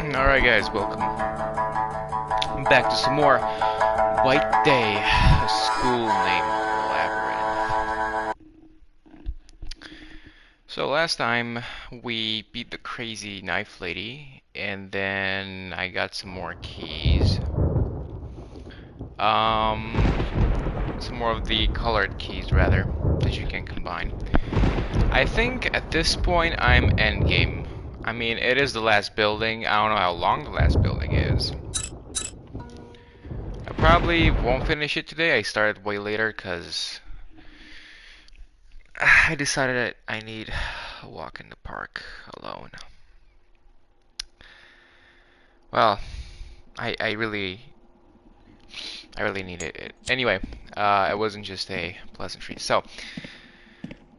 Alright guys, welcome back to some more White Day, a school named Labyrinth. So last time we beat the crazy knife lady, and then I got some more keys. Some more of the colored keys rather, that you can combine. I think at this point I'm endgame. I mean, it is the last building. I don't know how long the last building is. I probably won't finish it today. I started way later because I decided that I need a walk in the park alone. Well, I really needed it. Anyway, it wasn't just a pleasantry. So,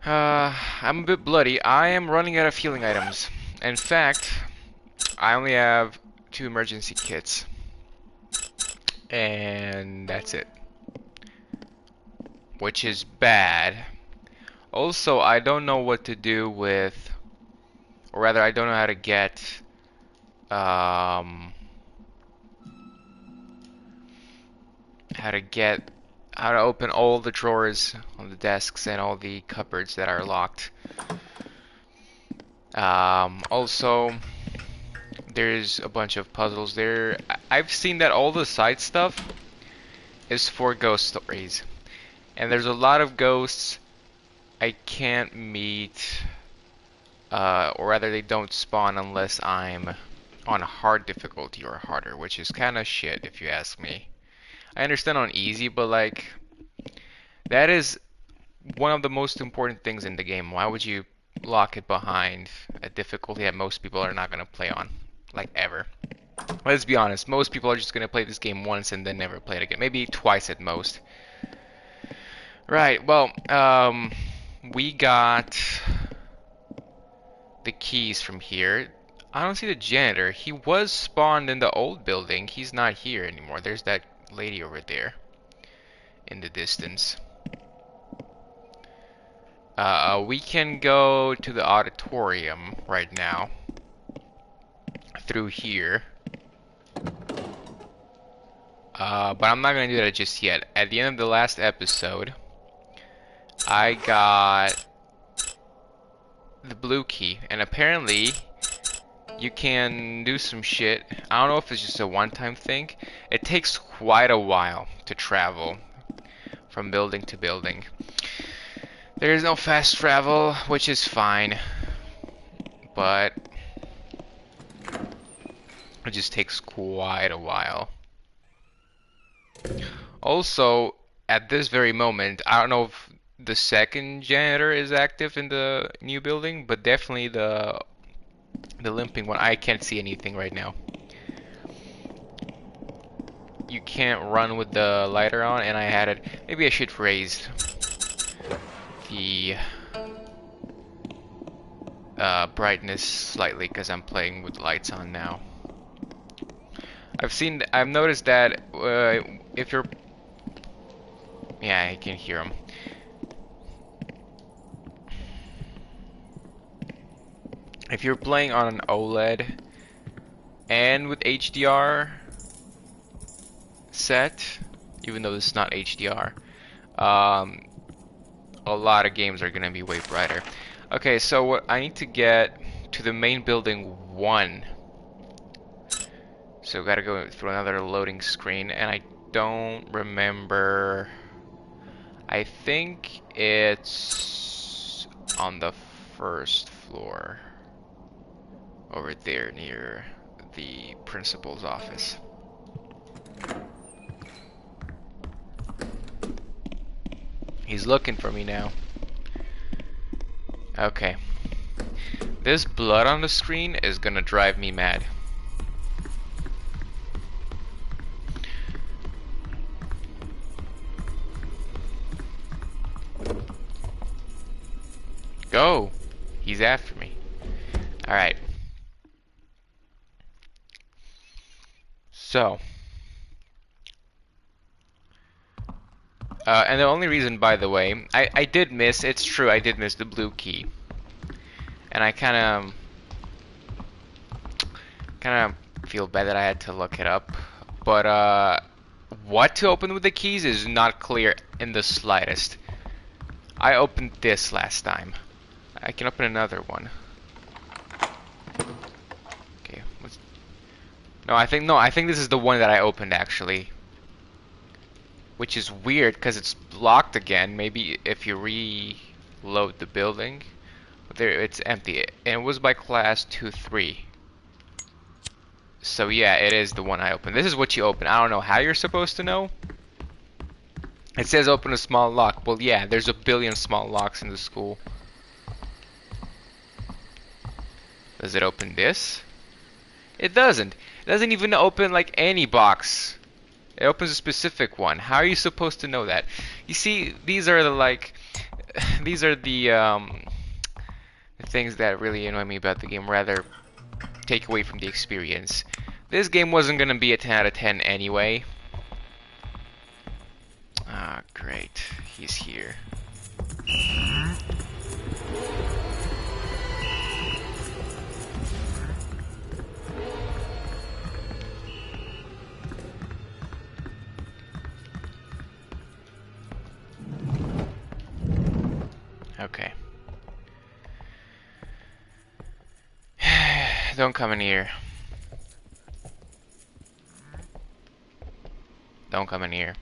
I'm a bit bloody. I am running out of healing items. In fact, I only have 2 emergency kits. And that's it. Which is bad. Also, I don't know what to do with, or rather, I don't know how to get, how to open all the drawers on the desks and all the cupboards that are locked. Also, there's a bunch of puzzles there. I've seen that all the side stuff is for ghost stories, and there's a lot of ghosts I can't meet, or rather they don't spawn unless I'm on hard difficulty or harder, which is kind of shit if you ask me. I understand on easy, but like, that is one of the most important things in the game. Why would you lock it behind a difficulty that most people are not going to play on, like ever? Let's be honest, most people are just going to play this game once and then never play it again. Maybe twice at most. Right, well, we got the keys from here. I don't see the janitor. He was spawned in the old building. He's not here anymore. There's that lady over there in the distance. We can go to the auditorium right now through here. But I'm not gonna do that just yet. At the end of the last episode, I got the blue key, and apparently you can do some shit. I don't know if it's just a one-time thing. It takes quite a while to travel from building to building. There is no fast travel, which is fine, but it just takes quite a while. Also, at this very moment, I don't know if the second janitor is active in the new building, but definitely the limping one. I can't see anything right now. You can't run with the lighter on, and I had it. Maybe I should raise the brightness slightly because I'm playing with lights on now. I've noticed that if you're, yeah, I can hear them. If you're playing on an OLED and with HDR set, even though this is not HDR, a lot of games are gonna be way brighter. Okay, so what I need to get to the main building 1. So gotta go through another loading screen, and I don't remember. I think it's on the first floor. Over there near the principal's office. He's looking for me now. Okay. This blood on the screen is gonna drive me mad. Go! He's after me. Alright. So, and the only reason, by the way, I did miss, it's true, I did miss the blue key. And I kind of feel bad that I had to look it up. But what to open with the keys is not clear in the slightest. I opened this last time. I can open another one. Okay. No, I think this is the one that I opened actually. Which is weird because it's locked again. Maybe if you reload the building. But there, it's empty. And it was by class 2-3. So yeah, it is the one I opened. This is what you open. I don't know how you're supposed to know. It says open a small lock. Well, yeah, there's a billion small locks in the school. Does it open this? It doesn't. It doesn't even open like any box. It opens a specific one. How are you supposed to know that? You see, these are the these are the things that really annoy me about the game. Rather, take away from the experience. This game wasn't gonna be a 10 out of 10 anyway. Ah, great. He's here. Okay. Don't come in here. Don't come in here.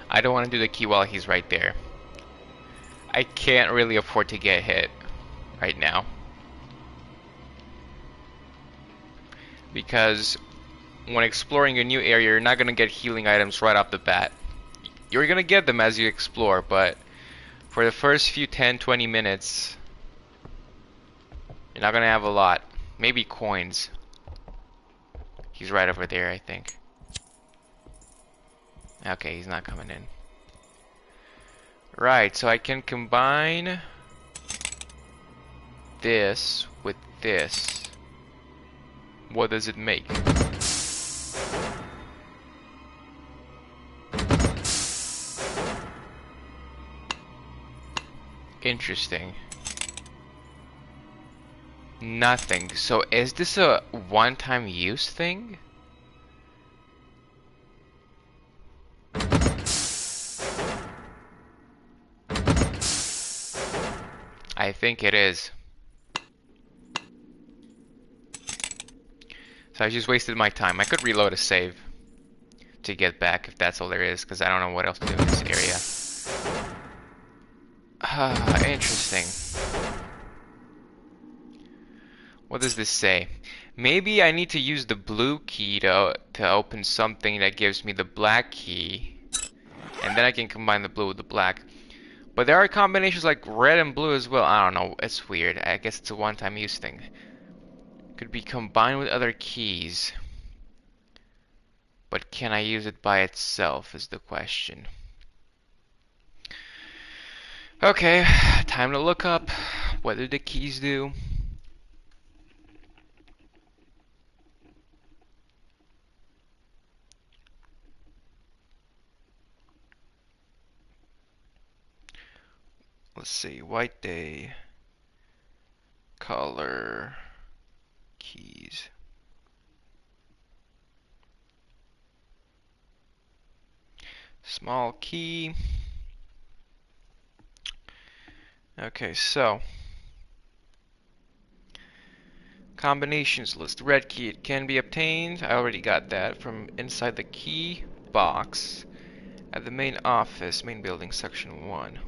I don't want to do the key while he's right there. I can't really afford to get hit right now. Because when exploring a new area, you're not going to get healing items right off the bat. You're going to get them as you explore, but for the first few 10-20 minutes, you're not going to have a lot. Maybe coins. He's right over there, I think. Okay, he's not coming in. Right, so I can combine this with this. What does it make? Interesting. Nothing. So is this a one-time use thing? I think it is. So I just wasted my time. I could reload a save to get back if that's all there is, because I don't know what else to do in this area. Interesting. What does this say? Maybe I need to use the blue key to open something that gives me the black key, and then I can combine the blue with the black. But there are combinations like red and blue as well. I don't know. It's weird. I guess it's a one-time use thing. Could be combined with other keys. But can I use it by itself is the question. Okay, time to look up what do the keys do. Let's see, white day, color, keys. Small key. Okay, so combinations list. Red key, it can be obtained. I already got that from inside the key box at the main office, main building, section 1.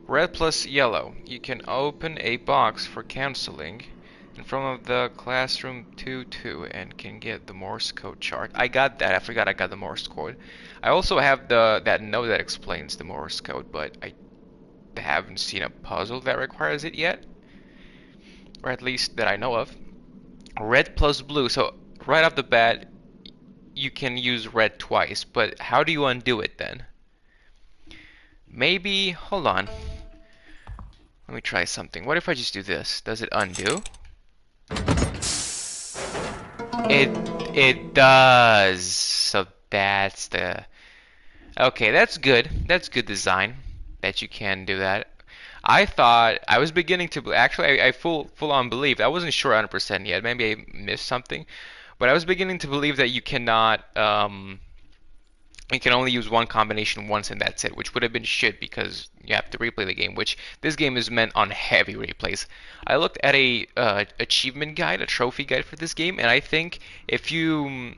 Red plus yellow. You can open a box for counseling in front of the classroom 2-2 and can get the Morse code chart. I got that. I forgot I got the Morse code. I also have that note that explains the Morse code, but I haven't seen a puzzle that requires it yet, or at least that I know of. Red plus blue. So right off the bat, you can use red twice, but how do you undo it then? Maybe, hold on. Let me try something. What if I just do this? Does it undo? It does. So That's the... Okay, that's good. That's good design that you can do that. I thought I was beginning to actually I full on believed. I wasn't sure 100% yet. Maybe I missed something, but I was beginning to believe that you can only use one combination once and that's it, which would have been shit because you have to replay the game, which this game is meant on heavy replays. I looked at a achievement guide, a trophy guide for this game, and I think if you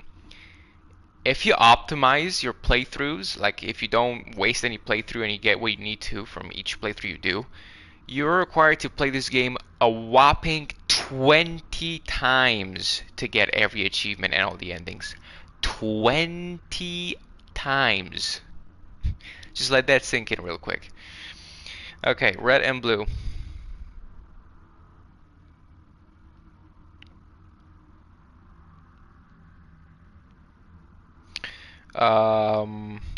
optimize your playthroughs, like if you don't waste any playthrough and you get what you need to from each playthrough you do, you're required to play this game a whopping 20 times to get every achievement and all the endings. 20 times. Just let that sink in real quick. Okay, red and blue.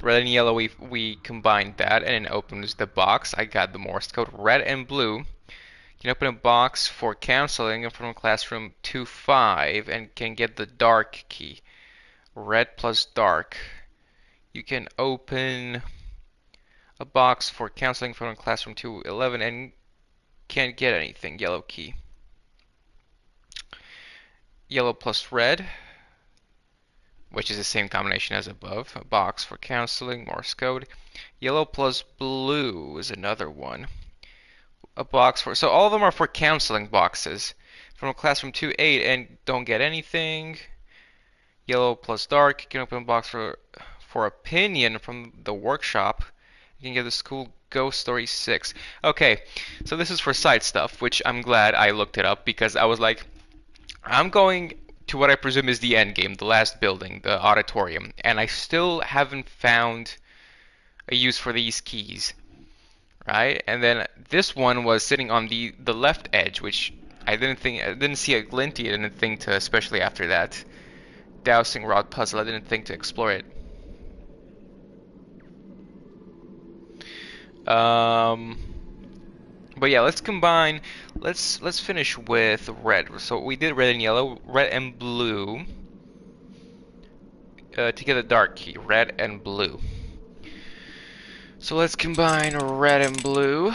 Red and yellow, we combined that and it opens the box. I got the Morse code. Red and blue. You can open a box for counseling from classroom 2-5 and can get the dark key. Red plus dark. You can open a box for counseling from classroom 2-11 and can't get anything. Yellow key. Yellow plus red, which is the same combination as above. A box for counseling, Morse code. Yellow plus blue is another one. A box for, so all of them are for counseling boxes. From classroom 2-8 and don't get anything. Yellow plus dark, you can open a box for opinion from the workshop. You can get the school ghost story 6. Okay, so this is for side stuff, which I'm glad I looked it up because I was like, I'm going to what I presume is the end game, the last building, the auditorium, and I still haven't found a use for these keys, right? And then this one was sitting on the left edge, which I didn't see a glinty. I didn't think to, especially after that dowsing rod puzzle, I didn't think to explore it. But yeah, let's combine. Let's finish with red. So we did red and yellow, red and blue. To get a dark key, red and blue. So let's combine red and blue.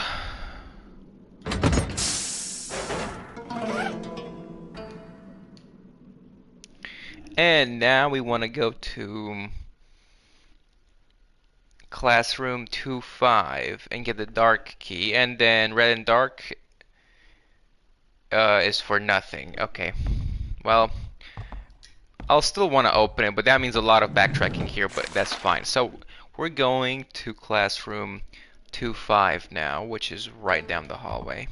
And now we want to go to classroom 2-5 and get the dark key, and then red and dark is for nothing. Okay, well, I'll still want to open it, but that means a lot of backtracking here, but that's fine. So we're going to classroom 2-5 now, which is right down the hallway.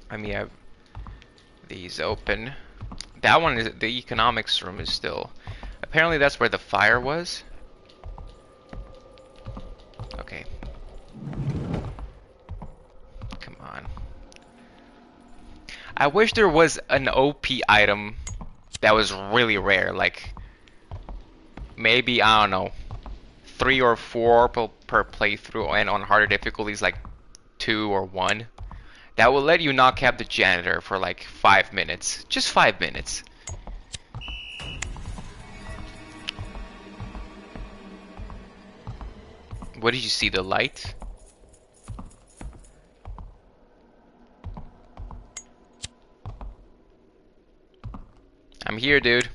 Let me have these open. That one is the economics room is still. Apparently that's where the fire was. Okay. Come on. I wish there was an OP item that was really rare, like maybe, I don't know, 3 or 4 per playthrough, and on harder difficulties like 2 or 1. That will let you knock out the janitor for like 5 minutes. Just 5 minutes. What did you see? The light? I'm here, dude.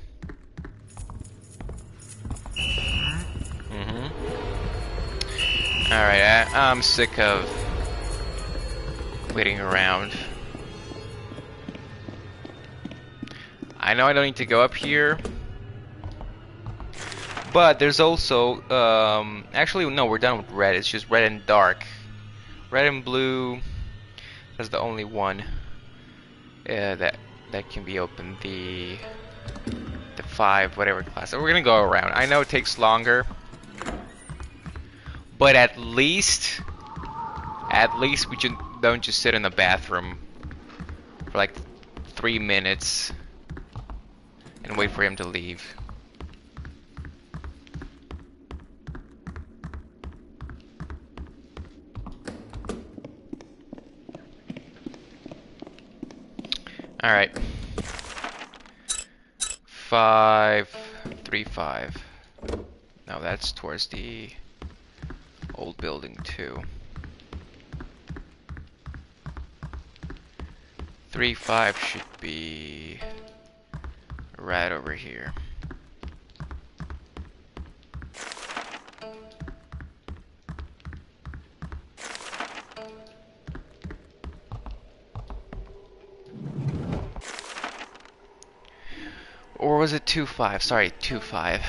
Alright, I'm sick of waiting around. I know I don't need to go up here. But there's also, actually no, we're done with red. It's just red and dark. Red and blue, that's the only one that can be opened. The 5, whatever class. So we're gonna go around. I know it takes longer, but at least we don't just sit in the bathroom for like 3 minutes and wait for him to leave. Alright. 5, 3, 5. Now that's towards the old building too. 3, 5 should be right over here. Or was it 2, 5? Sorry, 2, 5.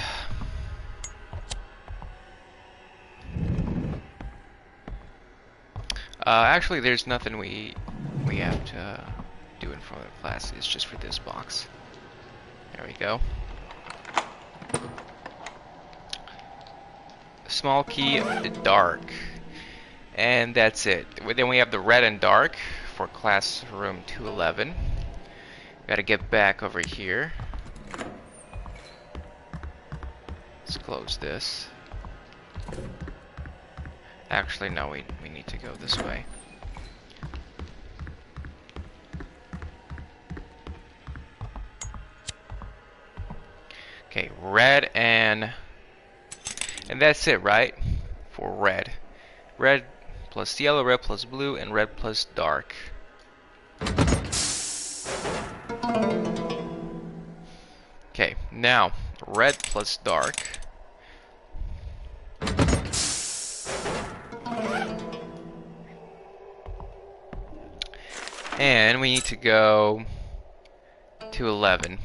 Actually, there's nothing we have to do in front of the class. It's just for this box. There we go. Small key, dark. And that's it. Then we have the red and dark for classroom 211. Gotta get back over here. Let's close this. Actually, no, we need to go this way. Okay, red and that's it, right? For red. Red plus yellow, red plus blue, and red plus dark. Okay, now red plus dark. And we need to go to 11.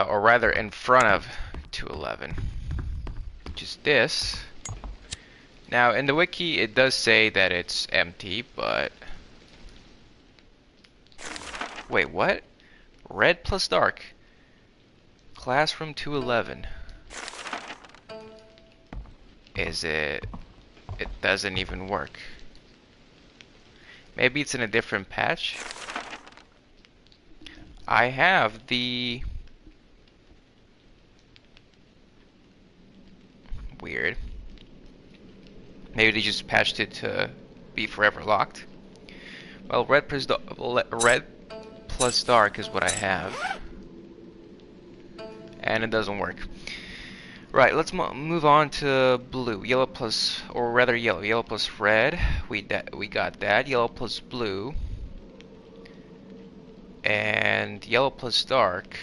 Or rather in front of 211, which is this. Now in the wiki it does say that it's empty, but wait, what? Red plus dark. Classroom 211. Is it? It doesn't even work. Maybe it's in a different patch. I have the weird. Maybe they just patched it to be forever locked. Well, red plus dark is what I have, and it doesn't work. Right, let's move on to blue. Yellow plus, or rather yellow. Yellow plus red. We got that. Yellow plus blue, and yellow plus dark.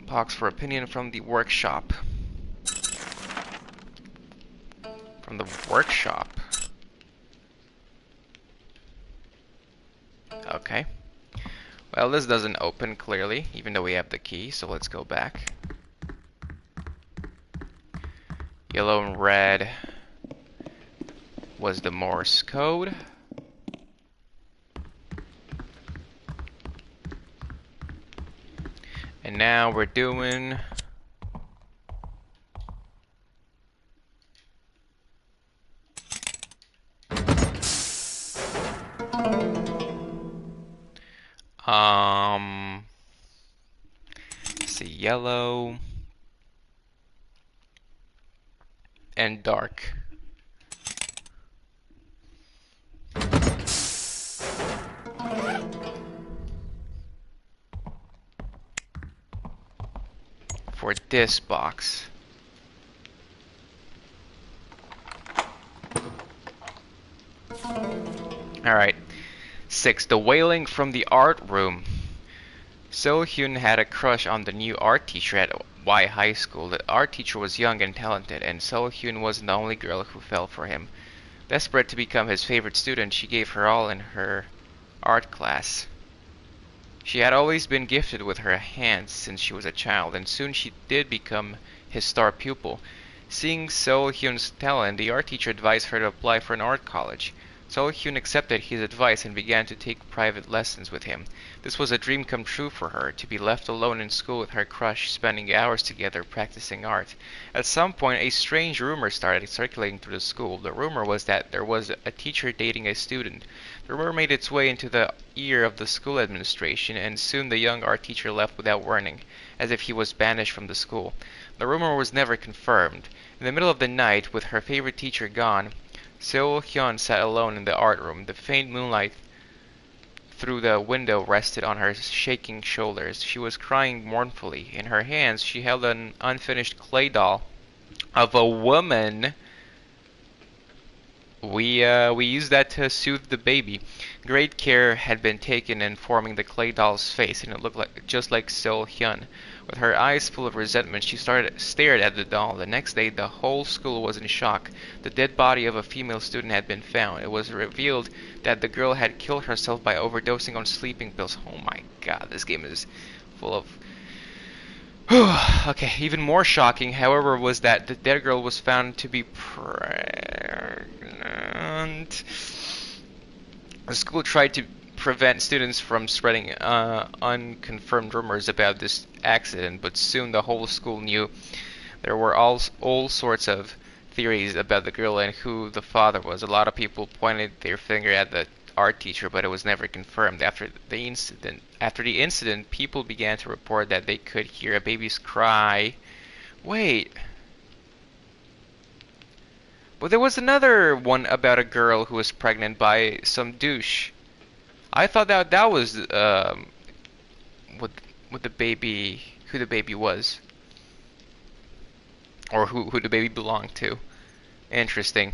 Box for opinion from the workshop. From the workshop. Okay. Well, this doesn't open clearly, even though we have the key, so let's go back. Yellow and red was the Morse code. And now we're doing let's see, yellow and dark. For this box. Alright. 6. The wailing from the art room. So-hyun had a crush on the new art teacher at Y High School. The art teacher was young and talented, and So-hyun wasn't the only girl who fell for him. Desperate to become his favorite student, she gave her all in her art class. She had always been gifted with her hands since she was a child, and soon she did become his star pupil. Seeing So-hyun's talent, the art teacher advised her to apply for an art college. Seo-hyun accepted his advice and began to take private lessons with him. This was a dream come true for her, to be left alone in school with her crush, spending hours together practicing art. At some point, a strange rumor started circulating through the school. The rumor was that there was a teacher dating a student. The rumor made its way into the ear of the school administration, and soon the young art teacher left without warning, as if he was banished from the school. The rumor was never confirmed. In the middle of the night, with her favorite teacher gone, Seo-hyun sat alone in the art room. The faint moonlight through the window rested on her shaking shoulders. She was crying mournfully. In her hands, she held an unfinished clay doll of a woman. We used that to soothe the baby. Great care had been taken in forming the clay doll's face, and it looked just like Seo-hyun. With her eyes full of resentment, she stared at the doll. The next day, the whole school was in shock. The dead body of a female student had been found. It was revealed that the girl had killed herself by overdosing on sleeping pills. Oh my god, this game is full of... Okay, even more shocking, however, was that the dead girl was found to be pregnant. The school tried to prevent students from spreading unconfirmed rumors about this accident, but soon the whole school knew. There were all sorts of theories about the girl and who the father was. A lot of people pointed their finger at the art teacher, but it was never confirmed. After the incident, people began to report that they could hear a baby's cry. Wait. But there was another one about a girl who was pregnant by some douche. I thought that was what the baby, who the baby was, or who the baby belonged to. Interesting.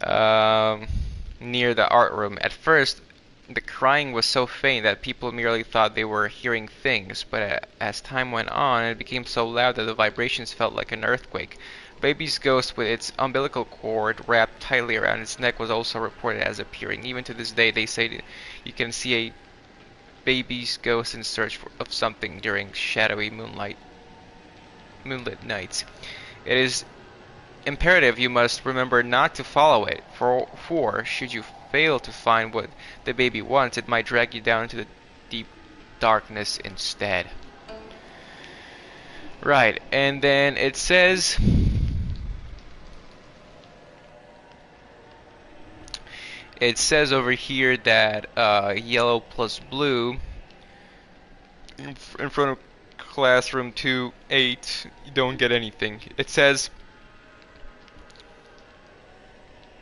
Near the art room. At first, the crying was so faint that people merely thought they were hearing things, but as time went on, it became so loud that the vibrations felt like an earthquake. Baby's ghost with its umbilical cord wrapped tightly around its neck was also reported as appearing. Even to this day, they say you can see a baby's ghost in search of something during shadowy moonlit nights. It is imperative you must remember not to follow it, for should you fail to find what the baby wants, it might drag you down into the deep darkness instead. Right, and then it says... It says over here that yellow plus blue in front of classroom 2-8, you don't get anything. It says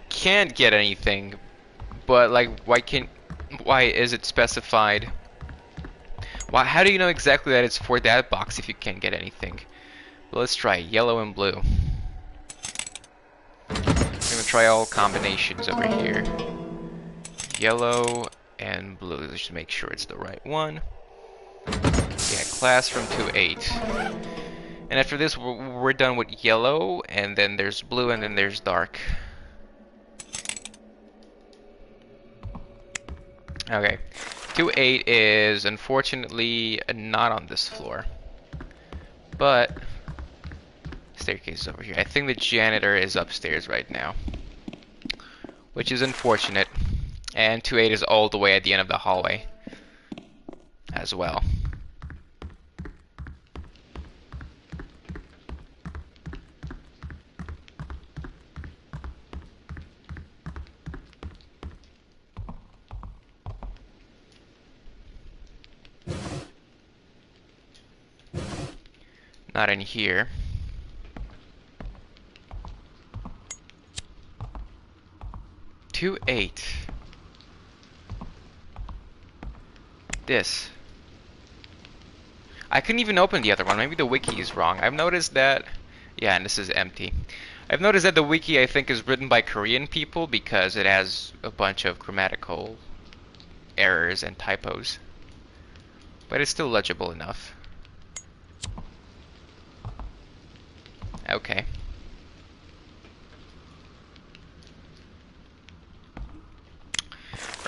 can't get anything, but like why is it specified? How do you know exactly that it's for that box if you can't get anything? Well, let's try yellow and blue. I'm gonna try all combinations over here. Yellow and blue. Let's just make sure it's the right one. Yeah, classroom 2-8. And after this, we're done with yellow, and then there's blue, and then there's dark. Okay. 2-8 is unfortunately not on this floor. But staircase is over here. I think the janitor is upstairs right now, which is unfortunate. And 2-8 is all the way at the end of the hallway as well. Not in here. Two 8. This. I couldn't even open the other one. Maybe the wiki is wrong. I've noticed that... Yeah, and this is empty. I've noticed that the wiki, I think, is written by Korean people because it has a bunch of grammatical errors and typos. But it's still legible enough. Okay.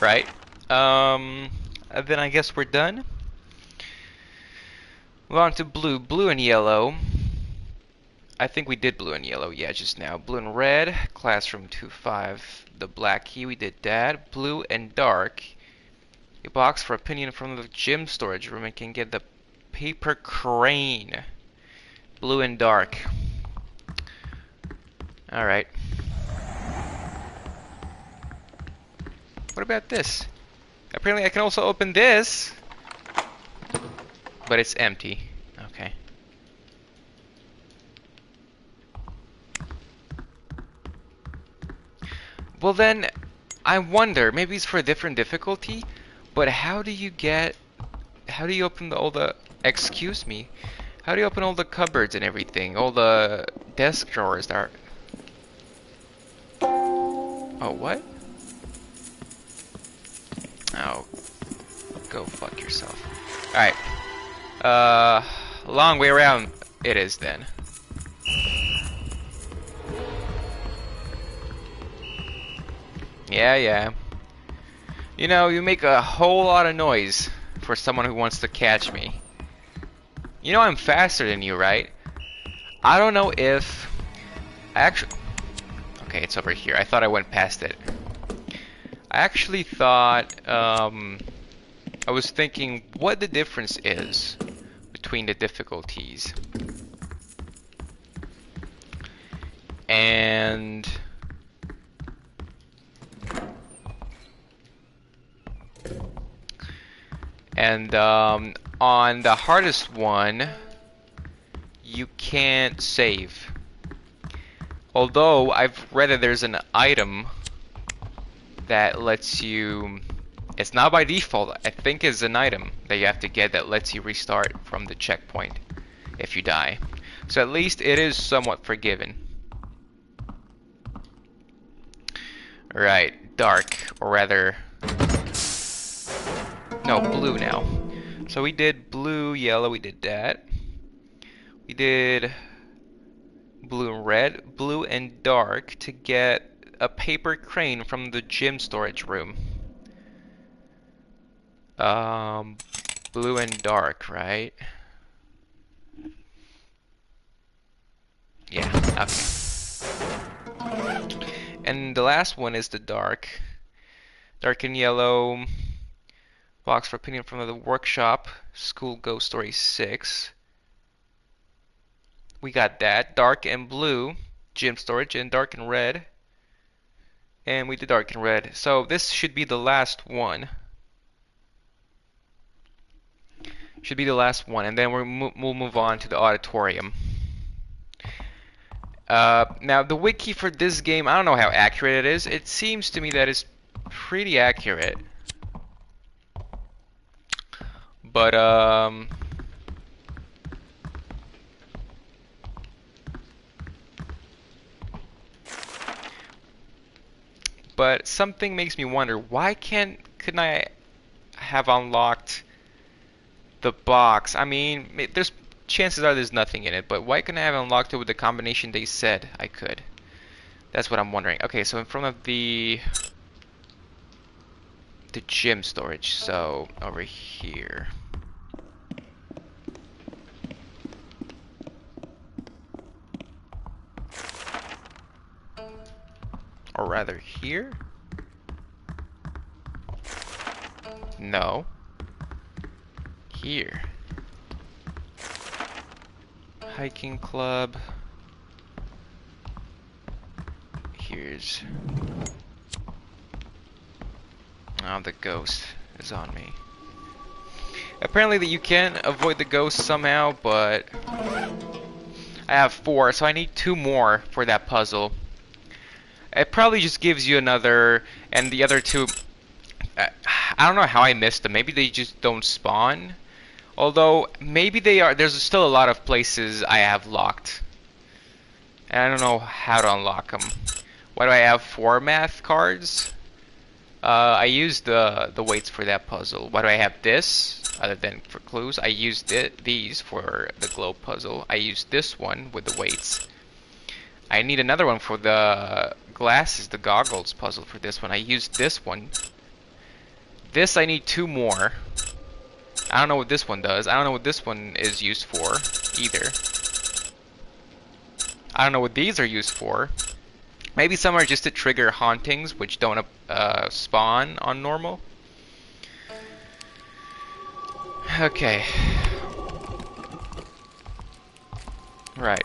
Right. Then I guess we're done. Move on to blue. Blue and yellow. I think we did blue and yellow, yeah, just now. Blue and red, classroom 2-5. The black key, we did that. Blue and dark. A box for opinion from the gym storage room and can get the paper crane. Blue and dark. Alright. What about this? Apparently I can also open this. But it's empty. Okay. Well then, I wonder, maybe it's for a different difficulty, but how do you open all the, excuse me, how do you open all the cupboards and everything, all the desk drawers that are, oh, what? Oh, go fuck yourself. Alright, long way around it is then. Yeah. You know, you make a whole lot of noise for someone who wants to catch me. You know I'm faster than you, right? I don't know if... Okay, it's over here. I thought I went past it. I actually thought... I was thinking what the difference is between the difficulties. And... on the hardest one, you can't save. Although, I've read that there's an item that lets you... It's not by default, I think it's an item that you have to get that lets you restart from the checkpoint if you die. So at least it is somewhat forgiven. Right, dark, or rather... No, blue now. So we did blue, yellow, we did that. We did blue and red, blue and dark to get a paper crane from the gym storage room. Blue and dark, right? Yeah, okay. And the last one is the dark. Dark and yellow. Box for opinion from the workshop. School Ghost Story 6. We got that. Dark and blue. Gym storage. And dark and red. And we did dark and red. So this should be the last one. Should be the last one. And then we'll move on to the auditorium. Now the wiki for this game, I don't know how accurate it is. It seems to me that it's pretty accurate. But, but something makes me wonder, why couldn't I have unlocked the box? I mean, there's chances are there's nothing in it, but why couldn't I have unlocked it with the combination they said I could? That's what I'm wondering. Okay, so in front of the gym storage, so over here. Or rather here? No. Here. Hiking club. Here's... Oh, the ghost is on me. Apparently that you can avoid the ghost somehow, but... I have 4, so I need 2 more for that puzzle. It probably just gives you another, and the other 2, I don't know how I missed them. Maybe they just don't spawn. Although, maybe they are. There's still a lot of places I have locked. And I don't know how to unlock them. Why do I have 4 math cards? I used the weights for that puzzle. Why do I have this? Other than for clues, I used these for the globe puzzle. I used this one with the weights. I need another one for the glasses, the goggles puzzle for this one. I used this one. This I need 2 more. I don't know what this one does. I don't know what this one is used for either. I don't know what these are used for. Maybe some are just to trigger hauntings, which don't spawn on normal. Okay. Right.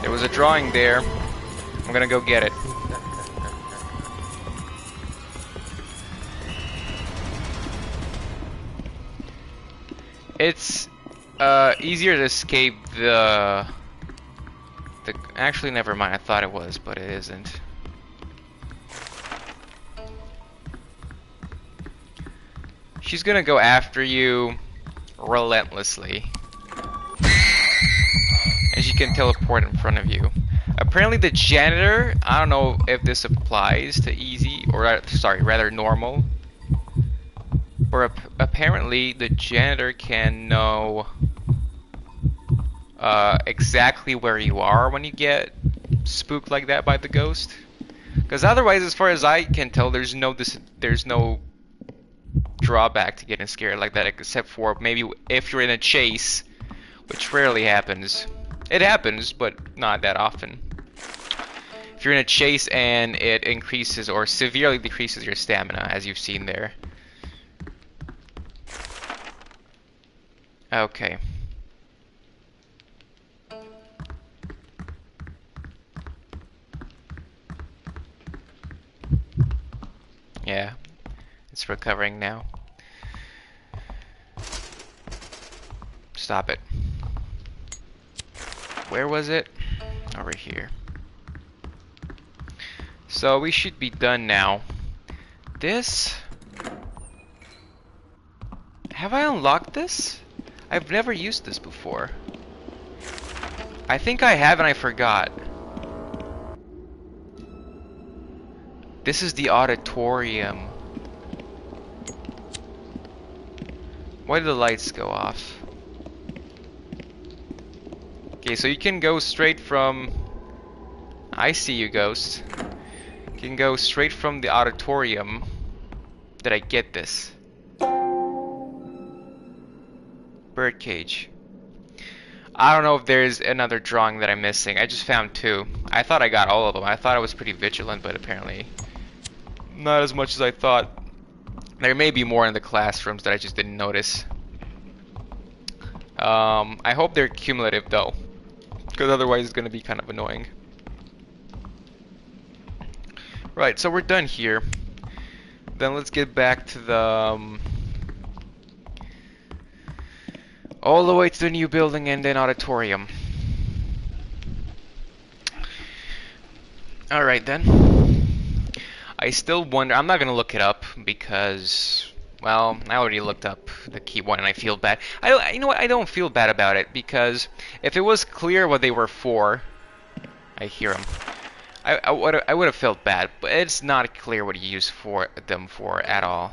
There was a drawing there. I'm gonna go get it. It's easier to escape the actually, never mind. I thought it was, but it isn't. She's gonna go after you relentlessly. And she can teleport in front of you. Apparently the janitor, I don't know if this applies to easy, or sorry, rather normal. Or apparently the janitor can know exactly where you are when you get spooked like that by the ghost. Because otherwise, as far as I can tell, there's no drawback to getting scared like that, except for maybe if you're in a chase, which rarely happens. It happens, but not that often. If you're in a chase and it increases or severely decreases your stamina, as you've seen there. Okay. Yeah, it's recovering now. Stop it. Where was it? Over here. So we should be done now. This... Have I unlocked this? I've never used this before. I think I have and I forgot. This is the auditorium. Why did the lights go off? Okay, so you can go straight from... I see you, ghost. You can go straight from the auditorium. Did I get this? Birdcage. I don't know if there's another drawing that I'm missing. I just found 2. I thought I got all of them. I thought I was pretty vigilant, but apparently not as much as I thought. There may be more in the classrooms that I just didn't notice. I hope they're cumulative though, because otherwise it's going to be kind of annoying. Right, so we're done here. Then let's get back to the... all the way to the new building and then auditorium. Alright then. I still wonder... I'm not going to look it up because... well, I already looked up the key one and I feel bad. You know what? I don't feel bad about it because if it was clear what they were for... I hear them. I would have felt bad, but it's not clear what you use them for at all.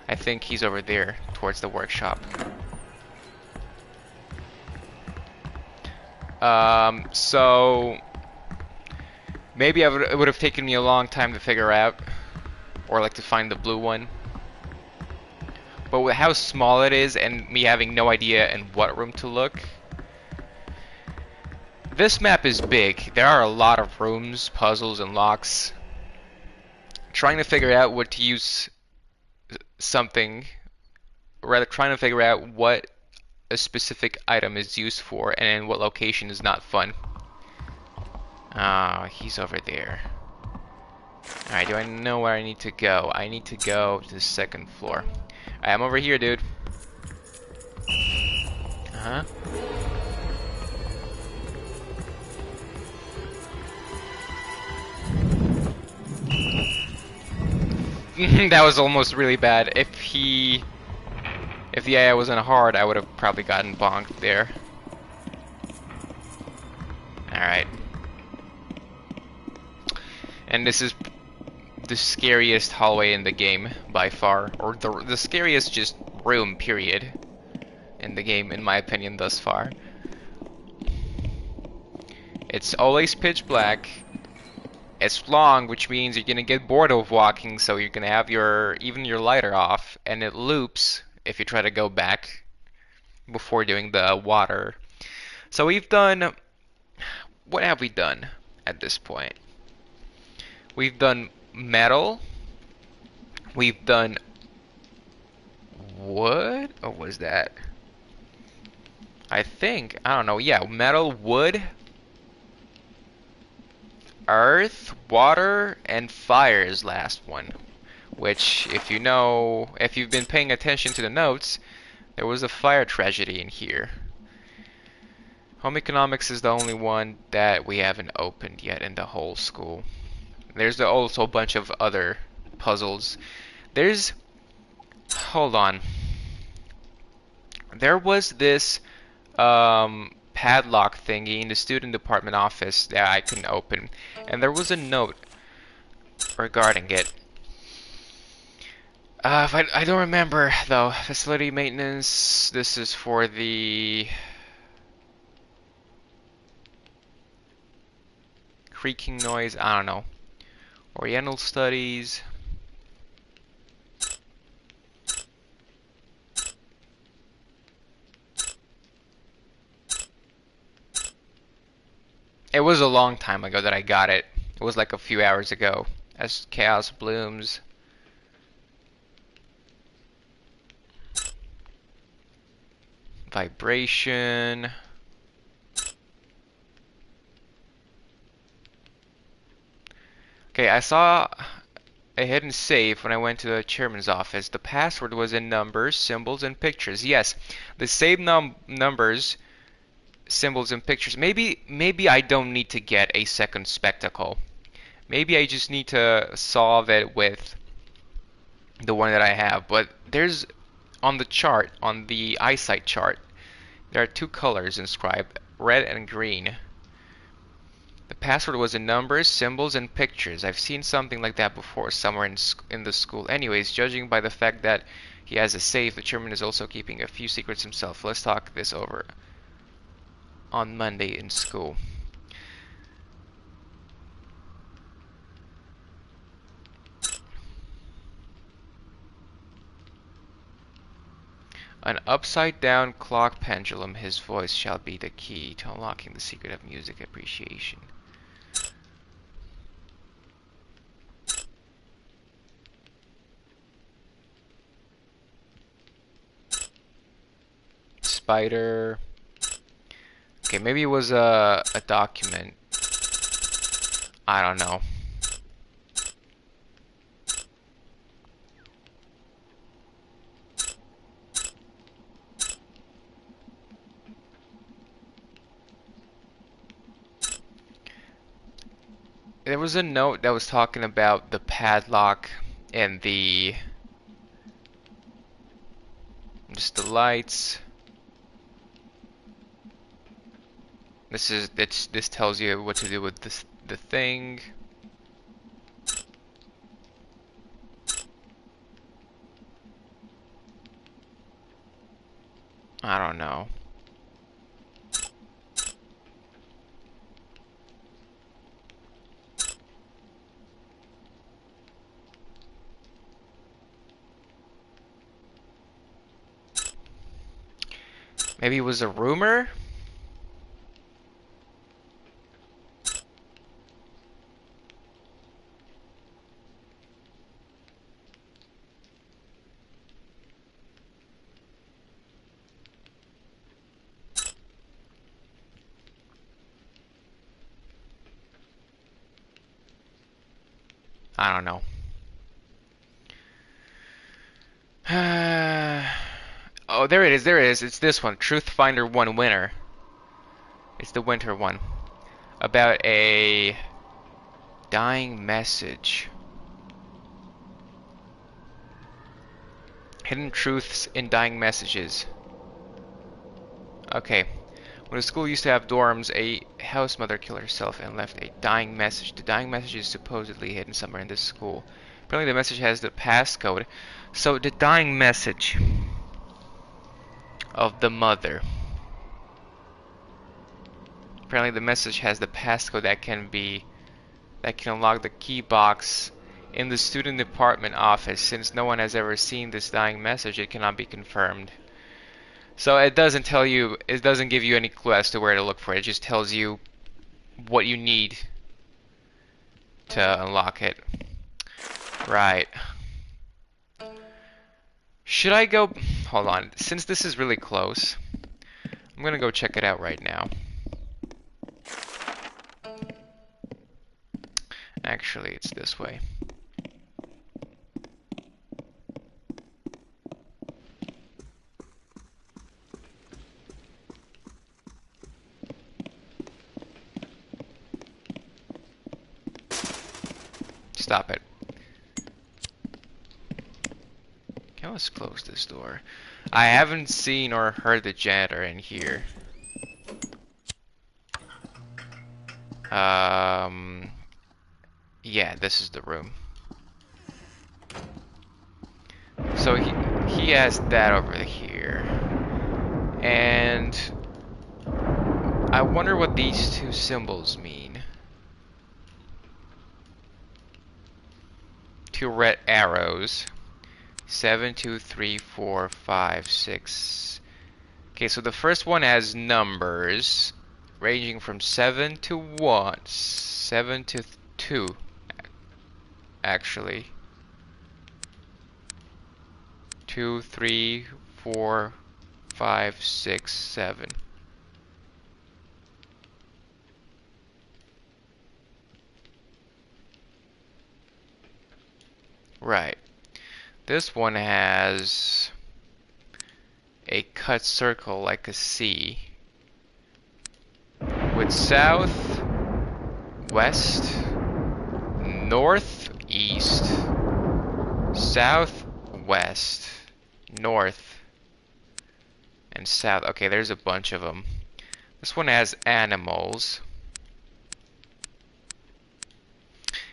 I think he's over there towards the workshop. So maybe it would have taken me a long time to figure out, or like to find the blue one. But with how small it is and me having no idea in what room to look. This map is big. There are a lot of rooms, puzzles, and locks. Trying to figure out what to use something, or rather trying to figure out what a specific item is used for and in what location is not fun. Ah, he's over there. Alright, do I know where I need to go? I need to go to the 2nd floor. Alright, I'm over here, dude. Uh-huh. That was almost really bad. If the AI wasn't hard, I would have probably gotten bonked there. Alright. And this is the scariest hallway in the game by far, or the scariest just room period in the game, in my opinion, thus far. It's always pitch black. It's long, which means you're gonna get bored of walking, so you're gonna have even your lighter off, and it loops if you try to go back before doing the water. So we've done, what have we done at this point? We've done metal, we've done wood, or was that? I don't know, yeah, metal, wood, earth, water, and fire is last one. Which, if you've been paying attention to the notes, there was a fire tragedy in here. Home economics is the only one that we haven't opened yet in the whole school. There's also a bunch of other puzzles. Hold on. There was this padlock thingy in the student department office that I couldn't open, and there was a note regarding it. I don't remember though. Facility maintenance. This is for the creaking noise. I don't know. Oriental studies. It was a long time ago that I got it. It was like a few hours ago. As chaos blooms. Vibration. Okay, I saw a hidden safe when I went to the chairman's office. The password was in numbers, symbols, and pictures. Yes, the same numbers, symbols, and pictures. Maybe I don't need to get a second spectacle. Maybe I just need to solve it with the one that I have. But there's on the chart, on the eyesight chart, there are two colors inscribed, red and green. The password was in numbers, symbols, and pictures. I've seen something like that before somewhere in the school. Anyways, judging by the fact that he has a safe, the chairman is also keeping a few secrets himself. Let's talk this over on Monday in school. An upside-down clock pendulum. His voice shall be the key to unlocking the secret of music appreciation. Spider. Okay, maybe it was a document. I don't know. There was a note that was talking about the padlock and just the lights. This tells you what to do with the thing. I don't know. Maybe it was a rumor? I don't know. Oh, there it is, there it is. It's this one. Truth Finder 1 winner. It's the winter one. About a dying message. Hidden truths in dying messages. Okay. When the school used to have dorms, a house mother killed herself and left a dying message. The dying message is supposedly hidden somewhere in this school. Apparently the message has the passcode. So the dying message of the mother. Apparently the message has the passcode that can be that can unlock the key box in the student department office. Since no one has ever seen this dying message, it cannot be confirmed. So it doesn't tell you, it doesn't give you any clue as to where to look for it. It just tells you what you need to unlock it. Right. Should I go... Hold on. Since this is really close, I'm gonna go check it out right now. Actually, it's this way. Stop it. Okay, let's close this door. I haven't seen or heard the janitor in here. Yeah, this is the room. So he has that over here. And I wonder what these two symbols mean. Two red arrows. 7, 2, 3, 4, 5, 6. Okay, so the first one has numbers ranging from 7 to 1, 7 to 2, actually. 2, 3, 4, 5, 6, 7. Right. This one has a cut circle like a C with south, west, north, east, south, west, north, and south. Okay, there's a bunch of them. This one has animals.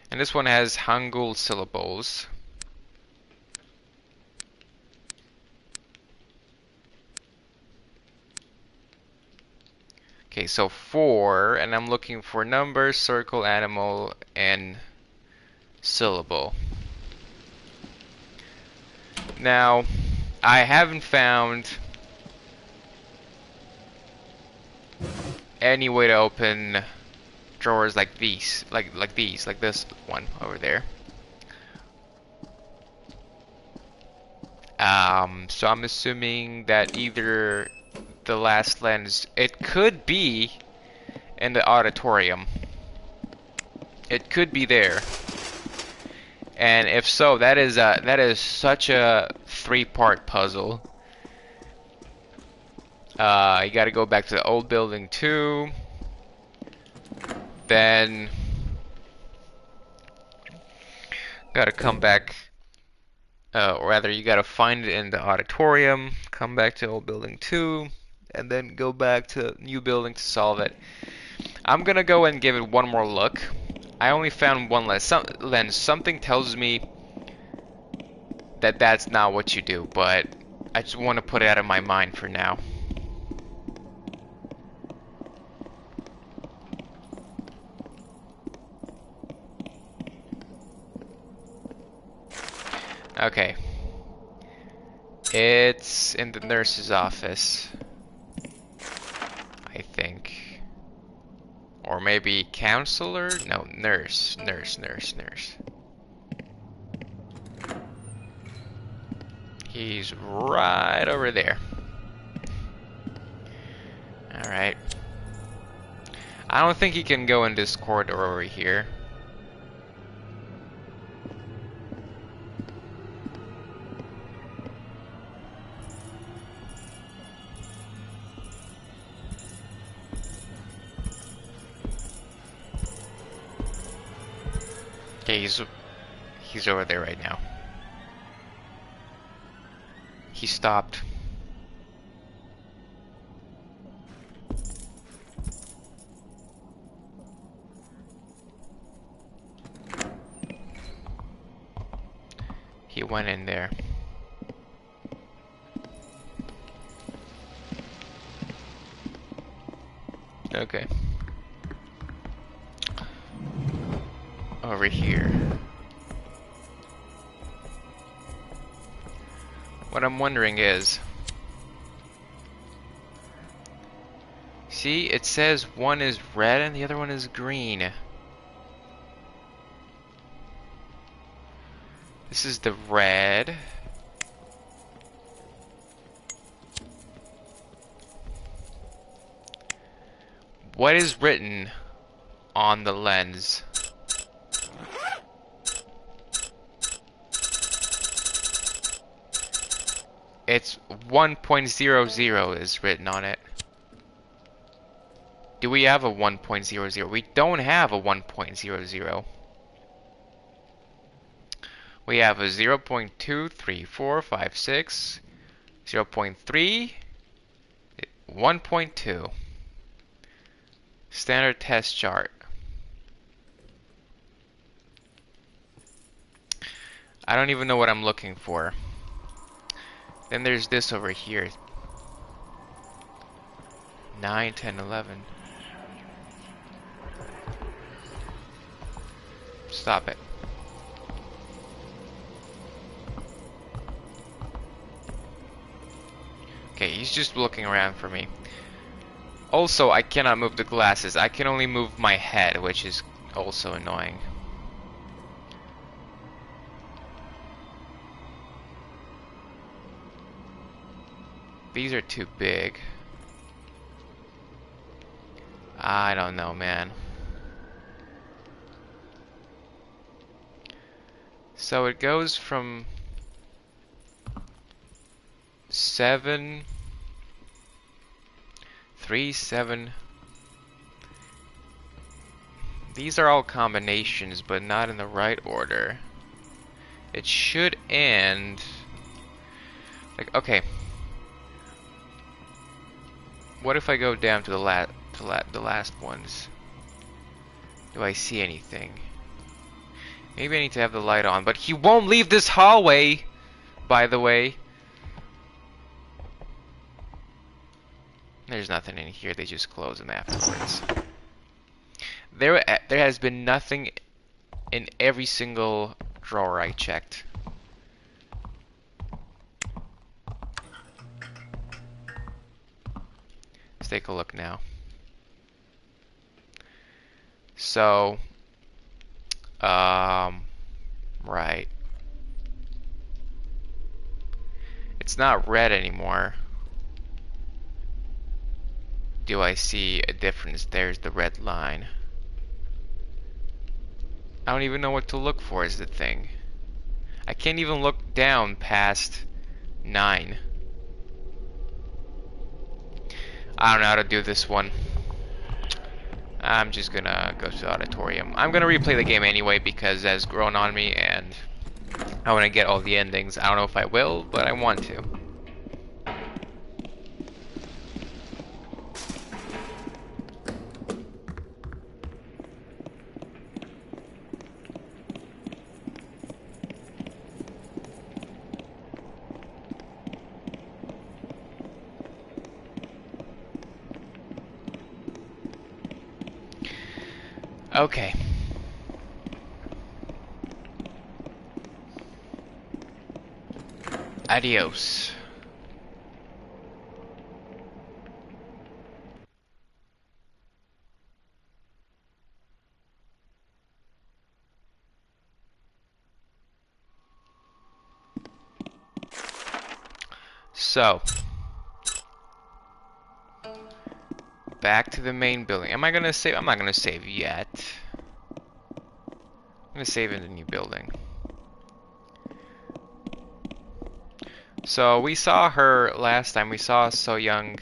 And this one has Hangul syllables. Okay, so 4, and I'm looking for number, circle, animal, and syllable. Now, I haven't found any way to open drawers like these, like this one over there. So I'm assuming that either the last lens, it could be in the auditorium. It could be there. And if so, that is such a 3-part puzzle. You gotta go back to the old building too. Then gotta come back, or rather you gotta find it in the auditorium, come back to old building 2, and then go back to new building to solve it. I'm gonna go and give it one more look. I only found one lens. Something tells me that that's not what you do, but I just want to put it out of my mind for now. Okay. It's in the nurse's office, I think. Or maybe counselor? No, nurse. He's right over there. Alright. I don't think he can go in this corridor over here. Okay, he's over there right now. He stopped. He went in there. Okay. over here. What I'm wondering is, see, it says one is red and the other one is green. This is the red. What is written on the lens? It's 1.00 is written on it. Do we have a 1.00? We don't have a 1.00. We have a 0.23456, 0.3, 1.2. Standard test chart. I don't even know what I'm looking for. Then there's this over here. 9, 10, 11. Stop it. Okay, he's just looking around for me. Also, I cannot move the glasses. I can only move my head, which is also annoying. These are too big. I don't know, man. So it goes from 7, 3, 7. These are all combinations, but not in the right order. It should end like, okay. What if I go down to the last ones? Do I see anything? Maybe I need to have the light on, but he won't leave this hallway, by the way. There's nothing in here, they just close them afterwards. There has been nothing in every single drawer I checked. Let's take a look now. So, right. It's not red anymore. Do I see a difference? There's the red line. I don't even know what to look for is the thing. I can't even look down past 9. I don't know how to do this one. I'm just gonna go to the auditorium. I'm gonna replay the game anyway because it has grown on me and I want to get all the endings. I don't know if I will, but I want to. Okay. Adios. So, back to the main building. Am I gonna save? I'm not gonna save yet. I'm gonna save in the new building. So we saw her last time. We saw So Young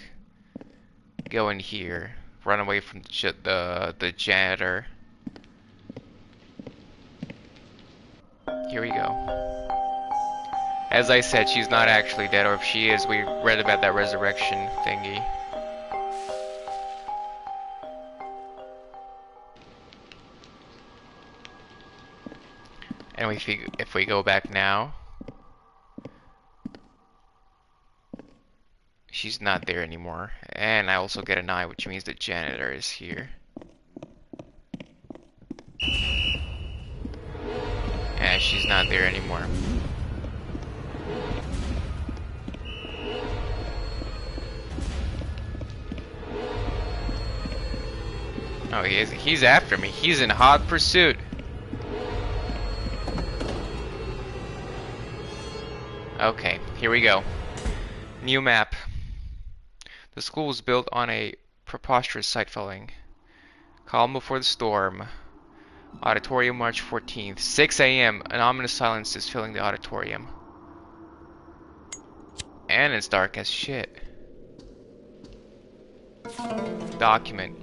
go in here, run away from the janitor. Here we go. As I said, she's not actually dead, or if she is, we read about that resurrection thingy. And if we go back now, she's not there anymore. And I also get an eye, which means the janitor is here. Yeah, she's not there anymore. Oh, he's after me. He's in hot pursuit. Okay, here we go. New map. The school was built on a preposterous site following. Calm before the storm. Auditorium, March 14th. 6 a.m. An ominous silence is filling the auditorium. And it's dark as shit. Document.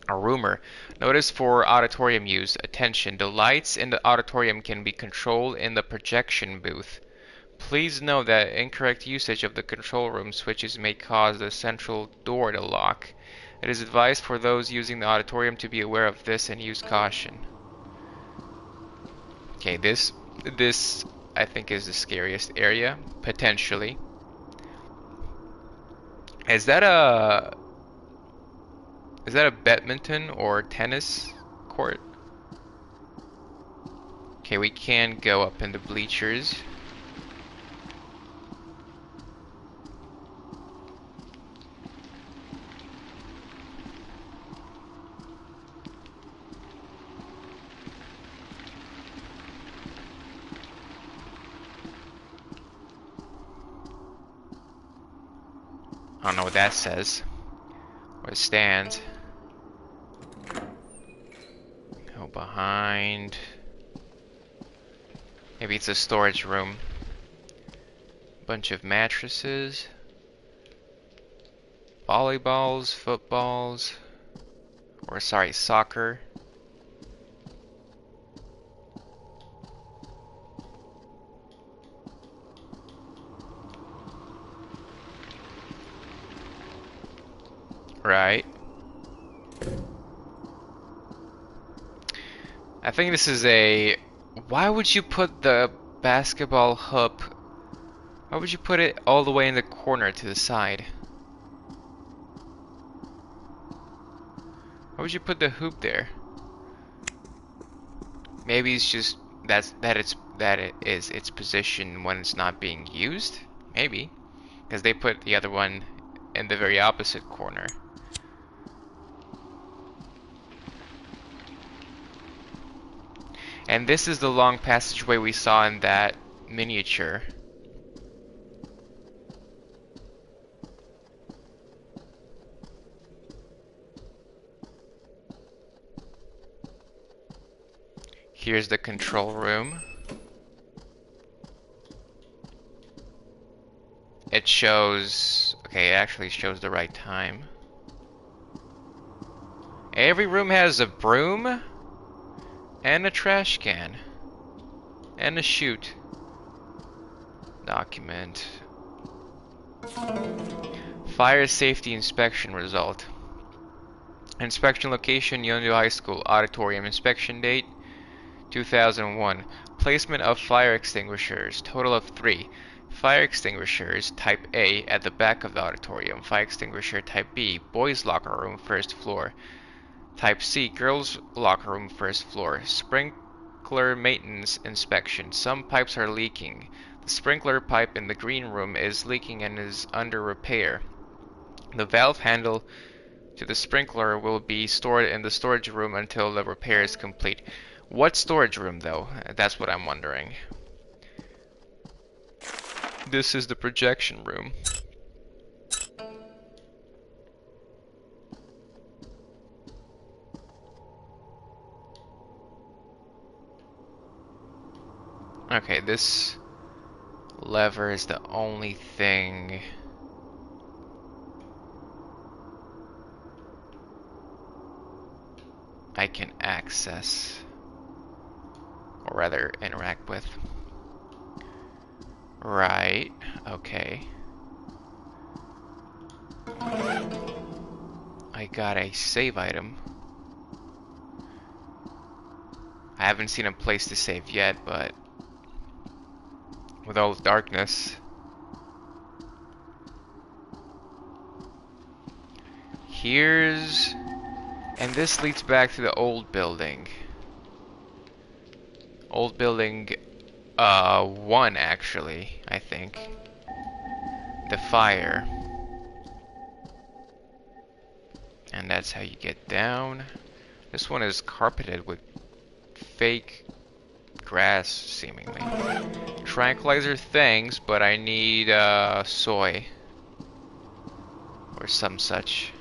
A rumor. Notice for auditorium use. Attention. The lights in the auditorium can be controlled in the projection booth. Please note that incorrect usage of the control room switches may cause the central door to lock. It is advised for those using the auditorium to be aware of this and use caution. Okay, this I think is the scariest area, potentially. Is that a badminton or tennis court? Okay, we can go up in the bleachers. I don't know what that says. Or it stands. Go behind. Maybe it's a storage room. Bunch of mattresses. Volleyballs, footballs. Or sorry, soccer. Right. I think this is a... Why would you put the basketball hoop... Why would you put it all the way in the corner to the side? Why would you put the hoop there? Maybe it's just that it is its position when it's not being used? Maybe. Because they put the other one in the very opposite corner. And this is the long passageway we saw in that miniature. Here's the control room. It shows... Okay, it actually shows the right time. Every room has a broom and a trash can and a chute. Document. Fire safety inspection result. Inspection location, Yeonju High School. Auditorium. Inspection date 2001. Placement of fire extinguishers. Total of 3. Fire extinguishers type A at the back of the auditorium. Fire extinguisher type B, boys locker room, first floor. Type C, girls locker room, first floor. Sprinkler maintenance inspection. Some pipes are leaking. The sprinkler pipe in the green room is leaking and is under repair. The valve handle to the sprinkler will be stored in the storage room until the repair is complete. What storage room though? That's what I'm wondering. This is the projection room. Okay, this lever is the only thing I can access, or rather interact with. Right, okay. I got a save item. I haven't seen a place to save yet, but with all the darkness. And this leads back to the old building. Old building 1 actually, I think. The fire. And that's how you get down. This one is carpeted with fake grass, seemingly. Tranquilizer things, but I need soy. Or some such.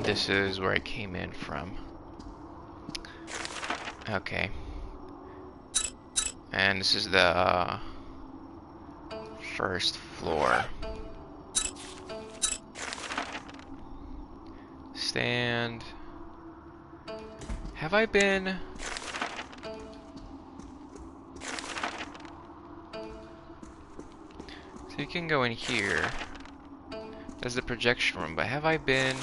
This is where I came in from. Okay. And this is the first floor. Stand. Have I been? So you can go in here. There's the projection room, but have I been?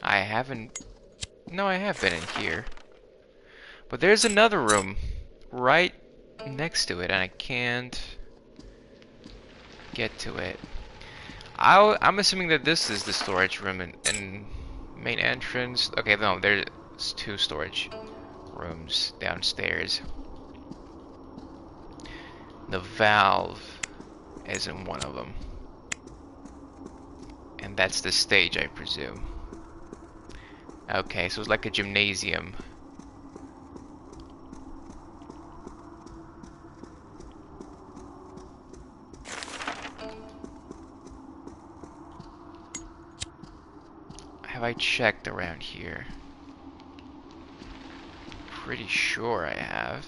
I haven't. No, I have been in here. But there's another room right next to it, and I can't get to it. I'm assuming that this is the storage room and main entrance. Okay, no, there's 2 storage rooms downstairs. The valve is in one of them. And that's the stage, I presume. Okay, so it's like a gymnasium. Have I checked around here? Pretty sure I have.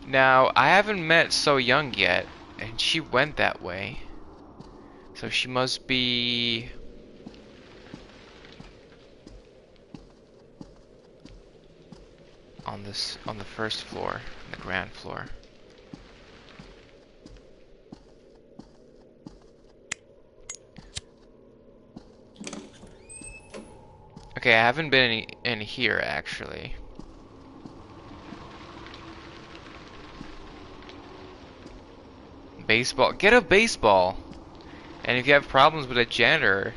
Now, I haven't met So Young yet, and she went that way. So she must be on the first floor, the ground floor. Okay, I haven't been in here actually. Baseball. Get a baseball. And if you have problems with a janitor,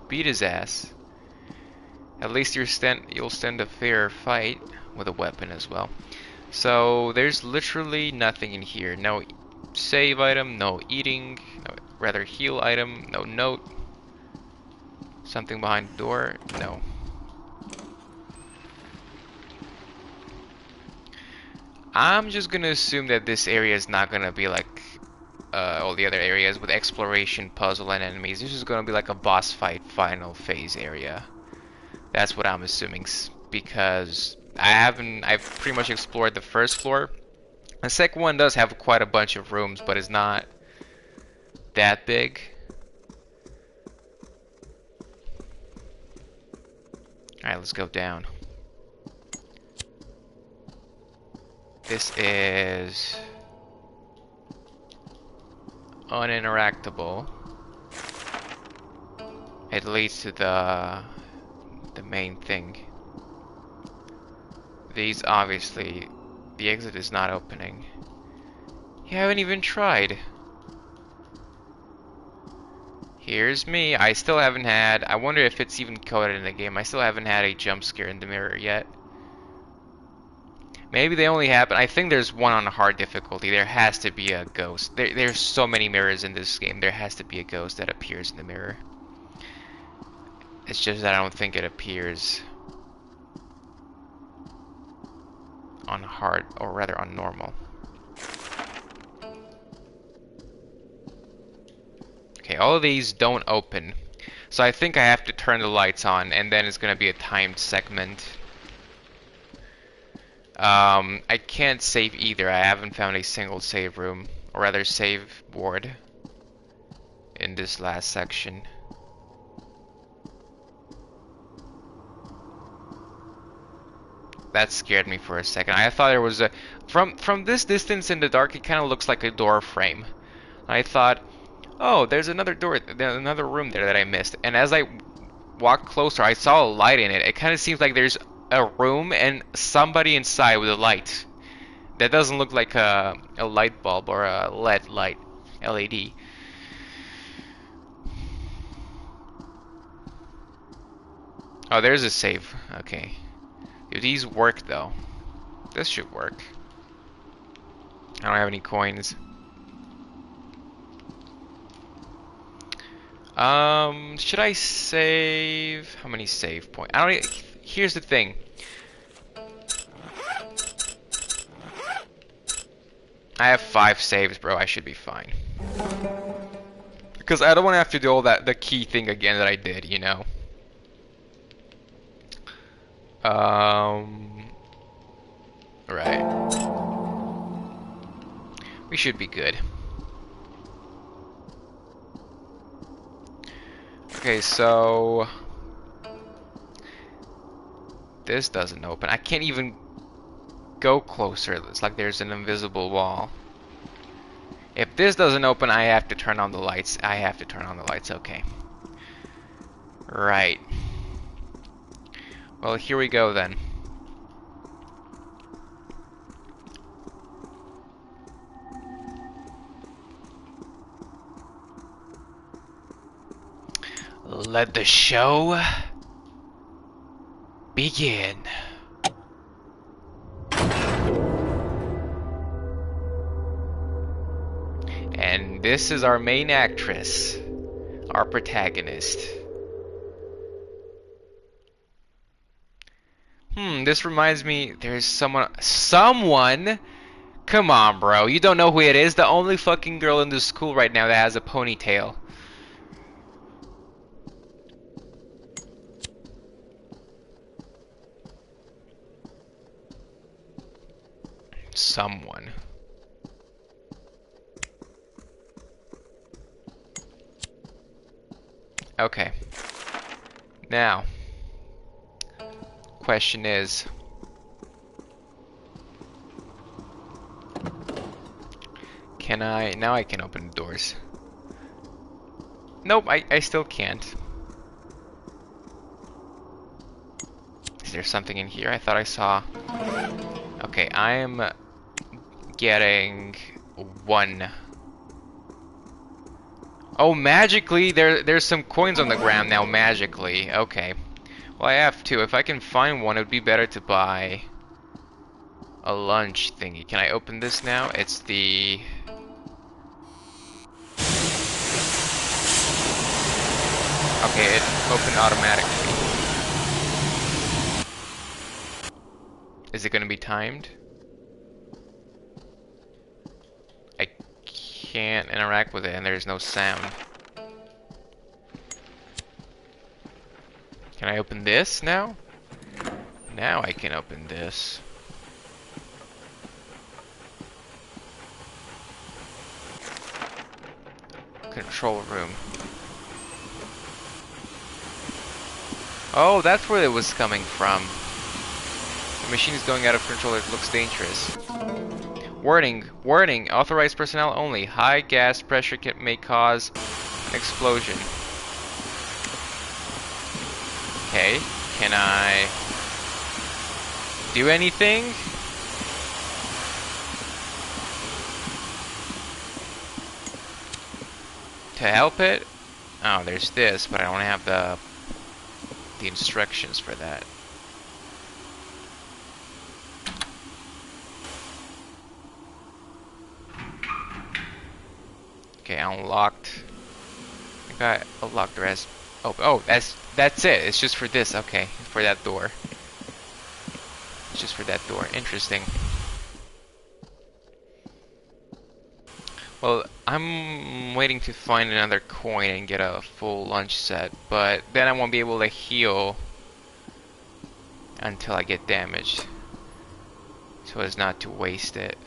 beat his ass. At least you'll stand a fair fight with a weapon as well. So there's literally nothing in here. No save item, no eating, no, rather heal item, no note. Something behind the door, no. I'm just gonna assume that this area is not gonna be like all the other areas with exploration, puzzle, and enemies. This is gonna be like a boss fight final phase area. That's what I'm assuming, because I've pretty much explored the first floor. The second one does have quite a bunch of rooms, but it's not that big. Alright, let's go down. This is uninteractable. It leads to the main thing. These obviously, the exit is not opening. You haven't even tried. Here's me. I still haven't had, I wonder if it's even coded in the game. I still haven't had a jump scare in the mirror yet. Maybe they only happen, I think there's one on hard difficulty. There has to be a ghost. There's so many mirrors in this game. There has to be a ghost that appears in the mirror. It's just that I don't think it appears on hard, or rather on normal. Okay, all of these don't open. So I think I have to turn the lights on, and then it's gonna be a timed segment. I can't save either. I haven't found a single save room, or rather save board, in this last section. That scared me for a second. I thought there was a... From this distance in the dark, it kind of looks like a door frame. I thought, oh, there's another door, there's another room there that I missed. And as I walked closer, I saw a light in it. It kind of seems like there's a room and somebody inside with a light. That doesn't look like a light bulb or a LED light, LED. Oh, there's a save. Okay. Do these work though? This should work. I don't have any coins. Should I save? How many save points? I don't. Here's the thing. I have 5 saves, bro. I should be fine. Because I don't want to have to do all that, the key thing again that I did, you know. Right. We should be good. Okay, so this doesn't open. I can't even go closer. It's like there's an invisible wall. If this doesn't open, I have to turn on the lights. I have to turn on the lights. Okay. Right. Well, here we go then. Let the show begin. And this is our main actress, our protagonist. This reminds me, there's someone, come on bro, you don't know who it is? The only fucking girl in this school right now that has a ponytail. Someone. Okay. Now, question is, now I can open the doors. Nope, I still can't. Is there something in here? I thought I saw. Okay, I'm getting 1. Oh, magically, there's some coins on the ground now, magically. Okay. Well, I have 2. If I can find one, it would be better to buy a lunch thingy. Can I open this now? It's the... Okay, it opened automatically. Is it gonna be timed? I can't interact with it and there's no sound. Can I open this now? Now I can open this. Control room. Oh, that's where it was coming from. The machine is going out of control. It looks dangerous. Warning, warning, authorized personnel only. High gas pressure may cause an explosion. Okay, can I do anything? To help it? Oh, there's this, but I don't have the instructions for that. Okay, unlocked. I think I unlocked the rest. Oh, that's it. It's just for this. Okay, for that door. It's just for that door. Interesting. Well, I'm waiting to find another coin and get a full lunch set, but then I won't be able to heal until I get damaged, so as not to waste it.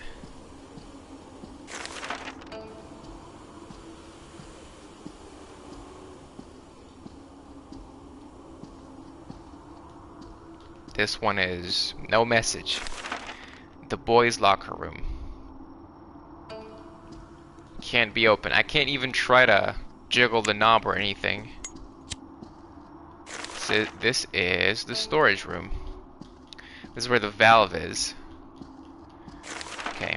This one is no message. The boys' locker room. Can't be open. I can't even try to jiggle the knob or anything. This is the storage room. This is where the valve is. Okay.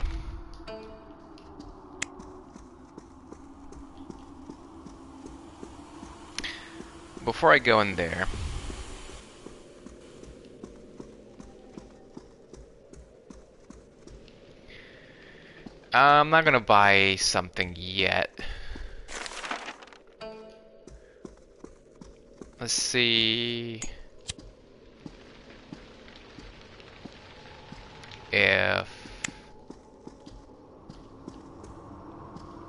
Before I go in there, I'm not gonna buy something yet. Let's see if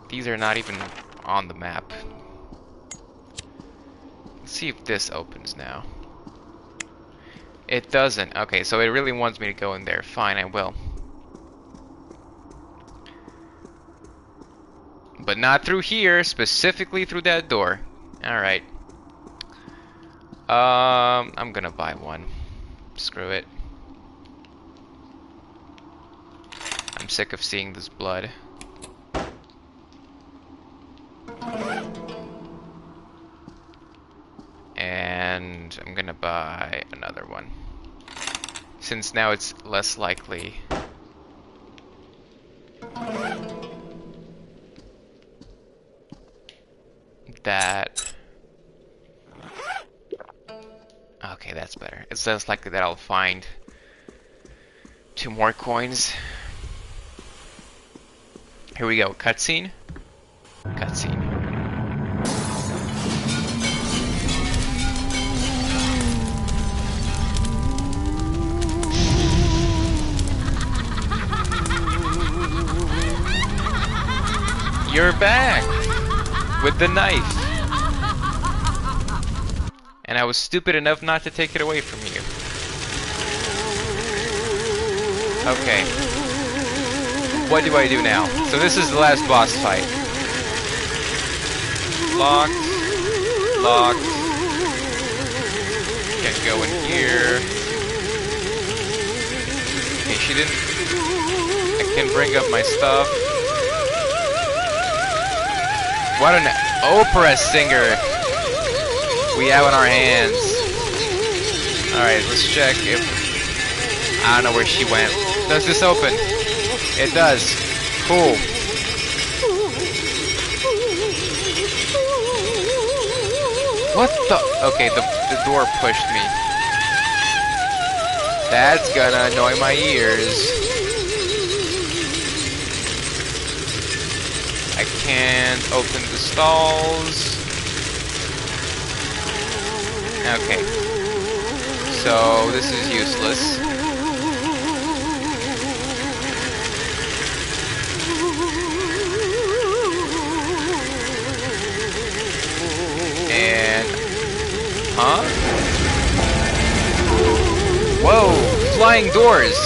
these are not even on the map. Let's see if this opens now. It doesn't. Okay, so it really wants me to go in there. Fine, I will. But not through here, specifically through that door. Alright. I'm gonna buy one. Screw it. I'm sick of seeing this blood. And I'm gonna buy another one. Since now it's less likely that... Okay, that's better. It's less likely that I'll find 2 more coins. Here we go. Cutscene. Cutscene. You're back with the knife. And I was stupid enough not to take it away from you. Okay. What do I do now? So this is the last boss fight. Locked. Locked. Can't go in here. Okay, she didn't... I can bring up my stuff. What an opera singer we have in our hands. Alright, let's check if... I don't know where she went. Does this open? It does. Cool. What the... Okay, the door pushed me. That's gonna annoy my ears. I can't open the stalls. Okay. So, this is useless. And... Huh? Whoa! Flying doors!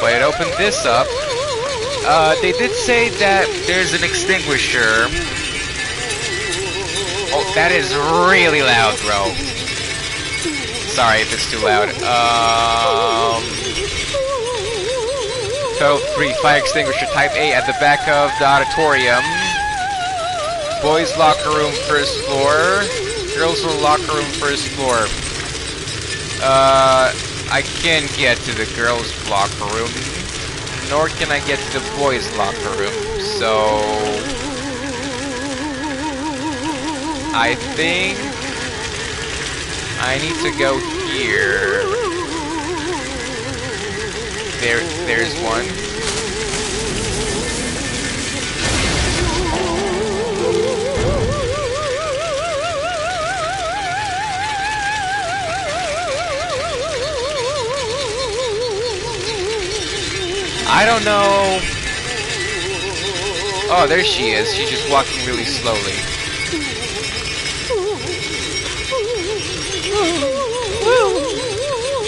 But it opened this up. They did say that there's an extinguisher. Oh, that is really loud, bro. Sorry if it's too loud. Total 3, fire extinguisher type A at the back of the auditorium. Boys locker room first floor. Girls locker room first floor. I can't get to the girls' locker room, nor can I get to the boys' locker room, so... I think... I need to go here. There's one. I don't know. Oh, there she is. She's just walking really slowly.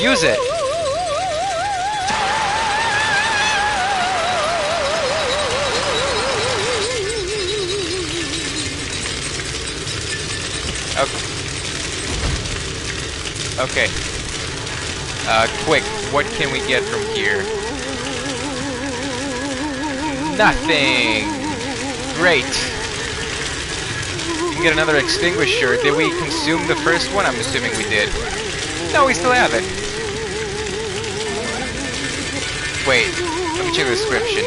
Use it. Okay. Quick. What can we get from here? Nothing. Great. get another extinguisher. Did we consume the first one? I'm assuming we did. No, we still have it. Wait, let me check the description.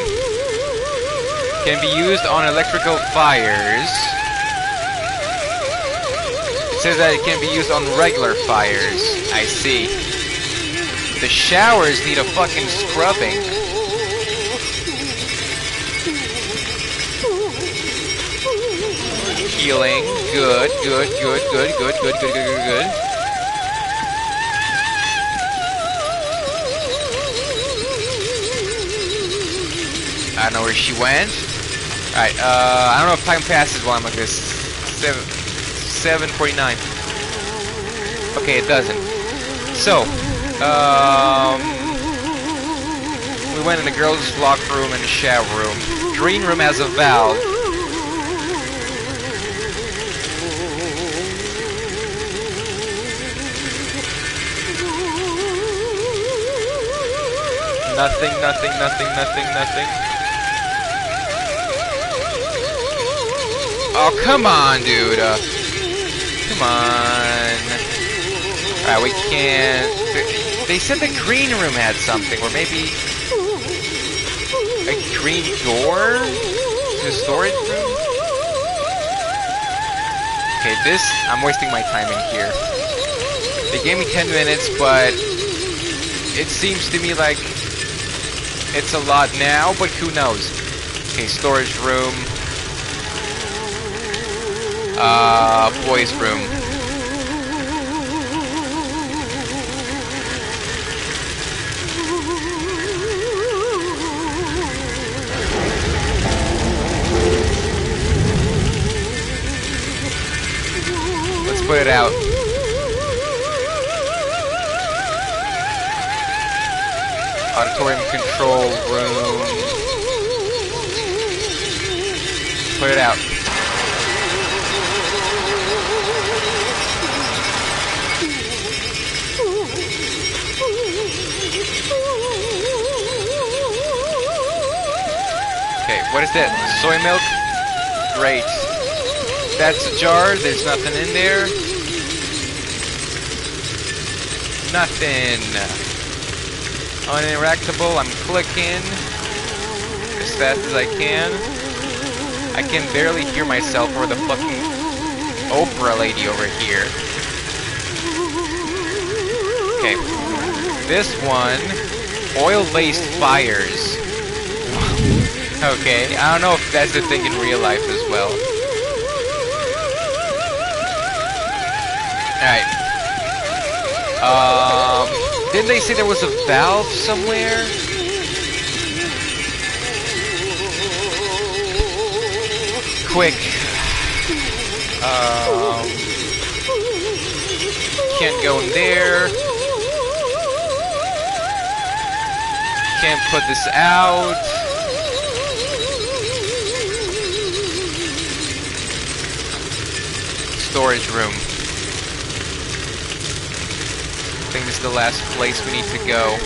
Can be used on electrical fires. It says that it can be used on regular fires. I see. The showers need a fucking scrubbing. Healing. Good, good, good, good, good, good, good, good, good, good. I don't know where she went. Alright, I don't know if time passes while I'm like this. 7:49. Okay, it doesn't. So, we went in the girls' locker room and the shower room. Green room has a valve. Nothing, nothing, nothing, nothing, nothing. Oh, come on, dude. Come on. Alright, we can't... They said the green room had something, or maybe... a green door? The storage room? Okay, this... I'm wasting my time in here. They gave me 10 minutes, but... it seems to me like... it's a lot now, but who knows? Okay, storage room. Boys' room. Let's put it out. Auditorium control room. Put it out. Okay, what is that? Soy milk? Great. That's a jar. There's nothing in there. Nothing. Uninteractable. I'm clicking as fast as I can. I can barely hear myself or the fucking Oprah lady over here. Okay. This one, oil-based fires. Okay, I don't know if that's a thing in real life as well. Alright. Didn't they say there was a valve somewhere? Quick. Can't go in there. Can't put this out. Storage room. I think this is the last place we need to go.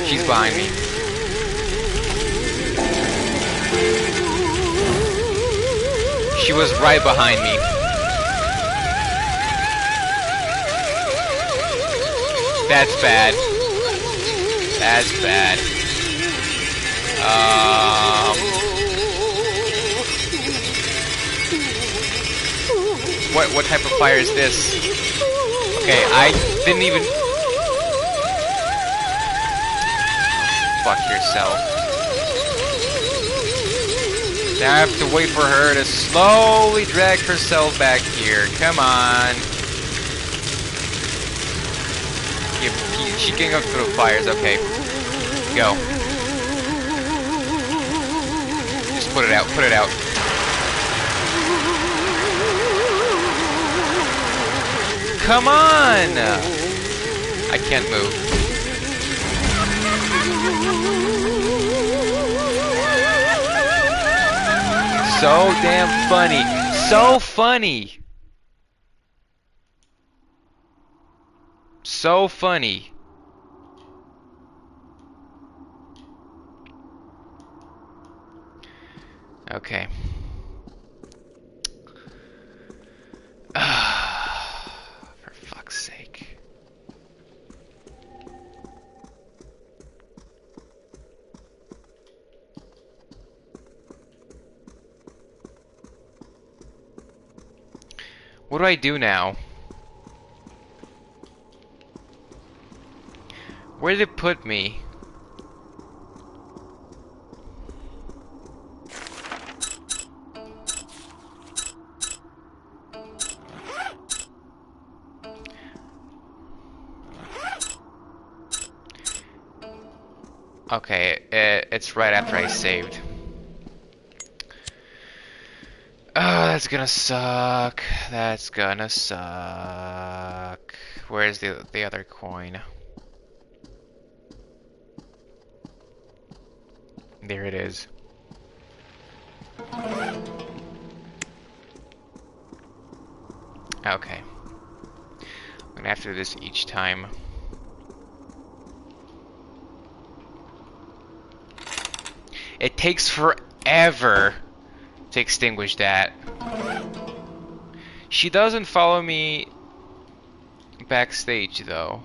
She's behind me. She was right behind me. That's bad. That's bad. What type of fire is this? Okay, I didn't even... Fuck yourself. Now I have to wait for her to slowly drag herself back here. Come on. She can go through the fires. Okay. Go. Just put it out. Put it out. Come on! I can't move. So damn funny. So funny. So funny. Okay. For fuck's sake. What do I do now? Where did it put me? Okay, it's right after I saved. Oh, that's gonna suck. That's gonna suck. Where's the other coin? There it is. Okay. I'm gonna have to do this each time. It takes forever to extinguish that. She doesn't follow me backstage though.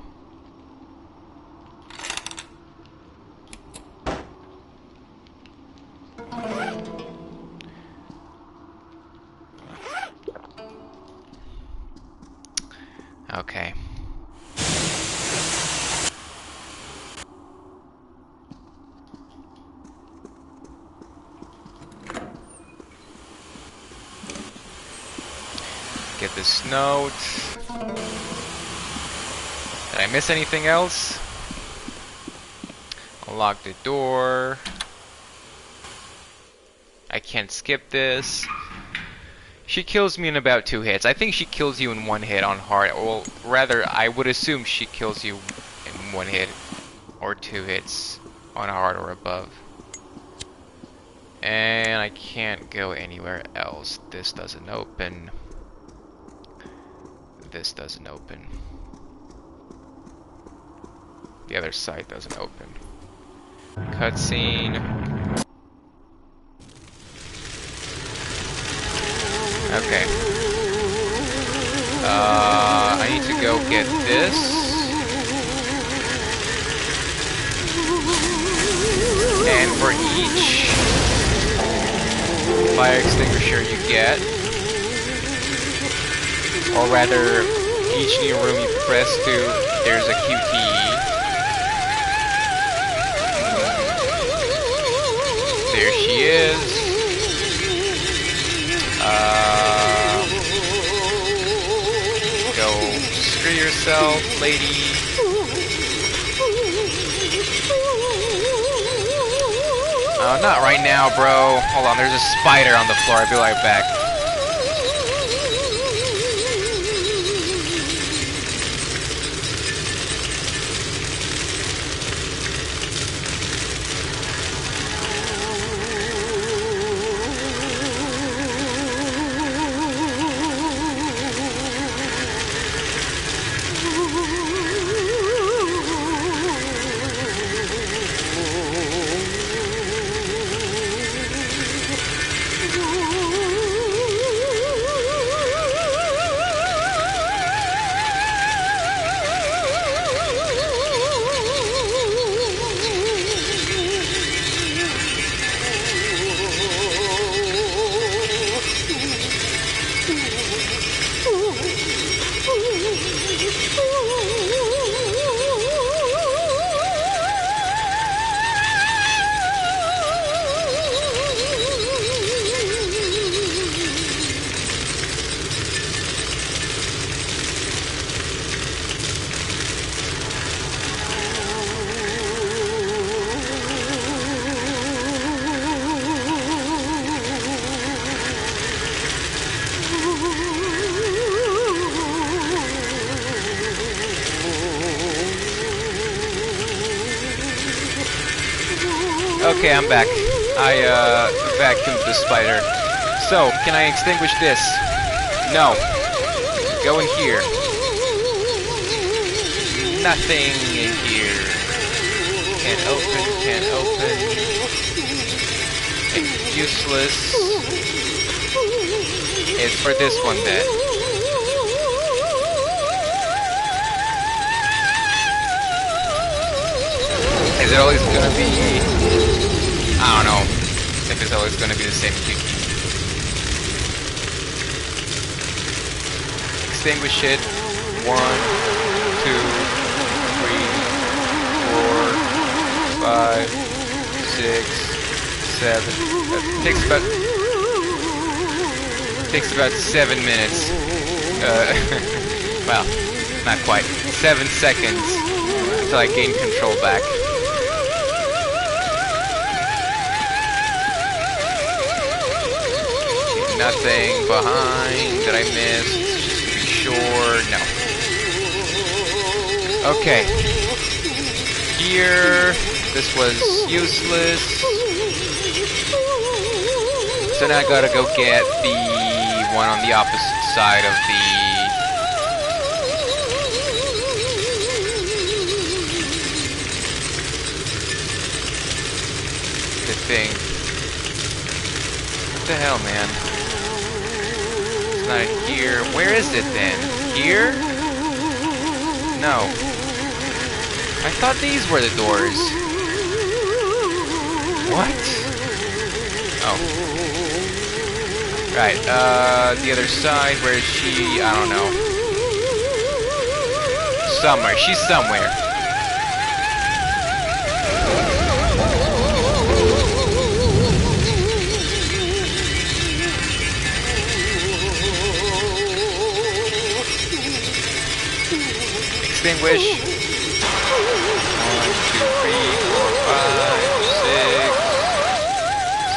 Okay. Get this note. Did I miss anything else? Unlock the door. I can't skip this. She kills me in about 2 hits. I think she kills you in 1 hit on hard. Well, rather, I would assume she kills you in 1 hit or 2 hits on hard or above. And I can't go anywhere else. This doesn't open. This doesn't open. The other side doesn't open. Cutscene. Okay. I need to go get this. And for each fire extinguisher you get, or rather, each new room you press to, there's a QTE. There she is. Go screw yourself, lady. Not right now, bro. Hold on, there's a spider on the floor. I'll be right back. Okay, I'm back. I vacuumed the spider. So, can I extinguish this? No. Go in here. nothing in here. Can't open, can't open. It's useless. It's for this one then. Is it always gonna be... I don't know. I think it's always gonna be the same key. Extinguish it. 1, 2, 3, 4, 5, 6, 7. Takes about 7 minutes. Well, not quite. 7 seconds until I gain control back. Nothing behind that I missed, just to be sure. No. Okay. Here, this was useless. So now I gotta go get the one on the opposite side of the thing. What the hell, man? Not here. Where is it then? Here? No. I thought these were the doors. What? Oh. Right, the other side, where is she? I don't know. Somewhere. She's somewhere. Extinguish. 1, 2, 3, 4, 5, 6,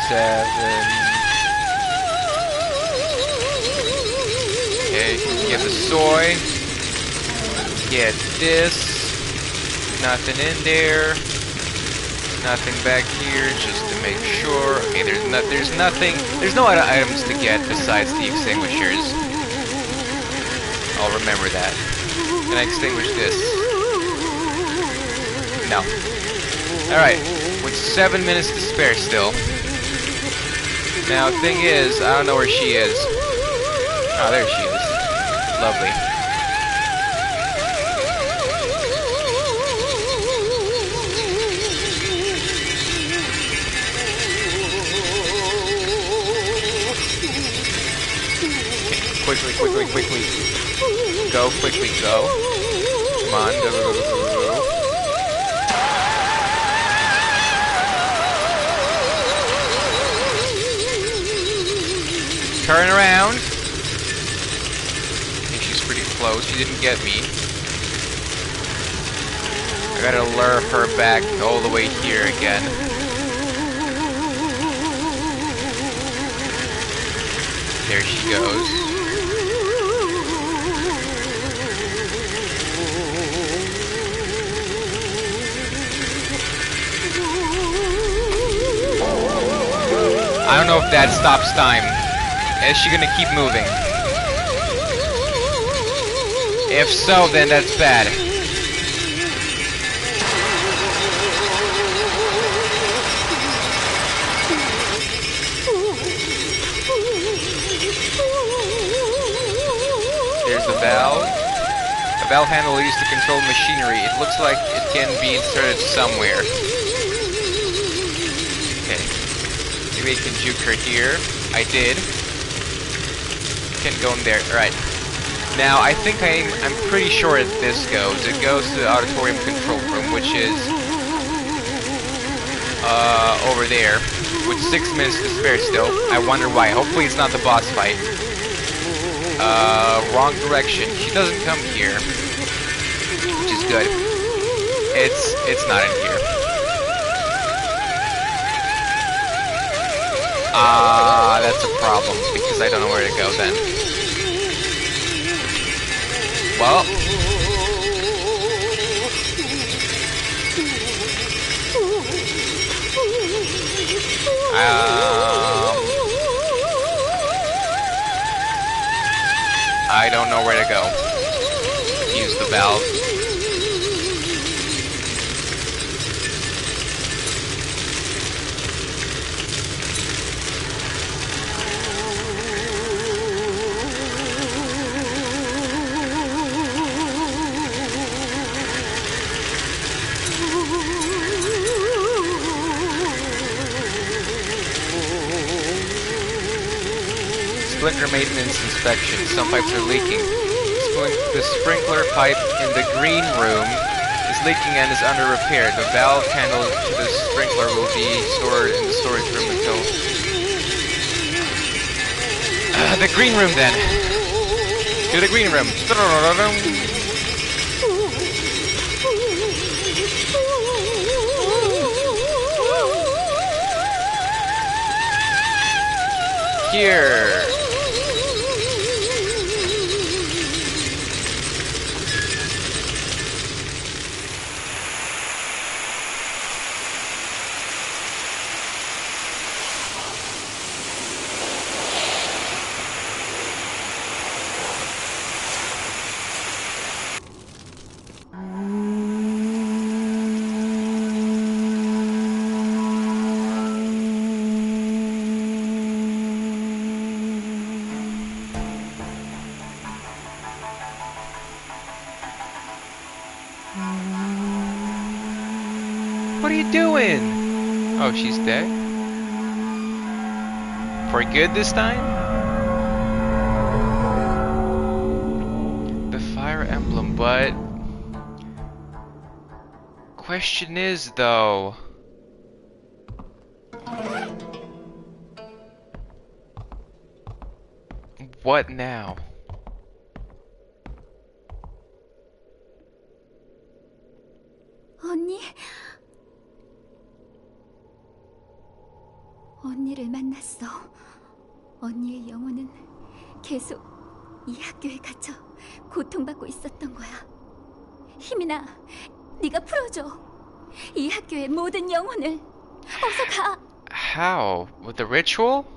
7. Okay, get the soy. Get this. Nothing in there. Nothing back here, just to make sure. Okay, there's nothing. There's no other items to get besides the extinguishers. I'll remember that. Can I extinguish this? No. Alright, with 7 minutes to spare still. Now, thing is, I don't know where she is. Oh, there she is. Lovely. Okay, quickly. Go, quickly, go. Come on, go. Turn around. I think she's pretty close. She didn't get me. I gotta lure her back all the way here again. There she goes. I don't know if that stops time. Is she gonna keep moving? If so, then that's bad. There's the valve. The valve handle used to control machinery. It looks like it can be inserted somewhere. Okay. Maybe I can juke her here. I did. Can go in there. Alright. Now, I think I'm pretty sure this goes. It goes to the auditorium control room, which is over there. With 6 minutes to spare still. I wonder why. Hopefully it's not the boss fight. Wrong direction. She doesn't come here. Which is good. It's not in here. That's a problem, because I don't know where to go then. Well. I don't know where to go. Use the valve. Splinter maintenance inspection. Some pipes are leaking. The sprinkler pipe in the green room is leaking and is under repair. The valve handle to the sprinkler will be stored in the storage room until... the green room then! To the green room! Here! What are you doing? Oh, she's dead? For good this time? The fire emblem, but... Question is, though... What now? 언니? 언니를 만났어. 언니의 영혼은 계속 이 학교에 갇혀 고통받고 있었던 거야. 희민아, 네가 풀어줘. 이 학교의 모든 영혼을. 어서 가. How? With the ritual?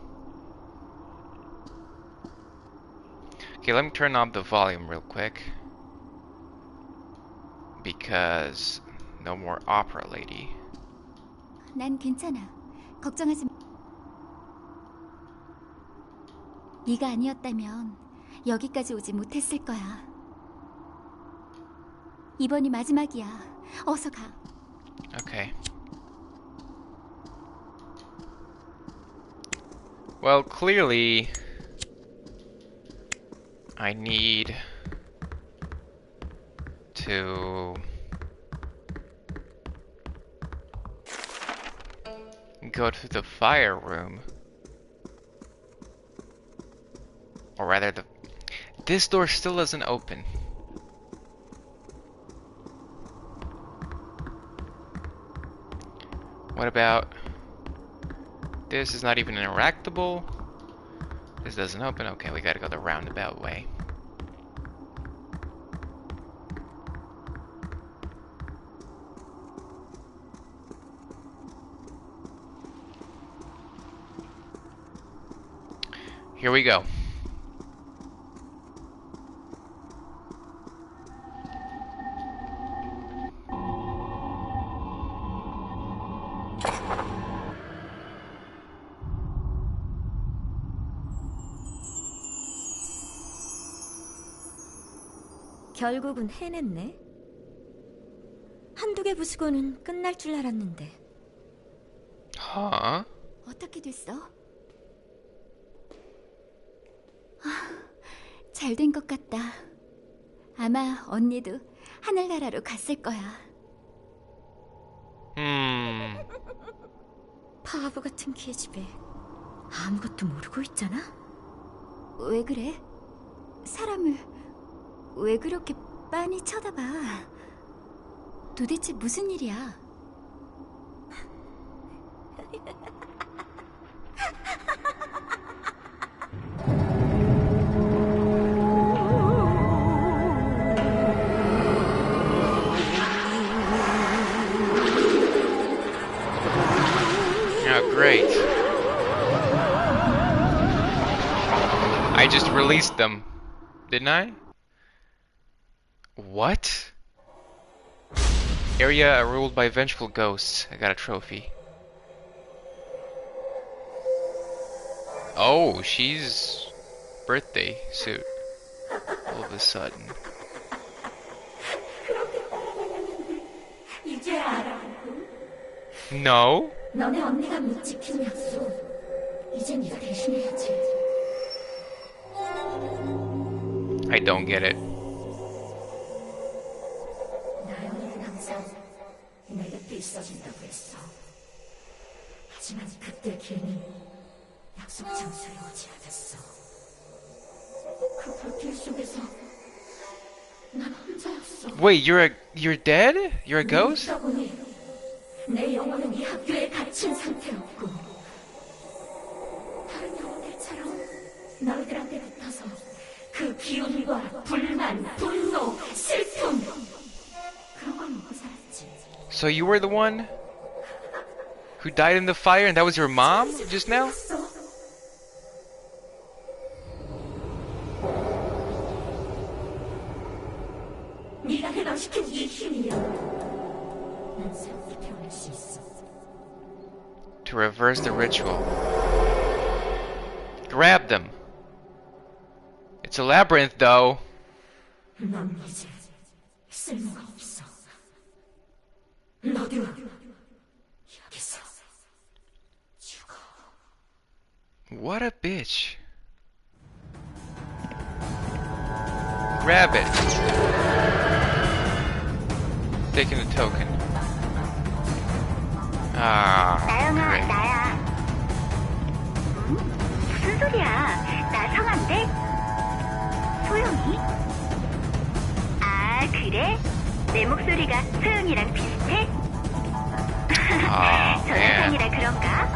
Okay, let me turn up the volume real quick. Because no more opera lady. 난 괜찮아. 걱정하지 마. 네가 아니었다면 여기까지 오지 못했을 거야. 이번이 마지막이야. 어서 가. Okay. Well, clearly I need to go to the fire room. Or rather, this door still doesn't open. What about... This is not even interactable. This doesn't open. Okay, we gotta go the roundabout way. Here we go. 결국은 해냈네. 한두 개 부수고는 끝날 줄 알았는데. Huh? 어떻게 됐어? 잘 된 것 같다. 아마 언니도 하늘나라로 갔을 거야. 바보 같은 계집애. 아무것도 모르고 있잖아? 왜 그래? 사람을 왜 그렇게 빤히 쳐다봐? 도대체 무슨 일이야? Oh, great. I just released them, didn't I? What? Area ruled by vengeful ghosts. I got a trophy. Oh, she's birthday suit. All of a sudden. No? 너네 언니가 못 지킨 약속. 이제 네가 대신해야지. don't get it. 나영이는 항상 내 곁에 있어준다고 했어. 하지만 그때 괜히 약속 장소에 오지 않았어. 그 불길 속에서 난 혼자였어. Wait, you're dead? You're a ghost? 있다 보니 내 영혼은 이 학교에 갇힌 상태였고 다른 영혼들처럼 너희들한테 붙어서 그 기운과 불만, 분노, 슬픔 그런 걸 먹고 살았지. So you were the one who died in the fire and that was your mom just now? 네가 해방시킨 이 힘이야. 난 새롭게 태어날 수 있어. To reverse the ritual. Grab them. It's a labyrinth though. 넌 이제 쓸모가 없어. 너도 여기서 죽어. What a bitch. Grab it. Taking the token. Ah, 나영아, great. 나야. 무슨 소리야? 나 성한데? 소영이? 아, 그래? 내 목소리가 소영이랑 비슷해? 아, 전화상이라 그런가?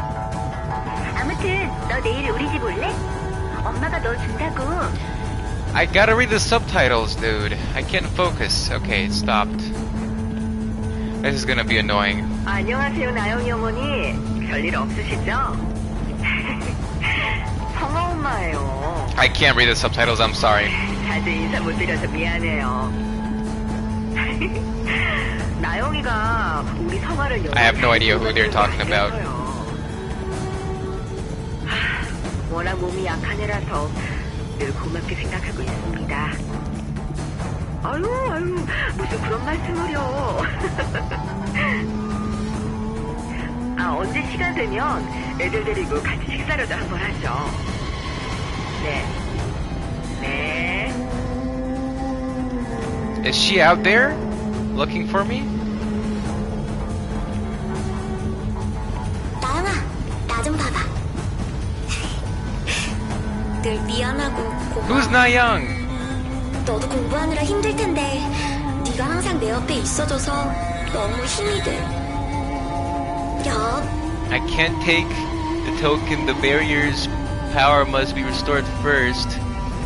아무튼 너 내일 우리 집 올래? 엄마가 너 준다고. I gotta read the subtitles, dude. I can't focus. Okay, it stopped. This is gonna be annoying. 안녕하세요, 나영이 어머니. 별일 없으시죠? 성아 엄마예요. I can't read the subtitles, I'm sorry. 자주 인사 못 드려서 미안해요. 나영이가 우리 성아를 I have no idea who they're talking about. 워낙 몸이 약한 애라서 늘 고맙게 생각하고 있습니다. 아유, 무슨 그런 말씀을요. 아, 언제 시간 되면 애들 데리고 같이 식사라도 한번 하죠. 네. 네. Is she out there? Looking for me? 나영아, 나 좀 봐봐. 늘 미안하고 고마워. Who's Nayoung? 너도 공부하느라 힘들 텐데 네가 항상 내 옆에 있어줘서 너무 힘이 돼. 야, I can't take the token. The barrier's power must be restored first.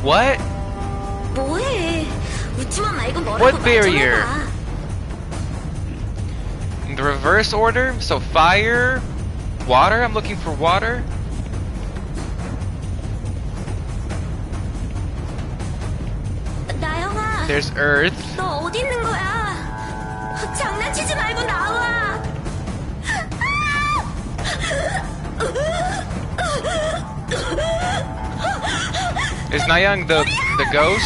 What? 뭐해? 웃지만 말고 뭐라고 What 말 좀 barrier? 해봐. In the reverse order? So fire, water? I'm looking for water. 나영아, There's earth. 너 어디 있는 거야? 장난치지 말고 나와. Is Nayoung the ghost?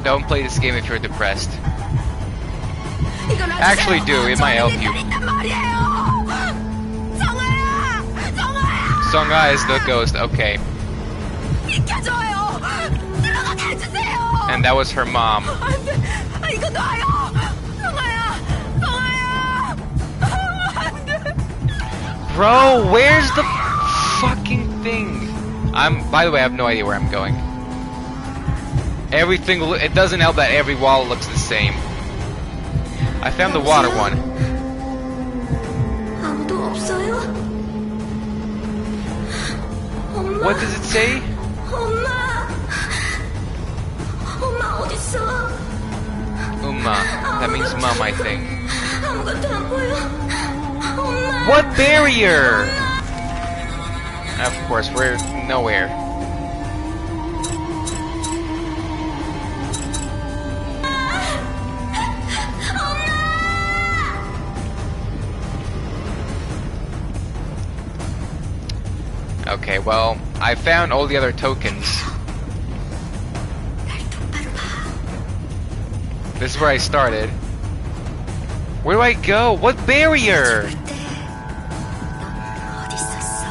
Don't play this game if you're depressed. Actually do, it might help you. Songa is the ghost, okay. And that was her mom. Bro, where's the fucking thing? By the way, I have no idea where I'm going. Everything, it doesn't help that every wall looks the same. I found the water one. 아무도 없어요? 엄마. What does it say? 엄마. 엄마 어딨어? Umma. That means mom, I think. 아무것도 안 보여. 엄마. What barrier? Of course, we're nowhere. Well, I found all the other tokens. 날 똑바로 봐. This is where I started. Where do I go? What barrier? 그때 넌 어디 있었어?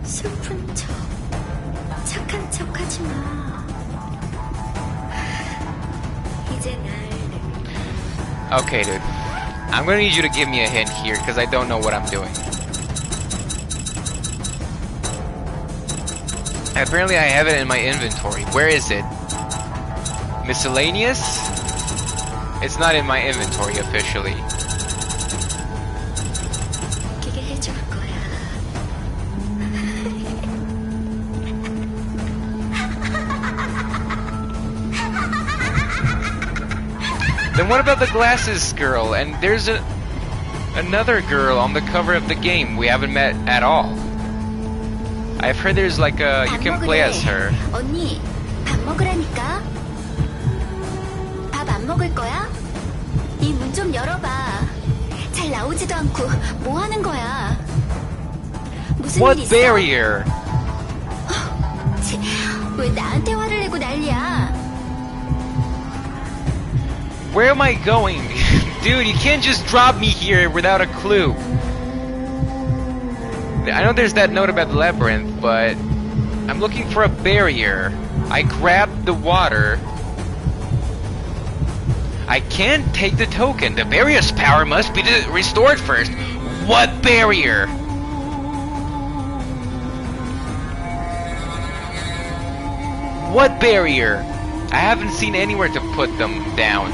슬픈 척, 착한 척하지 마. 이제 날 Okay, dude. I'm gonna need you to give me a hint here, because I don't know what I'm doing. Apparently I have it in my inventory. Where is it? Miscellaneous? It's not in my inventory officially. 웃기게 해줄 거야. Then what about the glasses girl? And there's another girl on the cover of the game we haven't met at all. I've heard there's like a you can play as her. 언니, 밥 먹으라니까. 밥 안 먹을 거야? 이 문 좀 열어봐. 잘 나오지도 않고 뭐 하는 거야? 무슨 What 일 있어? barrier? 치, 왜 나한테 화를 내고 난리야? Where am I going? Dude, you can't just drop me here without a clue. I know there's that note about the labyrinth, but I'm looking for a barrier. I grabbed the water. I can't take the token. The barrier's power must be restored first. What barrier? What barrier? I haven't seen anywhere to put them down.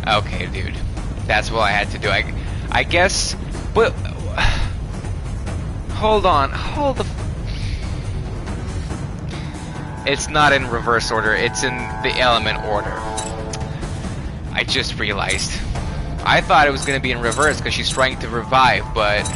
Okay, dude. That's what I had to do. I guess... But... Hold on. Hold the... It's not in reverse order. It's in the element order. I just realized. I thought it was going to be in reverse because she's trying to revive, but...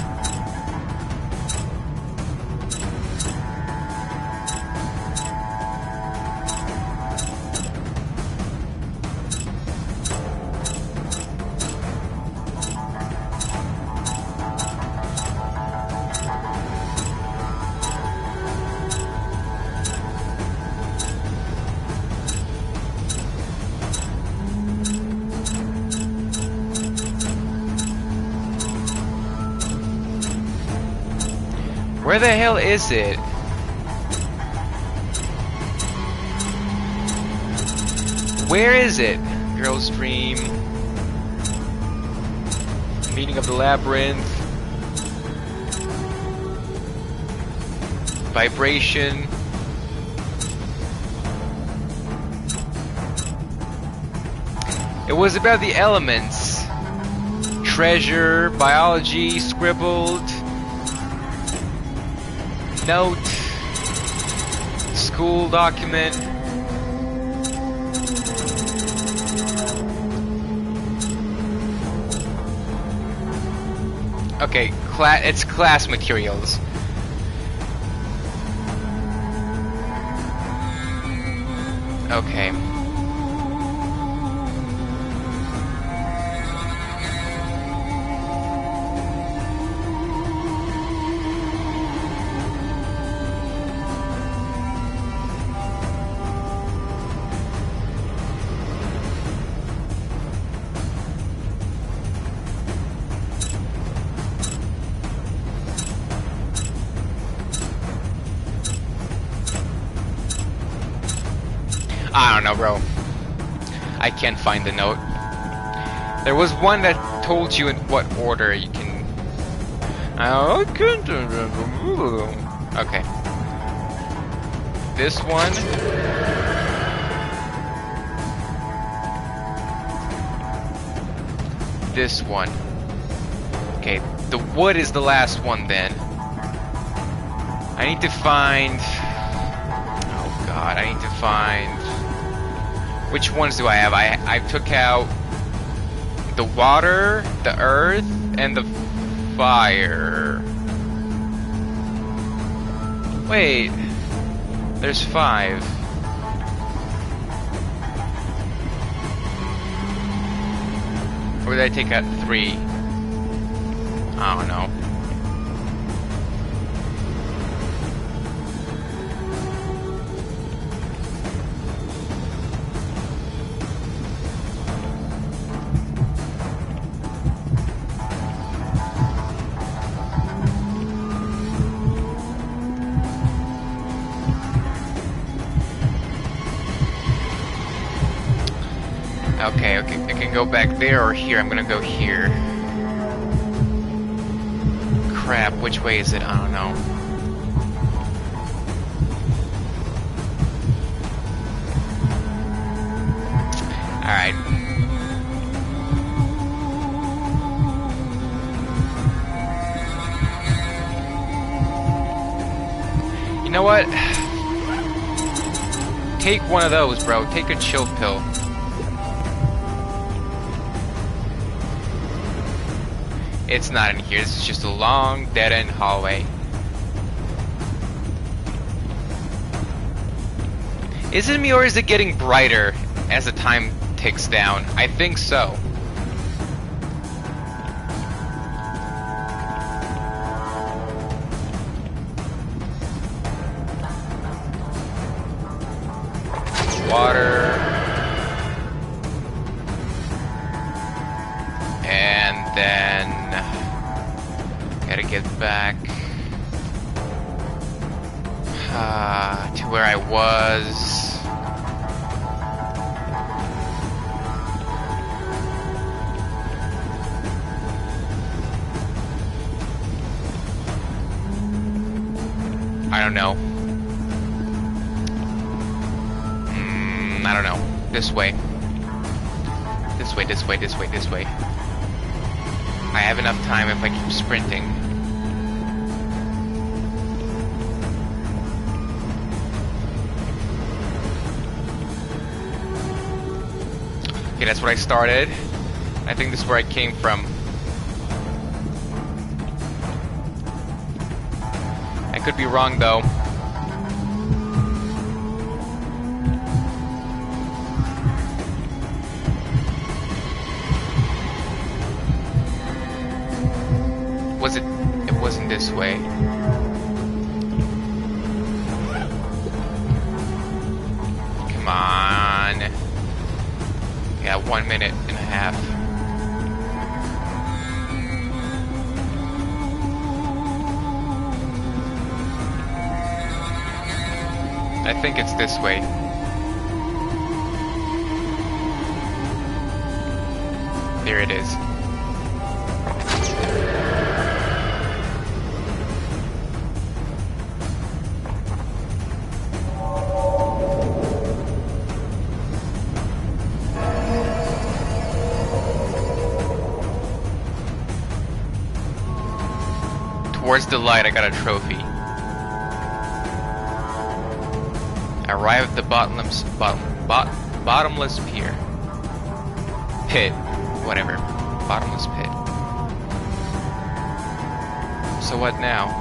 Where the hell is it? Where is it? Girl's Dream. Meaning of the Labyrinth. Vibration. It was about the elements. Treasure, biology, scribbled. Note, school document. Okay, it's class materials. Okay. I don't know, bro. I can't find the note. There was one that told you in what order you can... I can't... Okay. This one... This one. Okay, the wood is the last one then. I need to find... Oh god, I need to find... Which ones do I have? I took out the water, the earth, and the fire. Wait. There's 5. Or did I take out 3? I don't know. Okay, I can go back there or here. I'm gonna go here. Crap, which way is it? I don't know. Alright. You know what? Take one of those, bro. Take a chill pill. It's not in here. This is just a long, dead-end hallway. Is it me or is it getting brighter as the time ticks down? I think so. Water. And then gotta get back to where I was. I don't know. I don't know. This way. This way, this way, this way, this way. I have enough time if I keep sprinting. Okay, that's where I started. I think this is where I came from. I could be wrong though. Was it? It wasn't this way. Come on. Yeah, 1 minute and a half. I think it's this way. There it is. Towards the light, I got a trophy. Arrive at the bottomless pier. Pit. Whatever. Bottomless pit. So what now?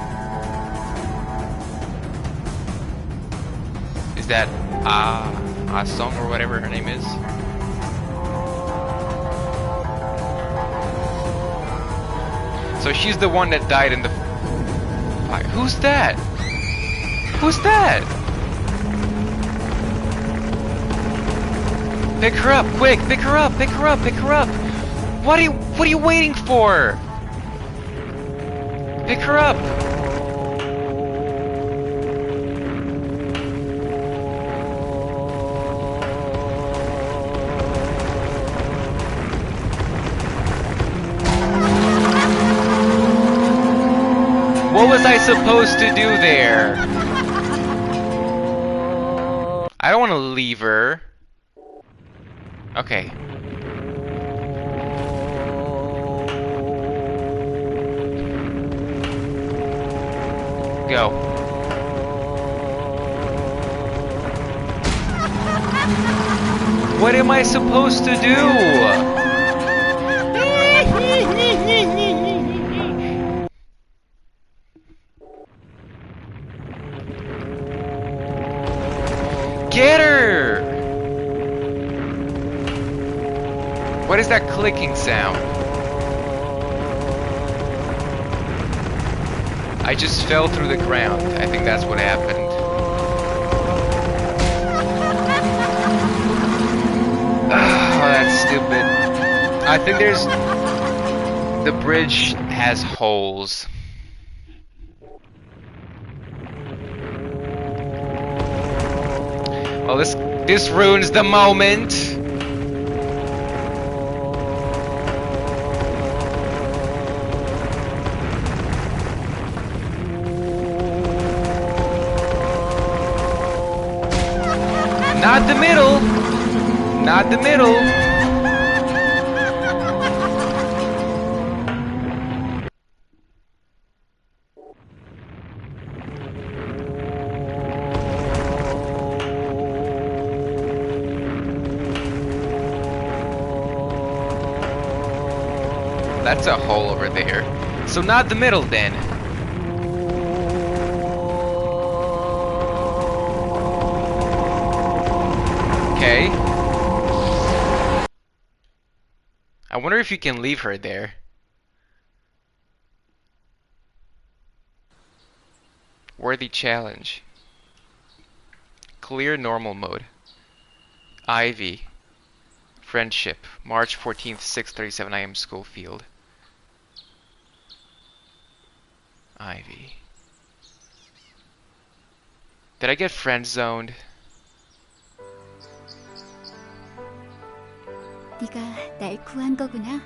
Is that Song or whatever her name is? So she's the one that died in the fire. Who's that? Who's that? Pick her up, quick! Pick her up! Pick her up! Pick her up! What are you waiting for? Pick her up! What was I supposed to do there? I don't want to leave her. Okay. Go. What am I supposed to do? What is that clicking sound? I just fell through the ground. I think that's what happened. Oh, that's stupid. I think there's... The bridge has holes. Well, this ruins the moment. Not the middle. Not the middle. That's a hole over there. So not the middle then. Okay. I wonder if you can leave her there. Worthy challenge. Clear normal mode. Ivy. Friendship. March 14th, 6:37 AM Schofield. Ivy. Did I get friend zoned? 네가 날 구한 거구나.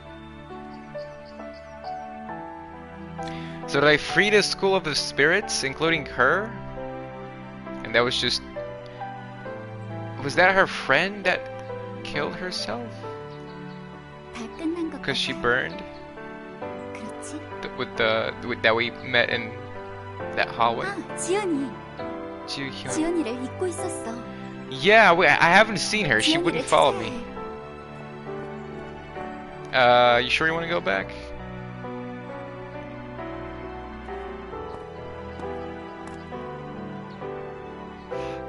So did I free the School of the Spirits, including her? And that was just... Was that her friend that killed herself? 다 끝난 것 Because she 같아. burned? 그렇지? With that we met in that hallway? 아, 지연이. Ji-hyun. 지연이를 잊고 있었어. Yeah, I haven't seen her. She 지연이를 wouldn't follow 찾아야 me. 해. You sure you want to go back?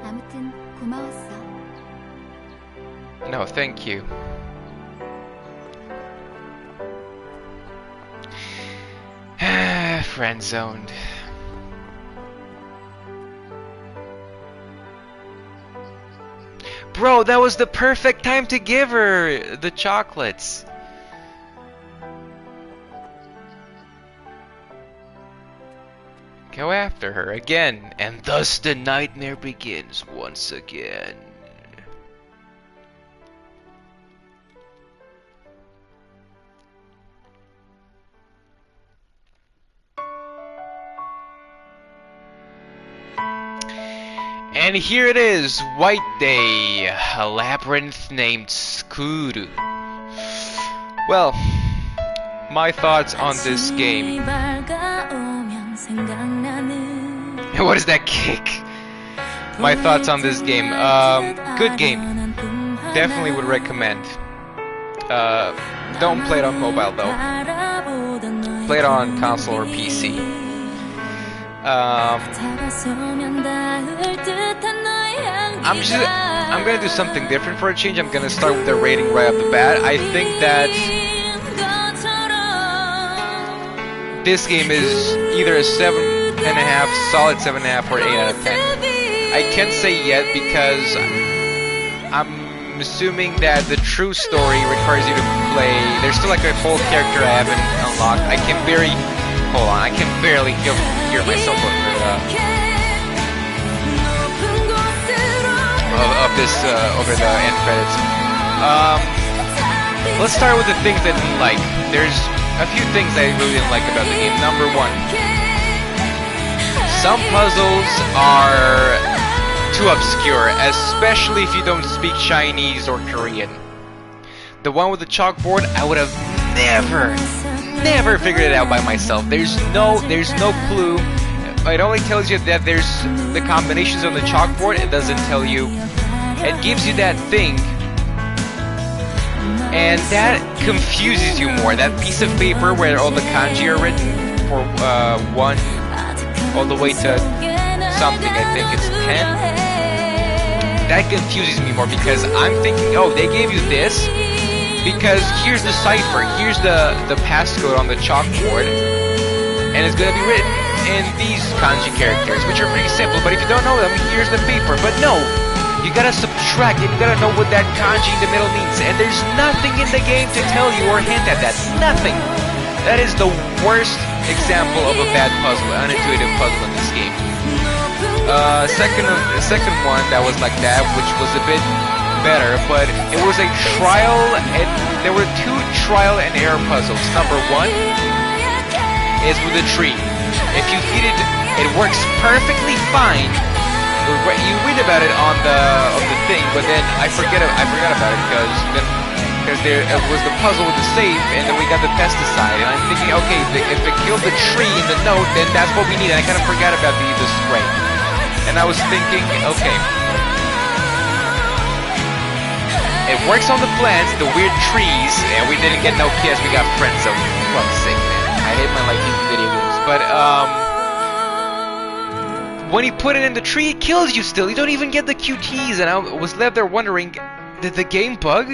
아무튼 고마웠어. No, thank you. Friend zoned. Bro, that was the perfect time to give her the chocolates. Go after her again, and thus the nightmare begins once again. And here it is, White Day, a labyrinth named Skuru. Well, my thoughts on this game. What is that kick? My thoughts on this game. Good game. Definitely would recommend. Don't play it on mobile though. Play it on console or PC. I'm gonna do something different for a change. I'm gonna start with the rating right off the bat. I think that this game is either a 7.5, solid 7.5, or 8 out of 10. I can't say yet because I'm assuming that the true story requires you to play. There's still like a whole character I haven't unlocked. I can barely hear myself over the end credits. Let's start with the things I didn't like. There's a few things I really didn't like about the game. Number one, some puzzles are too obscure, especially if you don't speak Chinese or Korean. The one with the chalkboard, I would have never figured it out by myself. There's no clue. It only tells you that there's the combinations on the chalkboard. It doesn't tell you. It gives you that thing, and that confuses you more. That piece of paper where all the kanji are written for 1 all the way to something, I think it's 10. That confuses me more because I'm thinking, oh, they gave you this, Because here's the cipher, here's the passcode on the chalkboard, and it's gonna be written in these kanji characters, which are pretty simple, but if you don't know them, here's the paper. But no, you gotta subtract and you gotta know what that kanji in the middle means, and there's nothing in the game to tell you or hint at that. Nothing! That is the worst example of a bad puzzle, an unintuitive puzzle in this game. Second one that was like that, which was a bit better, but it was a trial, and there were 2 trial and error puzzles. Number 1 is with a tree. If you feed it, it works perfectly fine. You read about it on the thing, but then I forgot about it because there was the puzzle with the safe, and then we got the pesticide, and I'm thinking, okay, if it killed the tree in the note, then that's what we need. And I kind of forgot about the spray, and I was thinking, okay, it works on the plants, the weird trees, and we didn't get no kiss. We got friendzoned. Fuck's sake, man. I hate my life in video games, but when you put it in the tree, it kills you still. You don't even get the QTs, and I was left there wondering, did the game bug?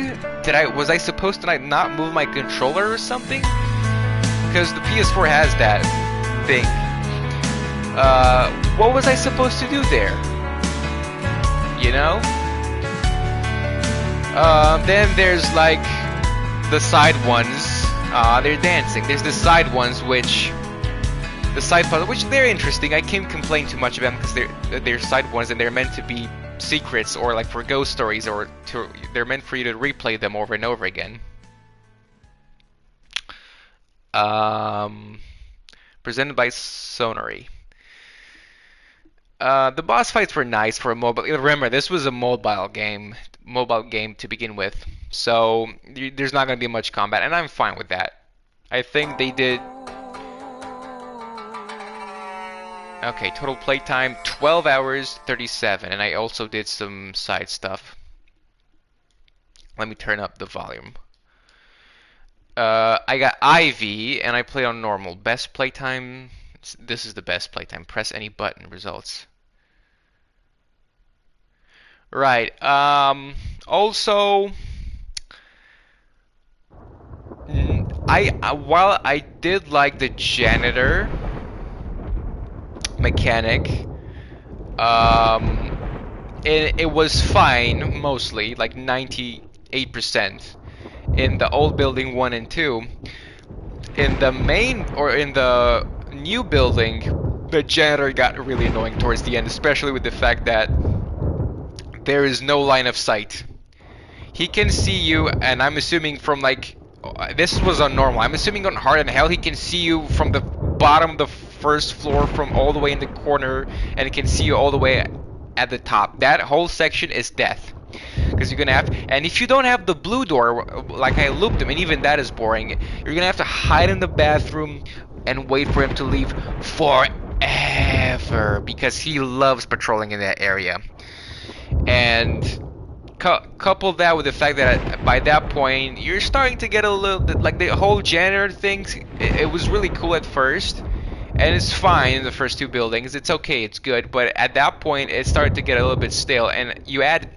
Was I supposed to not move my controller or something? Because the PS4 has that thing. What was I supposed to do there? You know? Then there's like the side ones. They're dancing. There's the side ones, the side puzzle, which they're interesting. I can't complain too much about them because they're side ones and they're meant to be secrets or like for ghost stories, or they're meant for you to replay them over and over again. Presented by Sonori. The boss fights were nice for a mobile. Remember, this was a mobile game to begin with, so there's not going to be much combat, and I'm fine with that. I think they did. Okay, total playtime 12 hours 37, and I also did some side stuff. Let me turn up the volume. I got Ivy, and I played on normal. Best playtime. This is the best playtime. Press any button. Results. Right. Also, while I did like the janitor mechanic, it was fine mostly, like 98% in the old building 1 and 2. In the main, or in the new building, the janitor got really annoying towards the end, especially with the fact that there is no line of sight. He can see you, and I'm assuming from like, this was on normal, I'm assuming on hard and hell, he can see you from the bottom of the first floor, from all the way in the corner, and it can see you all the way at the top. That whole section is death, because you're gonna have, and if you don't have the blue door, like I looped him, and even that is boring, you're gonna have to hide in the bathroom and wait for him to leave forever, because he loves patrolling in that area. And couple that with the fact that by that point you're starting to get a little bit like the whole janitor thing. It was really cool at first, and it's fine in the first 2 buildings. It's okay, it's good, but at that point it started to get a little bit stale, and you add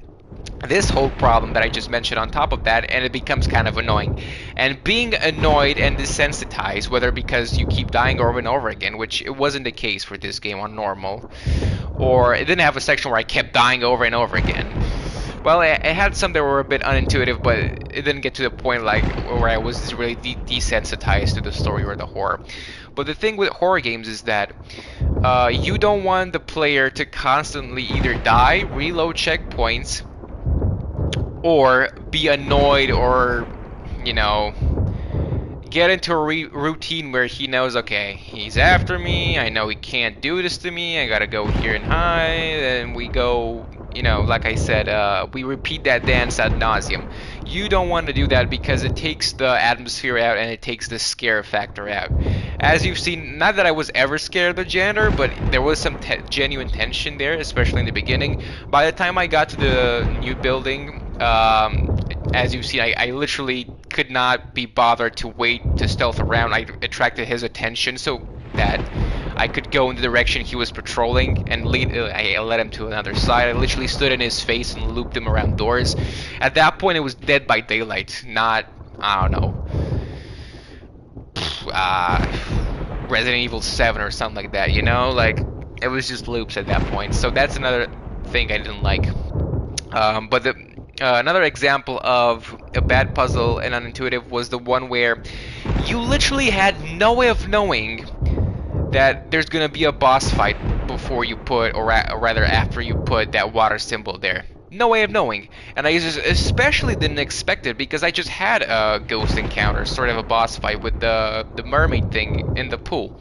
this whole problem that I just mentioned on top of that, and it becomes kind of annoying. And being annoyed and desensitized, whether because you keep dying over and over again, which it wasn't the case for this game on normal, or it didn't have a section where I kept dying over and over again. Well, it had some that were a bit unintuitive, but it didn't get to the point like where I was really desensitized to the story or the horror. But the thing with horror games is that you don't want the player to constantly either die, reload checkpoints, or be annoyed, or, you know, get into a routine where he knows, okay, he's after me, I know he can't do this to me, I gotta go here and hide, and we go, you know, like I said, we repeat that dance ad nauseum. You don't want to do that because it takes the atmosphere out and it takes the scare factor out. As you've seen, not that I was ever scared of the janitor, but there was some genuine tension there, especially in the beginning. By the time I got to the new building, as you've seen, I literally could not be bothered to wait to stealth around. I attracted his attention so that I could go in the direction he was patrolling and I led him to another side. I literally stood in his face and looped him around doors. At that point, it was Dead by Daylight, not I don't know, uh, Resident Evil 7 or something like that, you know? Like, it was just loops at that point. So that's another thing I didn't like. But another example of a bad puzzle and unintuitive was the one where you literally had no way of knowing that there's gonna be a boss fight before you put, or rather after you put that water symbol there. No way of knowing, and I just especially didn't expect it because I just had a ghost encounter, sort of a boss fight with the mermaid thing in the pool.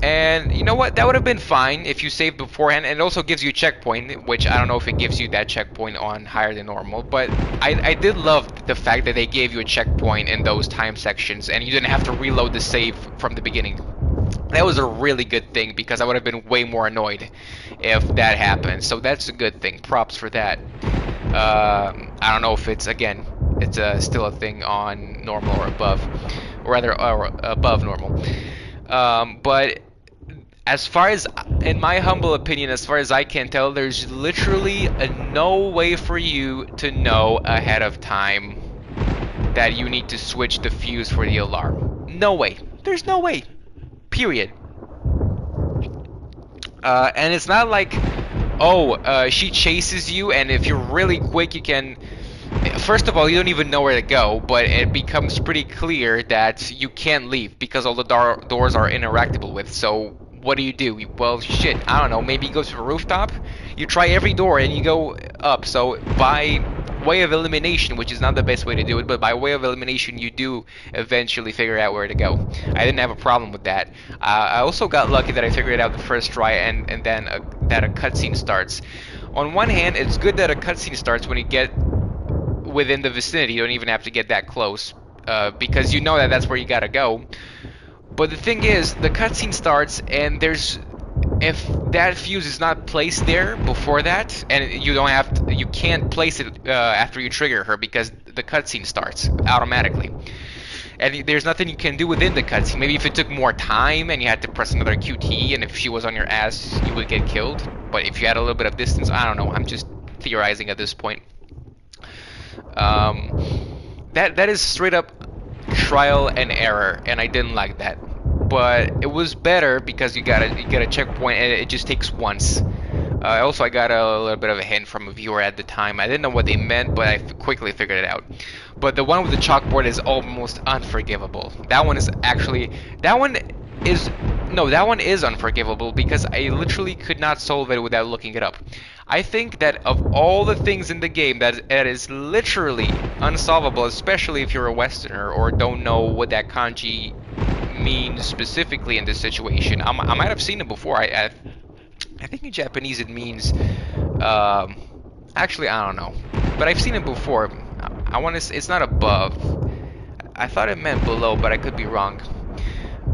And you know what? That would have been fine if you saved beforehand, and it also gives you a checkpoint, which I don't know if it gives you that checkpoint on higher than normal, but I did love the fact that they gave you a checkpoint in those time sections, and you didn't have to reload the save from the beginning. That was a really good thing, because I would have been way more annoyed if that happened, so that's a good thing. Props for that. I don't know if it's, again, it's still a thing on normal or above, or rather above normal. But as far as, in my humble opinion, as far as I can tell, there's literally no way for you to know ahead of time that you need to switch the fuse for the alarm. No way. There's no way. Period. And it's not like, oh, she chases you, and if you're really quick, you can... First of all, you don't even know where to go, but it becomes pretty clear that you can't leave because all the doors are interactable with. So what do? Well, shit, I don't know. Maybe you go to the rooftop. You try every door and you go up. So by way of elimination, which is not the best way to do it, but by way of elimination, you do eventually figure out where to go. I didn't have a problem with that. I also got lucky that I figured it out the first try, and then that a cutscene starts. On one hand, it's good that a cutscene starts when you get within the vicinity. You don't even have to get that close, because you know that that's where you gotta go. But the thing is, the cutscene starts, and if that fuse is not placed there before that, and you can't place it after you trigger her, because the cutscene starts automatically. And there's nothing you can do within the cutscene. Maybe if it took more time and you had to press another QT, and if she was on your ass, you would get killed. But if you had a little bit of distance, I don't know. I'm just theorizing at this point. That is straight up trial and error, and I didn't like that. But it was better because you get a checkpoint, and it just takes once. Also, I got a little bit of a hint from a viewer at the time. I didn't know what they meant, but I quickly figured it out. But the one with the chalkboard is almost unforgivable. That one is unforgivable because I literally could not solve it without looking it up. I think that of all the things in the game that is literally unsolvable, especially if you're a Westerner or don't know what that kanji means specifically in this situation. I might have seen it before. I think in Japanese it means, actually I don't know, but I've seen it before. I want to. It's not above. I thought it meant below, but I could be wrong.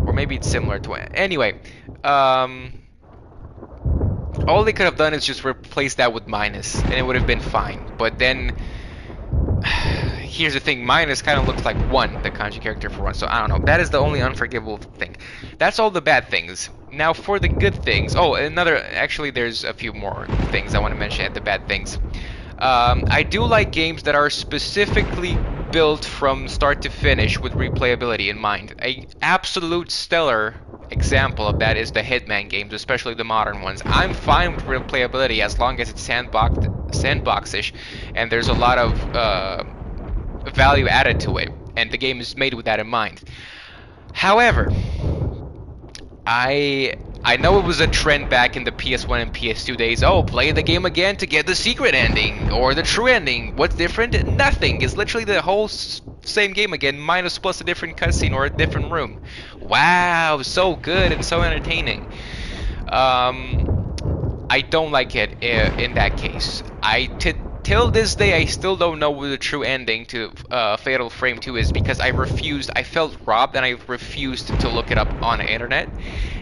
Or maybe it's similar to it. Anyway, all they could have done is just replace that with minus, and it would have been fine. But then, here's the thing, minus kind of looks like 1, the kanji character for 1, so I don't know. That is the only unforgivable thing. That's all the bad things. Now for the good things, actually there's a few more things I want to mention at the bad things. I do like games that are specifically built from start to finish with replayability in mind. An absolute stellar example of that is the Hitman games, especially the modern ones. I'm fine with replayability as long as it's sandbox-ish, and there's a lot of value added to it, and the game is made with that in mind. However, I know it was a trend back in the PS1 and PS2 days. Oh, play the game again to get the secret ending or the true ending. What's different? Nothing. It's literally the whole same game again, minus plus a different cutscene or a different room. Wow, so good and so entertaining. I don't like it in that case. Till this day, I still don't know what the true ending to Fatal Frame 2 is, because I felt robbed, and I refused to look it up on the internet.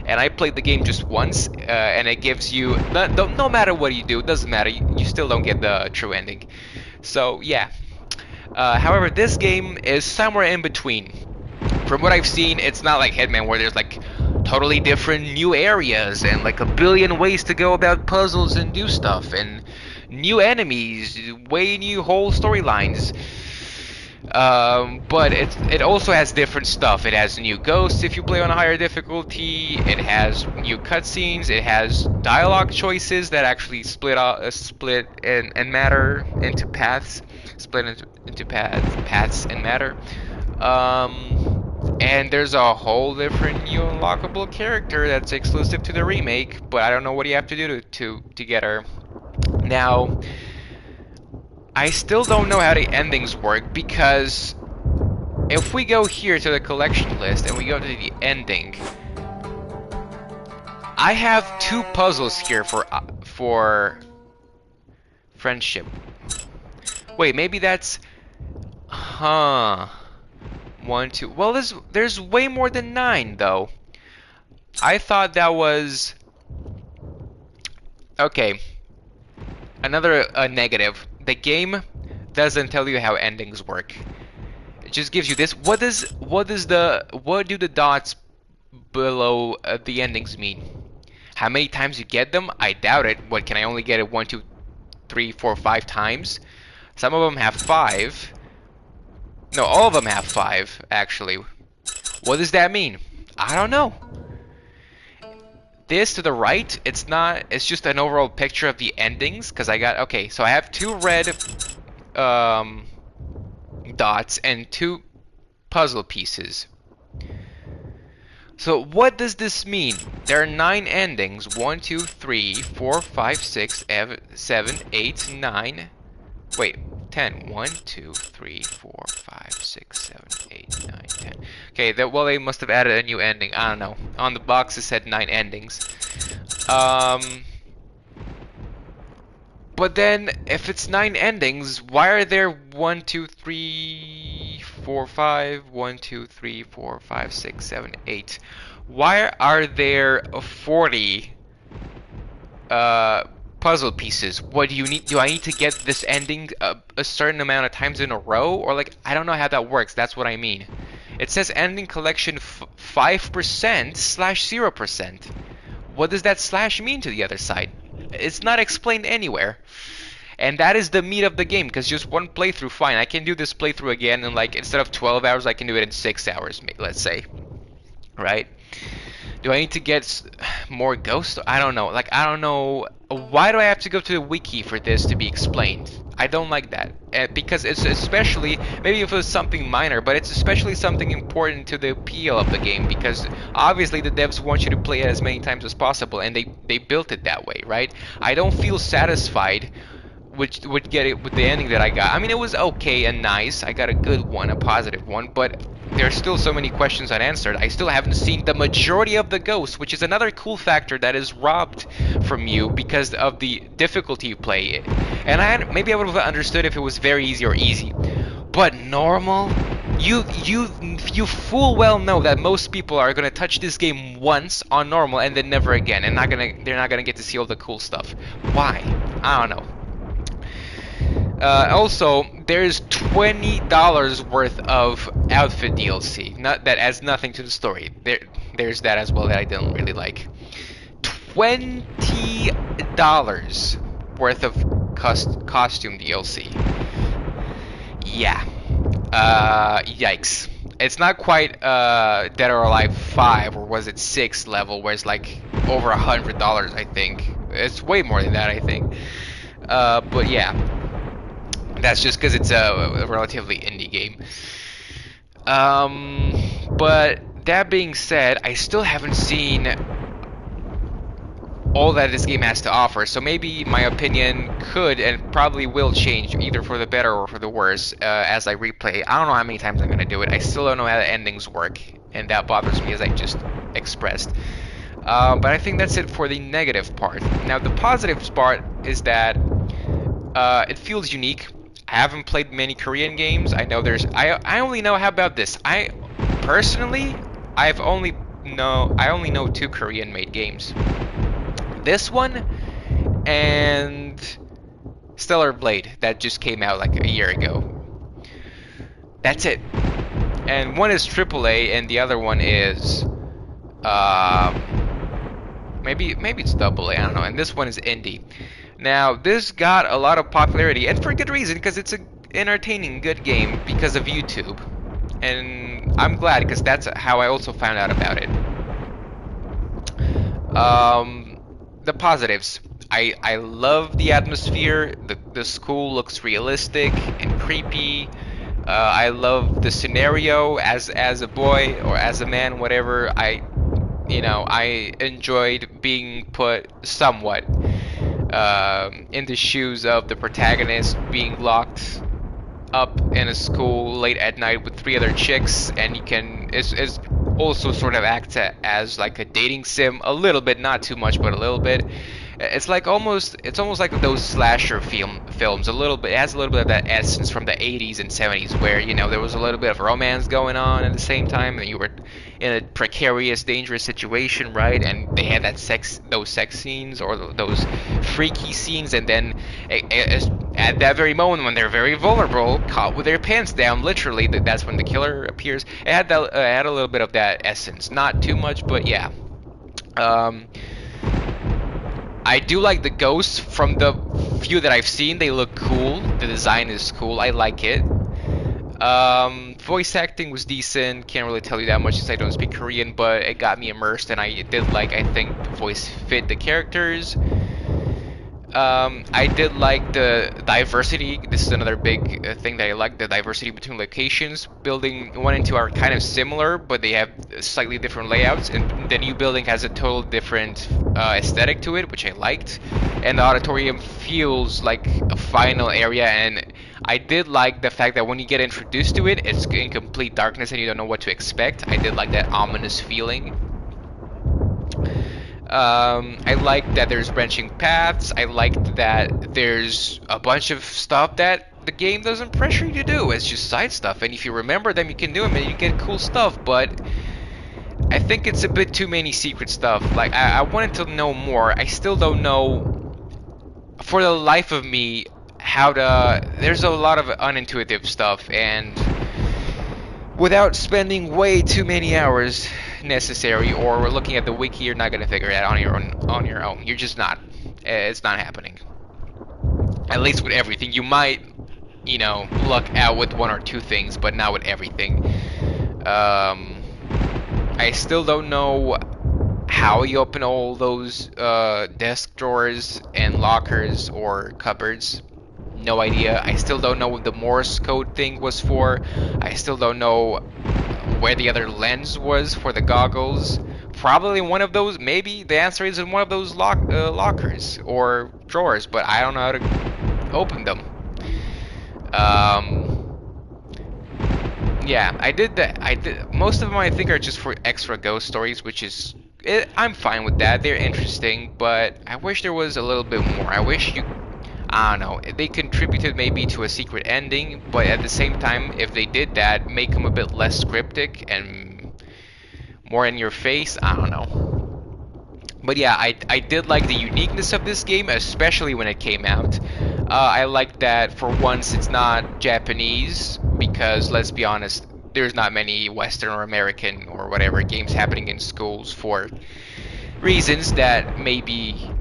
And I played the game just once, and it gives you, no matter what you do, it doesn't matter, you still don't get the true ending. So, yeah. However, this game is somewhere in between. From what I've seen, it's not like Hitman, where there's like totally different new areas, and like a billion ways to go about puzzles and do stuff, and new enemies, way new whole storylines. But it also has different stuff. It has new ghosts if you play on a higher difficulty. It has new cutscenes. It has dialogue choices that actually split and matter into paths, split into paths and matter. And there's a whole different new unlockable character that's exclusive to the remake, but I don't know what you have to do to get her. Now, I still don't know how the endings work, because if we go here to the collection list and we go to the ending, I have 2 puzzles here for friendship. Wait, maybe that's 1, 2. Well, there's way more than 9 though. I thought that was okay. Another negative. The game doesn't tell you how endings work. It just gives you this. What do the dots below the endings mean? How many times you get them? I doubt it. What, can I only get it 1, 2, 3, 4, 5 times? Some of them have 5. No, all of them have 5 actually. What does that mean? I don't know. This to the right, it's just an overall picture of the endings, because okay, so I have 2 red dots and 2 puzzle pieces. So what does this mean? There are 9 endings. 1, 2, 3, 4, 5, 6, 7, 8, 9. Wait, 10. 1, 2, 3, 4, 5, 6, 7, 8, 9, 10. Okay, well, they must have added a new ending. I don't know. On the box it said 9 endings. But then, if it's 9 endings, why are there 1, 2, 3, 4, 5, 1, 2, 3, 4, 5, 6, 7, 8? Why are there 40 puzzle pieces? What do you need? Do I need to get this ending a certain amount of times in a row? Or like, I don't know how that works. That's what I mean. It says ending collection 5% slash 0%. What does that slash mean to the other side? It's not explained anywhere. And that is the meat of the game, because just one playthrough, fine. I can do this playthrough again, and like, instead of 12 hours, I can do it in 6 hours, let's say. Right? Do I need to get more ghosts? I don't know. Like, I don't know. Why do I have to go to the wiki for this to be explained? I don't like that. Because it's especially, maybe if it was something minor, but it's especially something important to the appeal of the game, because obviously the devs want you to play it as many times as possible, and they built it that way, right? I don't feel satisfied with the ending that I got. I mean, it was okay and nice. I got a good one, a positive one, but there's still so many questions unanswered. I still haven't seen the majority of the ghosts, which is another cool factor that is robbed from you because of the difficulty you play. And maybe I would have understood if it was very easy or easy, but normal. You full well know that most people are gonna touch this game once on normal and then never again, and they're not gonna get to see all the cool stuff. Why? I don't know. Also, there's $20 worth of outfit DLC. That adds nothing to the story. There's that as well that I didn't really like. $20 worth of costume DLC. Yeah. Yikes. It's not quite Dead or Alive 5, or was it 6 level, where it's like over $100, I think. It's way more than that, I think. But yeah. That's just because it's a relatively indie game. But that being said, I still haven't seen all that this game has to offer, so maybe my opinion could and probably will change, either for the better or for the worse, as I replay. I don't know how many times I'm going to do it. I still don't know how the endings work, and that bothers me, as I just expressed. But I think that's it for the negative part. Now, the positive part is that it feels unique. I haven't played many Korean games. I know I only know, how about this? I only know 2 Korean-made games. This one and Stellar Blade, that just came out like a year ago. That's it. And one is AAA and the other one is maybe it's AA, I don't know. And this one is indie. Now, this got a lot of popularity, and for good reason, because it's entertaining, good game because of YouTube, and I'm glad because that's how I also found out about it. The positives. I love the atmosphere. The school looks realistic and creepy. I love the scenario as a boy or as a man, whatever. I enjoyed being put somewhat in the shoes of the protagonist, being locked up in a school late at night with three other chicks, and you can it's also sort of acts as like a dating sim a little bit, not too much, but a little bit. It's almost like those slasher films a little bit. It has a little bit of that essence from the 80s and 70s where there was a little bit of romance going on at the same time, and you were in a precarious, dangerous situation, right? And they had those sex scenes or those freaky scenes, and then at that very moment when they're very vulnerable, caught with their pants down, literally, that's when the killer appears. It had a little bit of that essence, not too much, but yeah. I do like the ghosts. From the few that I've seen, they look cool. The design is cool. I like it. Voice acting was decent. Can't really tell you that much since I don't speak Korean, but it got me immersed, and I think the voice fit the characters. I did like the diversity. This is another big thing that I like, the diversity between locations. Building 1 and 2 are kind of similar, but they have slightly different layouts, and the new building has a total different aesthetic to it, which I liked. And the auditorium feels like a final area, and I did like the fact that when you get introduced to it, it's in complete darkness and you don't know what to expect. I did like that ominous feeling. I liked that there's branching paths. I liked that there's a bunch of stuff that the game doesn't pressure you to do. It's just side stuff, and if you remember them, you can do them and you get cool stuff. But I think it's a bit too many secret stuff. Like, I wanted to know more. I still don't know, for the life of me, how to... There's a lot of unintuitive stuff, and without spending way too many hours necessary or looking at the wiki, you're not gonna figure it out on your own. You're just not. It's not happening. At least with everything. You might, luck out with one or two things, but not with everything. I still don't know how you open all those desk drawers and lockers or cupboards. No idea. I still don't know what the Morse code thing was for. I still don't know where the other lens was for the goggles. Probably one of those. Maybe the answer is in one of those lockers or drawers, but I don't know how to open them. Yeah, I did that. Most of them I think are just for extra ghost stories, which is I'm fine with that. They're interesting, but I wish there was a little bit more. I don't know, they contributed maybe to a secret ending, but at the same time, if they did that, make them a bit less cryptic and more in your face. I don't know. But yeah, I did like the uniqueness of this game, especially when it came out. I like that for once it's not Japanese, because let's be honest, there's not many Western or American or whatever games happening in schools for reasons that may be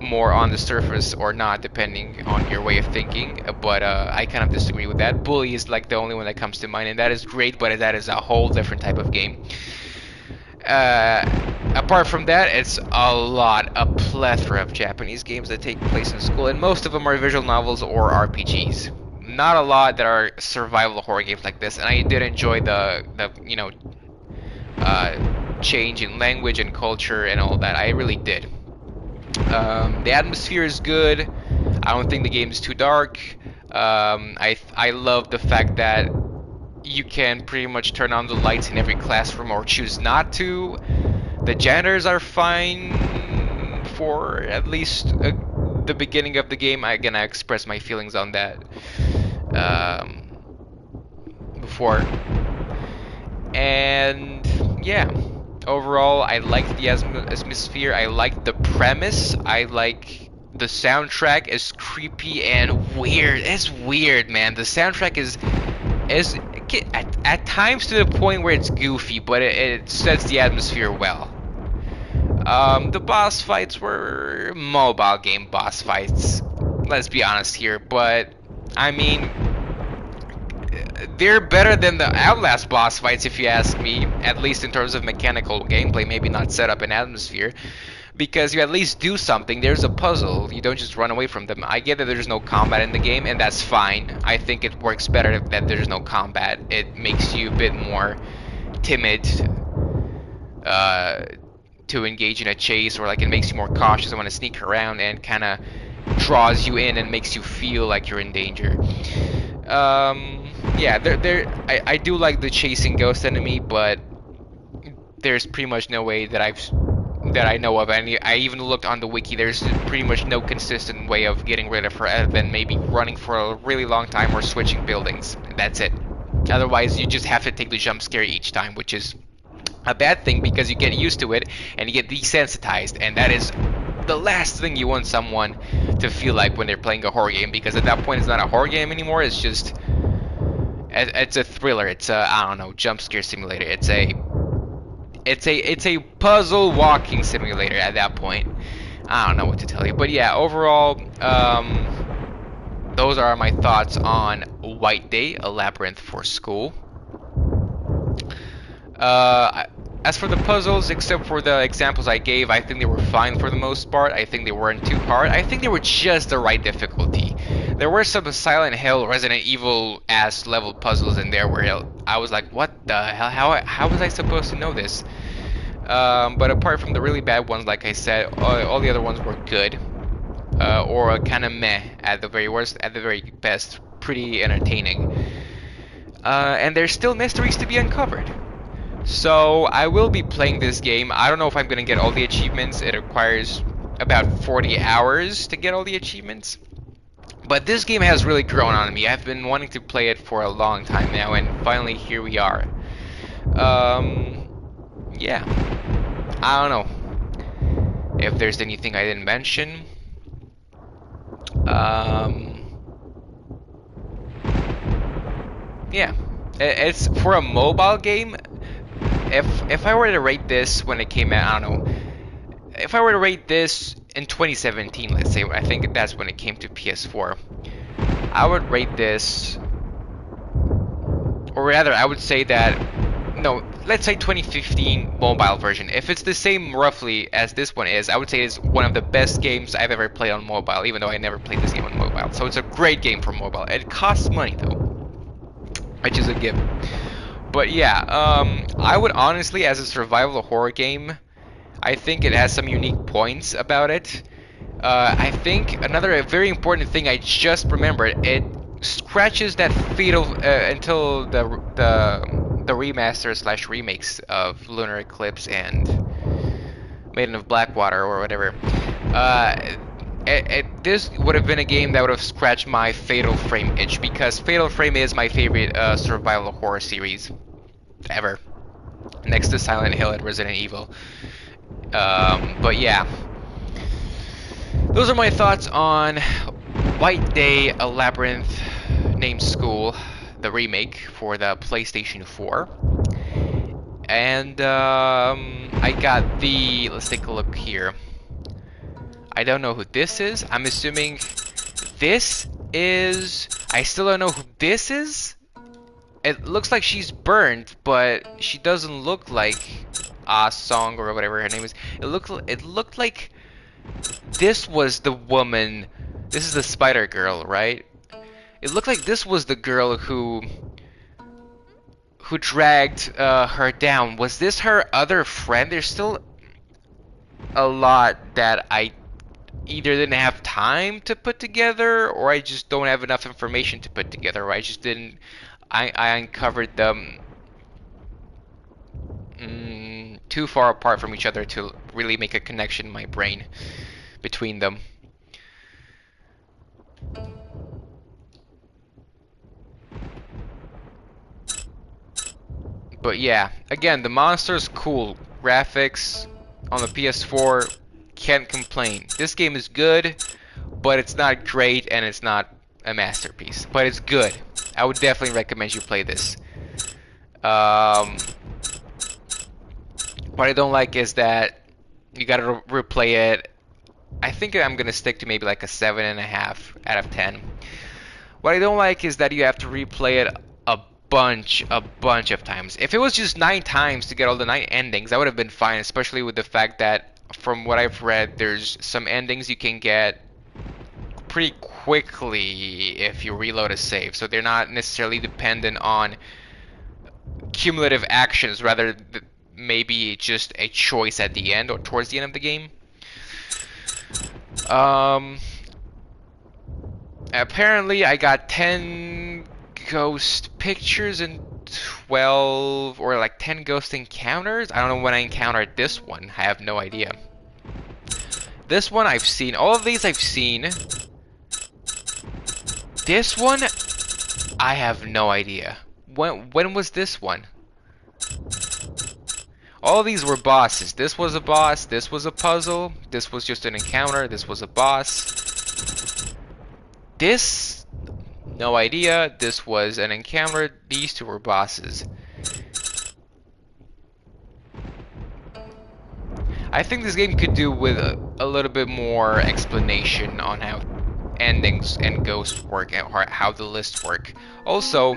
more on the surface or not, depending on your way of thinking. But I kind of disagree with that. Bully is like the only one that comes to mind, and that is great, but that is a whole different type of game. Apart from that, it's a plethora of Japanese games that take place in school, and most of them are visual novels or RPGs. Not a lot that are survival horror games like this, and I did enjoy the change in language and culture and all that. I really did. The atmosphere is good. I don't think the game is too dark. I love the fact that you can pretty much turn on the lights in every classroom or choose not to. The janitors are fine for at least the beginning of the game. I express my feelings on that before. And yeah. Overall, I liked the atmosphere, I liked the premise, I like the soundtrack is creepy and weird. It's weird, man. The soundtrack is at times to the point where it's goofy, but it sets the atmosphere well. The boss fights were mobile game boss fights, let's be honest here, but I mean, they're better than the Outlast boss fights, if you ask me, at least in terms of mechanical gameplay, maybe not setup and atmosphere, because you at least do something. There's a puzzle. You don't just run away from them. I get that there's no combat in the game, and that's fine. I think it works better that there's no combat. It makes you a bit more timid to engage in a chase, or like it makes you more cautious and want to sneak around, and kind of draws you in and makes you feel like you're in danger. Yeah, I do like the chasing ghost enemy, but there's pretty much no way that I know of. And I even looked on the wiki. There's pretty much no consistent way of getting rid of her other than maybe running for a really long time or switching buildings. That's it. Otherwise, you just have to take the jump scare each time, which is a bad thing because you get used to it and you get desensitized, and that is the last thing you want someone to feel like when they're playing a horror game, because at that point it's not a horror game anymore. It's just it's a thriller. It's a, I don't know, jump scare simulator. It's a puzzle walking simulator at that point. I don't know what to tell you, but yeah, overall, those are my thoughts on White Day, a Labyrinth for School. As for the puzzles, except for the examples I gave, I think they were fine for the most part. I think they weren't too hard. I think they were just the right difficulty. There were some Silent Hill, Resident Evil-ass level puzzles in there where I was like, what the hell? How was I supposed to know this? But apart from the really bad ones, like I said, all the other ones were good. Or kind of meh at the very worst, at the very best, pretty entertaining. And there's still mysteries to be uncovered. So I will be playing this game. I don't know if I'm going to get all the achievements. It requires about 40 hours to get all the achievements. But this game has really grown on me. I've been wanting to play it for a long time now, and finally here we are. Yeah. I don't know if there's anything I didn't mention. Yeah. It's for a mobile game. If I were to rate this when it came out, I don't know. If I were to rate this in 2017, let's say, I think that's when it came to PS4, I would rate this, or rather, I would say that, no, let's say 2015 mobile version. If it's the same roughly as this one is, I would say it's one of the best games I've ever played on mobile, even though I never played this game on mobile. So it's a great game for mobile. It costs money though, which is a given. But yeah, I would honestly, as a survival horror game, I think it has some unique points about it. I think another very important thing I just remembered, it scratches that fatal until the remaster / remakes of Lunar Eclipse and Maiden of Blackwater or whatever. This would have been a game that would have scratched my Fatal Frame itch, because Fatal Frame is my favorite survival horror series ever, next to Silent Hill and Resident Evil. But yeah, those are my thoughts on White Day, a Labyrinth named School, the remake for the PlayStation 4. And I got the, let's take a look here. I don't know who this is. I'm assuming this is, I still don't know who this is. It looks like she's burned, but she doesn't look like Song or whatever her name is. It looked like this was the woman. This is the Spider Girl, right? It looked like this was the girl who dragged her down. Was this her other friend? There's still a lot that I either didn't have time to put together, or I just don't have enough information to put together, or I just didn't. I uncovered them too far apart from each other to really make a connection in my brain between them. But yeah, again, the monster's cool. Graphics on the PS4, can't complain. This game is good, but it's not great and it's not a masterpiece. But it's good. I would definitely recommend you play this. What I don't like is that you gotta replay it. I think I'm gonna stick to maybe like a 7.5 out of 10. What I don't like is that you have to replay it a bunch of times. If it was just 9 times to get all the 9 endings, that would have been fine, especially with the fact that from what I've read, there's some endings you can get pretty quickly if you reload a save, so they're not necessarily dependent on cumulative actions, rather maybe just a choice at the end or towards the end of the game. Apparently I got 10 ghost pictures and 12 or like 10 ghost encounters. I don't know when I encountered this one. I have no idea. This one I've seen. All of these I've seen. This one, I have no idea. When was this one? All of these were bosses. This was a boss. This was a puzzle. This was just an encounter. This was a boss. This, no idea. This was an encounter. These two were bosses. I think this game could do with a little bit more explanation on how endings and ghosts work and how the lists work. Also,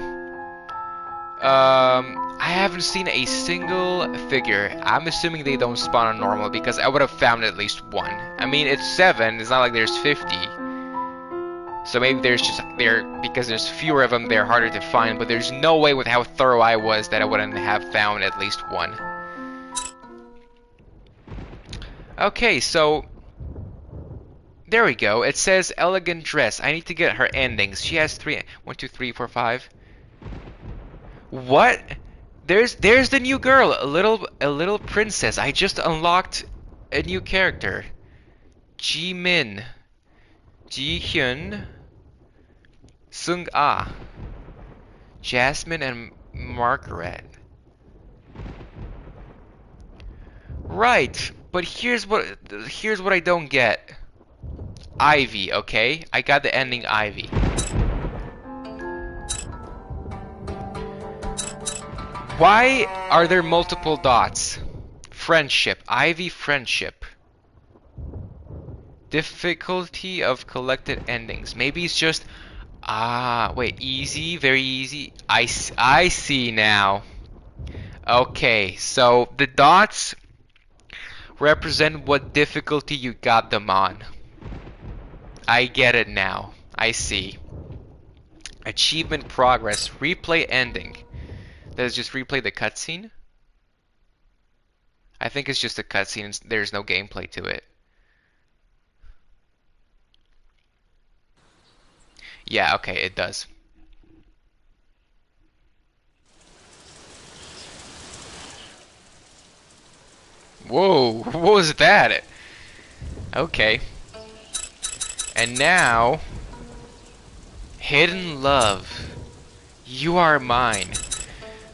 I haven't seen a single figure. I'm assuming they don't spawn on normal because I would have found at least one. I mean, it's 7. It's not like there's 50. So maybe there's just because there's fewer of them, they're harder to find. But there's no way with how thorough I was that I wouldn't have found at least one. Okay, so there we go. It says elegant dress. I need to get her endings. She has 3. 1, 2, 3, 4, 5. What? There's the new girl, a little princess. I just unlocked a new character. Ji-min, Ji-hyun, Sung-ah, Jasmine, and Margaret. Right, but here's what I don't get. Ivy, okay? I got the ending Ivy. Why are there multiple dots? Friendship. Ivy friendship. Difficulty of collected endings. Maybe it's just... Ah, wait. Easy. Very easy. I see now. Okay, so the dots represent what difficulty you got them on. I get it now. I see. Achievement progress. Replay ending. Does it just replay the cutscene? I think it's just a cutscene and there's no gameplay to it. Yeah, okay, it does. Whoa, what was that? Okay. And now... Hidden Love. You are mine.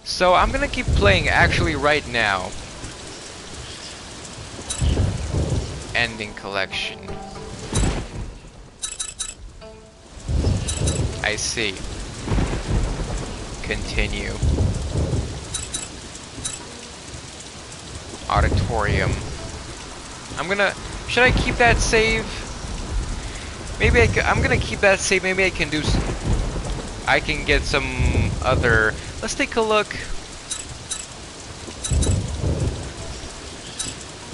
So I'm gonna keep playing actually right now. Ending collection. I see. Continue. Auditorium. Should I keep that save? Maybe I'm gonna keep that save. Maybe I can I can get some other. Let's take a look.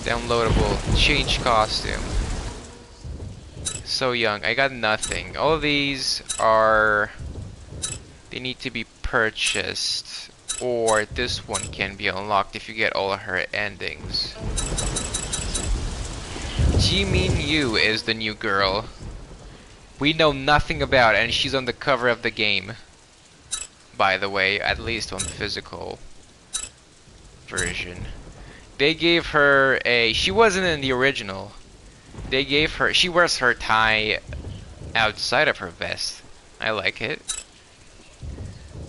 Downloadable. Change costume. So young. I got nothing. All of these are... They need to be purchased. Or this one can be unlocked if you get all of her endings. Jimin Yu is the new girl. We know nothing about it, and she's on the cover of the game. By the way, at least on the physical version. They gave her a... She wasn't in the original. They gave her... She wears her tie outside of her vest. I like it.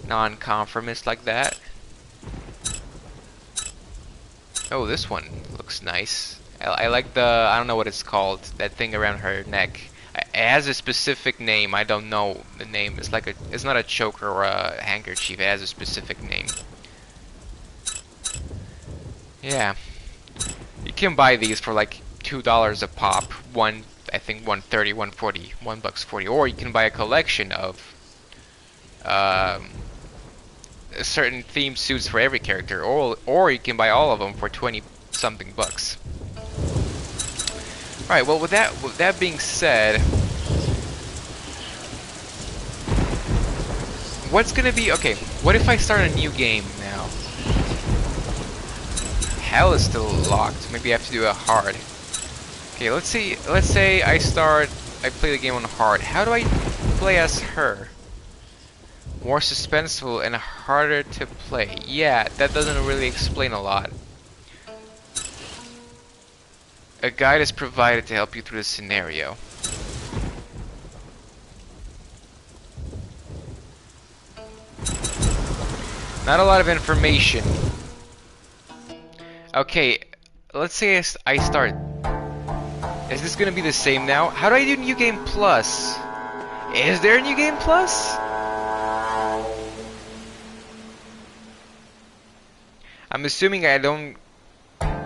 Non-conformist like that. Oh, this one looks nice. I like the... I don't know what it's called. That thing around her neck. It has a specific name. I don't know the name. It's like a... It's not a choker or a handkerchief. It has a specific name. Yeah. You can buy these for like $2 a pop. I think $1.30, $1.40, $1.40. Or you can buy a collection of certain theme suits for every character, or you can buy all of them for 20 something bucks. All right. Well, with that being said, what's gonna be okay? What if I start a new game now? Hell is still locked. Maybe I have to do a hard. Okay, let's see. Let's say I play the game on hard. How do I play as her? More suspenseful and harder to play. Yeah, that doesn't really explain a lot. A guide is provided to help you through the scenario. Not a lot of information. Okay, let's say I start. Is this gonna be the same now? How do I do New Game Plus? Is there a New Game Plus? I'm assuming I don't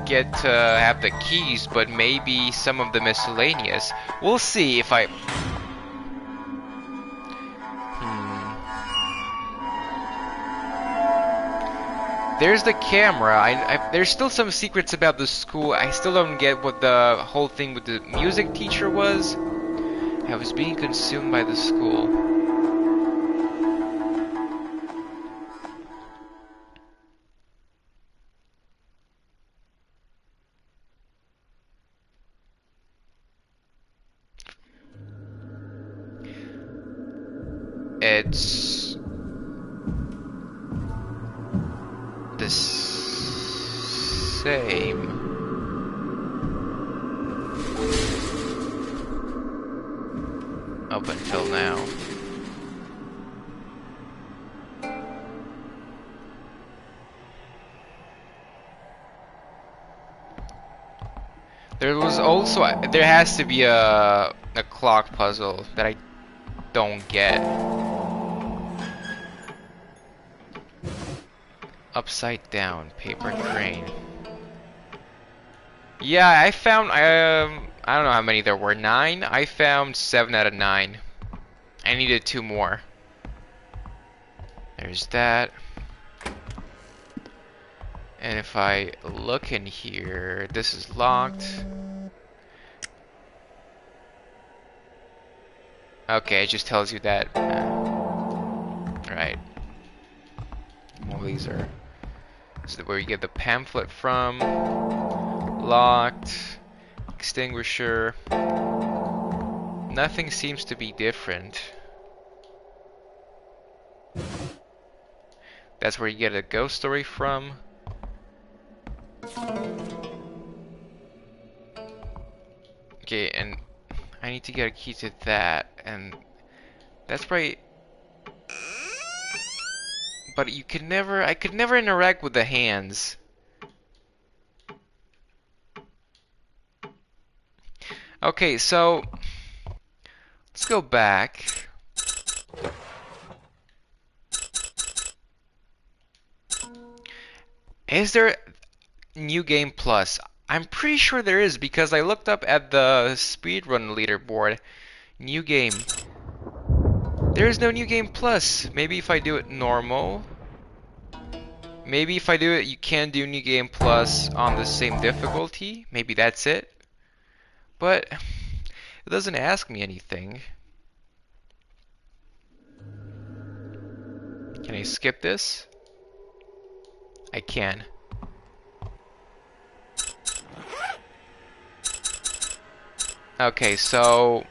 get to have the keys, but maybe some of the miscellaneous. We'll see if I... There's the camera. There's still some secrets about the school. I still don't get what the whole thing with the music teacher was. I was being consumed by the school. It's the same. Up until now. There was also there has to be a clock puzzle that I don't get. Upside down paper crane. Yeah, I found I don't know how many there were. 9. I found 7 out of 9. I needed 2 more. There's that. And if I look in here, this is locked. Okay, it just tells you that. Right. Well, these are. This is where you get the pamphlet from. Locked. Extinguisher. Nothing seems to be different. That's where you get a ghost story from. Okay, and I need to get a key to that, and that's right. But you could never, I could never interact with the hands. Okay, so let's go back. Is there New Game Plus? I'm pretty sure there is because I looked up at the speedrun leaderboard. New game. There is no New Game Plus. Maybe if I do it normal. Maybe if I do it, you can do New Game Plus on the same difficulty. Maybe that's it. But it doesn't ask me anything. Can I skip this? I can. Okay, so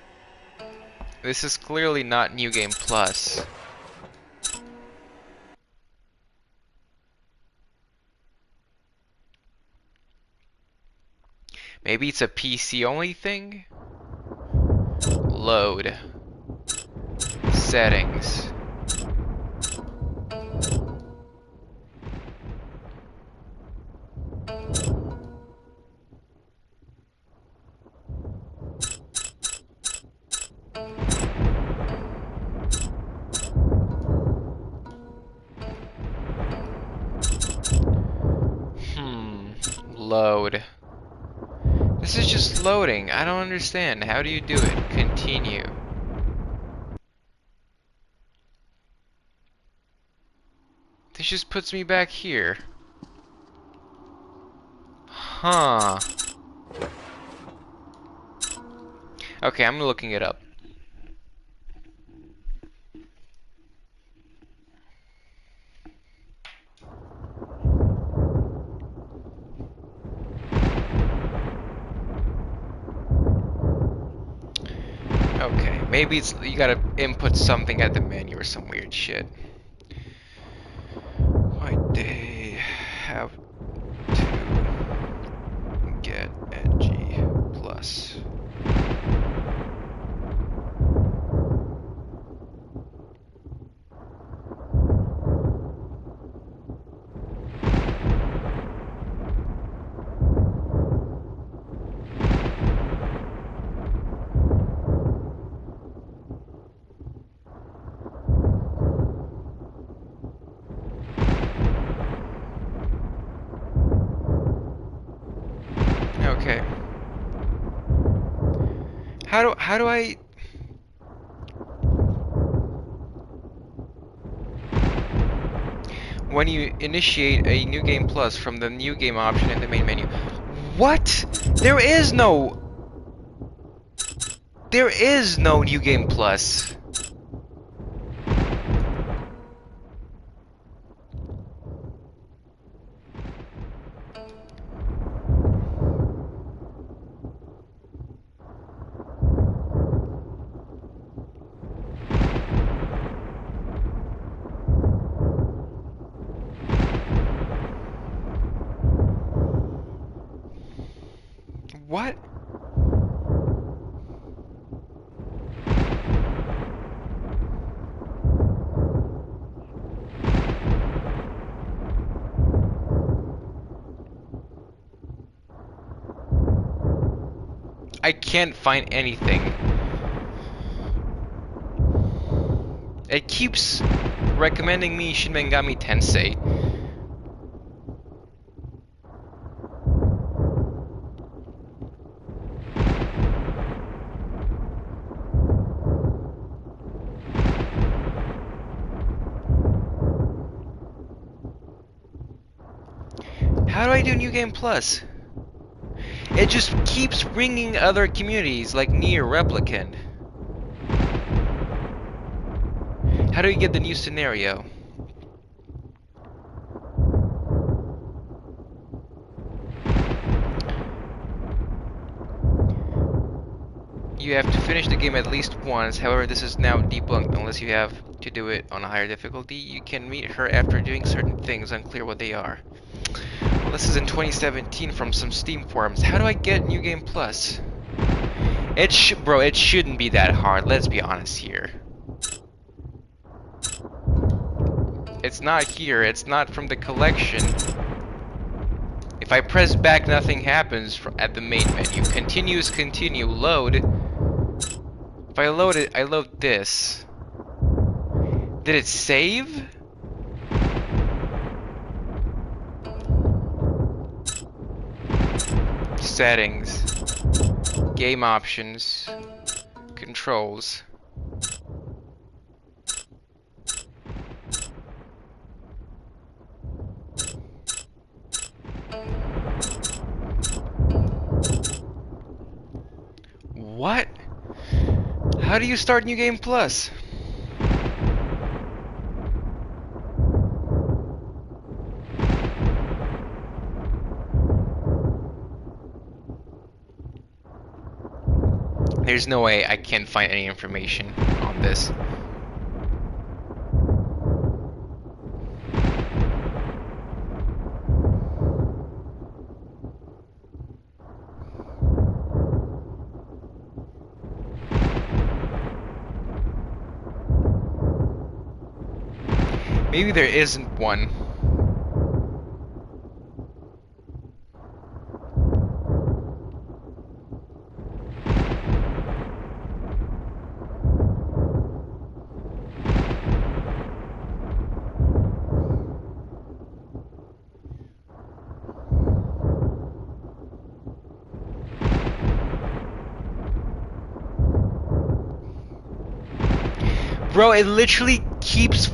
this is clearly not New Game Plus. Maybe it's a PC only thing? Load. Settings. Load. This is just loading. I don't understand. How do you do it? Continue. This just puts me back here. Huh. Okay, I'm looking it up. Okay, maybe it's you gotta input something at the menu or some weird shit. Why they have to get NG plus. Okay. How do I when you initiate a new game plus from the new game option in the main menu? What? There is no new game plus. What? I can't find anything. It keeps recommending me Shin Megami Tensei. How do I do New Game Plus? It just keeps bringing other communities like Nier Replicant. How do you get the new scenario? You have to finish the game at least once. However, this is now debunked unless you have to do it on a higher difficulty. You can meet her after doing certain things, unclear what they are. Well, this is in 2017 from some Steam forums. How do I get New Game Plus? Bro, it shouldn't be that hard. Let's be honest here. It's not here. It's not from the collection. If I press back, nothing happens at the main menu. Continues, continue, load. If I load it, I load this. Did it save? Settings. Game options. Controls. What? How do you start New Game Plus? There's no way I can find any information on this. Maybe there isn't one. Bro, it literally keeps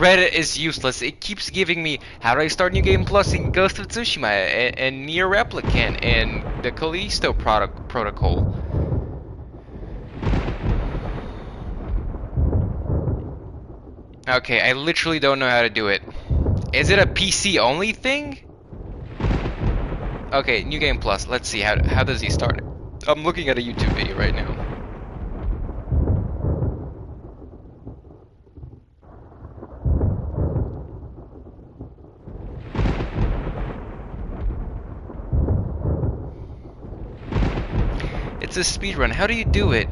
Reddit is useless. It keeps giving me how do I start New Game Plus in Ghost of Tsushima and Nier Replicant and the Callisto Protocol. Okay, I literally don't know how to do it. Is it a PC only thing? Okay, New Game Plus. Let's see how does he start it. I'm looking at a YouTube video right now. It's a speedrun. How do you do it?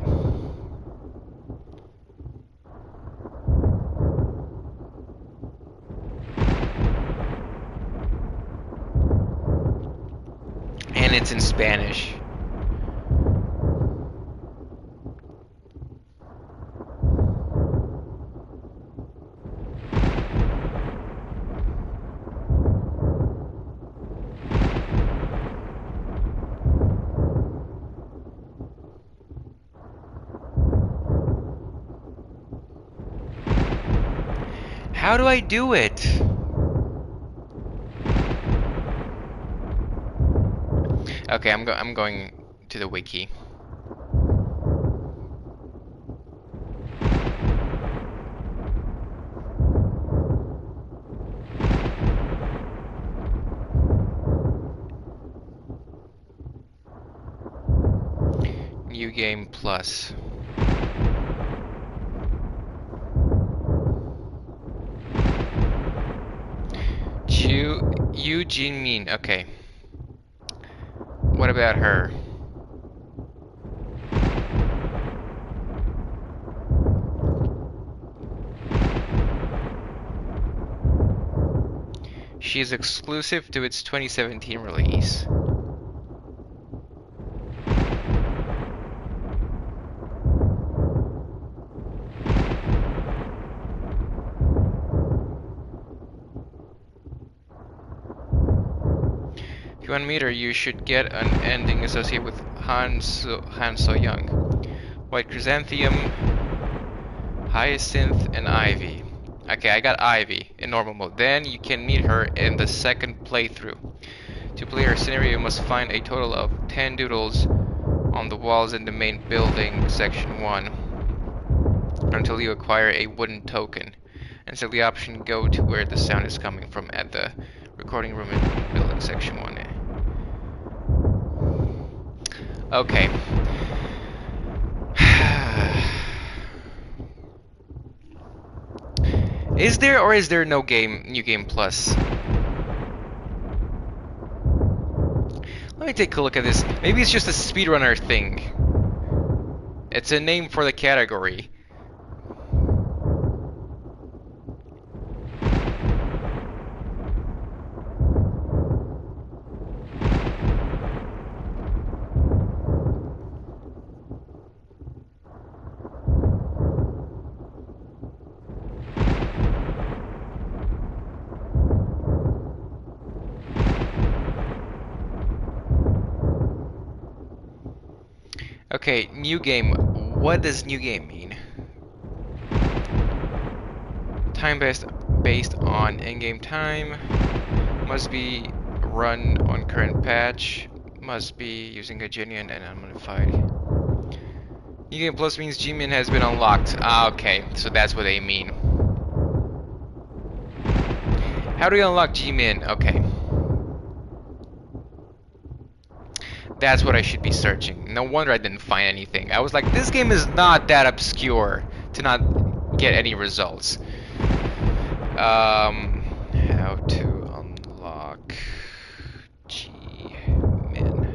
And it's in Spanish. How do I do it? Okay, I'm going to the wiki. New Game Plus. Eugene Min. Okay. What about her? She is exclusive to its 2017 release. If you want to meet her, you should get an ending associated with Han So Young. White Chrysanthemum, Hyacinth, and Ivy. Okay, I got Ivy in normal mode. Then you can meet her in the second playthrough. To play her scenario, you must find a total of 10 doodles on the walls in the main building, section 1, until you acquire a wooden token. And select the option go to where the sound is coming from at the recording room in building, section 1. Okay. Is there or is there no New Game Plus? Let me take a look at this. Maybe it's just a speedrunner thing. It's a name for the category. Okay, new game. What does new game mean? Time based on in-game time. Must be run on current patch. Must be using a genuine and unmodified. New game plus means G-Min has been unlocked. Ah, okay, so that's what they mean. How do you unlock G-Min? Okay. That's what I should be searching. No wonder I didn't find anything. I was like, this game is not that obscure to not get any results. How to unlock G-Min.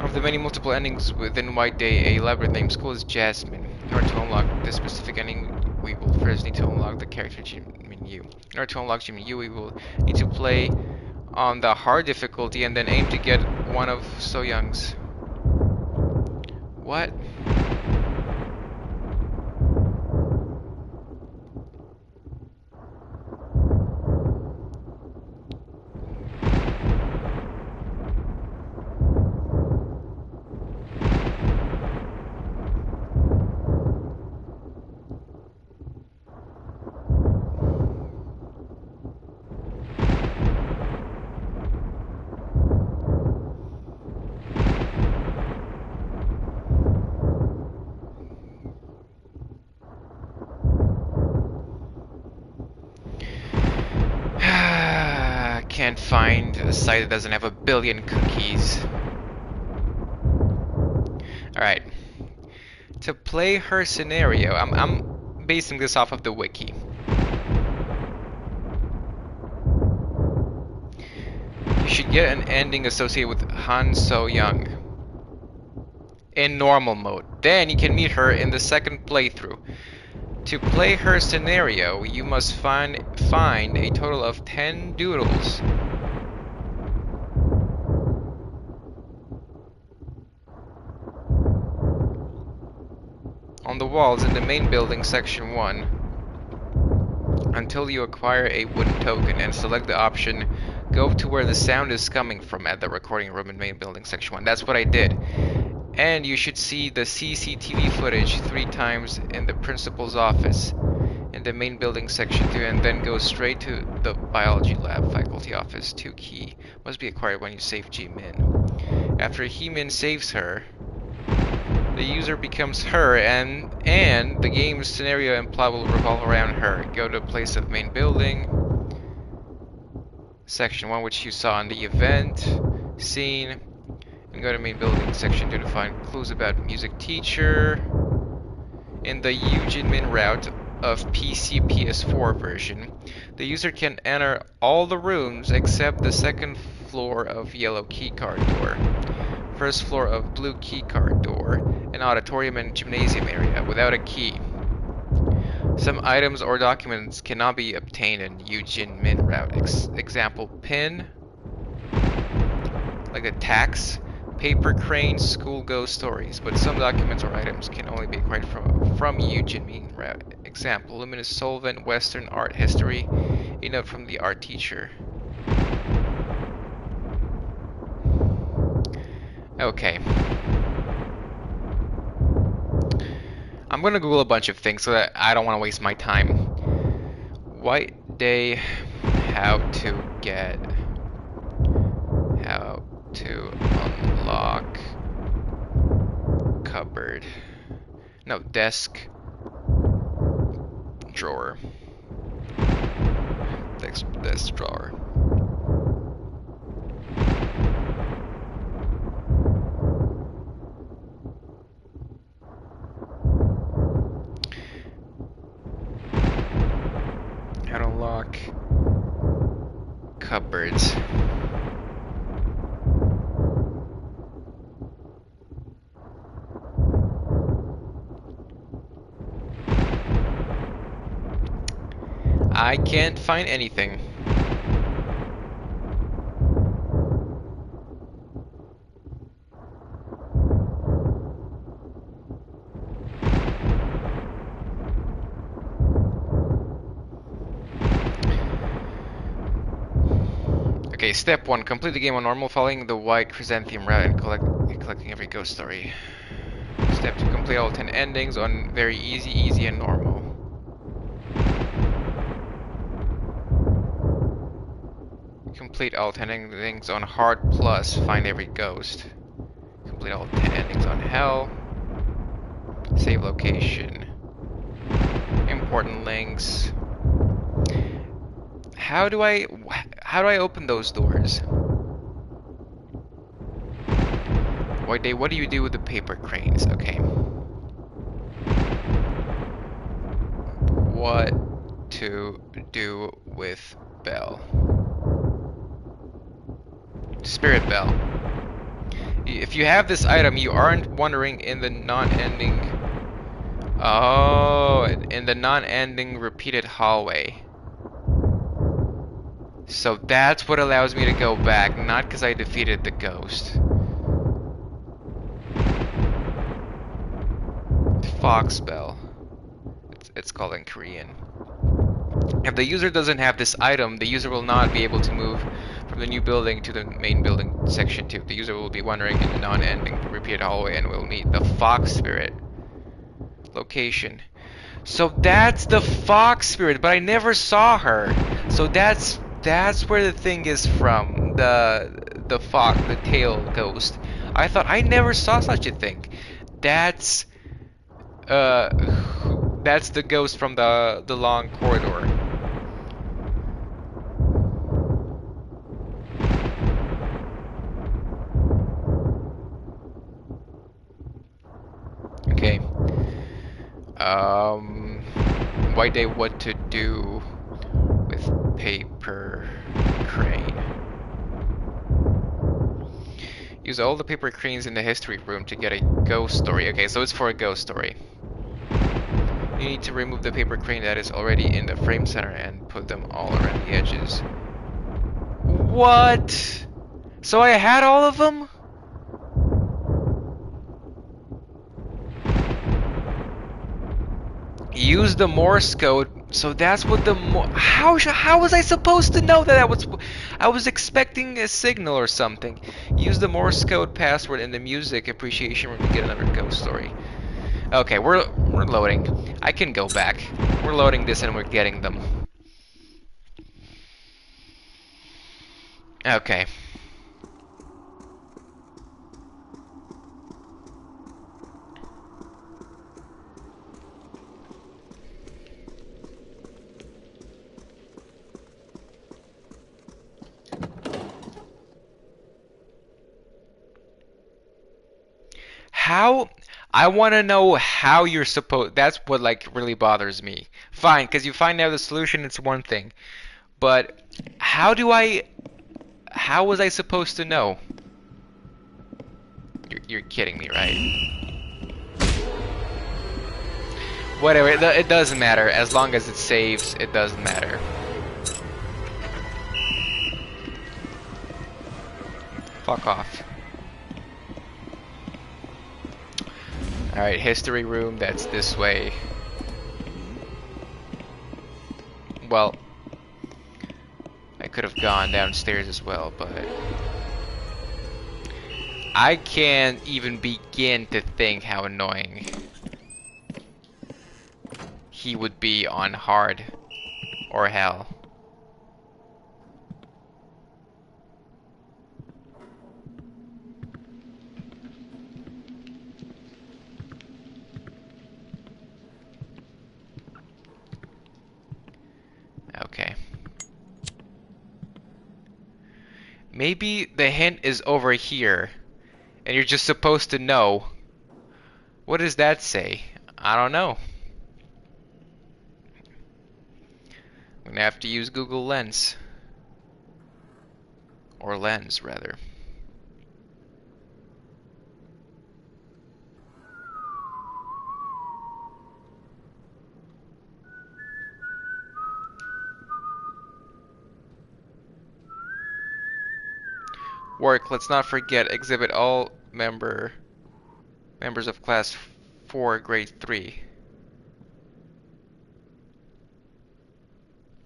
Of the many multiple endings within White Day, a Labyrinth named school is Jasmine. In order to unlock this specific ending, we will first need to unlock the character Jimin Yu. In order to unlock Jimin Yu, we will need to play on the hard difficulty and then aim to get one of So Young's. What? can't find a site that doesn't have a billion cookies. Alright. To play her scenario, I'm basing this off of the wiki. You should get an ending associated with Han So Young in normal mode. Then you can meet her in the second playthrough. To play her scenario, you must find a total of 10 doodles. On the walls in the main building, section 1, until you acquire a wooden token and select the option go to where the sound is coming from at the recording room in main building, section 1. That's what I did. And you should see the CCTV footage 3 times in the principal's office in the main building, section 2, and then go straight to the biology lab faculty office. 2 key must be acquired when you save Ji-Min. After He-Min saves her, the user becomes her, and the game's scenario and plot will revolve around her. Go to place of main building, section 1, which you saw in the event scene, and go to main building, section 2 to find clues about music teacher. In the Min route of PC PS4 version, the user can enter all the rooms except the second floor of yellow keycard door, first floor of blue keycard door, an auditorium and gymnasium area without a key. Some items or documents cannot be obtained in Min route. Example, pin, like a tax, paper crane, school ghost stories, but some documents or items can only be acquired from Min route. Example, luminous solvent, Western art history, a note from the art teacher. Okay. I'm gonna Google a bunch of things so that I don't want to waste my time. White Day, how to unlock cupboard. No, desk drawer. Desk drawer. How to unlock cupboards. I can't find anything. Okay, step 1. Complete the game on normal, following the white chrysanthemum route and collecting every ghost story. Step 2. Complete all 10 endings on very easy, and normal. Complete all 10 endings on hard plus, find every ghost. Complete all 10 endings on hell. Save location. Important links. How do I open those doors? White Day, what do you do with the paper cranes? Okay. What to do with Bell? Spirit Bell. If you have this item, you aren't wandering in the non-ending... Oh, in the non-ending repeated hallway. So that's what allows me to go back, not because I defeated the ghost. Fox Bell. It's called in Korean. If the user doesn't have this item, the user will not be able to move from the new building to the main building, section 2. The user will be wandering in the non-ending repeated hallway and will meet the Fox Spirit. Location. So that's the Fox Spirit, but I never saw her. So that's where the thing is from. The fox, the tail ghost. I thought I never saw such a thing. That's the ghost from the long corridor. White Day, what to do with paper crane? Use all the paper cranes in the history room to get a ghost story. Okay, so it's for a ghost story. You need to remove the paper crane that is already in the frame center and put them all around the edges. What? So I had all of them? Use the Morse code. So that's what the how was I supposed to know that I was expecting a signal or something. Use the Morse code password in the music appreciation room to get another ghost story. Okay, we're loading. I can go back. We're loading this and we're getting them. Okay. How? I want to know how you're supposed. That's what like really bothers me. Fine, because you find out the solution, it's one thing. But how do I? How was I supposed to know? You're kidding me, right? Whatever. It doesn't matter as long as it saves. It doesn't matter. Fuck off. Alright, history room, that's this way. Well, I could have gone downstairs as well, but I can't even begin to think how annoying he would be on hard or hell. Okay. Maybe the hint is over here, and you're just supposed to know. What does that say? I don't know. I'm gonna have to use Google Lens. Or Lens, rather. Work, let's not forget, exhibit all members of class 4, grade 3.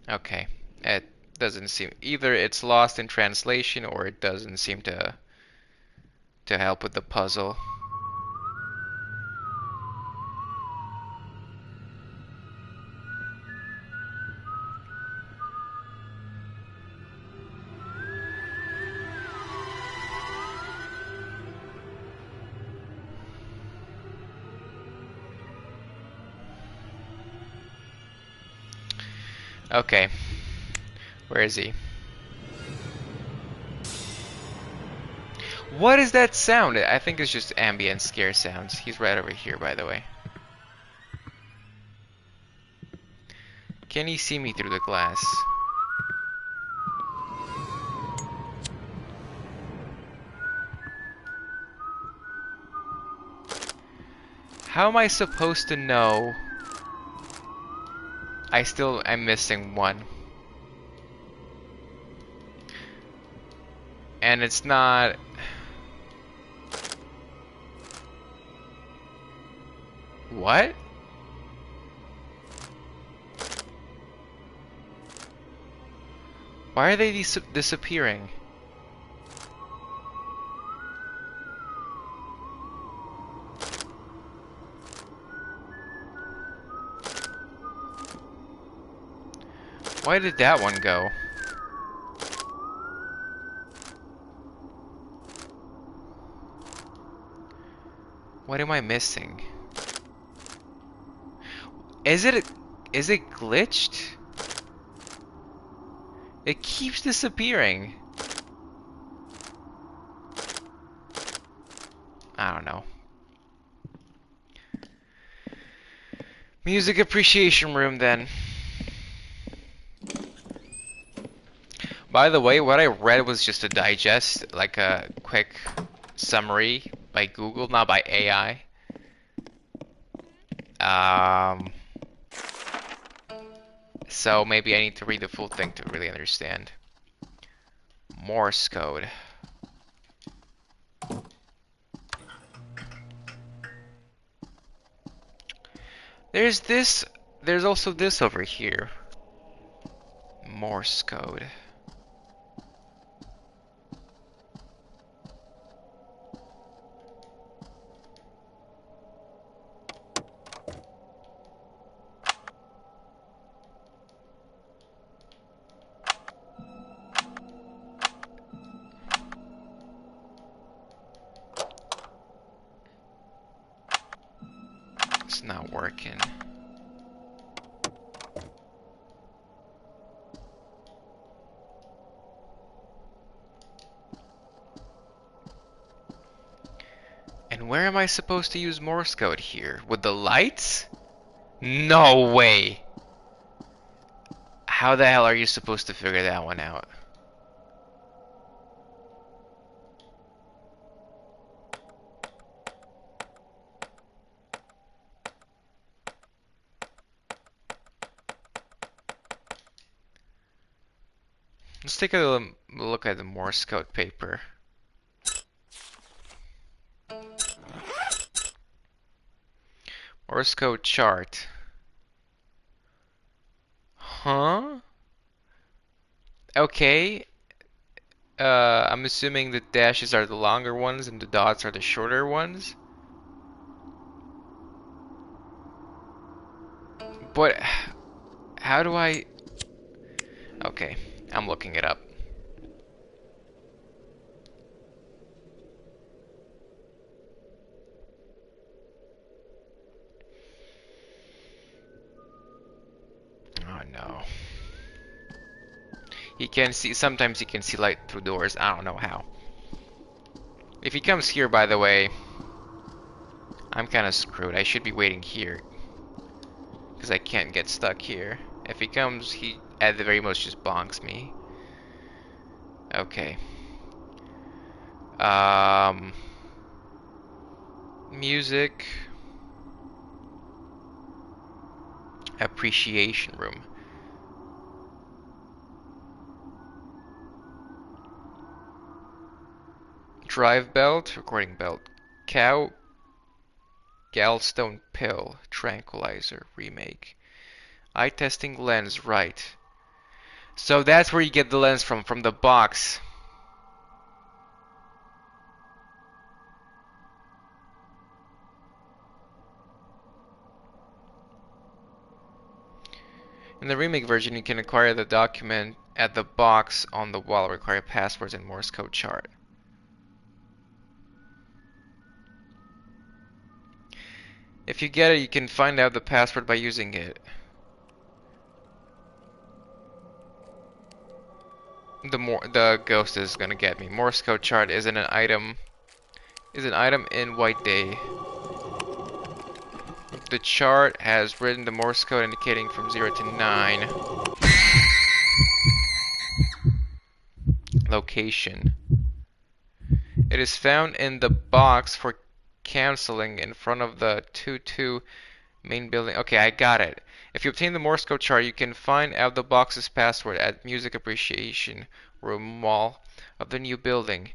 Okay, it doesn't seem, either it's lost in translation or it doesn't seem to help with the puzzle. Okay, where is he? What is that sound? I think it's just ambient scare sounds. He's right over here, by the way. Can he see me through the glass? How am I supposed to know? I'm missing one. And it's not... What? Why are they disappearing? Why did that one go? What am I missing? Is it glitched? It keeps disappearing. I don't know. Music appreciation room then. By the way, what I read was just a digest, like a quick summary by Google, not by AI. So maybe I need to read the full thing to really understand. Morse code. There's this, there's also this over here. Morse code. It's not working. And where am I supposed to use Morse code here? With the lights? No way! How the hell are you supposed to figure that one out? Let's take a look at the Morse code paper. Morse code chart. Huh? Okay. I'm assuming the dashes are the longer ones and the dots are the shorter ones. But how do I... Okay, I'm looking it up. Oh no. He can see, sometimes he can see light through doors. I don't know how. If he comes here, by the way, I'm kind of screwed. I should be waiting here, because I can't get stuck here. If he comes, he at the very most just bonks me. Okay. Music appreciation room. Drive belt, recording belt, cow, gallstone pill, tranquilizer, remake. Eye testing lens, right. So that's where you get the lens from the box. In the remake version, you can acquire the document at the box on the wall, require passwords and Morse code chart. If you get it, you can find out the password by using it. The ghost is gonna get me. Morse code chart is an item in White Day. The chart has written the Morse code indicating from 0 to 9. Location. It is found in the box for canceling in front of the 2-2 main building. Okay, I got it. If you obtain the Morse code chart, you can find out the box's password at Music Appreciation Room Mall of the new building.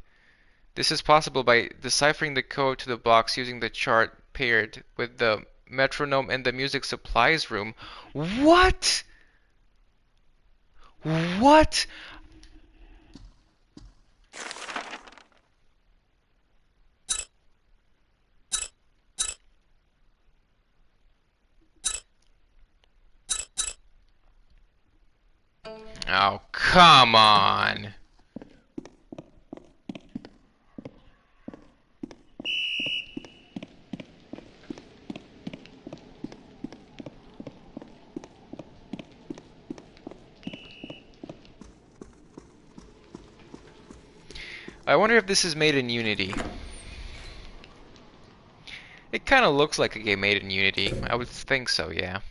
This is possible by deciphering the code to the box using the chart paired with the metronome in the music supplies room. What? What? Oh, come on. I wonder if this is made in Unity. It kind of looks like a game made in Unity. I would think so, yeah.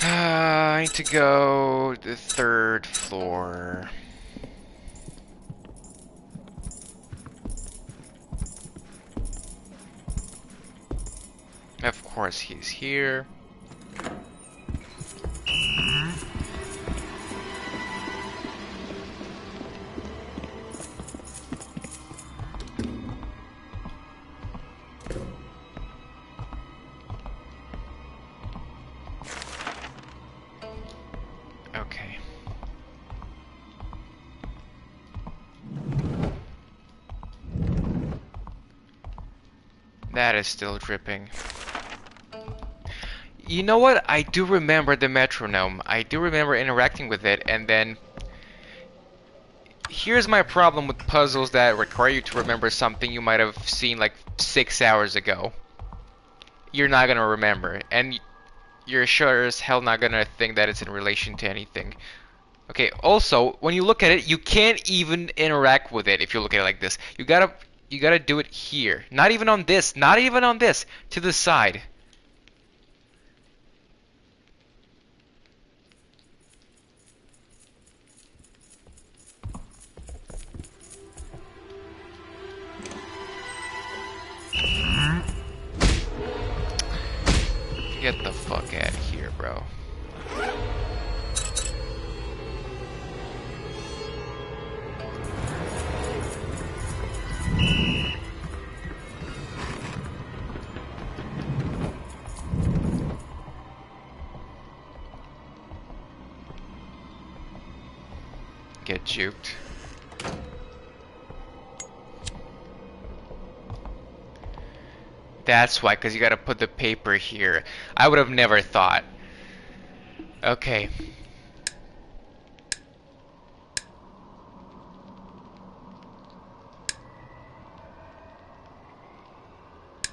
I need to go to the 3rd floor. Of course, he's here. Okay. That is still dripping. You know what? I do remember the metronome. I do remember interacting with it, and then here's my problem with puzzles that require you to remember something you might have seen like 6 hours ago. You're not gonna remember, and you're sure as hell not gonna think that it's in relation to anything. Okay, also, when you look at it, you can't even interact with it if you look at it like this. You gotta do it here. Not even on this, not even on this, to the side. Get the fuck out of here, bro. Get juked. That's why, because you gotta put the paper here. I would have never thought. Okay.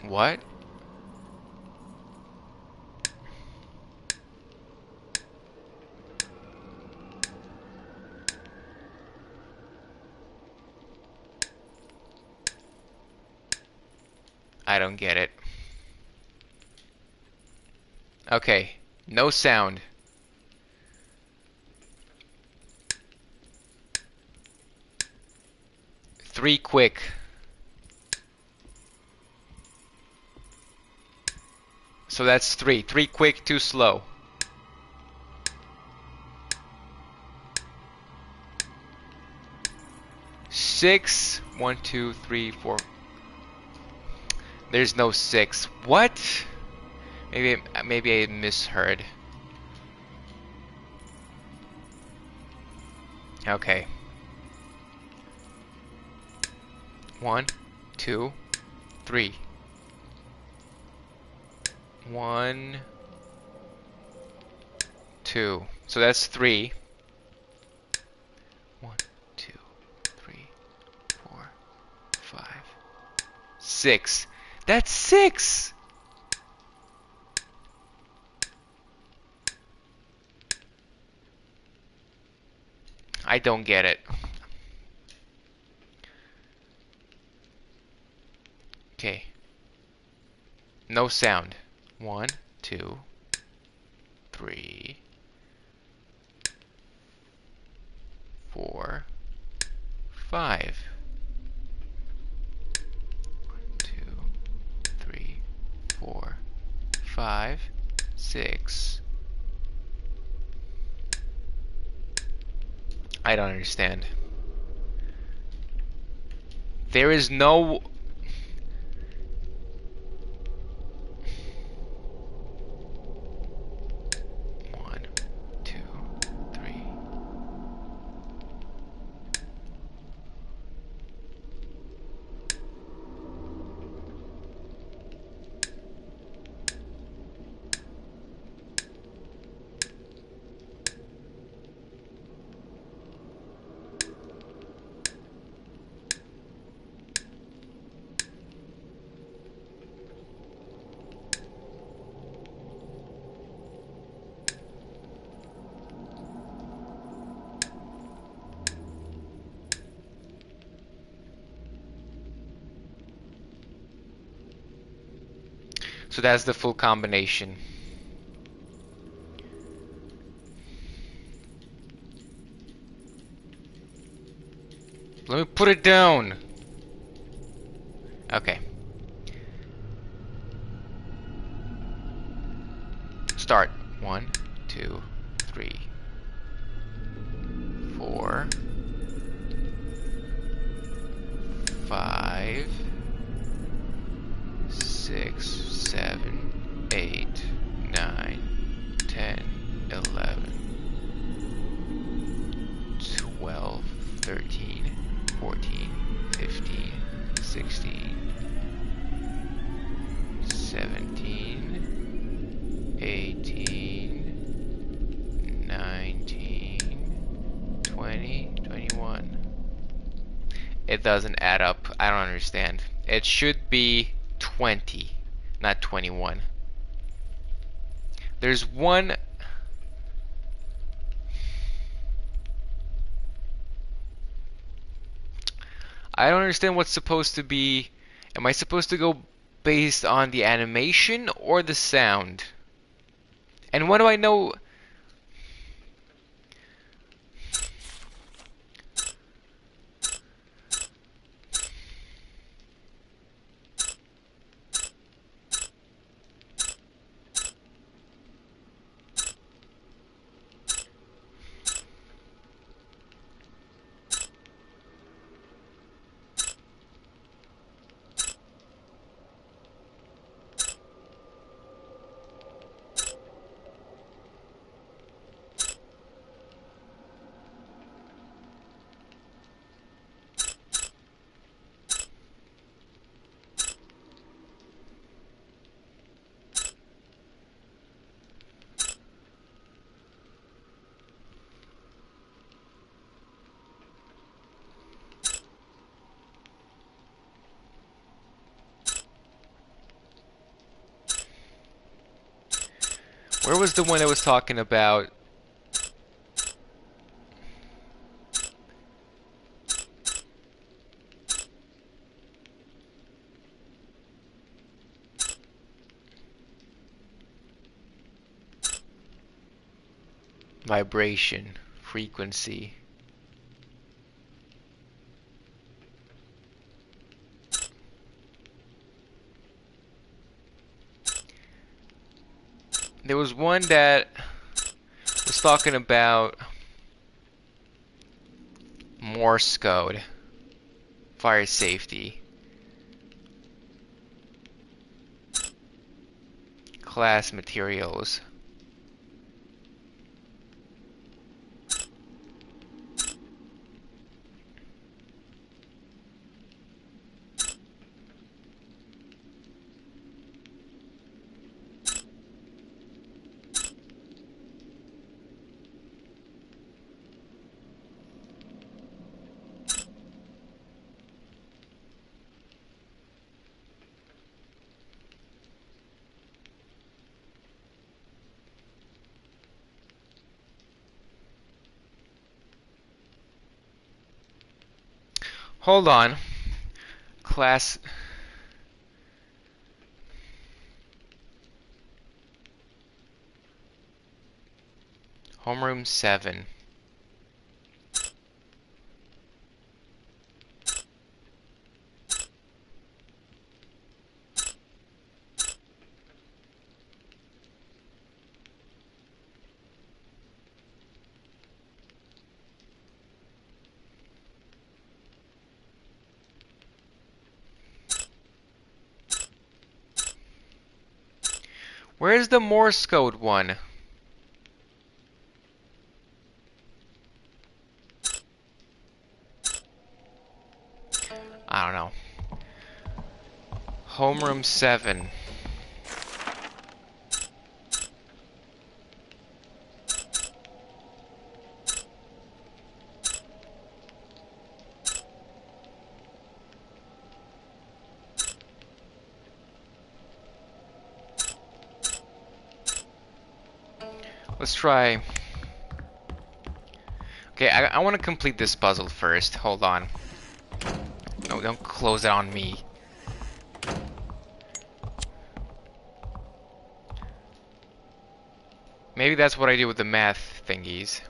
What? I don't get it. Okay, no sound. Three quick. So that's three. Three quick, two slow. Six. 1, 2, 3, 4. There's no 6. What? Maybe I misheard. Okay. 1, 2, 3. 1, 2. So that's 3. 1, 2, 3, 4, 5, 6. That's 6! I don't get it. Okay. No sound. 1, 2, 3, 4, 5. 1, 2, 3, 4, 5, 6. I don't understand. There is no... So that's the full combination. Let me put it down. Okay. Start. 1, 2, 3, 4, 5, 6, 7, 8, 9, 10, 11, 12, 13, 14, 15, 16, 17, 18, 19, 20, 21. It doesn't add up. I don't understand. It should be 20, not 21. There's one. I don't understand what's supposed to be. Am I supposed to go based on the animation or the sound? And what do I know? Where was the one that was talking about vibration, frequency? There was one that was talking about Morse code, fire safety, class materials. Hold on. Class. Homeroom 7. Where's the Morse code one? I don't know. Homeroom 7. Let's try. Okay, I want to complete this puzzle first. Hold on. No, don't close it on me. Maybe that's what I do with the math thingies.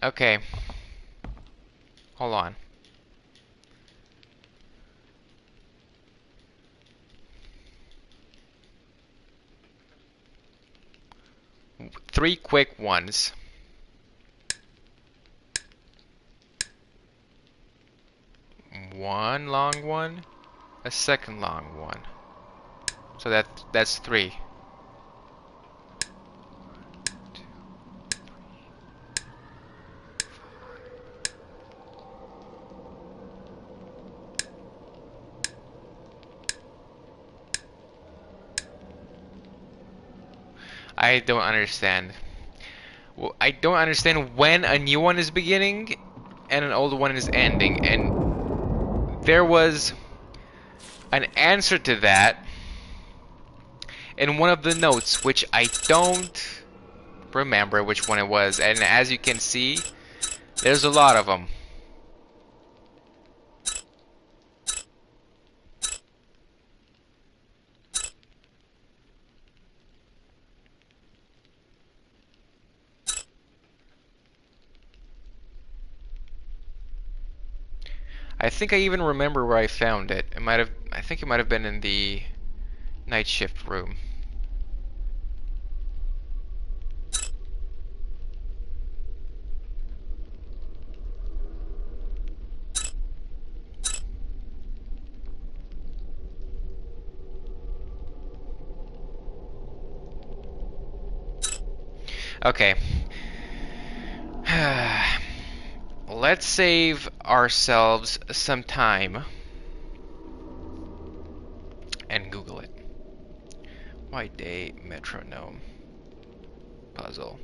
Okay. Hold on. Three quick ones. One long one, a second long one. So that's three. I don't understand. Well, I don't understand when a new one is beginning and an old one is ending. And there was an answer to that in one of the notes, which I don't remember which one it was. And as you can see, there's a lot of them. I think I even remember where I found it. I think it might have been in the night shift room. Okay. Let's save ourselves some time and Google it. White Day Metronome Puzzle.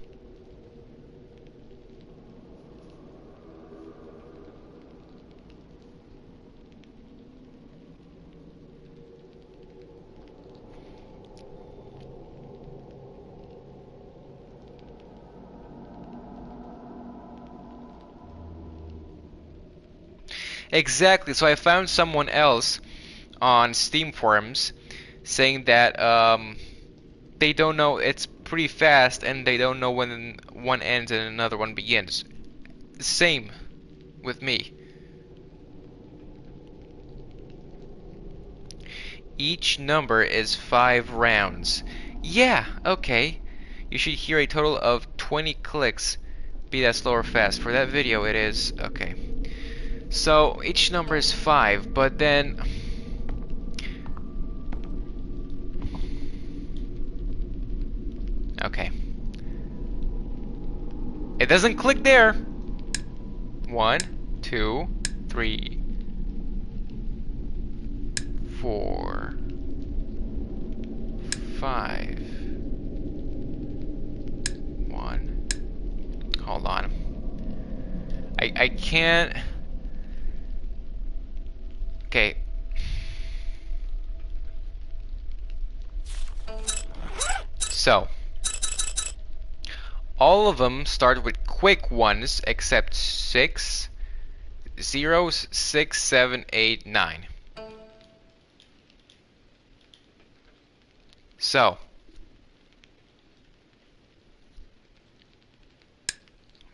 Exactly. So I found someone else on Steam forums saying that they don't know, it's pretty fast and they don't know when one ends and another one begins. Same with me. Each number is 5 rounds. Yeah, okay. You should hear a total of 20 clicks. Be that slow or fast. For that video it is. Okay. So each number is 5, but then okay. It doesn't click there. 1, 2, 3, 4, 5. 1. Hold on. I can't. Okay. So all of them start with quick ones except 6, 0s, 6, 7, 8, 9. So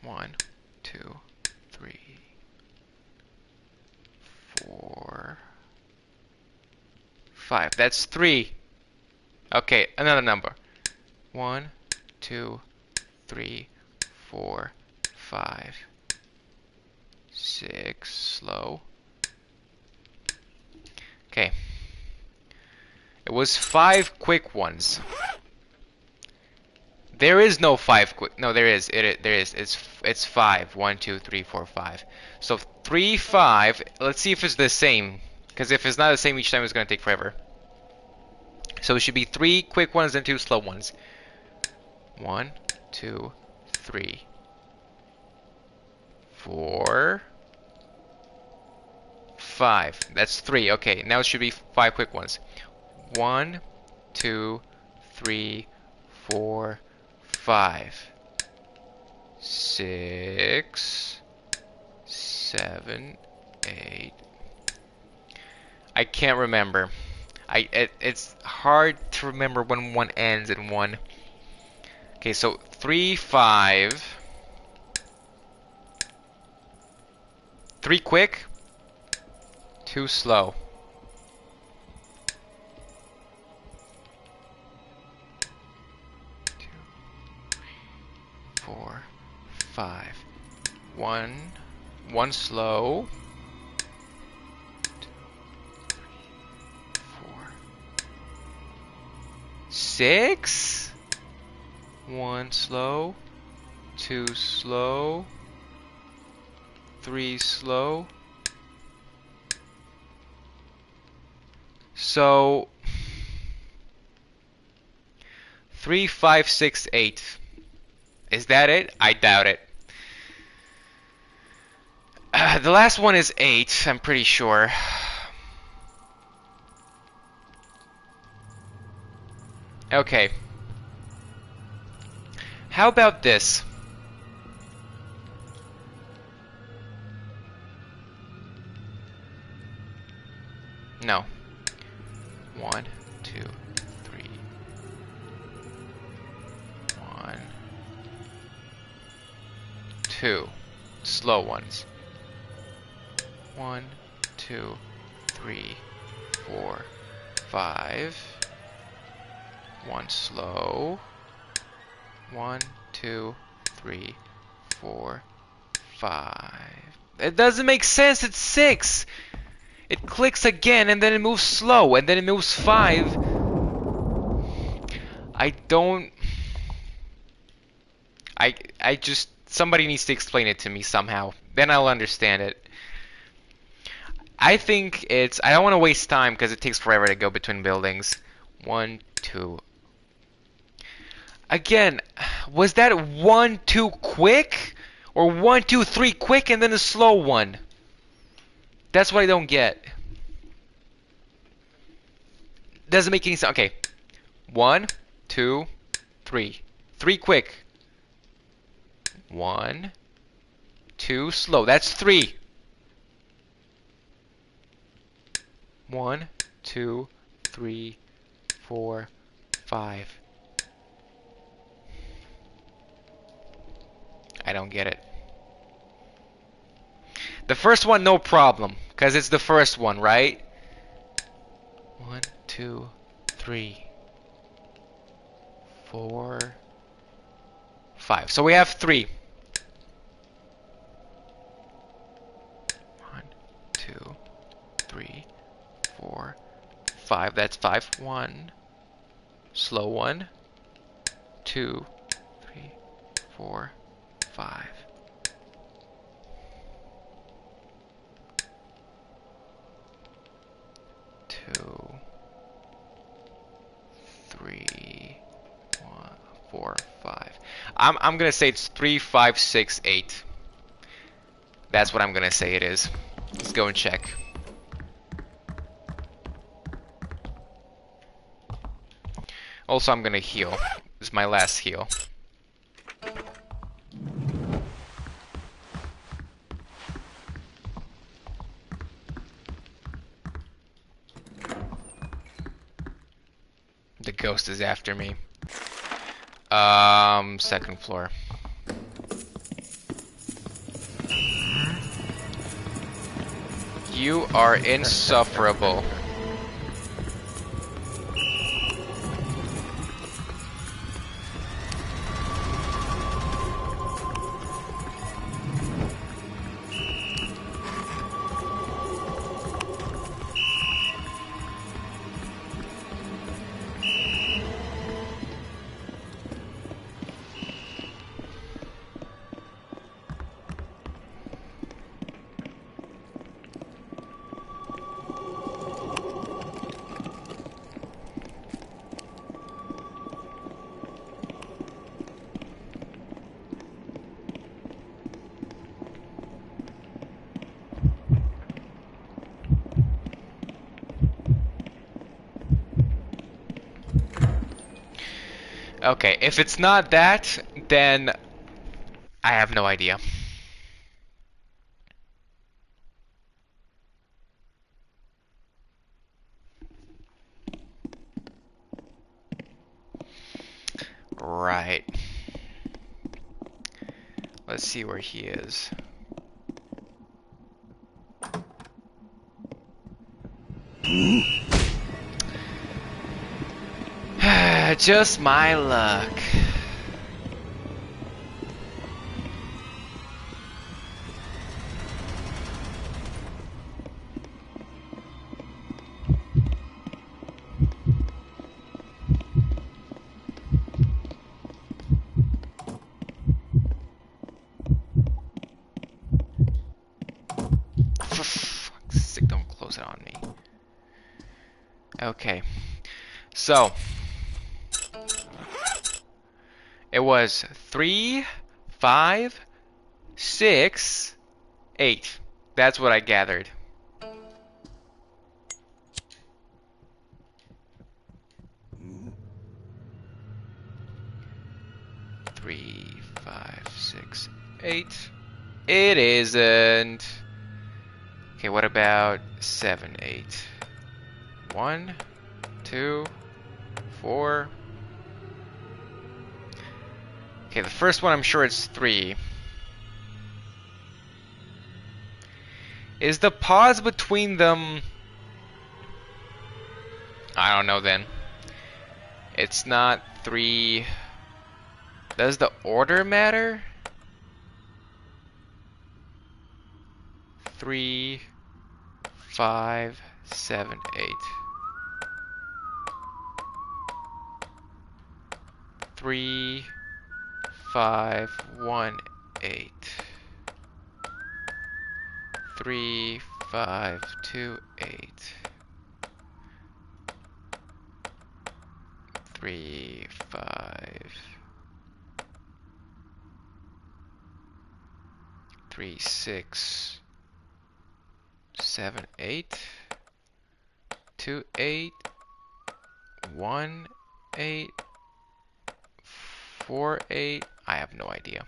1, 2, 3, 4, 5. That's 3. Okay, another number. 1, 2, 3, 4, 5, 6. Slow. Okay. It was 5 quick ones. There is no 5 quick. No, there is. There is. It's 5. 1, 2, 3, 4, 5. So 3, 5. Let's see if it's the same. Because if it's not the same each time, it's gonna take forever. So it should be 3 quick ones and 2 slow ones. 1, 2, 3, 4, 5. That's 3. Okay, now it should be 5 quick ones. 1, 2, 3, 4, 5, 6, 7, 8. I can't remember. It's hard to remember when one ends in one. Okay, so 3, 5. 3 quick, 2 slow. 2, 3, 4, 5. 1 slow. 2, 3, 4. 6. 1 slow. 2 slow. 3 slow. So 3, 5, 6, 8. Is that it? I doubt it. The last one is 8, I'm pretty sure. Okay. How about this? No. 1, 2, 3. 1, 2. Slow ones. 1, 2, 3, 4, 5. 1 slow. 1, 2, 3, 4, 5. It doesn't make sense. It's 6. It clicks again and then it moves slow and then it moves 5. I don't. I just. Somebody needs to explain it to me somehow. Then I'll understand it. I think it's. I don't want to waste time because it takes forever to go between buildings. 1, 2. Again, was that 1, 2 quick? Or 1, 2, 3 quick and then a slow one? That's what I don't get. Doesn't make any sense. Okay. 1, 2, 3. 3 quick. 1, 2 slow. That's 3. 1, 2, 3, 4, 5. I don't get it. The first one, no problem, because it's the first one, right? 1, 2, 3, 4, 5. So we have 3. 1, 2, 3, 4, 5. That's 5. 1. Slow 1. 2, 3, 4, 5. 2, 3, 1, 4, 5. I'm gonna say it's 3, 5, 6, 8. That's what I'm gonna say it is. Let's go and check. Also, I'm gonna heal. This is my last heal. The ghost is after me. Second floor. You are insufferable. Okay, if it's not that, then I have no idea. Right. Let's see where he is. Just my luck. For fuck's sake, don't close it on me. Okay. So, it was 3, 5, 6, 8. That's what I gathered. Three, 5, 6, 8. It isn't. Okay, what about 7, 8? 1, 2, 4. Okay, the first one I'm sure it's 3. Is the pause between them... I don't know then. It's not 3... Does the order matter? 3, 5, 7, 8. 3, 5, 1, 8. 3, 5, 2, 8. 3, 5, 3, 6, 7, 8. 2, 8. 1, 8. 4, 8. I have no idea.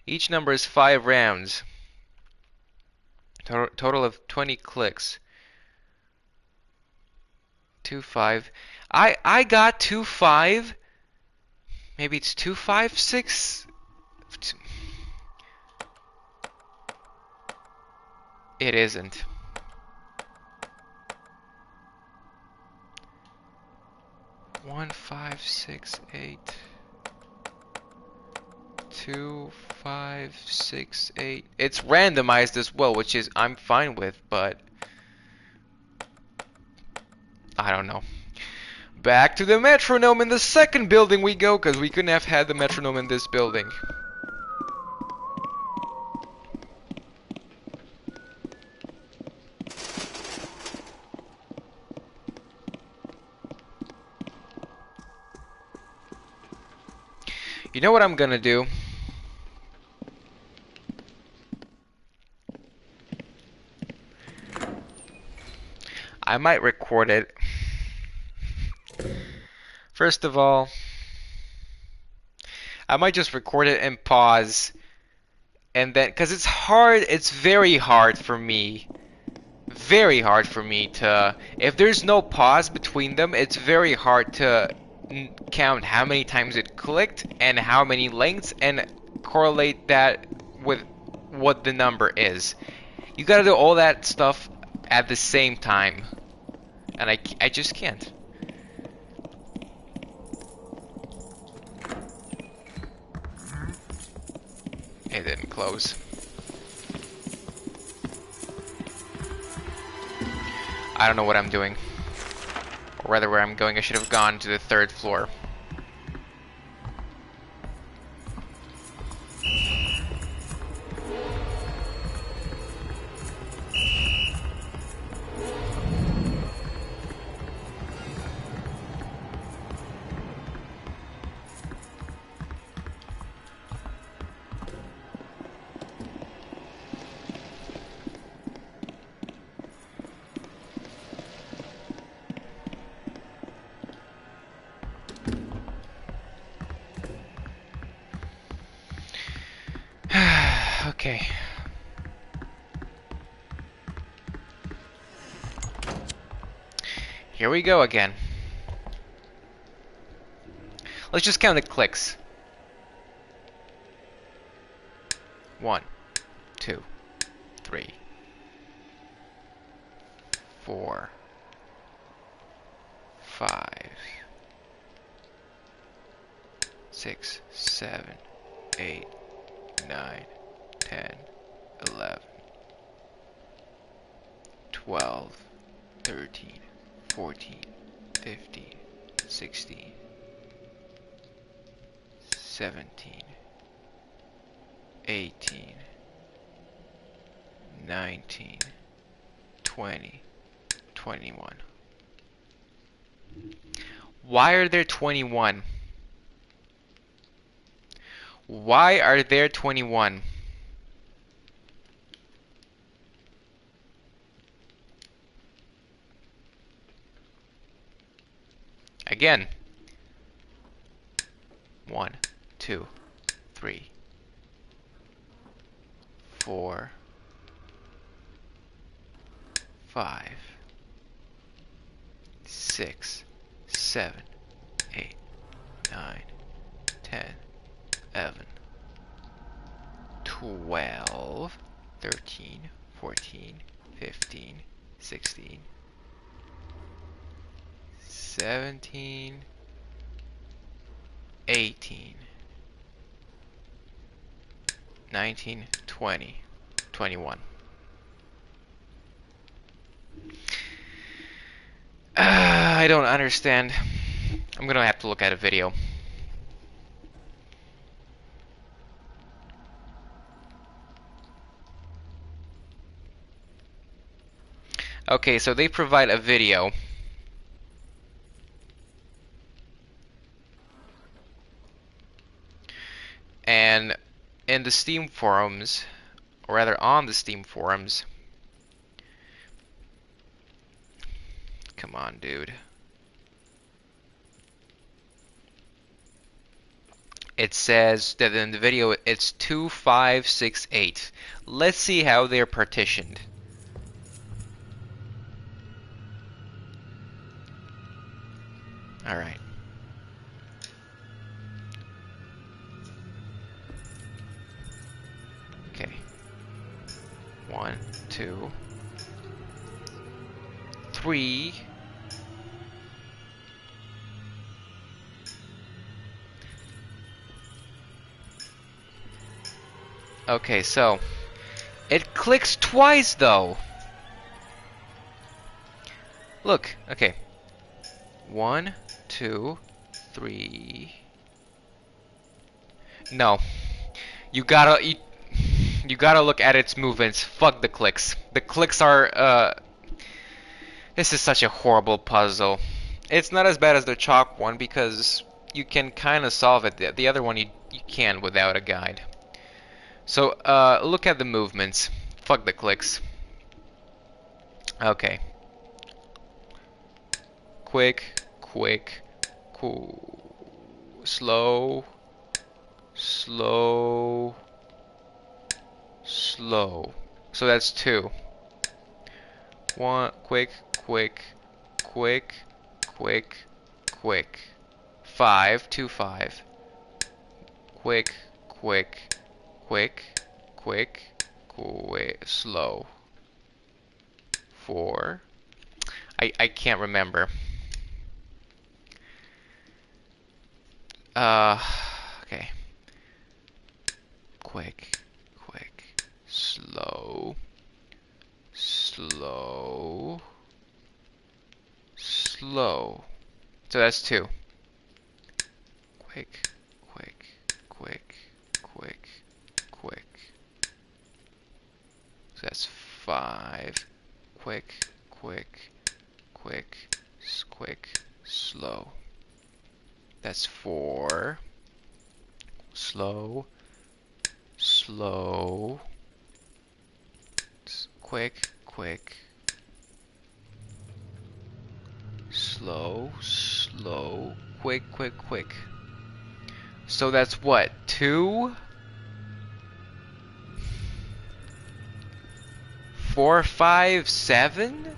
Each number is 5 rounds. Total of 20 clicks. 2, 5. I got 2, 5. Maybe it's 2, 5, 6. It isn't. 1, 5, 6, 8. 2, 5, 6, 8. It's randomized as well, which is I'm fine with, but I don't know. Back to the metronome in the second building we go, because we couldn't have had the metronome in this building. You know what I'm gonna do? I might record it. First of all, I might just record it and pause. And then, because it's hard, it's very hard for me. Very hard for me to, if there's no pause between them, it's very hard to count how many times it clicked and how many lengths and correlate that with what the number is. You gotta do all that stuff at the same time. And I just can't. It didn't close. I don't know what I'm doing. Or rather where I'm going, I should have gone to the 3rd floor. Here we go again. Let's just count the clicks. 1, 2, 3, 4, 5, 6, 7, 8, 9, 10, 11, 12, 13, 14, 15, 16, 17, 18, 19, 20, 21. Why are there 21? Why are there 21? Again. 1, 2, 3, 4, 5, 6, 7, 8, 9, 10, 11, 12, 13, 14, 15, 16, 17, 18, 19, 20, 21. I don't understand. I'm gonna have to look at a video. Okay, so they provide a video. And in the Steam forums, or rather on the Steam forums, come on, dude. It says that in the video it's 2568. Let's see how they're partitioned. Alright. Okay. 1, 2, 3. Okay, so it clicks twice though. Look, okay. 1, 2, 3. No. You gotta look at its movements. Fuck the clicks. The clicks are this is such a horrible puzzle. It's not as bad as the chalk one because you can kinda solve it. The other one you can without a guide. So look at the movements. Fuck the clicks. Okay. Quick, quick, cool. Slow, slow, slow. So that's 2. 1, quick, quick, quick, quick, quick. 5, 2, 5. Quick, quick, quick, quick, quick, slow. 4. I can't remember. Okay. Quick, quick, slow, slow, slow. So that's 2. Quick, quick, quick, quick, quick. So that's 5. Quick, quick, quick, quick, slow. That's 4. Slow, slow, quick, quick, slow, slow, quick, quick, quick. So that's what? 2, 4, 5, 7?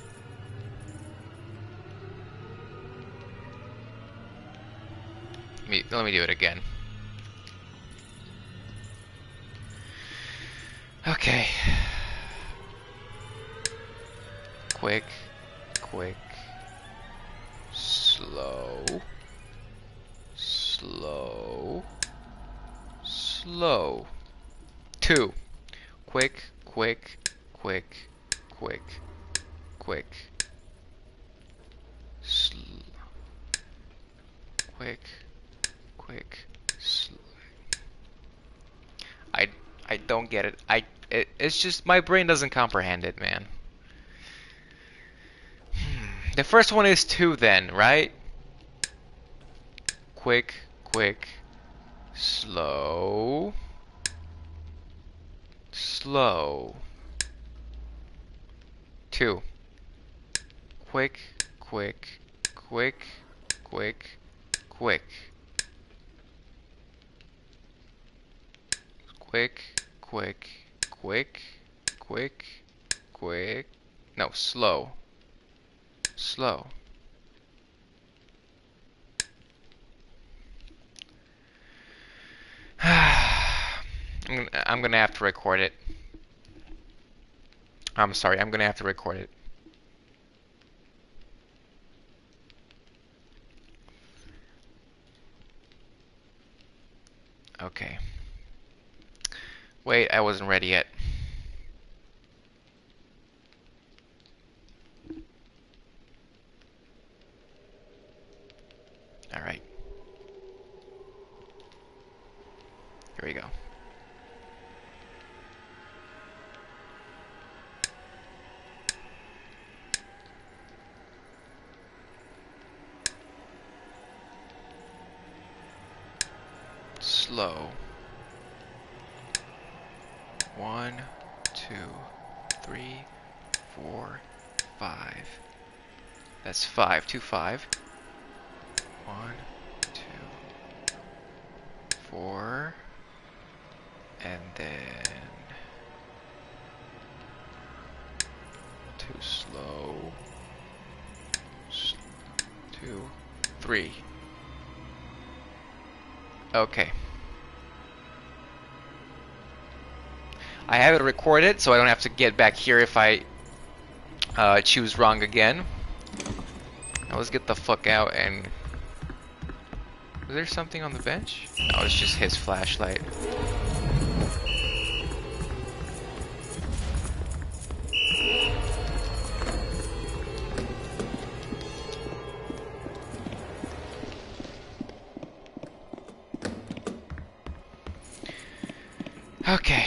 let me do it again. Okay. Quick, quick, slow, slow, slow. 2. Quick, quick, quick, quick, quick. Quick, quick, I don't get it. It's just my brain doesn't comprehend it, man. The first one is 2 then, right? Quick, quick, slow, slow. 2. Quick, quick, quick, quick, quick. Quick, quick, quick, quick, quick. No, slow. Slow. I'm gonna have to record it. I'm sorry, I'm gonna have to record it. Okay. Wait, I wasn't ready yet. Alright. Here we go. Slow. 1, 2, 3, 4, 5. That's 5. 2, 5. 1, 2, 4, and then 2 slow. 2, 3. Okay. I have it recorded, so I don't have to get back here if I choose wrong again. Now let's get the fuck out and... Was there something on the bench? No, it's just his flashlight. Okay.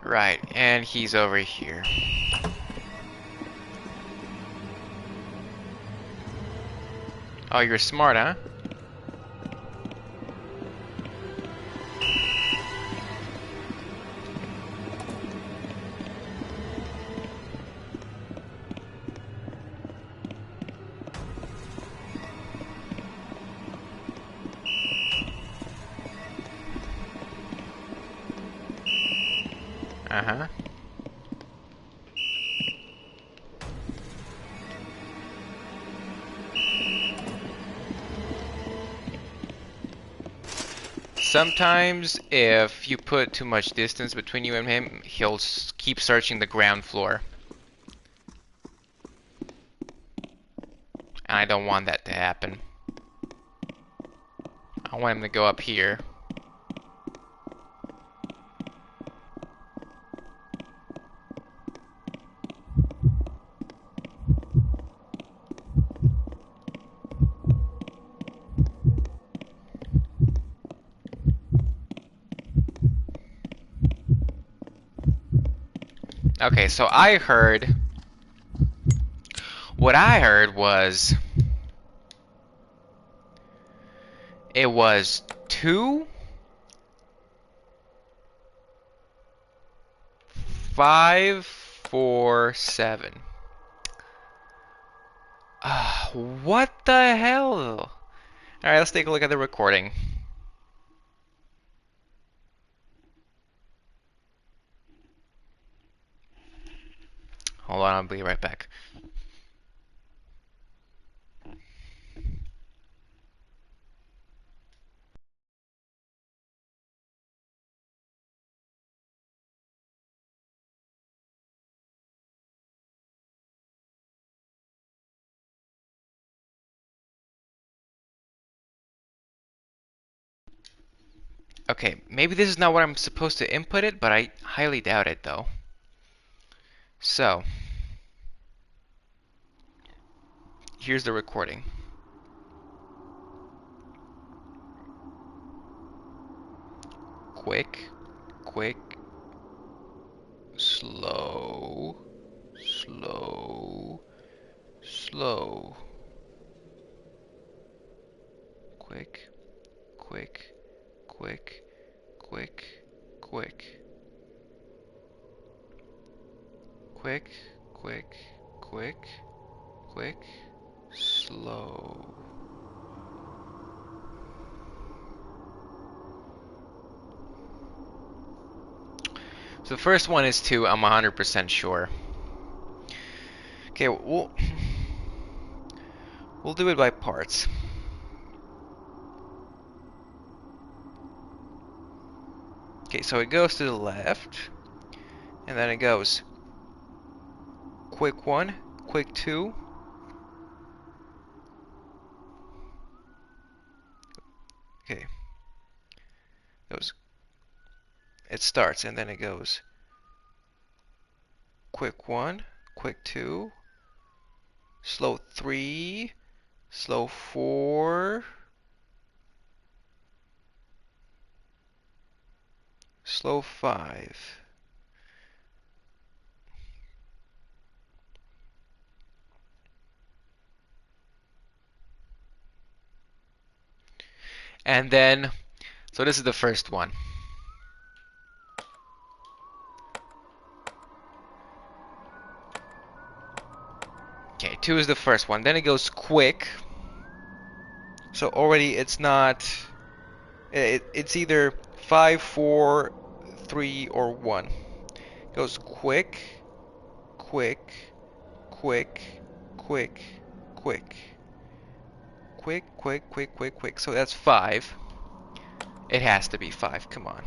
Right, and he's over here. Oh, you're smart, huh? Uh-huh. Sometimes, if you put too much distance between you and him, he'll keep searching the ground floor. And I don't want that to happen. I want him to go up here. Okay, so I heard What I heard was it was 2, 5, 4, 7. What the hell? Alright, let's take a look at the recording. Hold on, I'll be right back. Okay, maybe this is not what I'm supposed to input it, but I highly doubt it though. So, here's the recording. Quick, quick, slow, slow, slow. Quick, quick, quick, quick, quick. Quick, quick, quick, quick, slow. So the first one is 2, I'm 100% sure. Okay, we'll do it by parts. Okay, so it goes to the left, and then it goes quick 1, quick 2. Okay. It starts, and then it goes quick 1, quick 2, slow 3, slow 4, slow 5. And then, so this is the first one. Okay, 2 is the first one. Then it goes quick. So already it's not, it's either 5, 4, 3, or 1. It goes quick, quick, quick, quick, quick. Quick, quick, quick, quick, quick. So that's 5. It has to be 5, come on.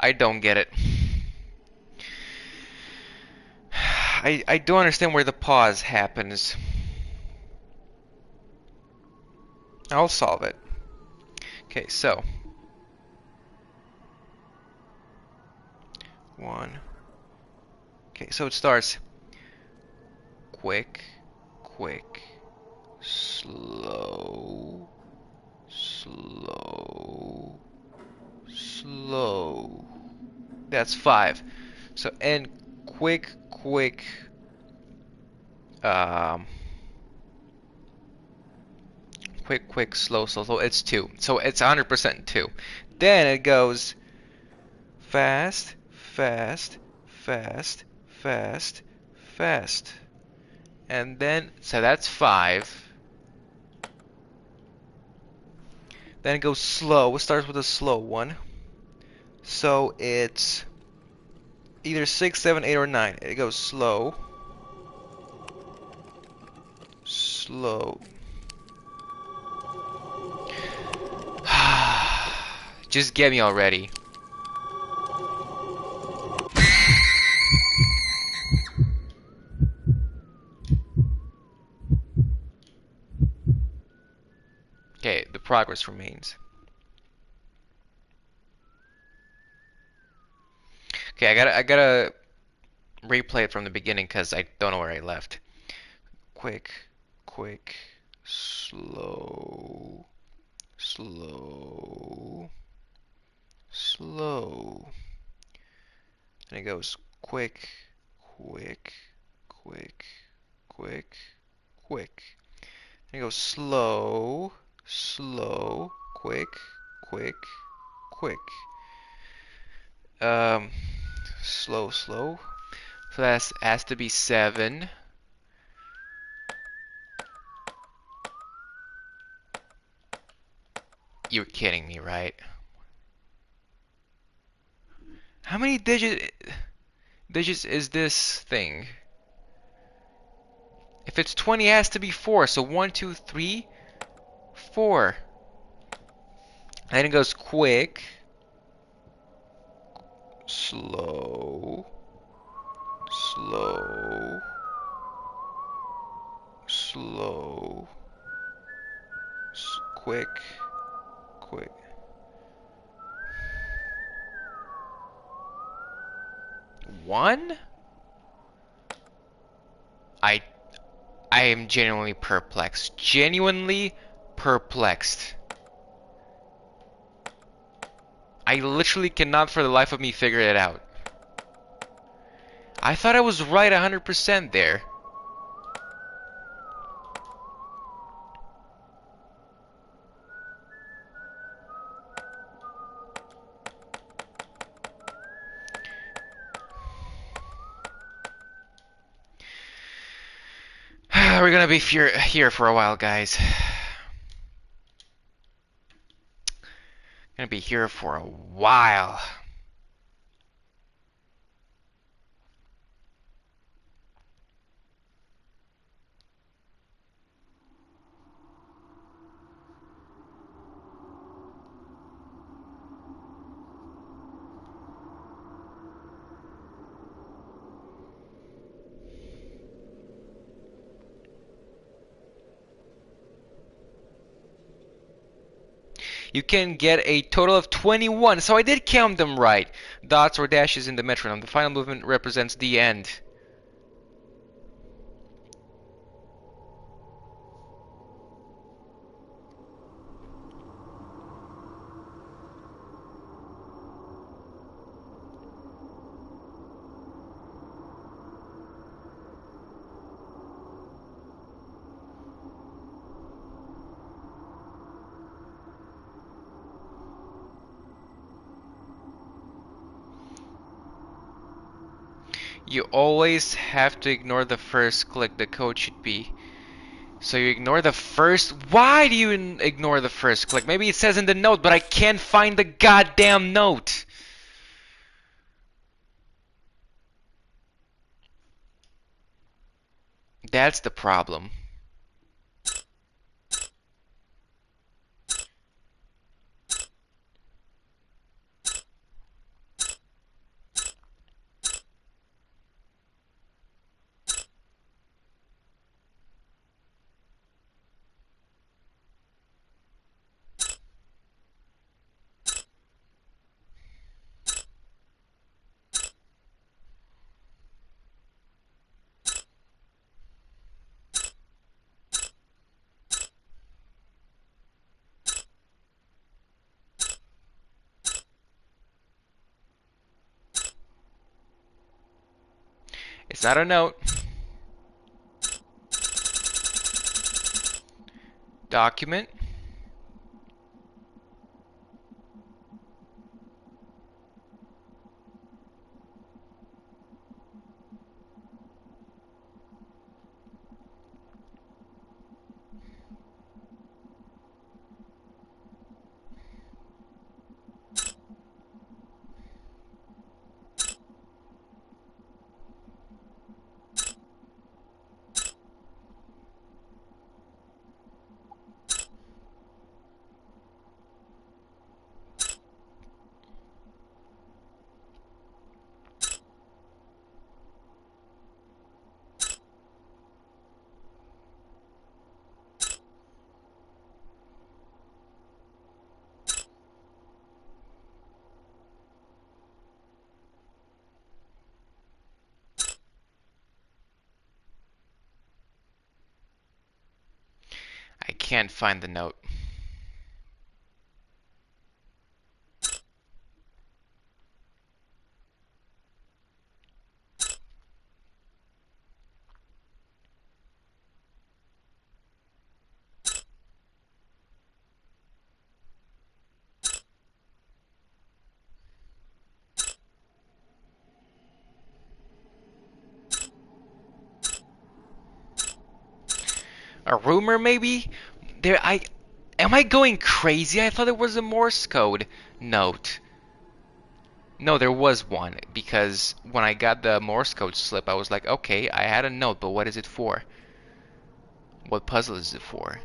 I don't get it. I don't understand where the pause happens. I'll solve it. Okay, so 1. Okay, so it starts quick, quick, slow, slow, slow. That's 5. So and quick, quick, quick, quick, slow, slow, slow. It's 2. So it's 100% 2. Then it goes fast, fast, fast, fast, fast. And then, so that's 5. Then it goes slow. It starts with a slow one. So it's either 6, 7, 8, or 9. It goes slow. Slow. Just get me already. progress remains. Okay, I gotta replay it from the beginning because I don't know where I left. Quick, quick, slow, slow, slow. And it goes quick, quick, quick, quick, quick. And it goes slow, slow, quick, quick, quick. Um, slow, slow. So that has to be 7. You're kidding me, right? How many digits is this thing? If it's 20, it has to be 4. So 1, 2, 3, 4. Then it goes quick, slow, slow, slow, quick, quick. One? I I am genuinely perplexed. Genuinely perplexed. I literally cannot for the life of me figure it out. I thought I was right 100% there. We're gonna be here for a while, guys. Gonna be here for a while. You can get a total of 21. So I did count them right. Dots or dashes in the metronome. The final movement represents the end. You always have to ignore the first click. The code should be. So you ignore the first. Why do you ignore the first click? Maybe it says in the note, but I can't find the goddamn note. That's the problem. It's not a note. Document. can't find the note. A rumor, maybe? Am I going crazy? I thought it was a Morse code note. No, there was one, because when I got the Morse code slip, I was like, okay, I had a note, but what is it for? What puzzle is it for?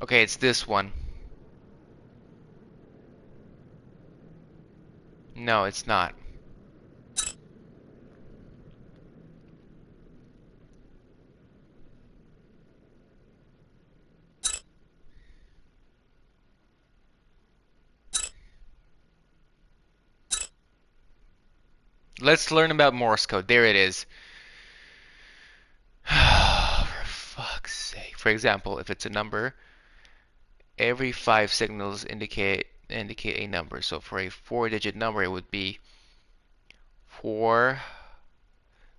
Okay, it's this one. No, it's not. Let's learn about Morse code. There it is. For fuck's sake. For example, if it's a number, every 5 signals indicate a number. So for a 4-digit number, it would be 4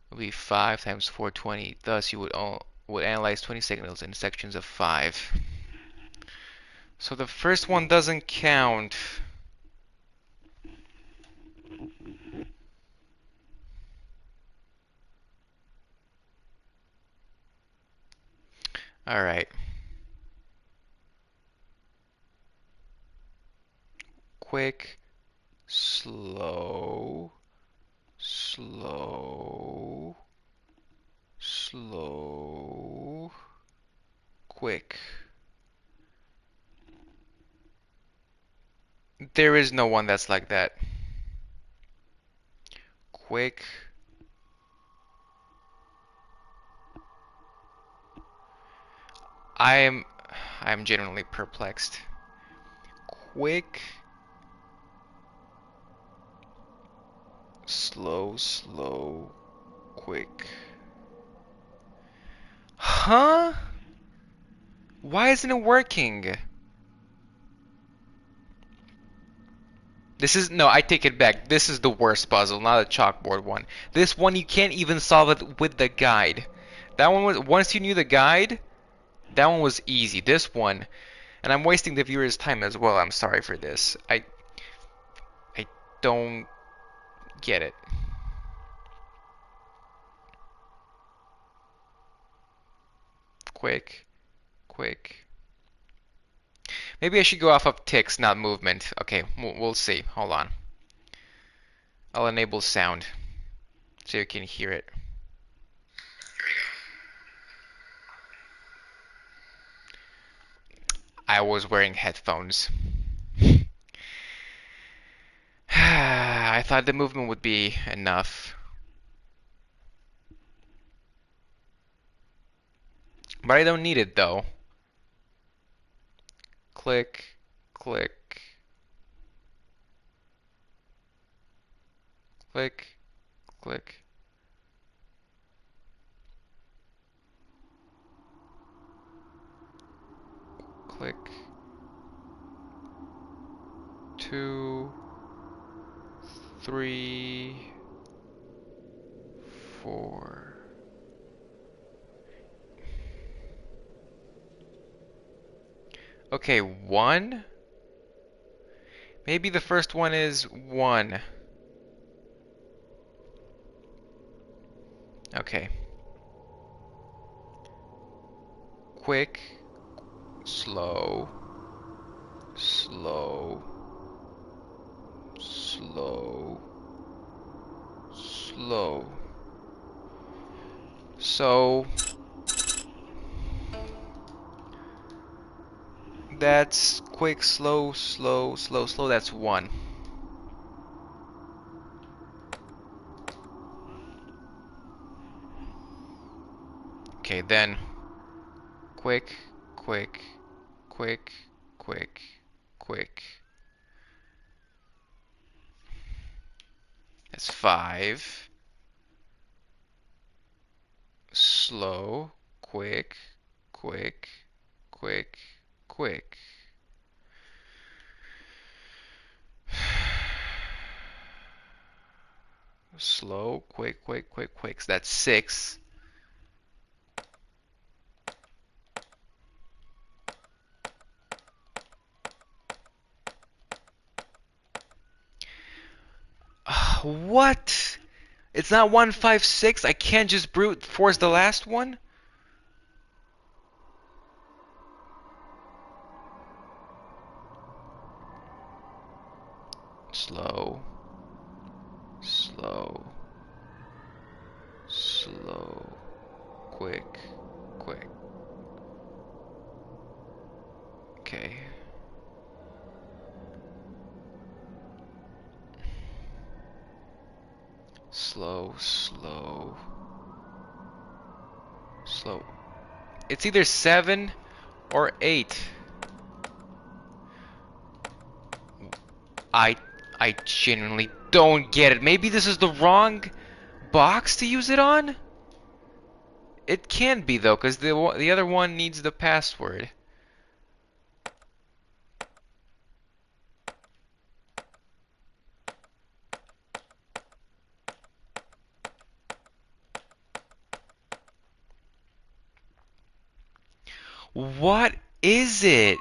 would be 5 times 420. Thus, you would analyze 20 signals in sections of 5. So the first one doesn't count. All right. Quick, slow, slow, slow, quick. There is no one that's like that. Quick. I am genuinely perplexed. Quick. Slow, slow, quick. Huh? Why isn't it working? This is, no, I take it back. This is the worst puzzle, not a chalkboard one. This one, you can't even solve it with the guide. That one was, once you knew the guide, that one was easy. This one, and I'm wasting the viewer's time as well. I'm sorry for this. I don't get it. Quick, quick. Maybe I should go off of ticks, not movement. Okay, we'll see. Hold on. I'll enable sound so you can hear it. I was wearing headphones. I thought the movement would be enough. But I don't need it though. Click, click, click, click. Click. 2, 3, 4. Okay, 1. Maybe the first one is 1. Okay. quick, slow, slow, slow, slow. So that's quick, slow, slow, slow, slow. That's 1. Okay, then quick, quick, quick, quick, quick. That's 5. Slow, quick, quick, quick, quick. Slow, quick, quick, quick, quick. So that's 6. What? It's not 1, 5, 6. I can't just brute force the last one? Slow, slow, slow, quick, quick. Okay. Slow, slow, slow. It's either 7 or 8. I I genuinely don't get it. Maybe this is the wrong box to use it on? It can be though, because the other one needs the password. What is it?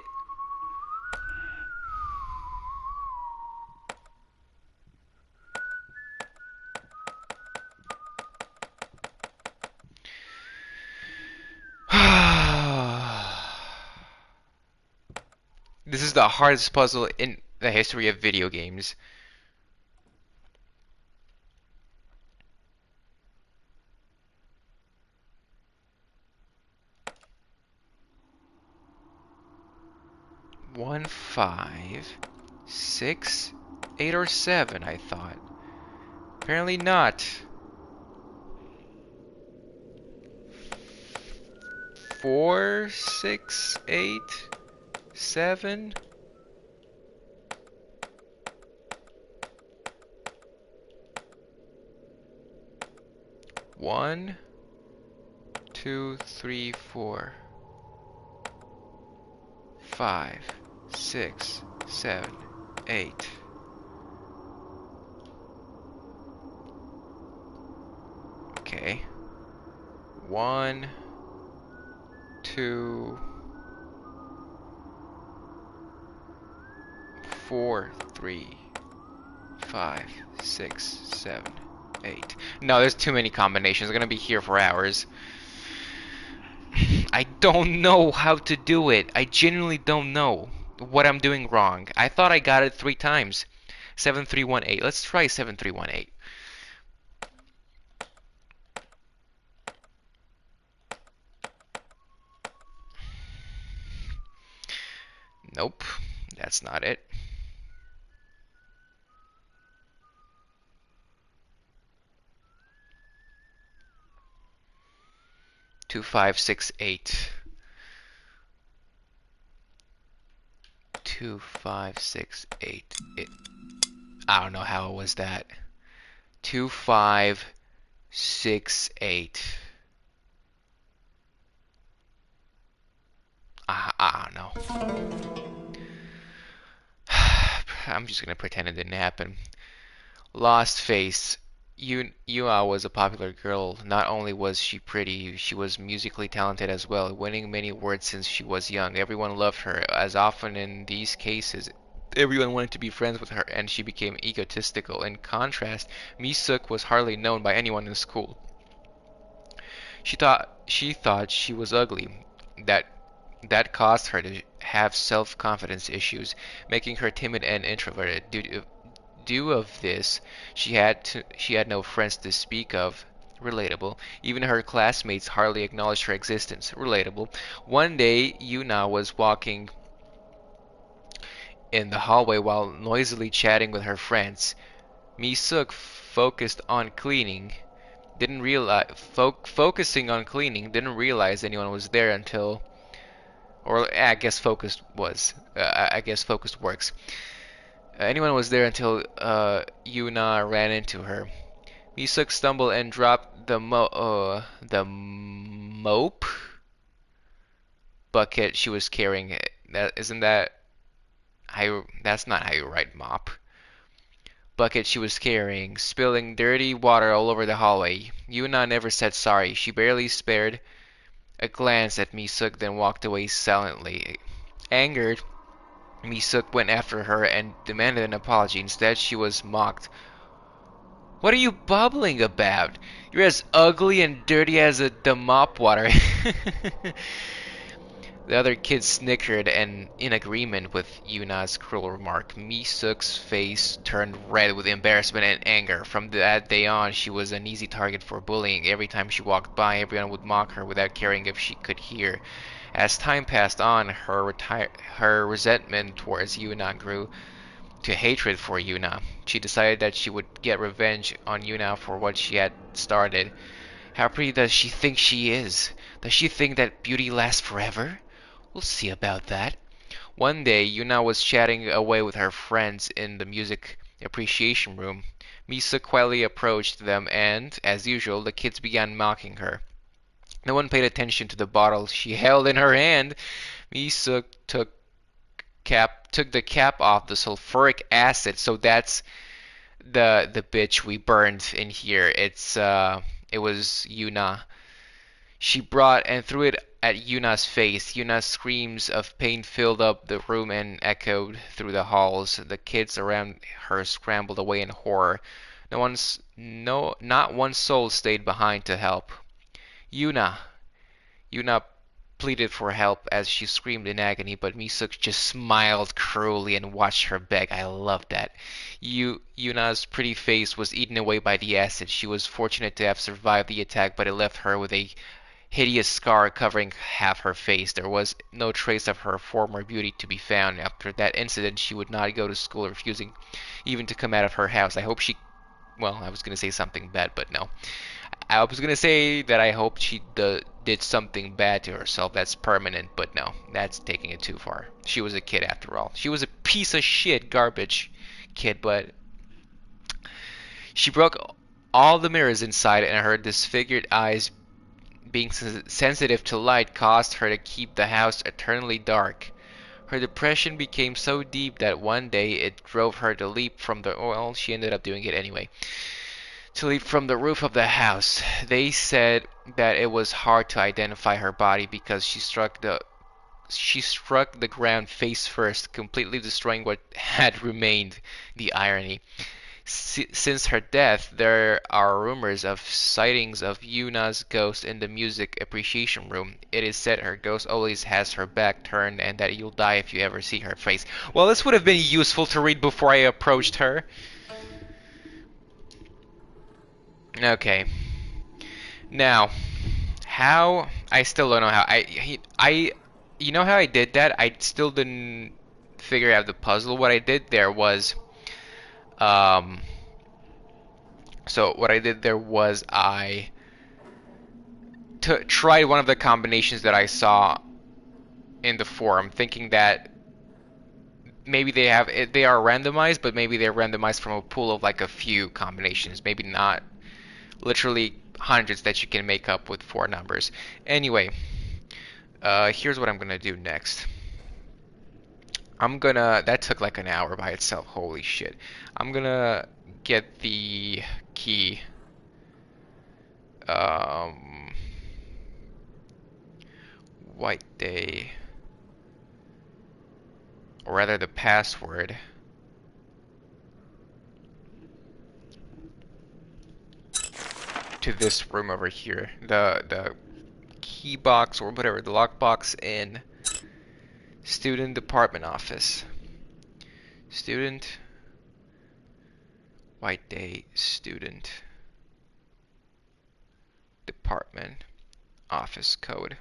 This is the hardest puzzle in the history of video games. One, 5, 6, 8, or 7, I thought. Apparently not. 4, 6, 8, 7. One, 2, 3, 4, 5, 6, 7, 8. Okay. 1, 2, 4, 3, 5, 6, 7, 8. No, there's too many combinations. I'm gonna be here for hours. I don't know how to do it. I genuinely don't know what I'm doing wrong. I thought I got it 3 times. 7318. Let's try 7318. Nope, that's not it. 2568. 2568. I don't know how it was that. 2568. I don't know. I'm just gonna pretend it didn't happen. Lost Face. Yua was a popular girl. Not only was she pretty, she was musically talented as well, winning many awards since she was young. Everyone loved her. As often in these cases, everyone wanted to be friends with her, and she became egotistical. In contrast, Misuk was hardly known by anyone in school. She thought she was ugly. That That caused her to have self-confidence issues, making her timid and introverted. Due of this, she had no friends to speak of. Relatable. Even her classmates hardly acknowledged her existence. Relatable. One day, Yuna was walking in the hallway while noisily chatting with her friends. Mi-suk focused on cleaning. Didn't realize focusing on cleaning. Didn't realize anyone was there until, or I guess focused was. I guess focused works. Anyone was there until Yuna ran into her. Mi-suk stumbled and dropped the mope bucket she was carrying. That isn't that how? That's not how you write mop. Bucket she was carrying, spilling dirty water all over the hallway. Yuna never said sorry. She barely spared a glance at Mi-suk, then walked away silently. Angered, Mi-suk went after her and demanded an apology. Instead, she was mocked. What are you bubbling about? You're as ugly and dirty as the mop water. The other kids snickered and in agreement with Yuna's cruel remark. Mi-suk's face turned red with embarrassment and anger. From that day on, she was an easy target for bullying. Every time she walked by, everyone would mock her without caring if she could hear. As time passed on, her resentment towards Yuna grew to hatred for Yuna. She decided that she would get revenge on Yuna for what she had started. How pretty does she think she is? Does she think that beauty lasts forever? We'll see about that. One day, Yuna was chatting away with her friends in the music appreciation room. Mi-suk quietly approached them and, as usual, the kids began mocking her. No one paid attention to the bottle she held in her hand. Mi-suk took the cap off the sulfuric acid, so that's the bitch we burned in here. It was Yuna. She brought and threw it at Yuna's face. Yuna's screams of pain filled up the room and echoed through the halls. The kids around her scrambled away in horror. Not one soul stayed behind to help. Yuna. Yuna pleaded for help as she screamed in agony, but Mi-suk just smiled cruelly and watched her beg. I loved that. Yuna's pretty face was eaten away by the acid. She was fortunate to have survived the attack, but it left her with a hideous scar covering half her face. There was no trace of her former beauty to be found. After that incident, she would not go to school, refusing even to come out of her house. I hope she... Well, I was going to say something bad, but no. I was going to say that I hope she did something bad to herself that's permanent, but no. That's taking it too far. She was a kid after all. She was a piece of shit garbage kid, but... She broke all the mirrors inside, and her disfigured eyes being sensitive to light caused her to keep the house eternally dark. Her depression became so deep that one day it drove her to leap from the... Well, she ended up doing it anyway. To leap from the roof of the house. They said that it was hard to identify her body because she struck the ground face first, completely destroying what had remained. The irony. Since her death, there are rumors of sightings of Yuna's ghost in the music appreciation room. It is said her ghost always has her back turned and that you'll die if you ever see her face. Well, this would have been useful to read before I approached her. Okay. Now, how... I still don't know how... You know how I did that? I still didn't figure out the puzzle. What I did there was... So what I did there was I tried one of the combinations that I saw in the forum, thinking that maybe they are randomized, but maybe they're randomized from a pool of like a few combinations, maybe not literally hundreds that you can make up with 4 numbers. Anyway, here's what I'm gonna do next. That took like an hour by itself, holy shit. I'm gonna get the key. White day. Or rather the password. To this room over here. The key box or whatever, the lockbox in Student Department Office. Student. White Day Student Department Office Code.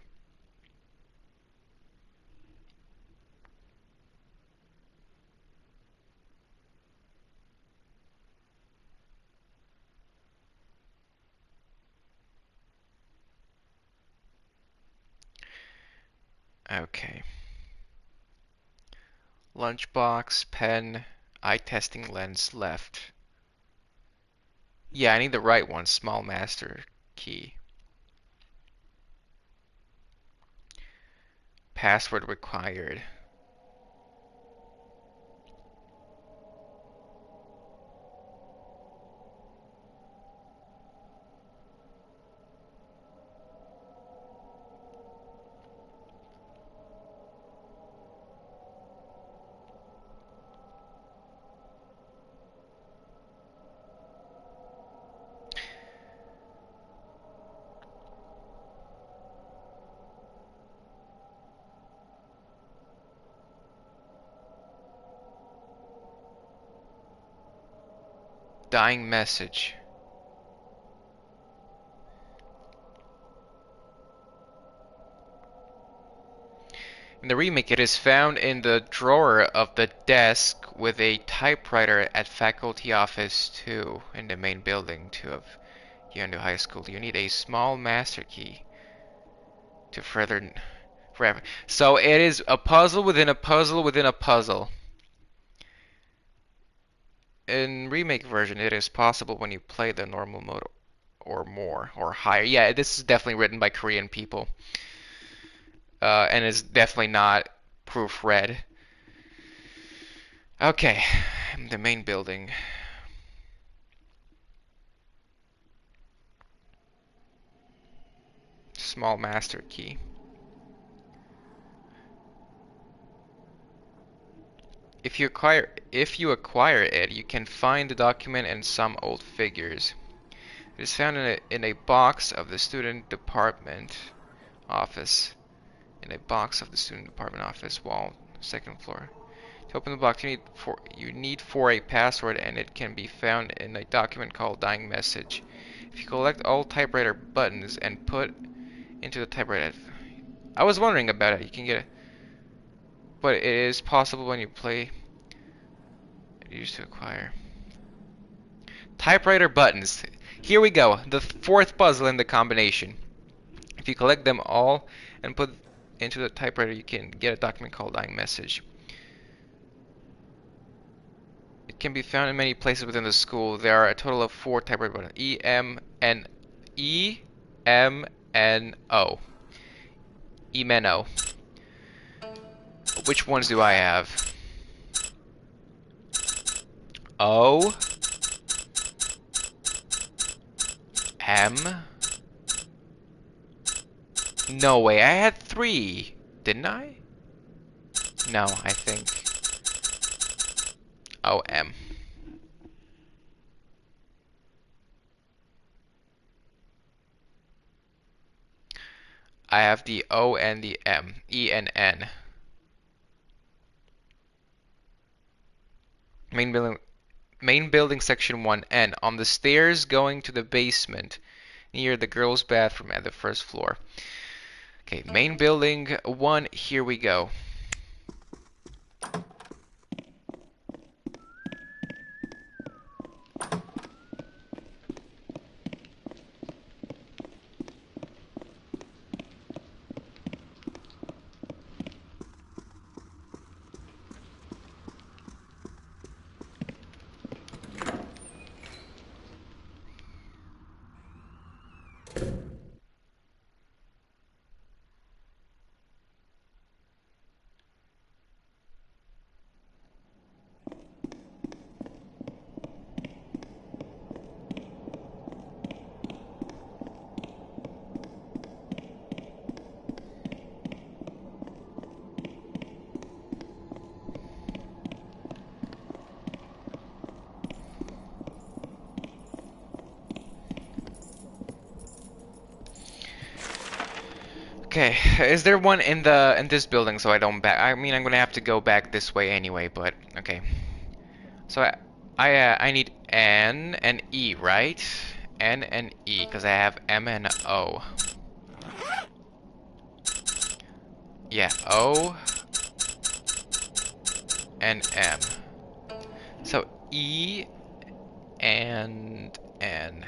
Okay. Lunchbox, pen, eye testing lens left. Yeah, I need the right one. Small master key. Password required. Dying message. In the remake, it is found in the drawer of the desk with a typewriter at Faculty Office 2 in the main building 2 of Yondu High School. You need a small master key to further. So it is a puzzle within a puzzle within a puzzle. In remake version, it is possible when you play the normal mode or more or higher. Yeah, this is definitely written by Korean people. And it's definitely not proofread. Okay, the main building. Small master key. If you acquire it, you can find the document and some old figures. It is found in a box of the student department office. In a box of the student department office wall, second floor. To open the box, you need for a password, and it can be found in a document called Dying Message. If you collect all typewriter buttons and put into the typewriter, I was wondering about it. You can get it, but it is possible when you play. Used to acquire typewriter buttons. Here we go. The fourth puzzle in the combination. If you collect them all and put into the typewriter, you can get a document called Dying Message. It can be found in many places within the school. There are a total of 4 typewriter buttons. E-M-N-O. E-M-N-O. Which ones do I have? O. M. No way, I had 3, didn't I? No, I think O-M. I have the O and the M. E and N. Main building section 1N. On the stairs going to the basement near the girls' bathroom at the first floor. Okay, main building 1, here we go. Okay, is there one in this building so I don't back? I mean, I'm gonna have to go back this way anyway, but okay. So I need N and E, right? N and E, because I have M and O. Yeah, O and M. So E and N.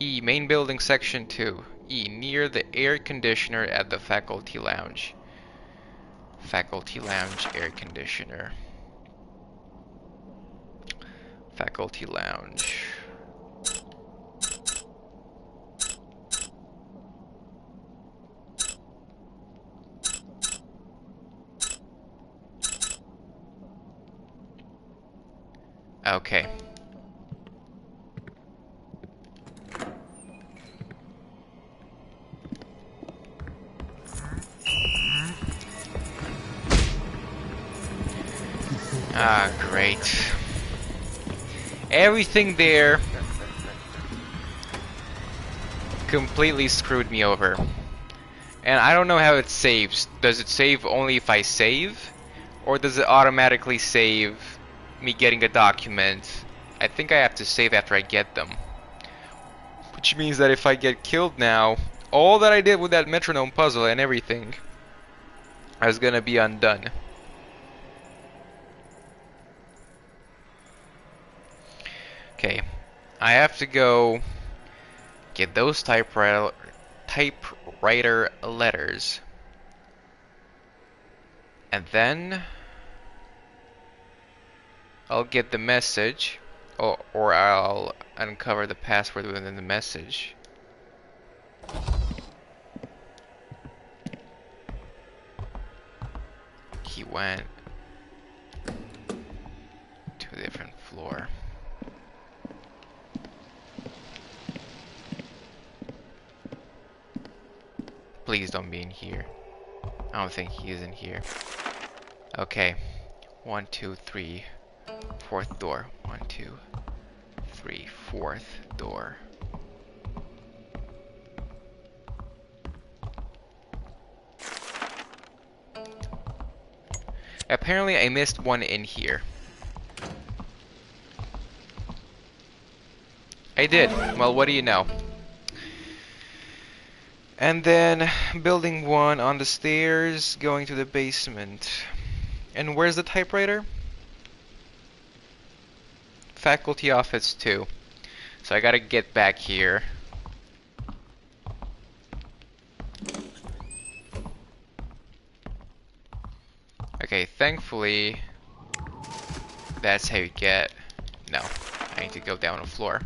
E, main building section 2. E, near the air conditioner at the faculty lounge. Faculty lounge air conditioner. Faculty lounge. Okay. Ah, great. Everything there completely screwed me over. And I don't know how it saves. Does it save only if I save? Or does it automatically save me getting a document? I think I have to save after I get them. Which means that if I get killed now, all that I did with that metronome puzzle and everything is gonna be undone. Okay, I have to go get those typewriter letters. And then I'll get the message, or I'll uncover the password within the message. He went to a different floor. Please don't be in here. I don't think he is in here. Okay. 1, 2, 3. Fourth door. 1, 2, 3. Fourth door. Apparently I missed one in here. I did. Well, what do you know? And then building 1 on the stairs, going to the basement. And where's the typewriter? Faculty office 2. So I gotta get back here. Okay, thankfully that's how you get. No, I need to go down a floor.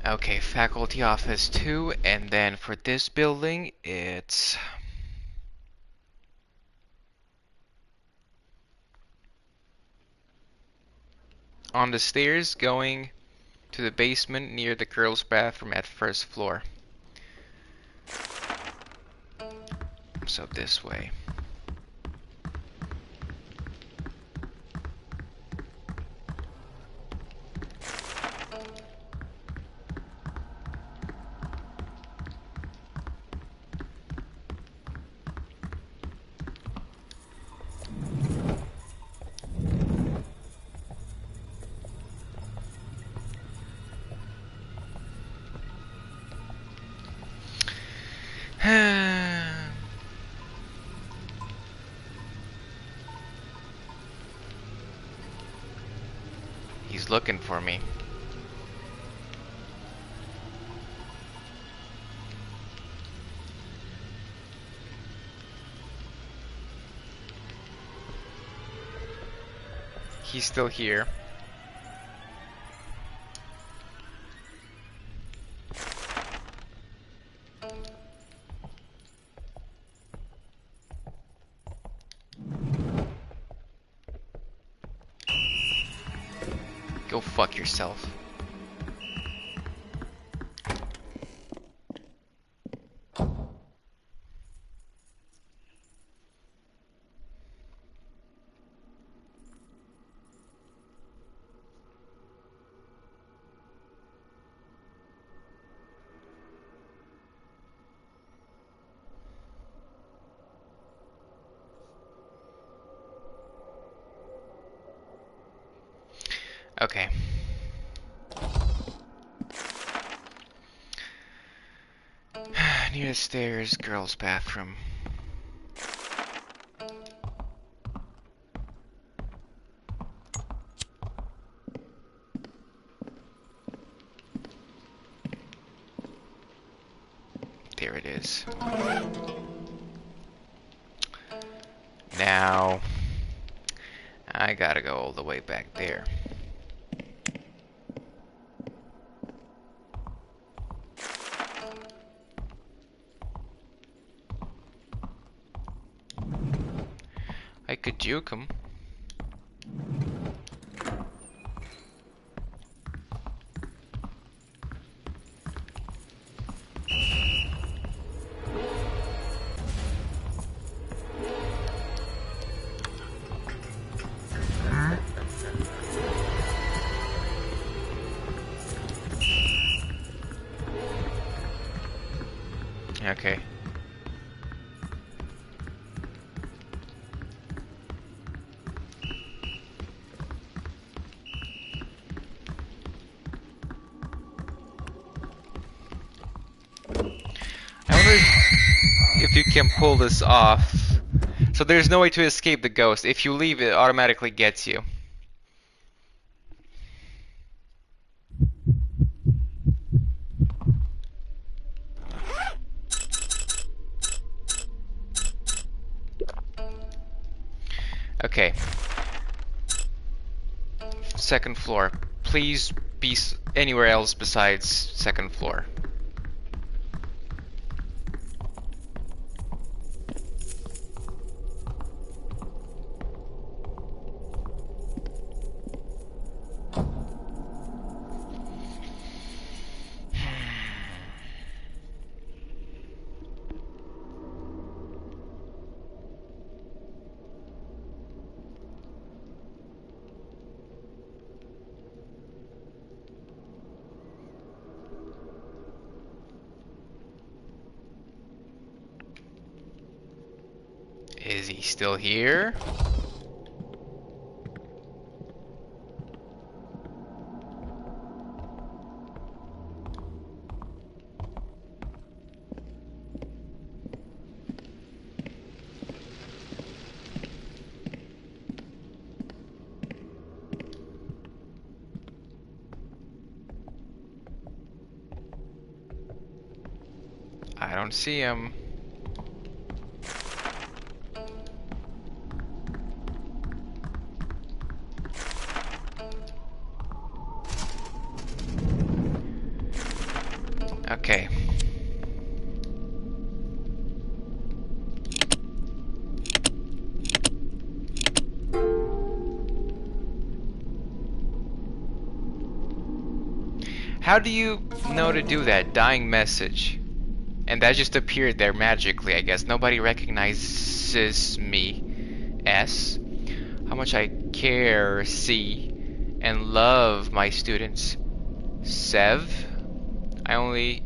Okay, faculty office 2, and then for this building, it's on the stairs going to the basement near the girls' bathroom at first floor. So this way. He's looking for me. He's still here. Go Go fuck yourself. Okay. Near the stairs, girls' bathroom. There it is. Now, I gotta go all the way back there. I could juke him. Okay. I wonder if you can pull this off. So there's no way to escape the ghost. If you leave, it automatically gets you. Okay. Second floor. Please be anywhere else besides second floor. Is he still here? I don't see him. Okay. How do you know to do that? Dying message. And that just appeared there magically, I guess. Nobody recognizes me. S. How much I care, see, and love my students. Sev. I only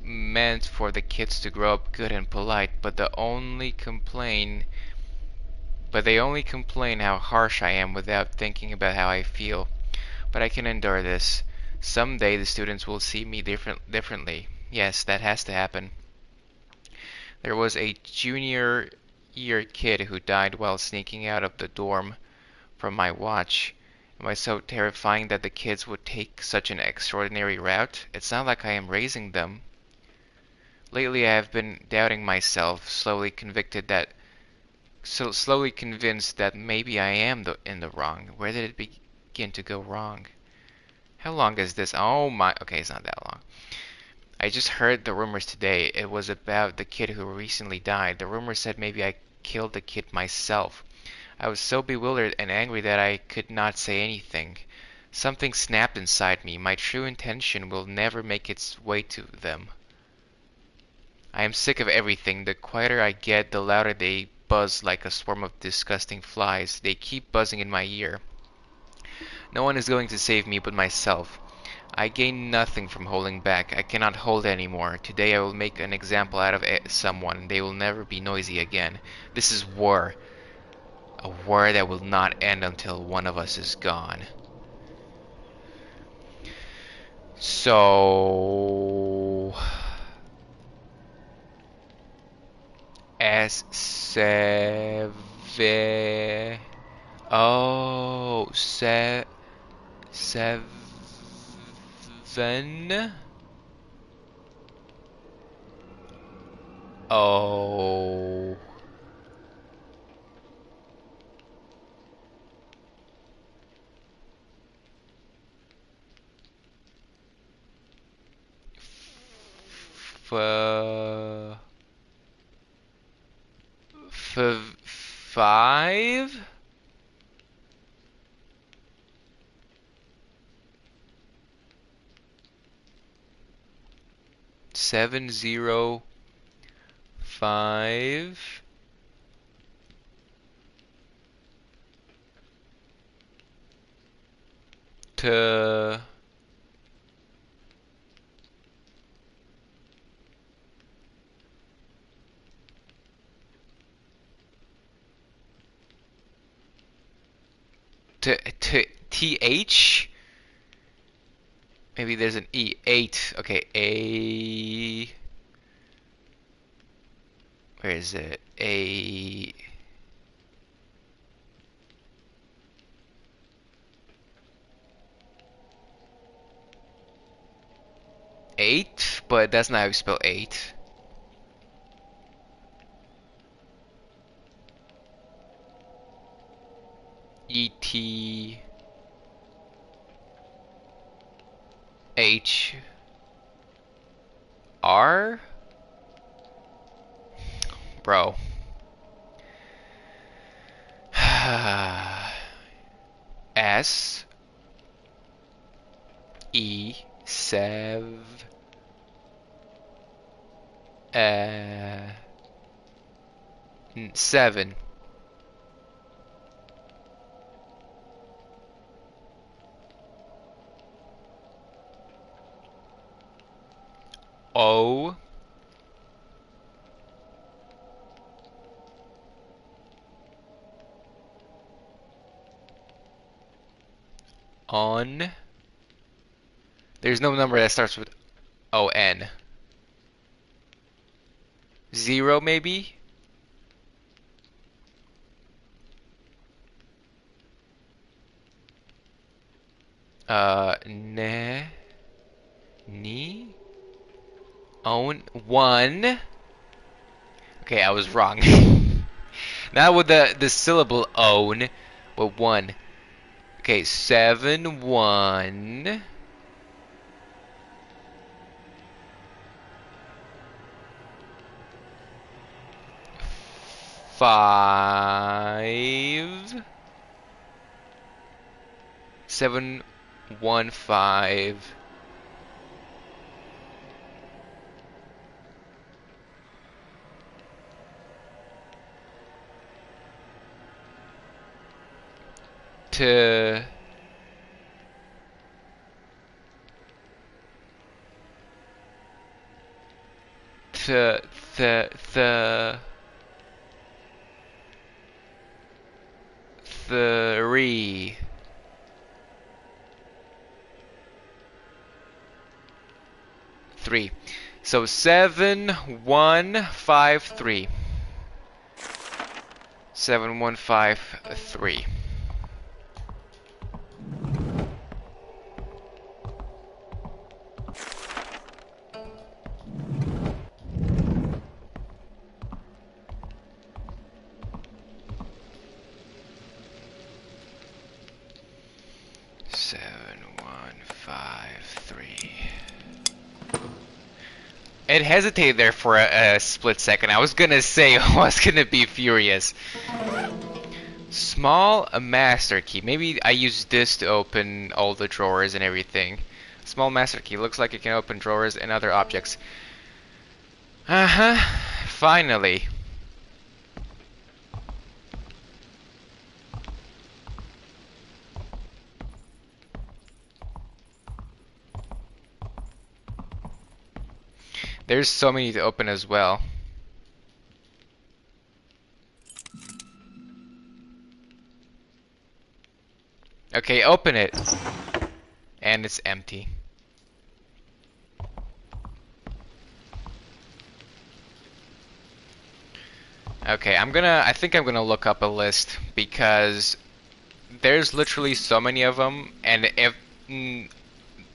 meant for the kids to grow up good and polite, but they only complain how harsh I am without thinking about how I feel. But I can endure this. Someday the students will see me differently. Yes, that has to happen. There was a junior year kid who died while sneaking out of the dorm from my watch. Am I so terrifying that the kids would take such an extraordinary route? It's not like I am raising them. Lately I have been doubting myself, slowly convinced that maybe I am in the wrong. Where did it begin to go wrong? How long is this? Oh my, okay, it's not that long. I just heard the rumors today. It was about the kid who recently died. The rumor said maybe I killed the kid myself. I was so bewildered and angry that I could not say anything. Something snapped inside me. My true intention will never make its way to them. I am sick of everything. The quieter I get, the louder they buzz like a swarm of disgusting flies. They keep buzzing in my ear. No one is going to save me but myself. I gain nothing from holding back. I cannot hold anymore. Today I will make an example out of someone. They will never be noisy again. This is war. A war that will not end until one of us is gone. So... S7... Oh... 7... Oh... F... 5? Seven, 0, 5 to TH. Maybe there's an E. 8. Okay, A. Where is it? A. Eight, but that's not how you spell 8. E-T H R? Bro. S E sev 7 O on. There's no number that starts with O-N. 0 maybe? Ne, ni, own, 1. Okay, I was wrong. Not with the syllable own, but 1. Okay, 7, 1. Five 7 1 5 to the 3 3. So 7 1 5 3. 7 1 5 3. It hesitated there for a split second. I was gonna say I was gonna be furious. Small master key. Maybe I use this to open all the drawers and everything. Small master key. Looks like it can open drawers and other objects. Uh-huh. Finally. There's so many to open as well. Okay, open it. And it's empty. Okay, I think I'm gonna look up a list because there's literally so many of them, and if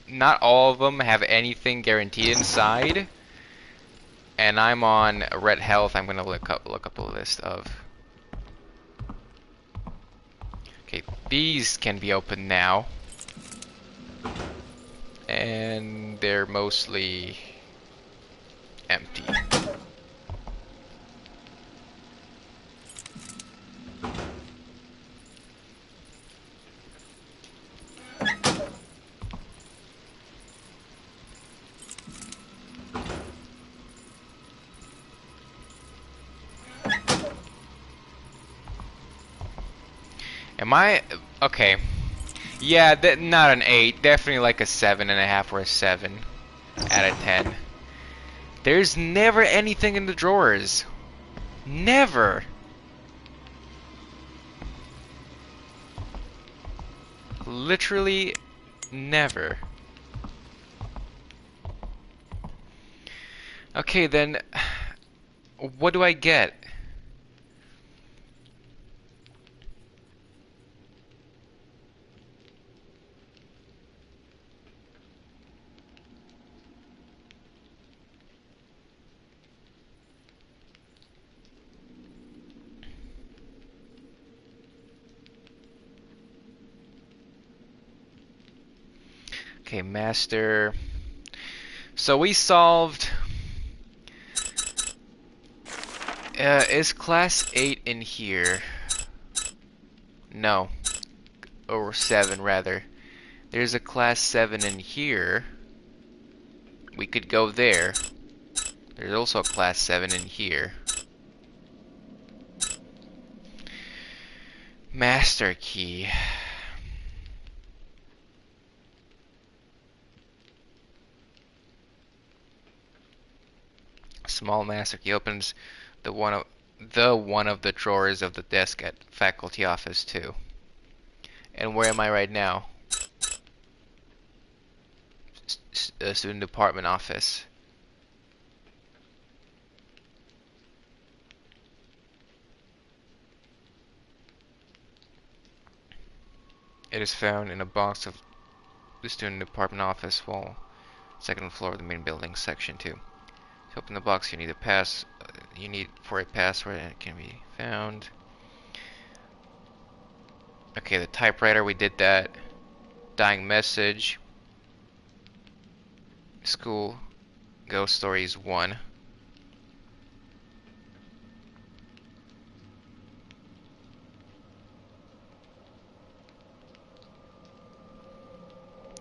not all of them have anything guaranteed inside, and I'm on red health, I'm gonna look up a list of. Okay, these can be opened now, and they're mostly empty. Am I okay? Yeah, not an 8. Definitely like a 7.5 or a 7 out of 10. There's never anything in the drawers. Never. Literally never. Okay, then what do I get? Okay, master. So we solved. Is class 8 in here? No. Or 7, rather. There's a class 7 in here. We could go there. There's also a class 7 in here. Master key. Small master key opens the one of the drawers of the desk at faculty office too. And where am I right now? Student department office. It is found in a box of the student department office wall, second floor of the main building, section 2. To open the box, you need a you need for a password, and it can be found. Okay, the typewriter, we did that. Dying message. School. Ghost Stories 1.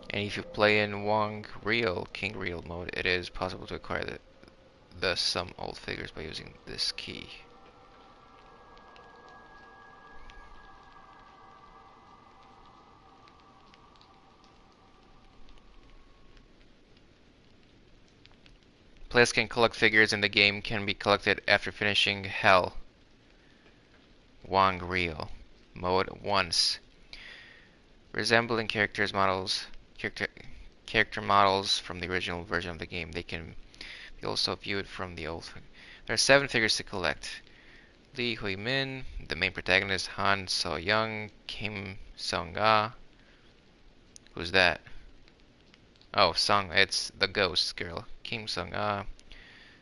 And if you play in Wong Real, King Real mode, it is possible to acquire some old figures by using this key. Players can collect figures in the game can be collected after finishing Hell Wong Real mode once. Resembling character models from the original version of the game. They can be also viewed from the old. There are 7 figures to collect. Lee Hui Min, the main protagonist, Han So Young, Kim Sung Ah. Who's that? Oh, Sung, it's the ghost girl. Kim Sung Ah.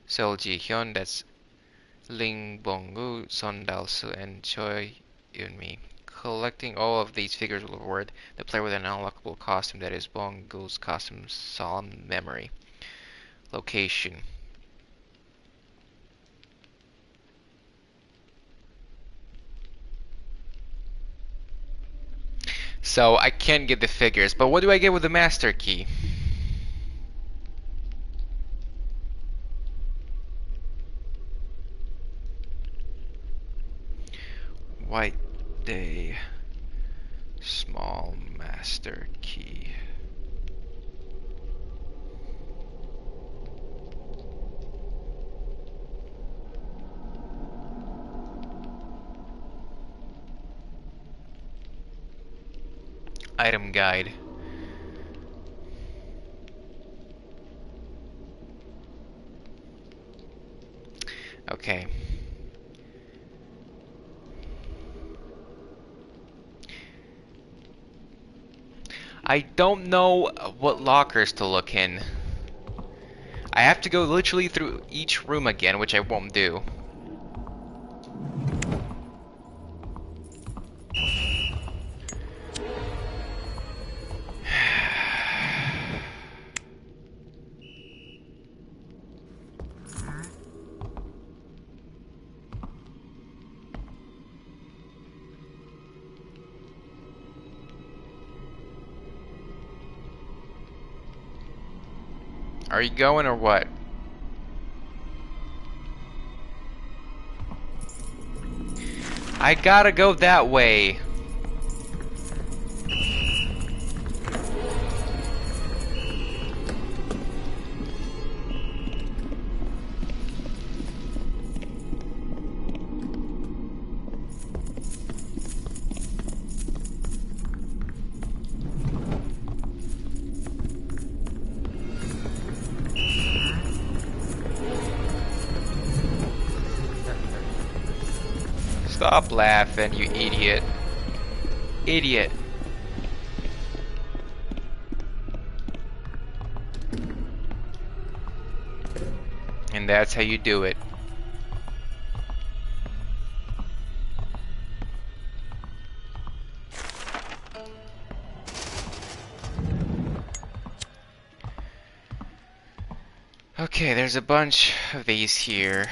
Seo Ji Hyun, that's Ling Bong-gu, Son Dal-soo, and Choi Eun-mi. Collecting all of these figures will reward the player with an unlockable costume that is Bong-gu's costume Solemn Memory. Location. So I can't get the figures, but what do I get with the master key? White day, small master key. Item guide. Okay. I don't know what lockers to look in. I have to go literally through each room again, which I won't do. Are you going or what? I gotta go that way. Stop laughing, you idiot. Idiot. And that's how you do it. Okay, there's a bunch of these here.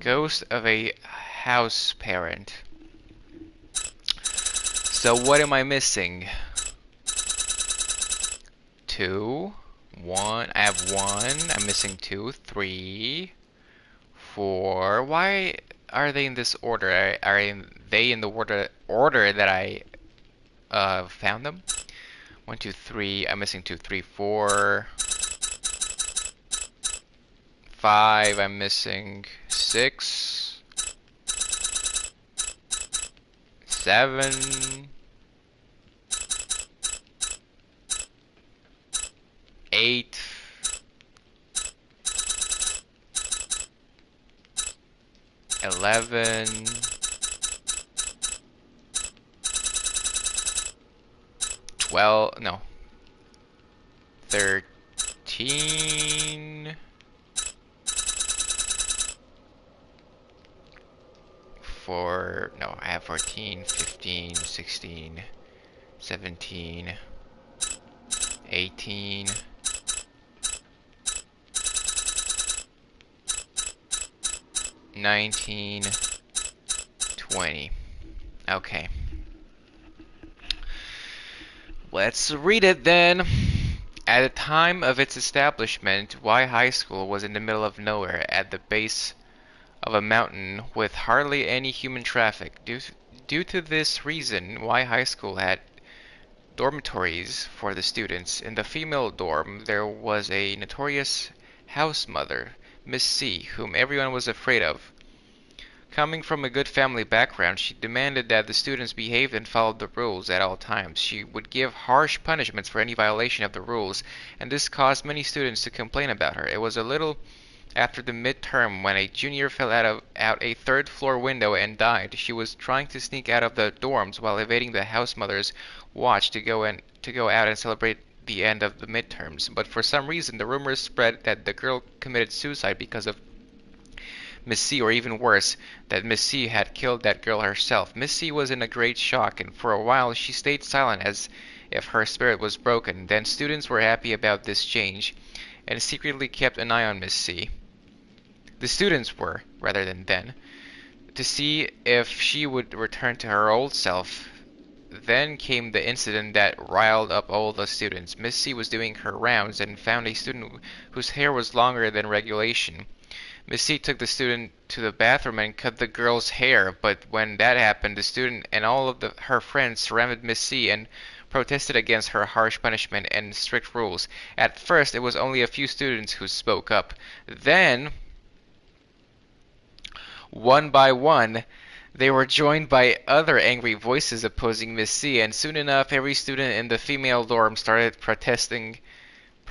Ghost of a house parent. So what am I missing? 2, 1. I have 1. I'm missing 2, 3, 4. Why are they in this order? Are they in the order that I found them? 1, 2, 3. I'm missing 2, 3, 4. 5. I'm missing 6. 7. 8. 11. 12. No. 13. 4. No, I have 14, 15, 16, 17, 18. 19, 20. Okay. Let's read it then. At the time of its establishment, Y High School was in the middle of nowhere at the base of a mountain with hardly any human traffic. Due to this reason, Y High School had dormitories for the students. In the female dorm, there was a notorious house mother, Miss C, whom everyone was afraid of. Coming from a good family background, she demanded that the students behaved and followed the rules at all times. She would give harsh punishments for any violation of the rules, and this caused many students to complain about her. It was a little after the midterm when a junior fell out a third-floor window and died. She was trying to sneak out of the dorms while evading the house mother's watch to go out and celebrate the end of the midterms. But for some reason, the rumors spread that the girl committed suicide because of Miss C, or even worse, that Miss C had killed that girl herself. Miss C was in a great shock, and for a while she stayed silent as if her spirit was broken. Then students were happy about this change and secretly kept an eye on Miss C. The students were, rather than then. to see if she would return to her old self. Then came the incident that riled up all the students. Miss C was doing her rounds and found a student whose hair was longer than regulation. Miss C took the student to the bathroom and cut the girl's hair, but when that happened, the student and all of her friends surrounded Miss C and protested against her harsh punishment and strict rules. At first, it was only a few students who spoke up. Then, one by one, they were joined by other angry voices opposing Miss C, and soon enough, every student in the female dorm started protesting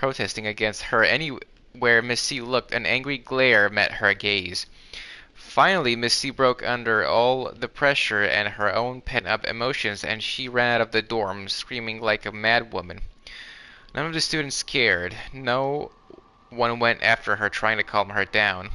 against her. Anywhere Miss C looked, an angry glare met her gaze. Finally, Miss C broke under all the pressure and her own pent-up emotions, and she ran out of the dorm, screaming like a mad woman. None of the students cared. No one went after her, trying to calm her down.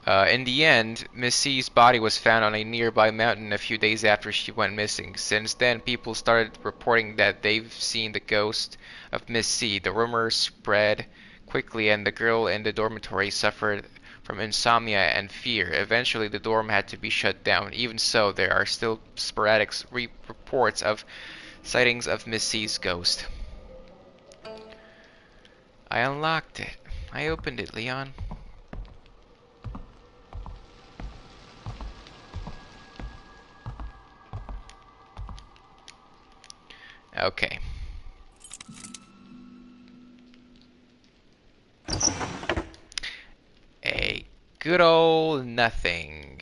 In the end, Miss C's body was found on a nearby mountain a few days after she went missing. Since then, people started reporting that they've seen the ghost of Miss C. The rumors spread quickly, and the girl in the dormitory suffered from insomnia and fear. Eventually, the dorm had to be shut down. Even so, there are still sporadic reports of sightings of Miss C's ghost. I unlocked it. I opened it, Leon. Okay. A good old nothing.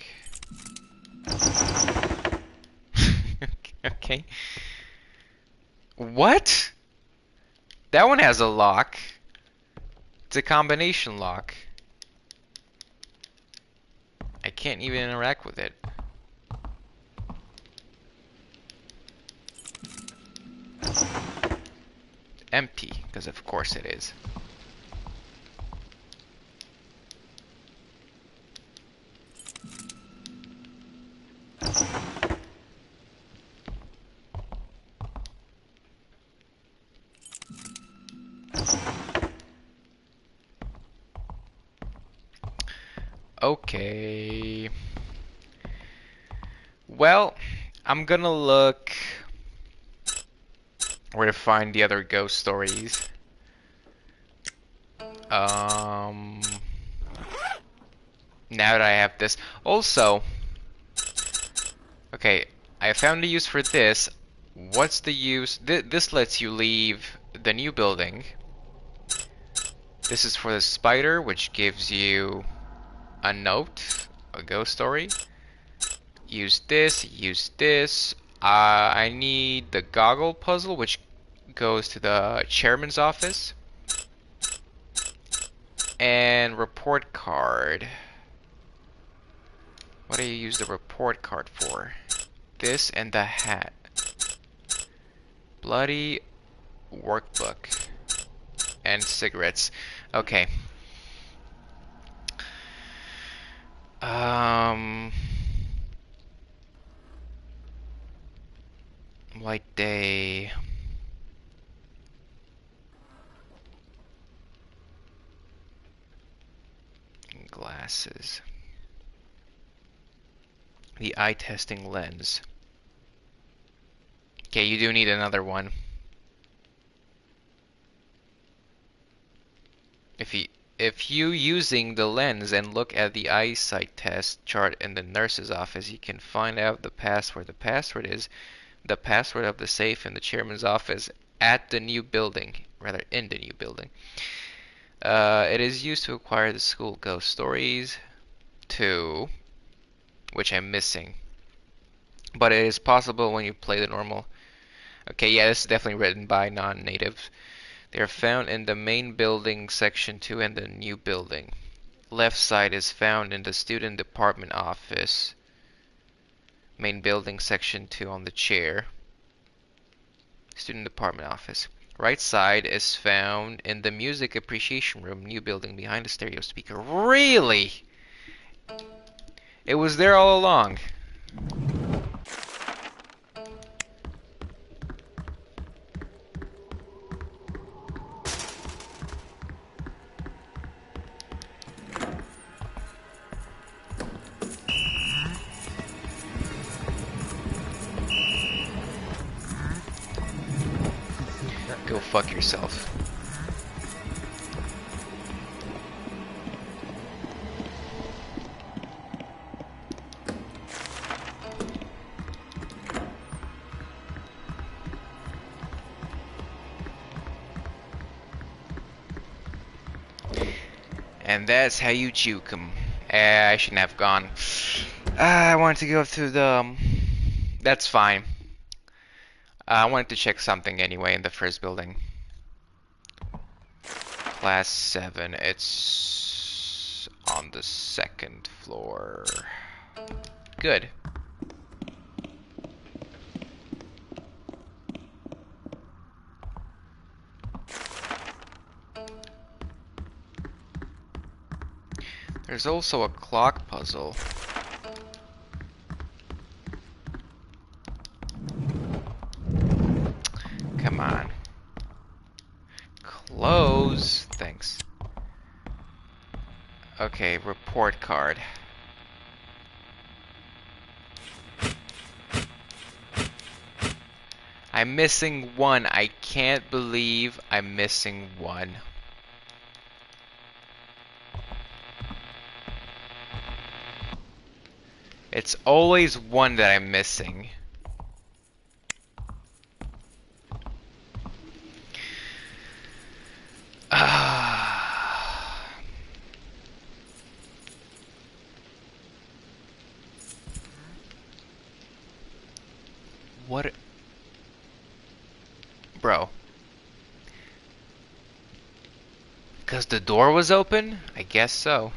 Okay. What? That one has a lock. It's a combination lock. I can't even interact with it. Empty, because of course it is. Okay. Well, I'm gonna look where to find the other ghost stories. Now that I have this. Also, okay, I found a use for this. What's the use? This lets you leave the new building. This is for the spider, which gives you a note, a ghost story. Use this, use this. I need the goggle puzzle, which goes to the chairman's office. And report card. What do you use the report card for? This and the hat. Bloody workbook. And cigarettes. Okay. White day. Glasses. The eye testing lens. Okay, you do need another one. If you using the lens and look at the eyesight test chart in the nurse's office, you can find out the password. The password is the password of the safe in the chairman's office at the new building, rather in the new building. It is used to acquire the school ghost stories 2, which I'm missing. But it is possible when you play the normal. Okay, yeah, this is definitely written by non-natives. They are found in the main building section 2 and the new building. Left side is found in the student department office. Main building section 2 on the chair. Student department office. Right side is found in the music appreciation room, new building behind the stereo speaker. Really? It was there all along. fuck yourself. And that's how you juke 'em. I shouldn't have gone. I wanted to go through the... that's fine. I wanted to check something anyway in the first building. Class 7. It's on the second floor. Good. There's also a clock puzzle. Come on. Close. Thanks. Okay, report card. I'm missing one. I can't believe I'm missing one. It's always one that I'm missing. What? Bro. Because the door was open? I guess so.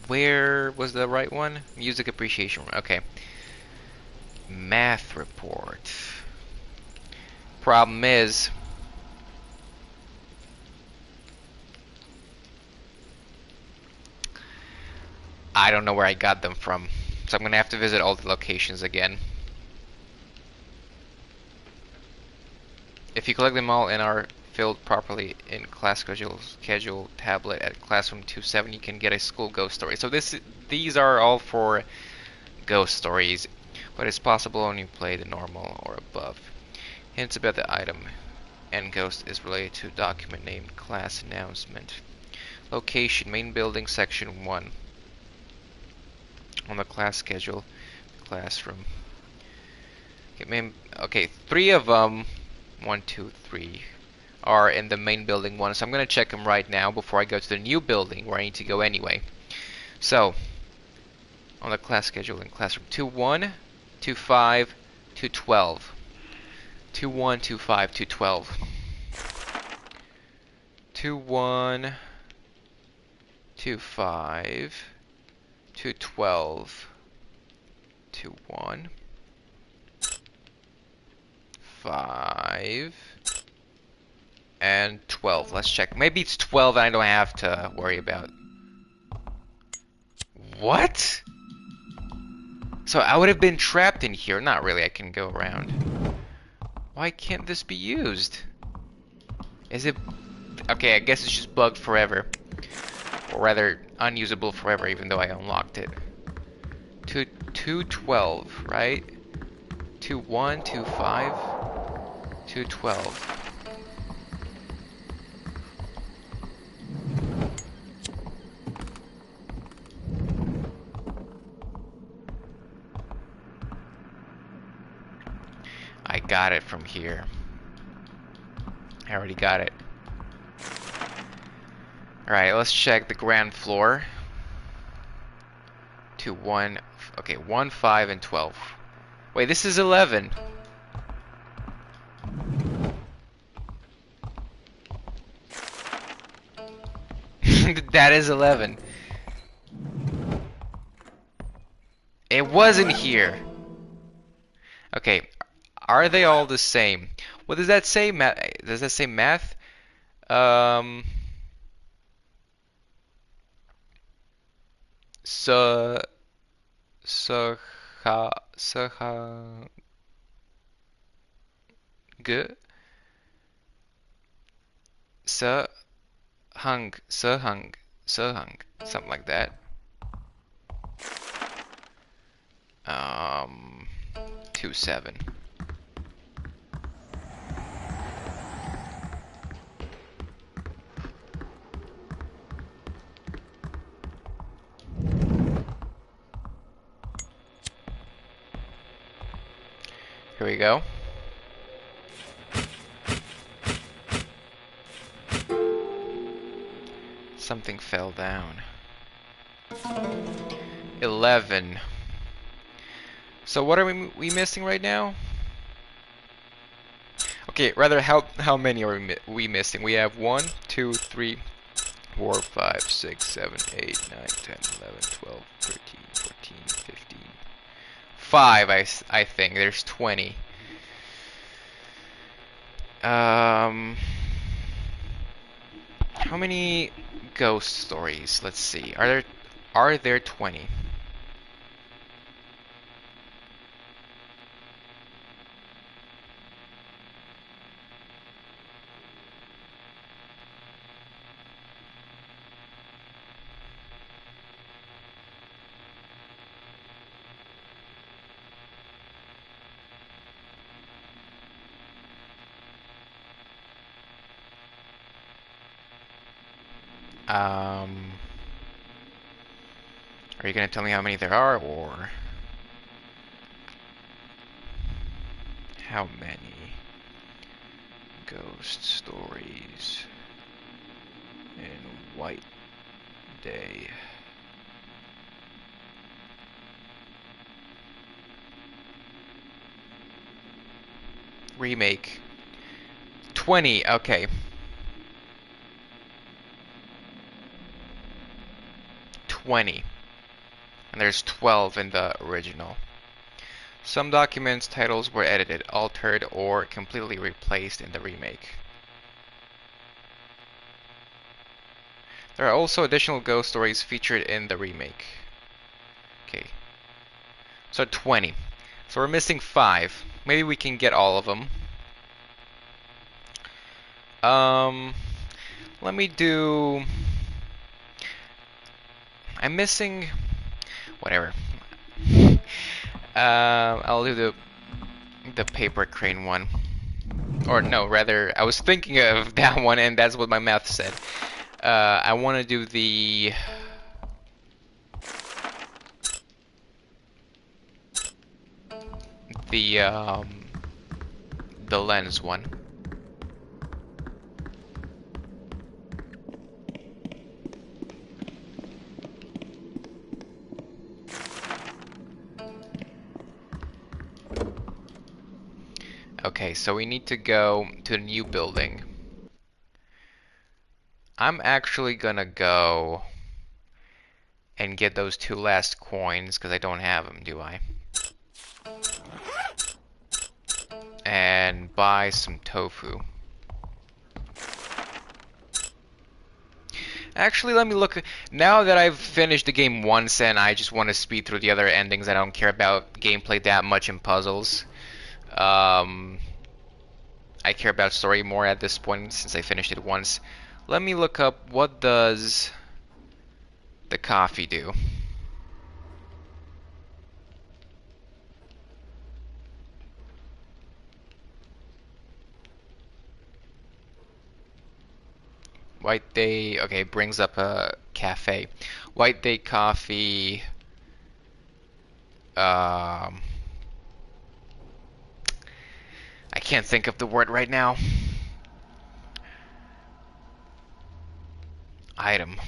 Where was the right one? Music appreciation. Okay. Math report. Problem is, I don't know where I got them from. So I'm gonna have to visit all the locations again. If you collect them all and are filled properly in class schedule tablet at classroom 27, you can get a school ghost story. So these are all for ghost stories, but it's possible when you play the normal or above. Hints about the item and ghost is related to document named class announcement. Location, main building, section 1. On the class schedule, classroom. Okay, 3 of them, 1, 2, 3, are in the main building 1. So I'm gonna check them right now before I go to the new building where I need to go anyway. So, on the class schedule in classroom 2-1, 2-5, 2-12. 2-1, 2-5, 2-12. 2-1, 2-5, 2-12, 2-1, 5, and 12. Let's check. Maybe it's 12 and I don't have to worry about. What? So I would have been trapped in here. Not really, I can go around. Why can't this be used? Is it... okay, I guess it's just bugged forever. Or rather, unusable forever, even though I unlocked it. 2-12, right? 2-1, 2-5, 2-12. I got it from here. I already got it. Alright, let's check the ground floor. 2-1, okay, 1, 5, and 12. Wait, this is 11. That is 11. It wasn't here. Okay, are they all the same? What does that say? Does that say math? So, good. Sehung, something like that. Um, 2-7. Here we go. Something fell down. 11. So what are we missing right now? Okay, rather how many are we missing? We have 1, 2, 3, 4, 5, 6, 7, 8, 9, 10, 11, 12, 13, 14, 15. 5, I think. There's 20. How many ghost stories? Let's see. Are there 20? Are you gonna tell me how many there are, or how many ghost stories in White Day? Remake. 20, okay. 20. And there's 12 in the original. Some documents' titles were edited, altered, or completely replaced in the remake. There are also additional ghost stories featured in the remake. Okay. So 20. So we're missing 5. Maybe we can get all of them. Let me do... I'm missing... Whatever. I'll do the paper crane one. Or no, rather, I was thinking of that one, and that's what my math said. I want to do the lens one. Okay, so we need to go to the new building. I'm actually gonna go and get those 2 last coins, because I don't have them, do I? And buy some tofu. Actually, let me look. Now that I've finished the game once and I just want to speed through the other endings, I don't care about gameplay that much in puzzles. I care about story more at this point since I finished it once. Let me look up, what does the coffee do? White Day, okay, brings up a cafe. White Day coffee. I can't think of the word right now. Item.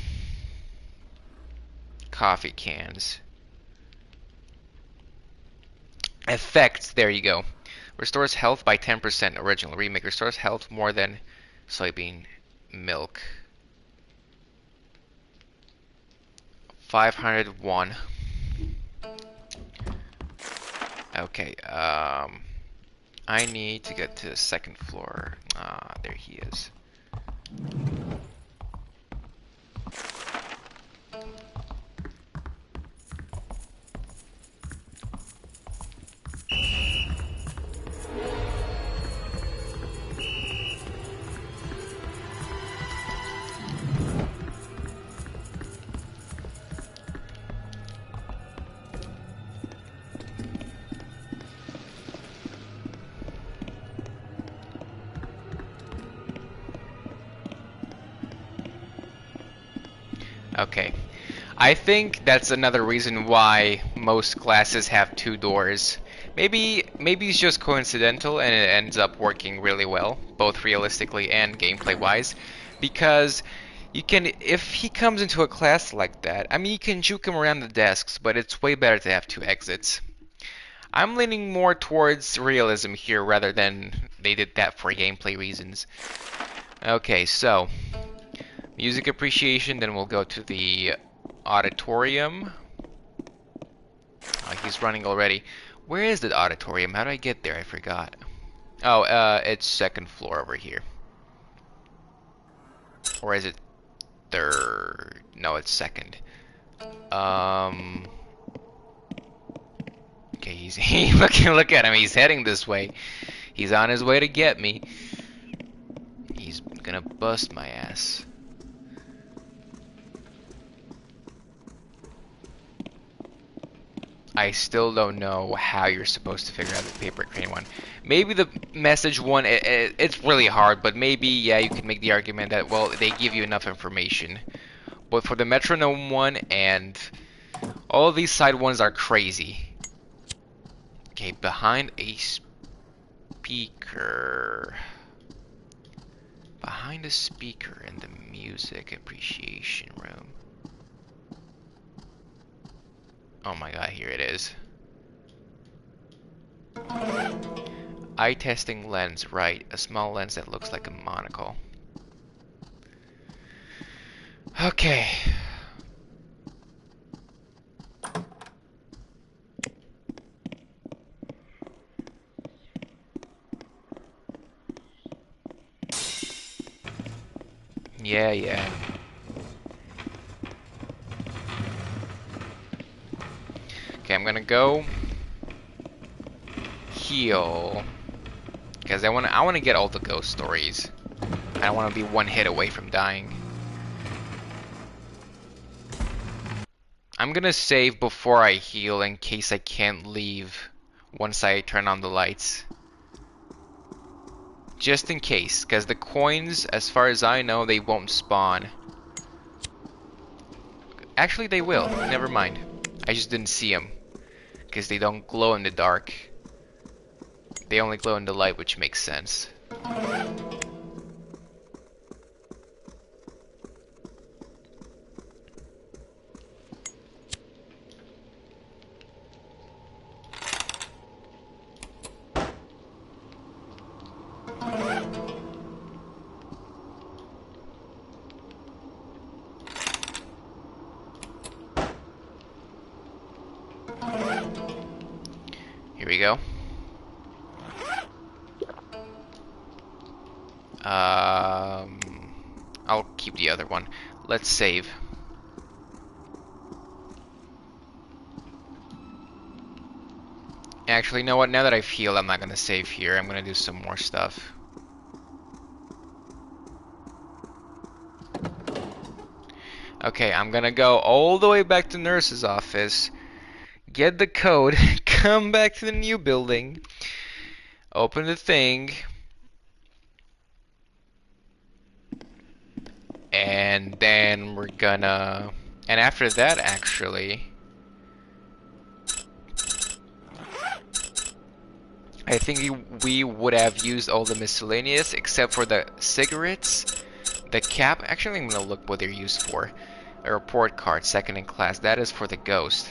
Coffee cans. Effects, there you go. Restores health by 10%. Original remake. Restores health more than soybean milk. 501. Okay, I need to get to the 2nd floor. Ah, there he is. Okay. I think that's another reason why most classes have two doors. Maybe it's just coincidental and it ends up working really well, both realistically and gameplay wise, because you can if he comes into a class like that, I mean you can juke him around the desks, but it's way better to have two exits. I'm leaning more towards realism here rather than they did that for gameplay reasons. Okay, so music appreciation, then we'll go to the auditorium. Oh, he's running already. Where is the auditorium? How do I get there? I forgot. Oh, it's second floor over here. Or is it third? No, it's second. Okay, look at him. He's heading this way. He's on his way to get me. He's gonna bust my ass. I still don't know how you're supposed to figure out the paper crane one. Maybe the message one, it's really hard, but maybe, yeah, you can make the argument that, well, they give you enough information. But for the metronome one and all of these side ones are crazy. Okay, behind a speaker. Behind a speaker in the music appreciation room. Oh my god, here it is. Eye testing lens, right. A small lens that looks like a monocle. Okay. Yeah. Okay, I'm gonna go heal because I wanna get all the ghost stories. I don't wanna be one hit away from dying. I'm gonna save before I heal in case I can't leave once I turn on the lights. Just in case, because the coins, as far as I know, they won't spawn. Actually, they will. Never mind. I just didn't see them. Because they don't glow in the dark. They only glow in the light, which makes sense. Here we go. I'll keep the other one. Let's save. Actually, you know what? Now that I've healed, I'm not gonna save here. I'm gonna do some more stuff. Okay, I'm gonna go all the way back to nurse's office, get the code, come back to the new building, open the thing, and then we're gonna... And after that, actually... I think we would have used all the miscellaneous except for the cigarettes, the cap. Actually, I'm gonna look what they're used for. A report card, second in class. That is for the ghost.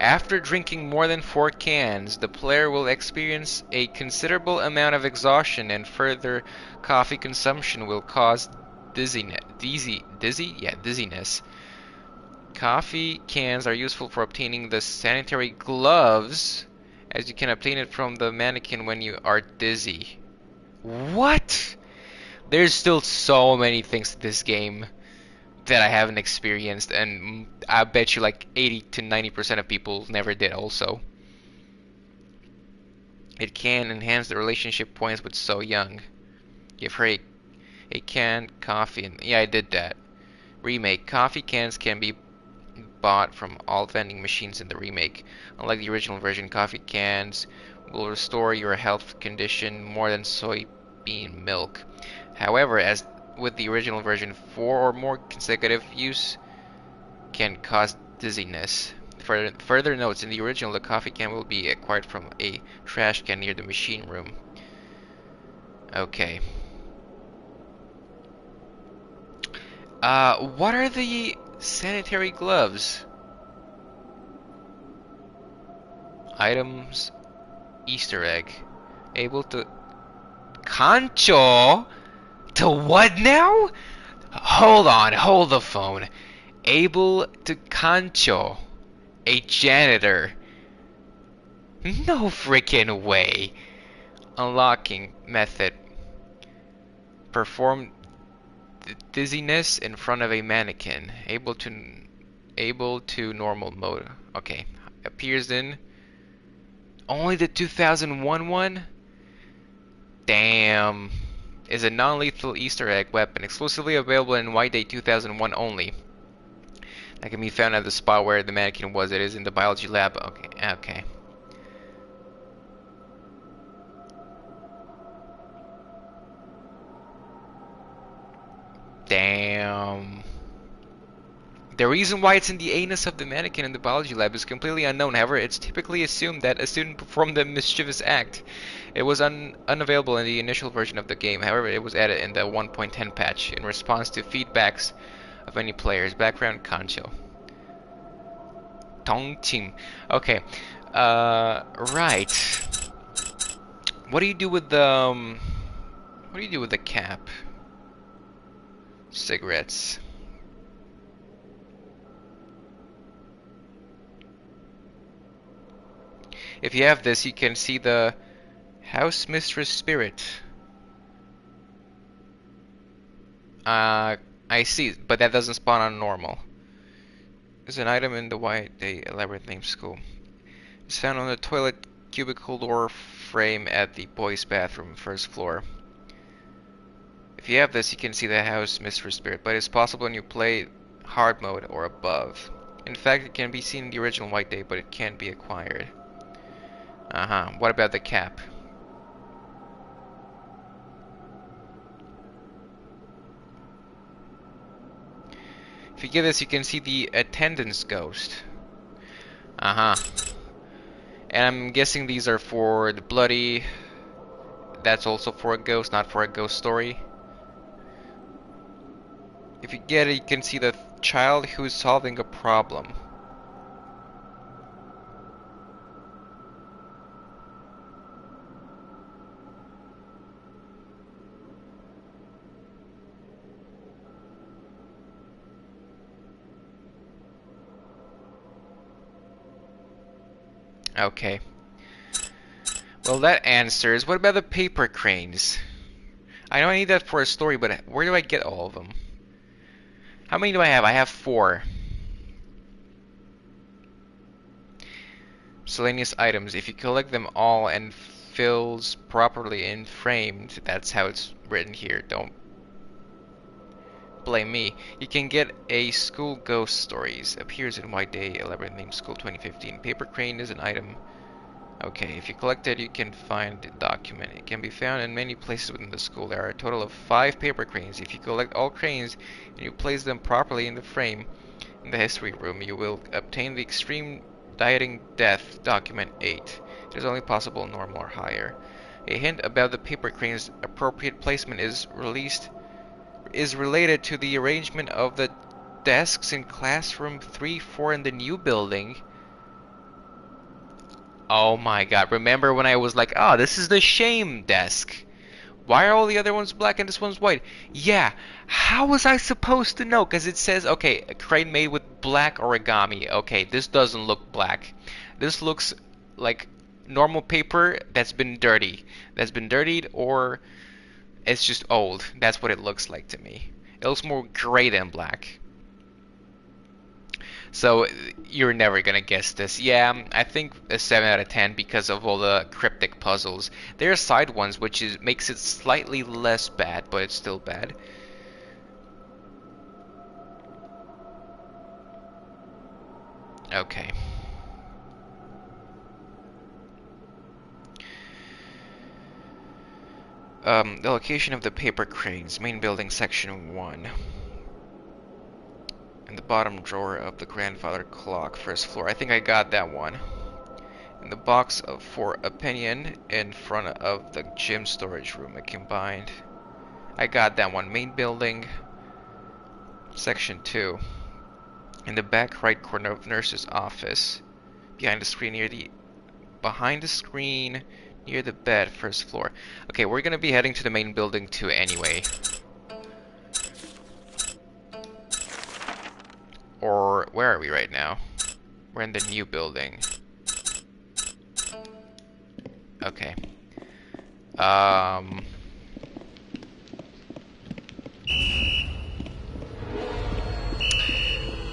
After drinking more than 4 cans, the player will experience a considerable amount of exhaustion, and further coffee consumption will cause dizziness. Dizziness. Coffee cans are useful for obtaining the sanitary gloves, as you can obtain it from the mannequin when you are dizzy. What? There's still so many things to this game that I haven't experienced, and I bet you like 80 to 90% of people never did also. It can enhance the relationship points with So Young. Give her a can, coffee, and yeah, I did that. Remake. Coffee cans can be bought from all vending machines in the remake. Unlike the original version, coffee cans will restore your health condition more than soybean milk. However, as with the original version, 4 or more consecutive use can cause dizziness. Further notes, in the original, the coffee can will be acquired from a trash can near the machine room. Okay. What are the sanitary gloves? Items, Easter egg. Able to... Concho? To what now? Hold on, hold the phone. Able to concho. A janitor. No freaking way. Unlocking method. Perform dizziness in front of a mannequin. Able to normal mode. Okay. Appears in only the 2001 one? Damn. Is a non-lethal Easter egg weapon exclusively available in White Day 2001 only. That can be found at the spot where the mannequin was. It is in the biology lab. Okay. Okay. Damn. The reason why it's in the anus of the mannequin in the biology lab is completely unknown. However, it's typically assumed that a student performed a mischievous act. It was unavailable in the initial version of the game. However, it was added in the 1.10 patch in response to feedbacks of any players. Background Concho. Tongqing. Okay. Right. What do you do with the what do you do with the cap? Cigarettes. If you have this, you can see the House Mistress Spirit. I see, but that doesn't spawn on normal. There's an item in the White Day Labyrinth named School. It's found on the toilet cubicle door frame at the boys' bathroom, first floor. If you have this, you can see the House Mistress Spirit, but it's possible when you play hard mode or above. In fact, it can be seen in the original White Day, but it can't be acquired. What about the cap? If you give this, you can see the attendance ghost. And I'm guessing these are for the bloody... That's also for a ghost, not for a ghost story. If you get it, you can see the child who's solving a problem. Okay. Well, that answers. What about the paper cranes? I know I need that for a story, but where do I get all of them? How many do I have? I have 4. Miscellaneous items. If you collect them all and fills properly in framed, that's how it's written here. Don't blame me. You can get a school ghost stories. Appears in White Day, Labyrinth named School 2015. Paper crane is an item. Okay, if you collect it, you can find the document. It can be found in many places within the school. There are a total of 5 paper cranes. If you collect all cranes and you place them properly in the frame in the history room, you will obtain the extreme dieting death document 8. It is only possible normal or higher. A hint about the paper crane's appropriate placement is related to the arrangement of the desks in classroom 3-4 in the new building. Oh my god, remember when I was like, oh, this is the shame desk. Why are all the other ones black and this one's white? Yeah, how was I supposed to know? Because it says, okay, a crane made with black origami. Okay, this doesn't look black. This looks like normal paper that's been dirty. That's been dirtied, or it's just old. That's what it looks like to me. It looks more gray than black. So you're never gonna guess this. Yeah, I think a 7 out of 10 because of all the cryptic puzzles. There are side ones, which makes it slightly less bad, but it's still bad. Okay. The location of the paper cranes, main building, section 1. In the bottom drawer of the grandfather clock, first floor. I think I got that one. In the box for opinion, in front of the gym storage room, it combined. I got that one. Main building, section 2. In the back right corner of the nurse's office, behind the screen near the bed, first floor. Okay, we're gonna be heading to the main building too anyway. Or where are we right now? We're in the new building. Okay.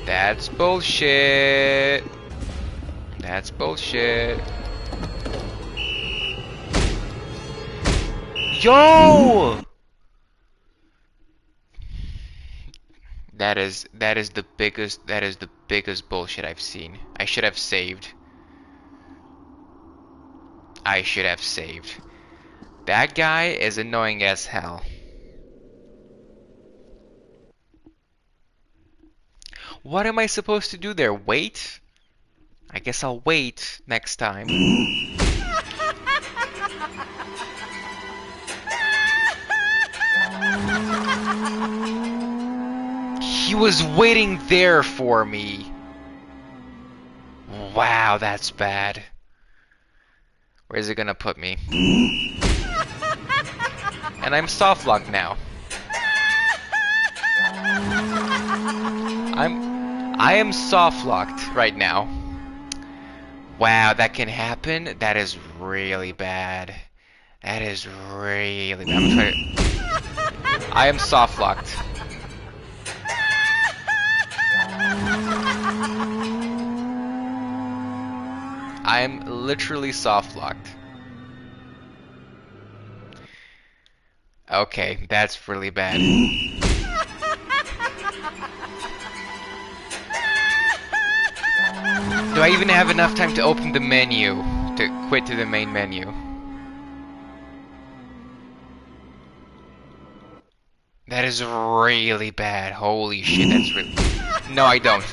That's bullshit. That's bullshit. Yo! That is the biggest bullshit I've seen. I should have saved. I should have saved. That guy is annoying as hell. What am I supposed to do there? Wait? I guess I'll wait next time. He was waiting there for me. Wow, that's bad. Where's it gonna put me? And I'm soft locked now. I am soft locked right now. Wow, that can happen? That is really bad. That is really bad. I'm trying to... I am soft locked. I am literally soft locked. Okay, that's really bad. Do I even have enough time to open the menu to quit to the main menu? That is really bad. Holy shit, that's really... No, I don't.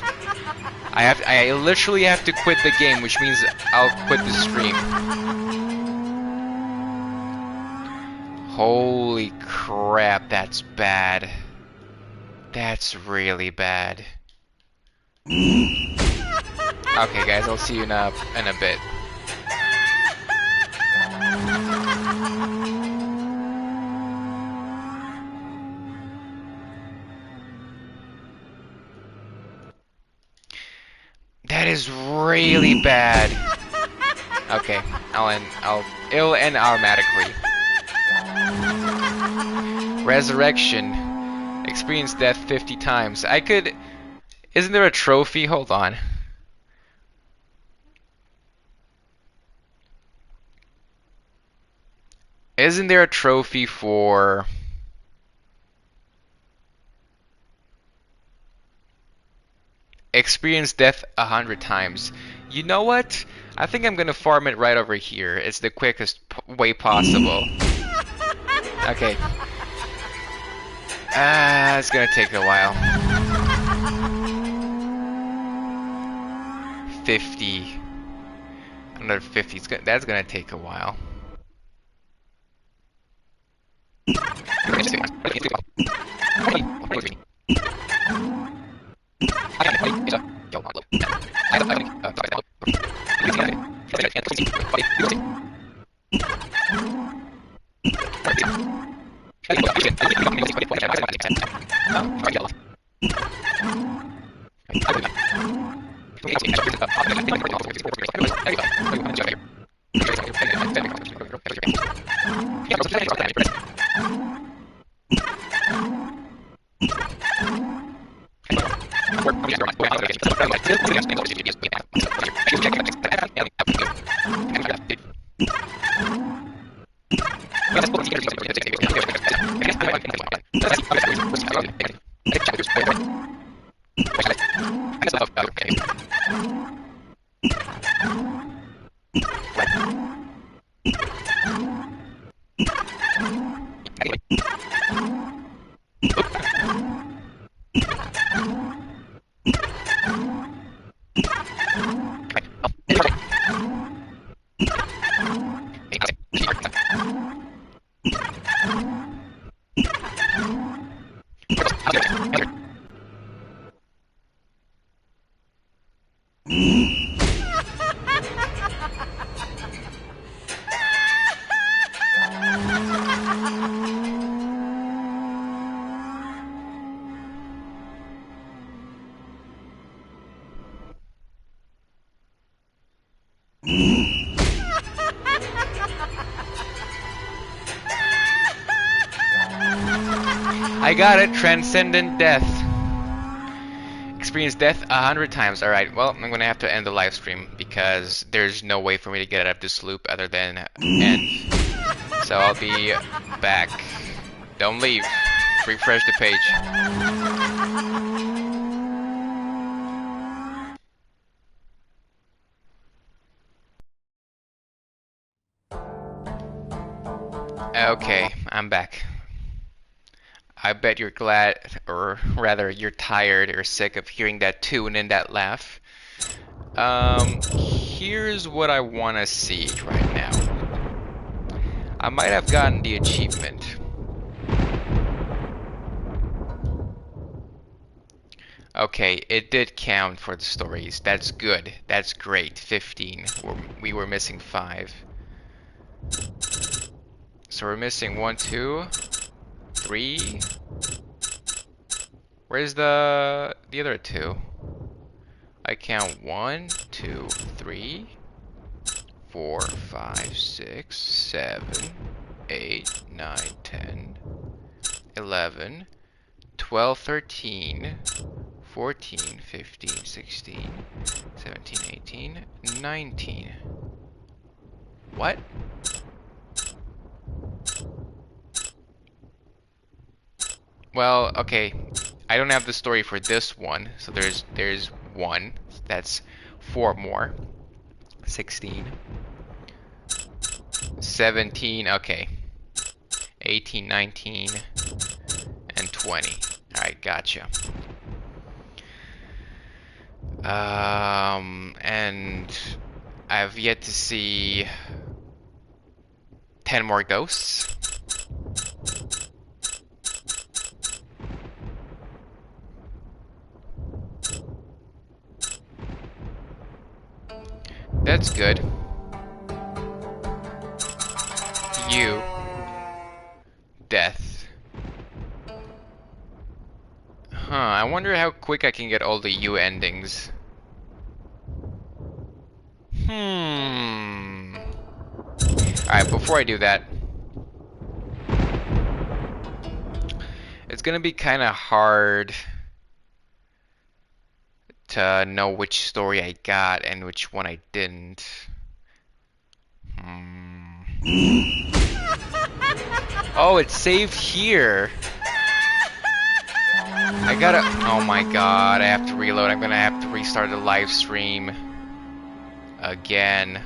I literally have to quit the game, which means I'll quit the stream. Holy crap, that's bad. That's really bad. Okay, guys, I'll see you in a bit. That is really bad. Okay, it'll end automatically. Resurrection. Experience death 50 times. Isn't there a trophy? Hold on. Isn't there a trophy for... Experience death 100 times. You know what? I think I'm gonna farm it right over here. It's the quickest way possible. Okay. It's gonna take a while. 50. Another 50. That's gonna take a while. I got it. Transcendent death. Experience death 100 times. Alright, well, I'm gonna have to end the live stream because there's no way for me to get out of this loop other than end. So I'll be back. Don't leave. Refresh the page. Okay, I'm back. I bet you're glad, or rather, you're tired or sick of hearing that tune and that laugh. Here's what I want to see right now. I might have gotten the achievement. Okay, it did count for the stories. That's good. That's great. 15. We were missing 5. So we're missing 1, 2, 3. Where's the other 2? I count 1, 2, 3, 4, 5, 6, 7, 8, 9, 10, 11, 12, 13, 14, 15, 16, 17, 18, 19. What? Well, okay. I don't have the story for this one, so there's 1. That's 4 more. 16. 17, okay. 18, 19, and 20. Alright, gotcha. And I've yet to see 10 more ghosts. That's good. You. Death. Huh, I wonder how quick I can get all the U endings. Alright, before I do that, it's gonna be kinda hard to know which story I got and which one I didn't. Oh, it's saved here. I gotta... Oh my god, I have to reload. I'm gonna have to restart the live stream again.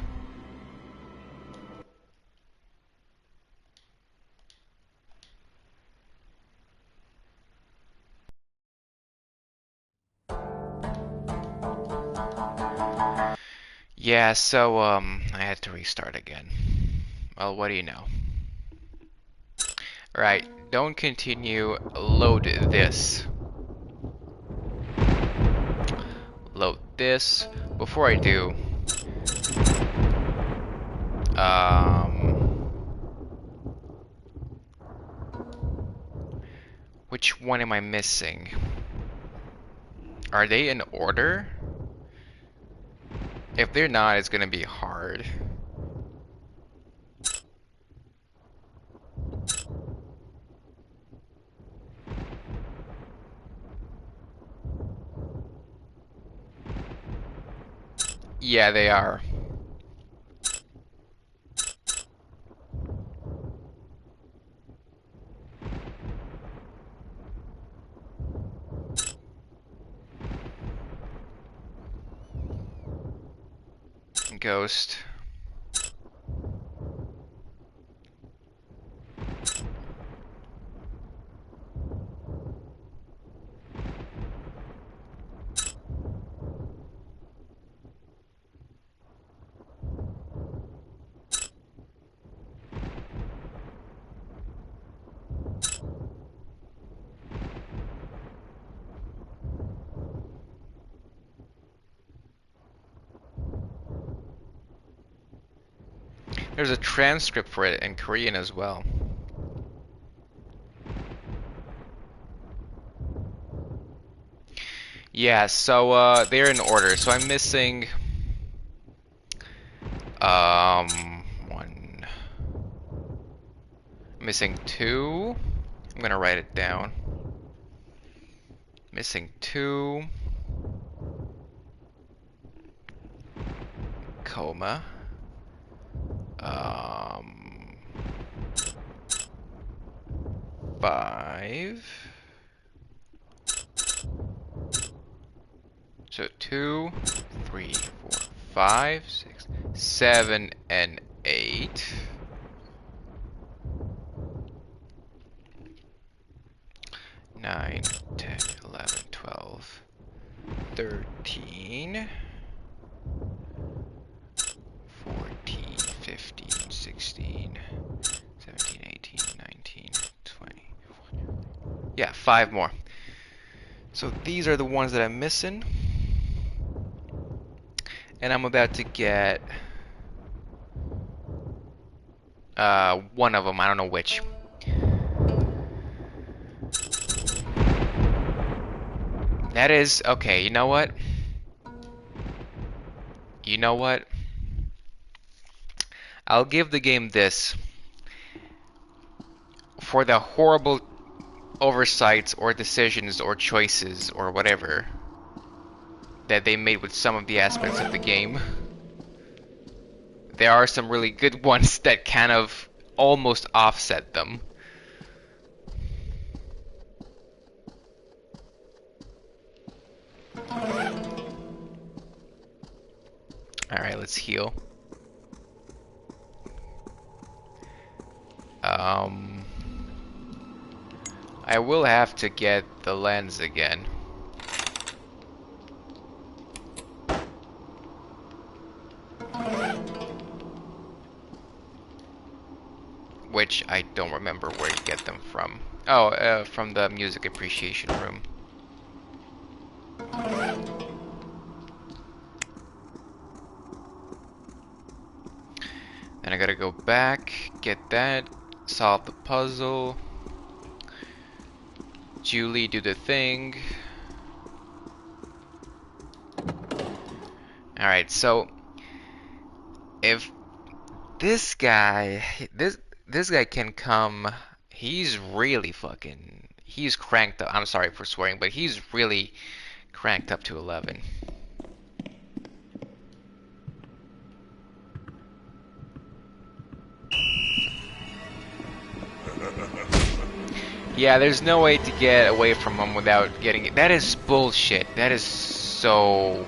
Yeah, so, I had to restart again. Well, what do you know? Right, don't continue, load this. Load this. Before I do, which one am I missing? Are they in order? If they're not, it's gonna be hard. Yeah, they are. Ghost. There's a transcript for it in Korean as well. Yeah, so they're in order. So I'm missing one. Missing two. I'm gonna write it down. Missing two. Coma. Five. So 2, 3, 4, 5, 6, 7, and 8. 9, 10, 11, 12, 13, 14, 15, 16, 17, 18, 19, 20. Yeah, 5 more. So these are the ones that I'm missing. And I'm about to get one of them. I don't know which. That is okay. You know what? You know what? I'll give the game this. For the horrible oversights or decisions or choices or whatever that they made with some of the aspects of the game, there are some really good ones that kind of almost offset them. Alright, let's heal. I will have to get the lens again. Which I don't remember where you get them from. Oh, from the music appreciation room. Then I gotta go back, get that, solve the puzzle. Julie, do the thing. Alright, so if this guy can come, he's really fucking, he's cranked up. I'm sorry for swearing, but he's really cranked up to 11. Yeah, there's no way to get away from him without getting it. That is bullshit. That is so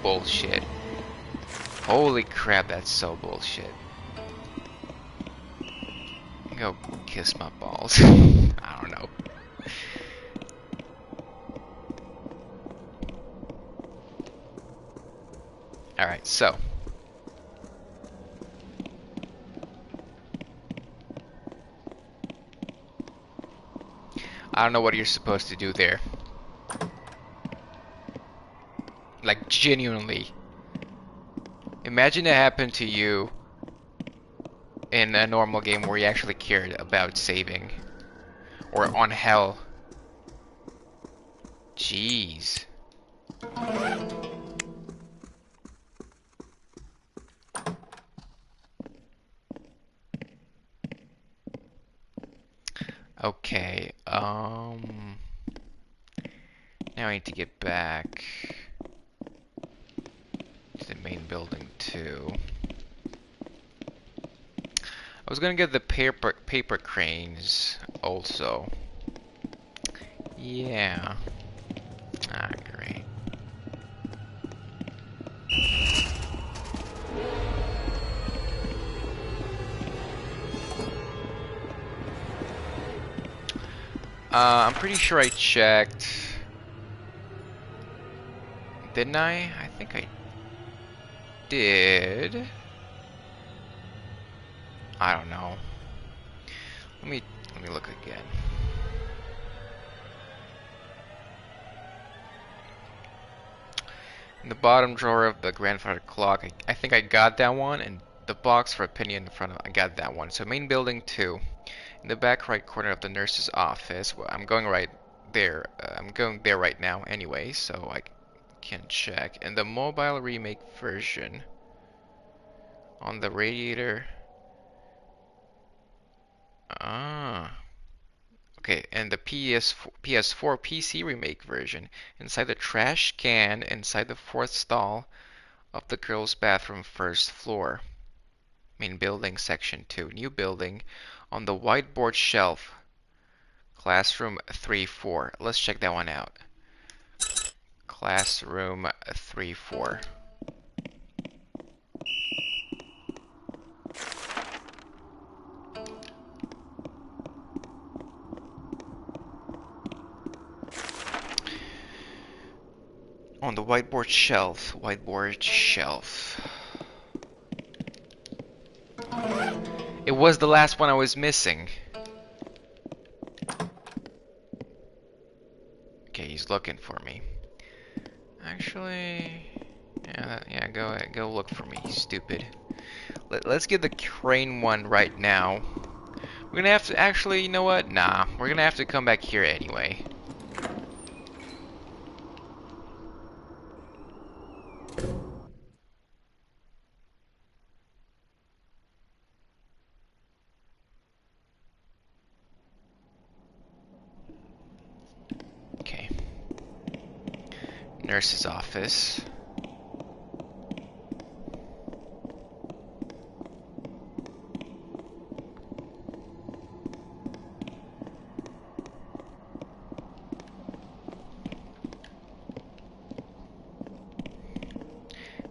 bullshit. Holy crap, that's so bullshit. Go kiss my balls. I don't know. Alright, so. I don't know what you're supposed to do there. Like, genuinely. Imagine it happened to you in a normal game where you actually cared about saving. Or on hell. Jeez. Okay, now I need to get back to the main building too. I was gonna get the paper cranes also. Yeah. Ah, great. I'm pretty sure I checked. Didn't I? I think I did. I don't know. Let me look again. In the bottom drawer of the grandfather clock, I think I got that one, and the box for opinion in front of, I got that one. So main building 2. In the back right corner of the nurse's office, well, I'm going right there. I'm going there right now anyway, so I can check. In the mobile remake version, on the radiator. Ah. Okay, and the PS4 PC remake version, inside the trash can, inside the 4th stall of the girls' bathroom, 1st floor. Main building, section 2. New building, on the whiteboard shelf, classroom 3-4. Let's check that one out. Classroom 3-4. On the whiteboard shelf. Whiteboard shelf. It was the last one I was missing. Okay, he's looking for me. Actually, yeah, go ahead, go look for me, stupid. Let's get the crane one right now. We're gonna have to, actually, you know what? Nah, we're gonna have to come back here anyway. Okay. Nurse's office.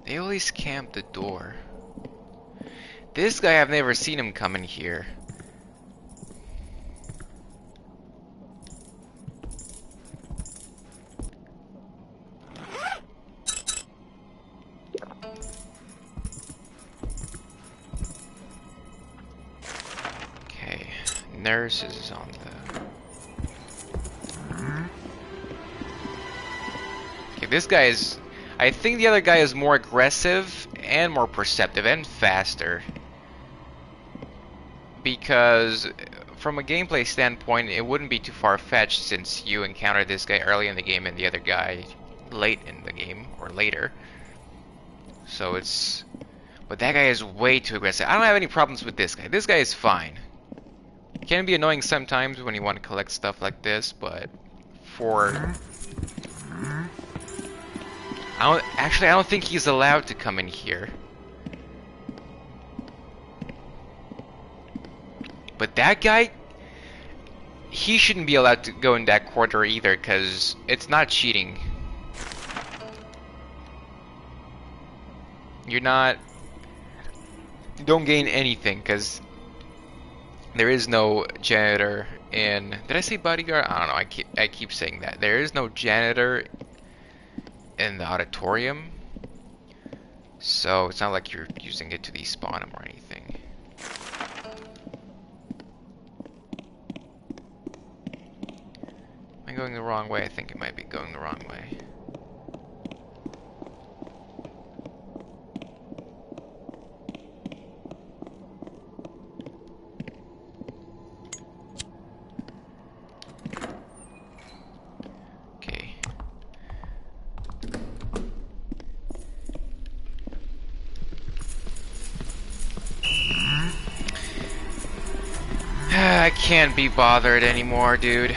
They always camp the door. This guy, I've never seen him come in here. Okay, nurse is on the... Okay, this guy is... I think the other guy is more aggressive and more perceptive and faster. Because from a gameplay standpoint, it wouldn't be too far-fetched since you encountered this guy early in the game and the other guy late in the game, or later. So it's... But that guy is way too aggressive. I don't have any problems with this guy. This guy is fine. It can be annoying sometimes when you want to collect stuff like this, but for... I don't think he's allowed to come in here. But that guy, he shouldn't be allowed to go in that corridor either, because it's not cheating. You don't gain anything, because there is no janitor in... Did I say bodyguard? I don't know, I keep saying that. There is no janitor in the auditorium, so it's not like you're using it to despawn him or anything. Am I going the wrong way? I think it might be going the wrong way. I can't be bothered anymore, dude.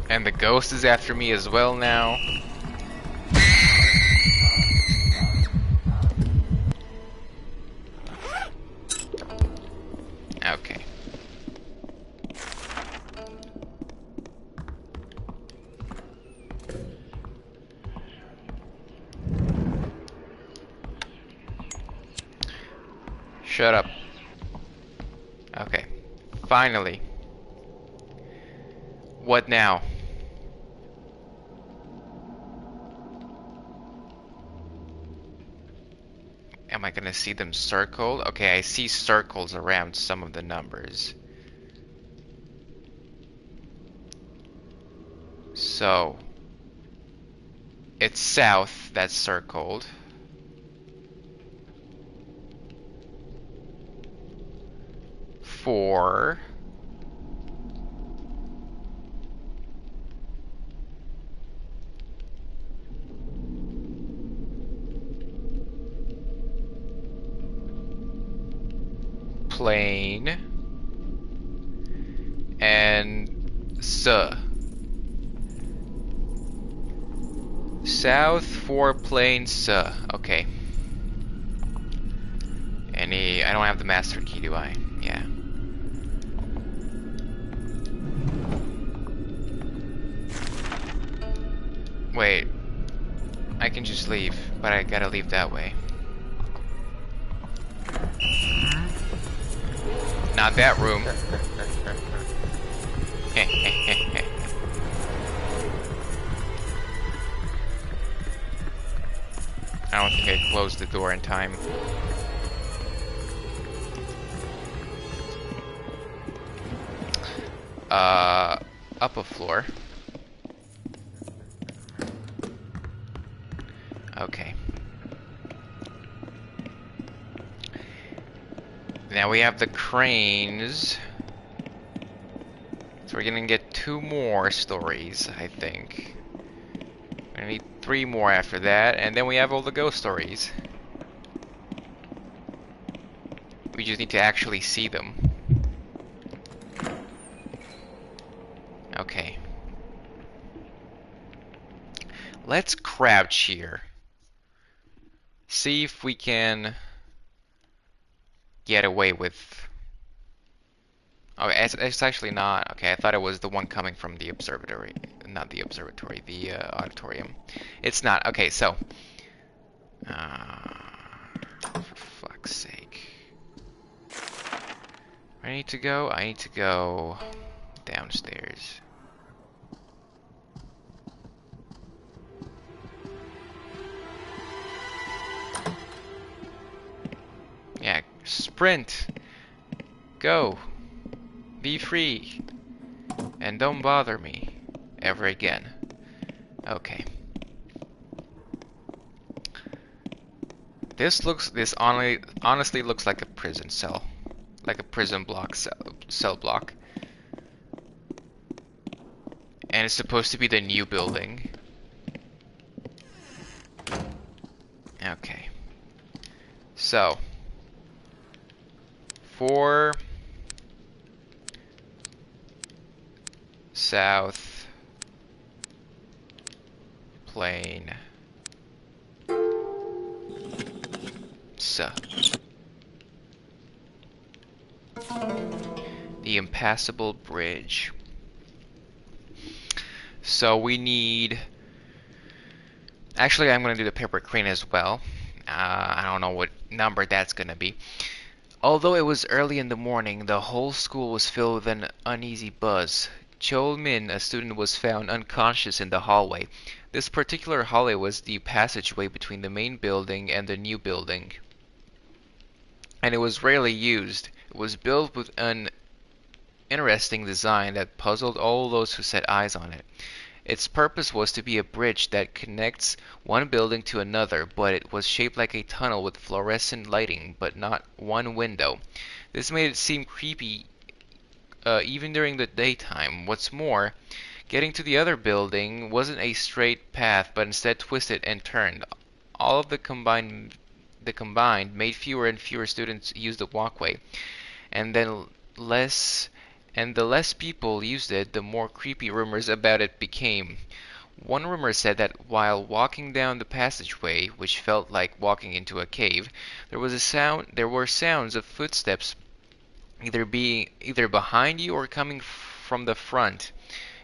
And the ghost is after me as well now. Okay. Shut up. Okay. Finally. What now? Am I gonna see them circled? Okay, I see circles around some of the numbers. So, it's south that's circled. Four. Plane. And South 4 plane Okay. I don't have the master key, do I? Yeah. Wait. I can just leave, but I gotta leave that way. Not that room. I don't think I closed the door in time. Up a floor. Okay. Now we have the cranes. So we're gonna get 2 more stories, I think. We're gonna need 3 more after that, and then we have all the ghost stories. We just need to actually see them. Okay. Let's crouch here. See if we can get away with... Oh, it's actually not. Okay, I thought it was the one coming from the observatory. Not the observatory, the auditorium. It's not. Okay, so... for fuck's sake. I need to go? I need to go downstairs. Yeah, sprint! Go! Be free! And don't bother me ever again. Okay. This honestly looks like a prison cell. Like a prison block cell block. And it's supposed to be the new building. Okay. So 4 South Plane the impassable bridge. So we need... Actually, I'm going to do the paper crane as well. I don't know what number that's going to be. Although it was early in the morning, the whole school was filled with an uneasy buzz. Chol Min, a student, was found unconscious in the hallway. This particular hallway was the passageway between the main building and the new building, and it was rarely used. It was built with an interesting design that puzzled all those who set eyes on it. Its purpose was to be a bridge that connects one building to another, but it was shaped like a tunnel with fluorescent lighting, but not one window. This made it seem creepy even during the daytime. What's more, getting to the other building wasn't a straight path, but instead twisted and turned. All of the combined made fewer and fewer students use the walkway, and the less people used it, the more creepy rumors about it became. One rumor said that while walking down the passageway, which felt like walking into a cave, there were sounds of footsteps either behind you or coming from the front.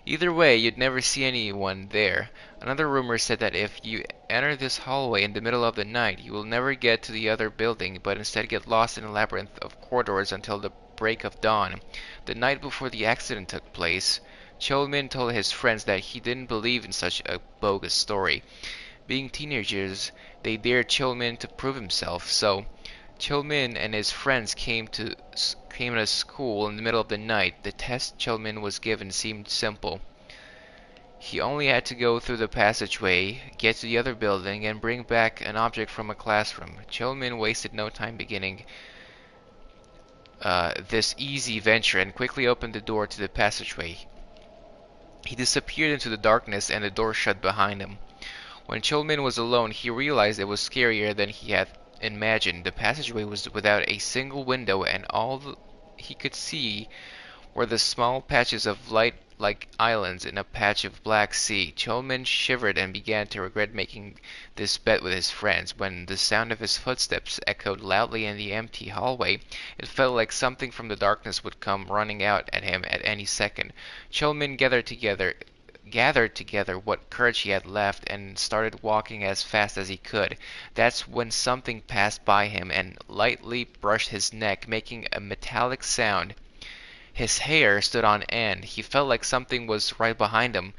Either way, you'd never see anyone there. Another rumor said that if you enter this hallway in the middle of the night, you will never get to the other building, but instead get lost in a labyrinth of corridors until the break of dawn. The night before the accident took place, Cholmin told his friends that he didn't believe in such a bogus story. Being teenagers, they dared Cholmin to prove himself, so Cholmin and his friends came to school in the middle of the night. The test Cholmin was given seemed simple. He only had to go through the passageway, get to the other building, and bring back an object from a classroom. Cholmin wasted no time beginning this easy venture and quickly opened the door to the passageway. He disappeared into the darkness and the door shut behind him. When Cholmin was alone, he realized it was scarier than he had imagined. The passageway was without a single window, and he could see were the small patches of light like islands in a patch of black sea. Cholmin shivered and began to regret making this bet with his friends. When the sound of his footsteps echoed loudly in the empty hallway, it felt like something from the darkness would come running out at him at any second. Cholmin gathered together what courage he had left and started walking as fast as he could. That's when something passed by him and lightly brushed his neck, making a metallic sound. His hair stood on end. He felt like something was right behind him.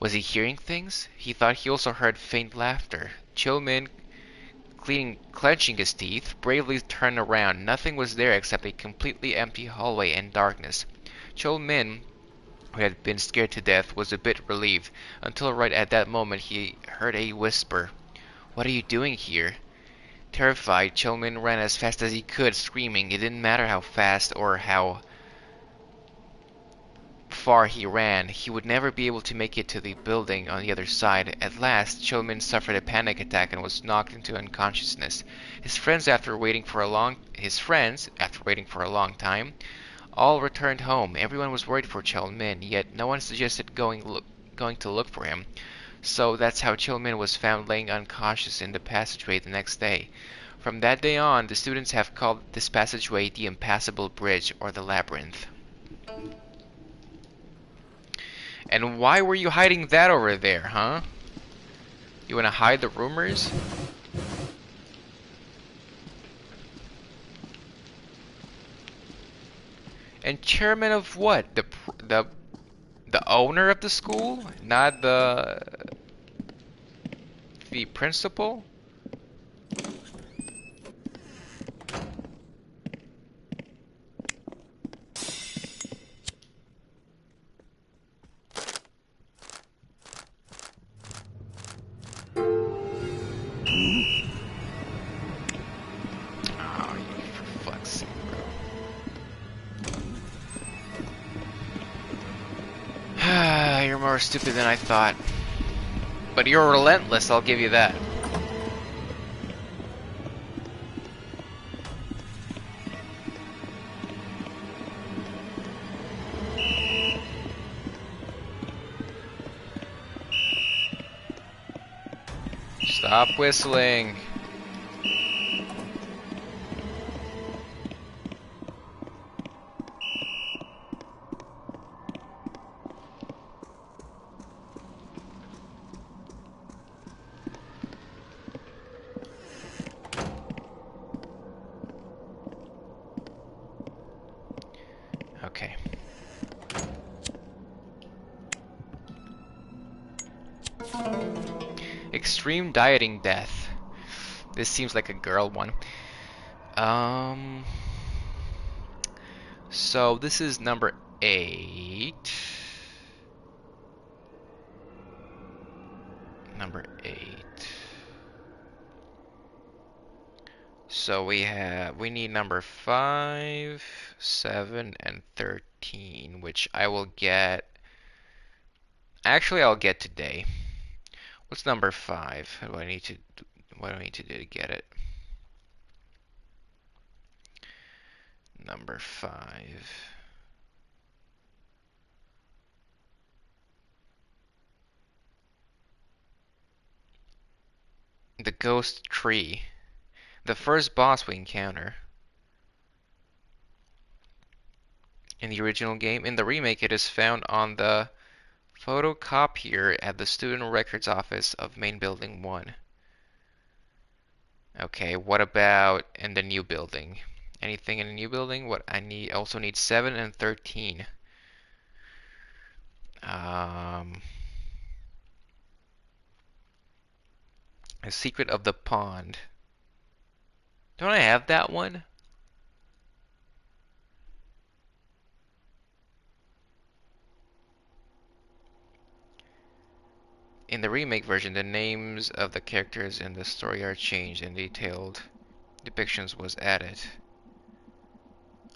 Was he hearing things? He thought he also heard faint laughter. Cholmin, clenching his teeth, bravely turned around. Nothing was there except a completely empty hallway and darkness. Cholmin, who had been scared to death, was a bit relieved, until right at that moment he heard a whisper. "What are you doing here?" Terrified, Cholmin ran as fast as he could, screaming. It didn't matter how fast or how far he ran, he would never be able to make it to the building on the other side. At last, Cholmin suffered a panic attack and was knocked into unconsciousness. His friends, after waiting for a long time, all returned home. Everyone was worried for Cholmin, yet no one suggested going to look for him. So that's how Cholmin was found laying unconscious in the passageway the next day. From that day on, the students have called this passageway the Impassable Bridge, or the Labyrinth. And why were you hiding that over there, huh? You wanna hide the rumors? And chairman of what? The owner of the school, not the principal? Oh, you for fuck's sake, bro. You're more stupid than I thought. But you're relentless, I'll give you that. Stop whistling. Okay. Extreme dieting death. This seems like a girl one. So this is number 8. Number 8. So we need number 5, 7, and 13, which I will get. Actually, I'll get today. What's number 5? What do I need to do to get it? Number 5. The ghost tree. The first boss we encounter. In the original game. In the remake, it is found on the Photocopier at the Student Records Office of Main Building 1. Okay, what about in the new building? Anything in the new building? What I need also need 7 and 13. Um, The Secret of the Pond. Don't I have that one? In the remake version, the names of the characters in the story are changed and detailed depictions was added.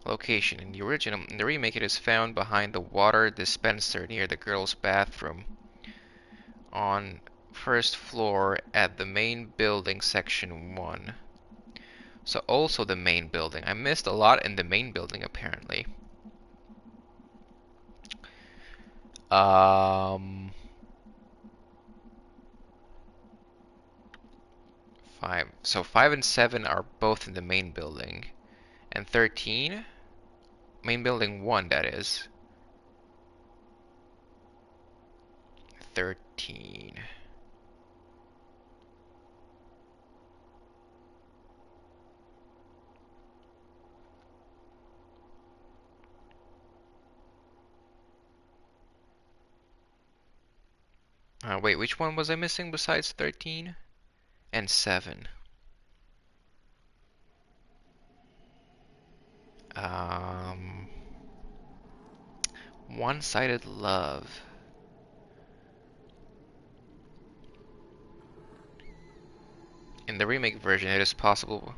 Location. In the remake, it is found behind the water dispenser near the girls' bathroom on first floor at the main building section 1. So also the main building. I missed a lot in the main building apparently. Um, 5. So 5 and 7 are both in the main building. And 13? Main building 1, that is. 13. Wait, which one was I missing besides 13? And 7. Um, One-sided love. In the remake version, it is possible.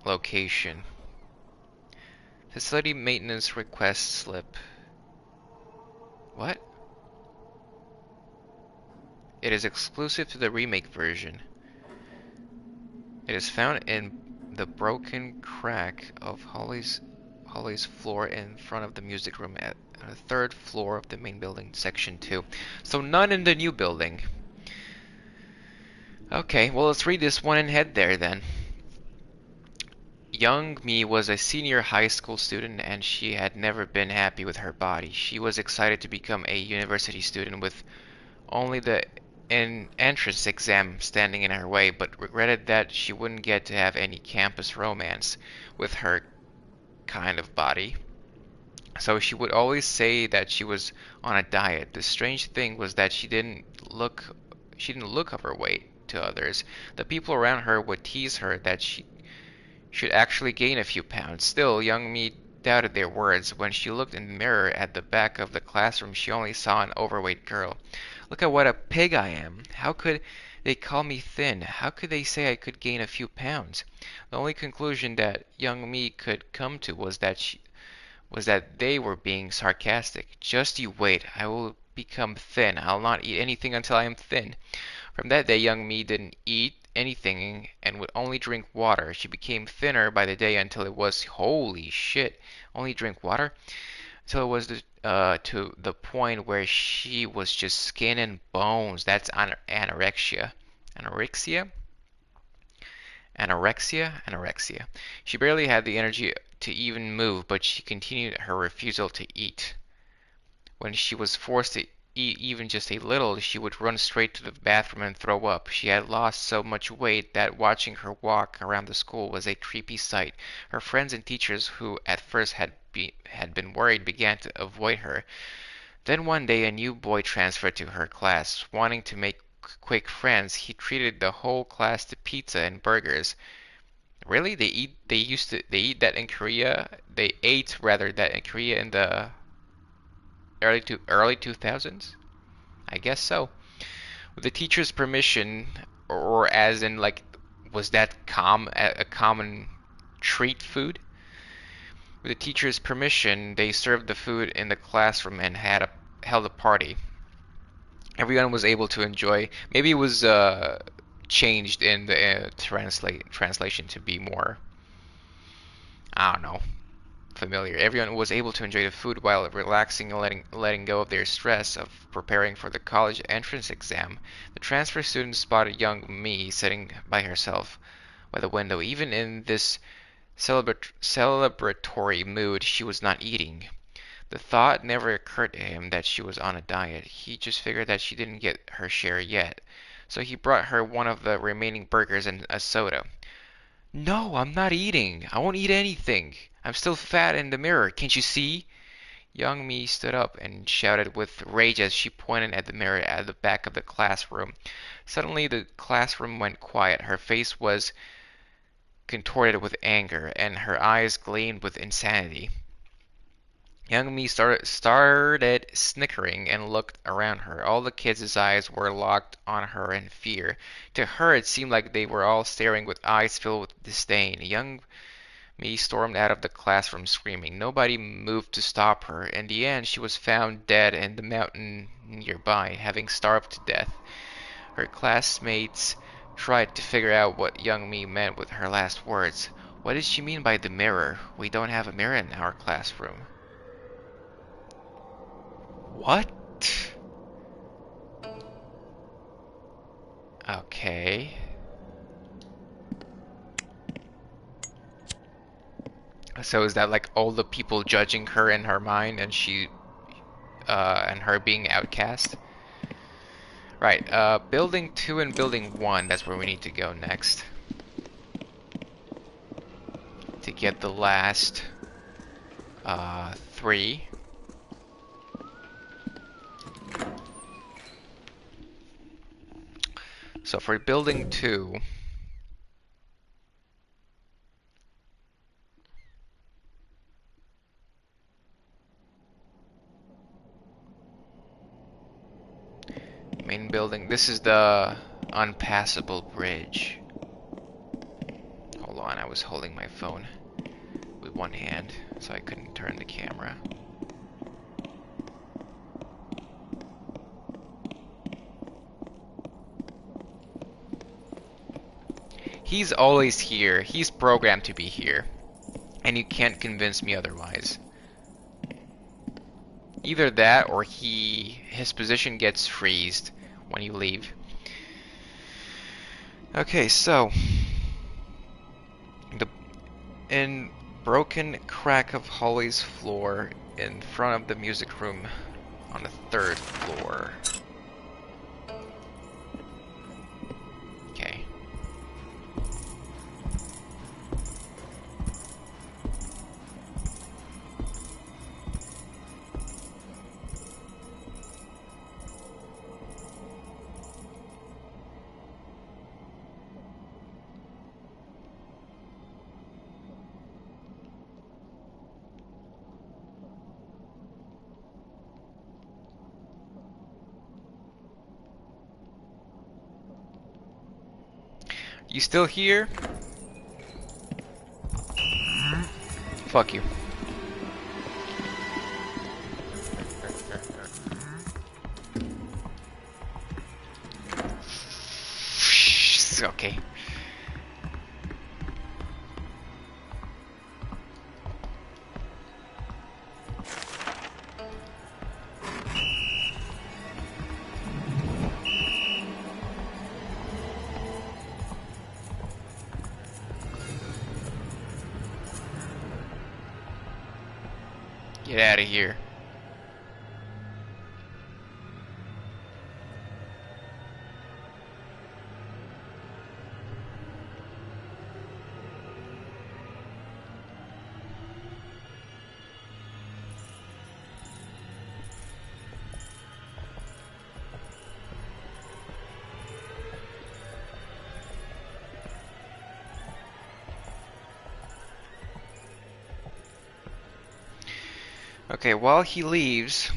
Location. Facility maintenance request slip. What? It is exclusive to the remake version. It is found in the broken crack of Holly's floor in front of the music room at the 3rd floor of the main building, section 2. So none in the new building. Okay, well let's read this one and head there then. Young Mi was a senior high school student and she had never been happy with her body. She was excited to become a university student with only the entrance exam standing in her way, but regretted that she wouldn't get to have any campus romance with her kind of body. So she would always say that she was on a diet. The strange thing was that she didn't look overweight to others. The people around her would tease her that she should actually gain a few pounds. Still, young Mi doubted their words. When she looked in the mirror at the back of the classroom, she only saw an overweight girl. Look at what a pig I am. How could they call me thin? How could they say I could gain a few pounds? The only conclusion that young Mi could come to was that they were being sarcastic. Just you wait, I will become thin. I'll not eat anything until I am thin. From that day, young Mi didn't eat anything and would only drink water. She became thinner by the day until it was, holy shit, only drink water? Until it was to the point where she was just skin and bones. That's anorexia. Anorexia? Anorexia. She barely had the energy to even move, but she continued her refusal to eat. When she was forced to eat even just a little, she would run straight to the bathroom and throw up. She had lost so much weight that watching her walk around the school was a creepy sight. Her friends and teachers, who at first had been worried, began to avoid her. Then one day a new boy transferred to her class. Wanting to make quick friends, he treated the whole class to pizza and burgers. Really? They eat that in Korea? They ate rather that in Korea in the early 2000s? I guess so. With the teacher's permission, or as in like, was that a common treat food? With the teacher's permission, they served the food in the classroom and held a party. Everyone was able to enjoy. Maybe it was changed in the translation to be more, I don't know, familiar. Everyone was able to enjoy the food while relaxing and letting go of their stress of preparing for the college entrance exam. The transfer student spotted young Mi sitting by herself by the window. Even in this celebratory mood, she was not eating. The thought never occurred to him that she was on a diet. He just figured that she didn't get her share yet. So he brought her one of the remaining burgers and a soda. No, I'm not eating. I won't eat anything. I'm still fat in the mirror. Can't you see? Young Mi stood up and shouted with rage as she pointed at the mirror at the back of the classroom. Suddenly, the classroom went quiet. Her face was contorted with anger, and her eyes gleamed with insanity. Young Mi started snickering and looked around her. All the kids' eyes were locked on her in fear. To her, it seemed like they were all staring with eyes filled with disdain. Young Mi stormed out of the classroom screaming. Nobody moved to stop her. In the end, she was found dead in the mountain nearby, having starved to death. Her classmates tried to figure out what Young Mi meant with her last words. What did she mean by the mirror? We don't have a mirror in our classroom. What? Okay. So is that like all the people judging her in her mind and and her being outcast? Right, building 2 and building 1, that's where we need to go next. To get the last 3. So for building 2, main building, this is the unpassable bridge. Hold on, I was holding my phone with one hand, so I couldn't turn the camera. He's always here. He's programmed to be here. And you can't convince me otherwise. Either that or his position gets freezed when you leave. Okay, so in broken crack of Holly's floor in front of the music room on the 3rd floor. Okay. You still here? Fuck you. Okay. Get out of here. Okay, while he leaves,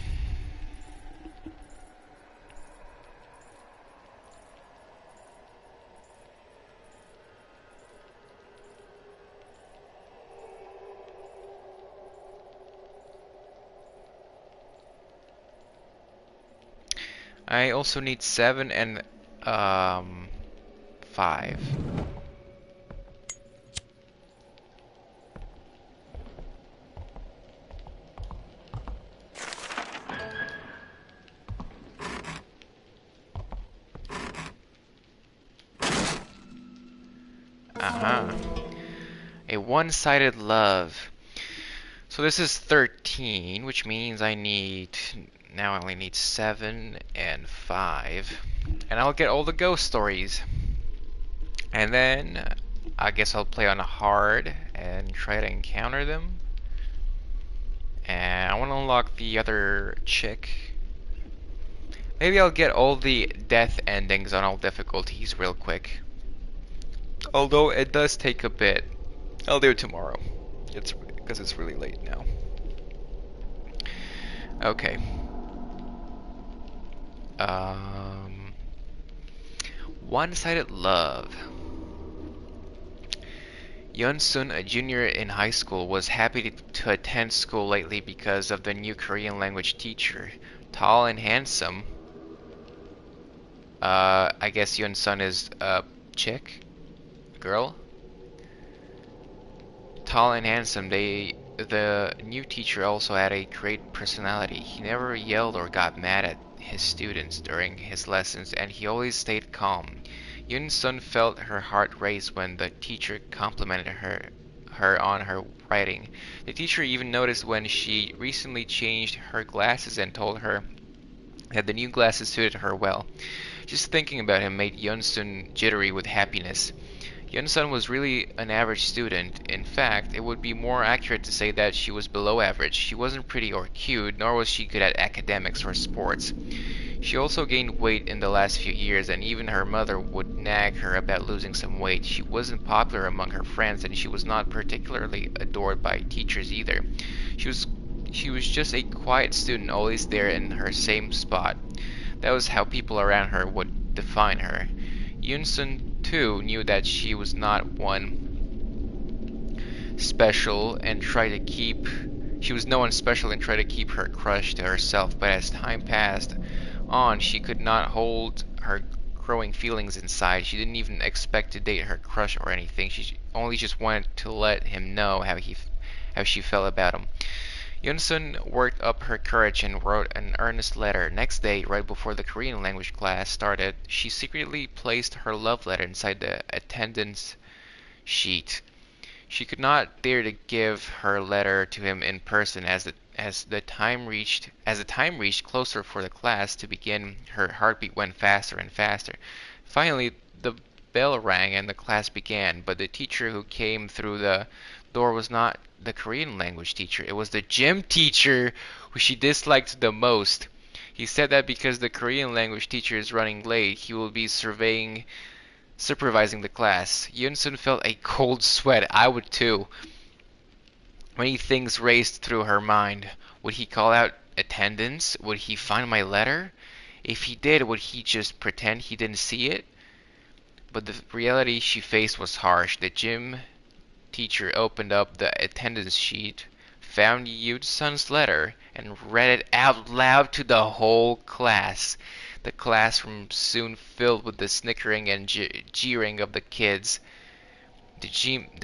I also need 7 and 5. A one-sided love. So this is 13, which means I need, now I only need 7 and 5. And I'll get all the ghost stories. And then I guess I'll play on hard and try to encounter them. And I want to unlock the other chick. Maybe I'll get all the death endings on all difficulties real quick. Although it does take a bit. I'll do it tomorrow. It's because it's really late now. Okay. One-sided love. Yun-sun, a junior in high school, was happy to attend school lately because of the new Korean language teacher. Tall and handsome. I guess Yun-sun is a chick? Girl? Tall and handsome, the new teacher also had a great personality. He never yelled or got mad at his students during his lessons, and he always stayed calm. Yun-sun felt her heart race when the teacher complimented her on her writing. The teacher even noticed when she recently changed her glasses and told her that the new glasses suited her well. Just thinking about him made Yun-sun jittery with happiness. Yun-sun was really an average student. In fact, it would be more accurate to say that she was below average. She wasn't pretty or cute, nor was she good at academics or sports. She also gained weight in the last few years, and even her mother would nag her about losing some weight. She wasn't popular among her friends, and she was not particularly adored by teachers either. She was just a quiet student, always there in her same spot. That was how people around her would define her. Yun-sun too knew that she was not one special and tried to keep her crush to herself, but as time passed on, she could not hold her growing feelings inside. She didn't even expect to date her crush or anything. She only just wanted to let him know how she felt about him. Yun-sun worked up her courage and wrote an earnest letter. Next day, right before the Korean language class started, she secretly placed her love letter inside the attendance sheet. She could not dare to give her letter to him in person as the time reached closer for the class to begin. Her heartbeat went faster and faster. Finally, the bell rang and the class began, but the teacher who came through the door was not the Korean language teacher. It was the gym teacher who she disliked the most. He said that because the Korean language teacher is running late, he will be supervising the class. Yun-sun felt a cold sweat. I would too. Many things raced through her mind. Would he call out attendance? Would he find my letter? If he did, would he just pretend he didn't see it? But the reality she faced was harsh. The gym teacher opened up the attendance sheet, found Yun-sun's letter, and read it out loud to the whole class. The classroom soon filled with the snickering and jeering of the kids. The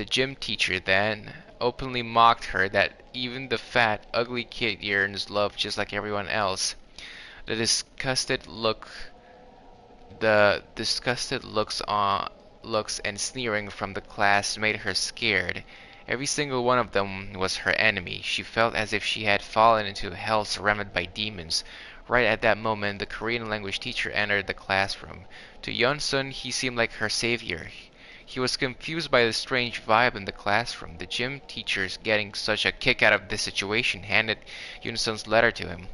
gym teacher then openly mocked her that even the fat, ugly kid yearns love just like everyone else. The disgusted looks and sneering from the class made her scared. Every single one of them was her enemy. She felt as if she had fallen into hell surrounded by demons. Right at that moment, the Korean language teacher entered the classroom. To Yun-sun, he seemed like her savior. He was confused by the strange vibe in the classroom. The gym teachers, getting such a kick out of this situation, handed Yun-sun's letter to him.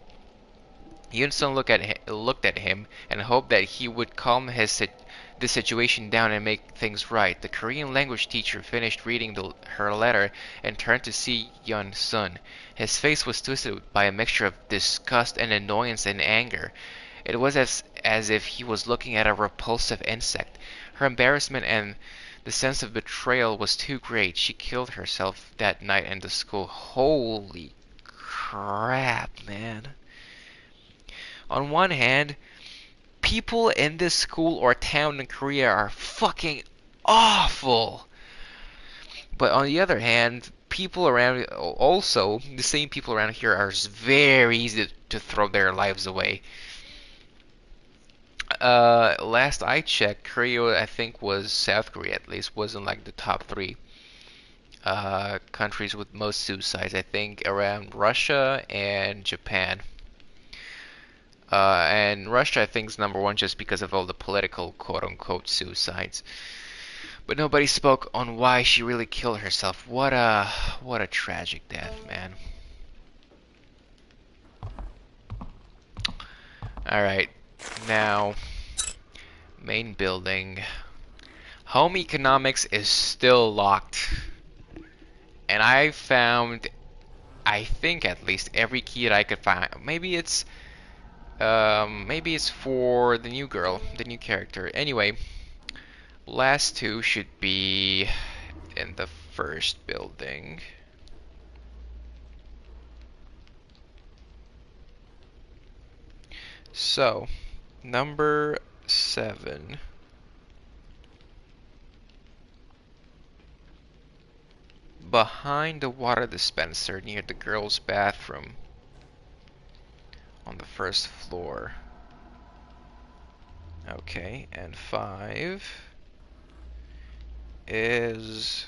Yun-sun looked at him and hoped that he would calm the situation down and make things right. The Korean language teacher finished reading her letter and turned to see Yun-sun. His face was twisted by a mixture of disgust and annoyance and anger. It was as if he was looking at a repulsive insect. Her embarrassment and the sense of betrayal was too great. She killed herself that night in the school. Holy crap, man. On one hand, people in this school or town in Korea are fucking awful. But on the other hand, the same people around here are very easy to throw their lives away. Last I checked, Korea, I think, was South Korea at least, was in like the top 3. countries with most suicides, I think, around Russia and Japan. And Russia, I think, is number one just because of all the political quote-unquote suicides. But nobody spoke on why she really killed herself. What a tragic death, man. All right, now main building. Home economics is still locked, and I found, I think at least every key that I could find. Maybe it's for the new girl, the new character. Anyway, last two should be in the first building. So, number 7. Behind the water dispenser near the girls' bathroom on the first floor. Okay, and 5 is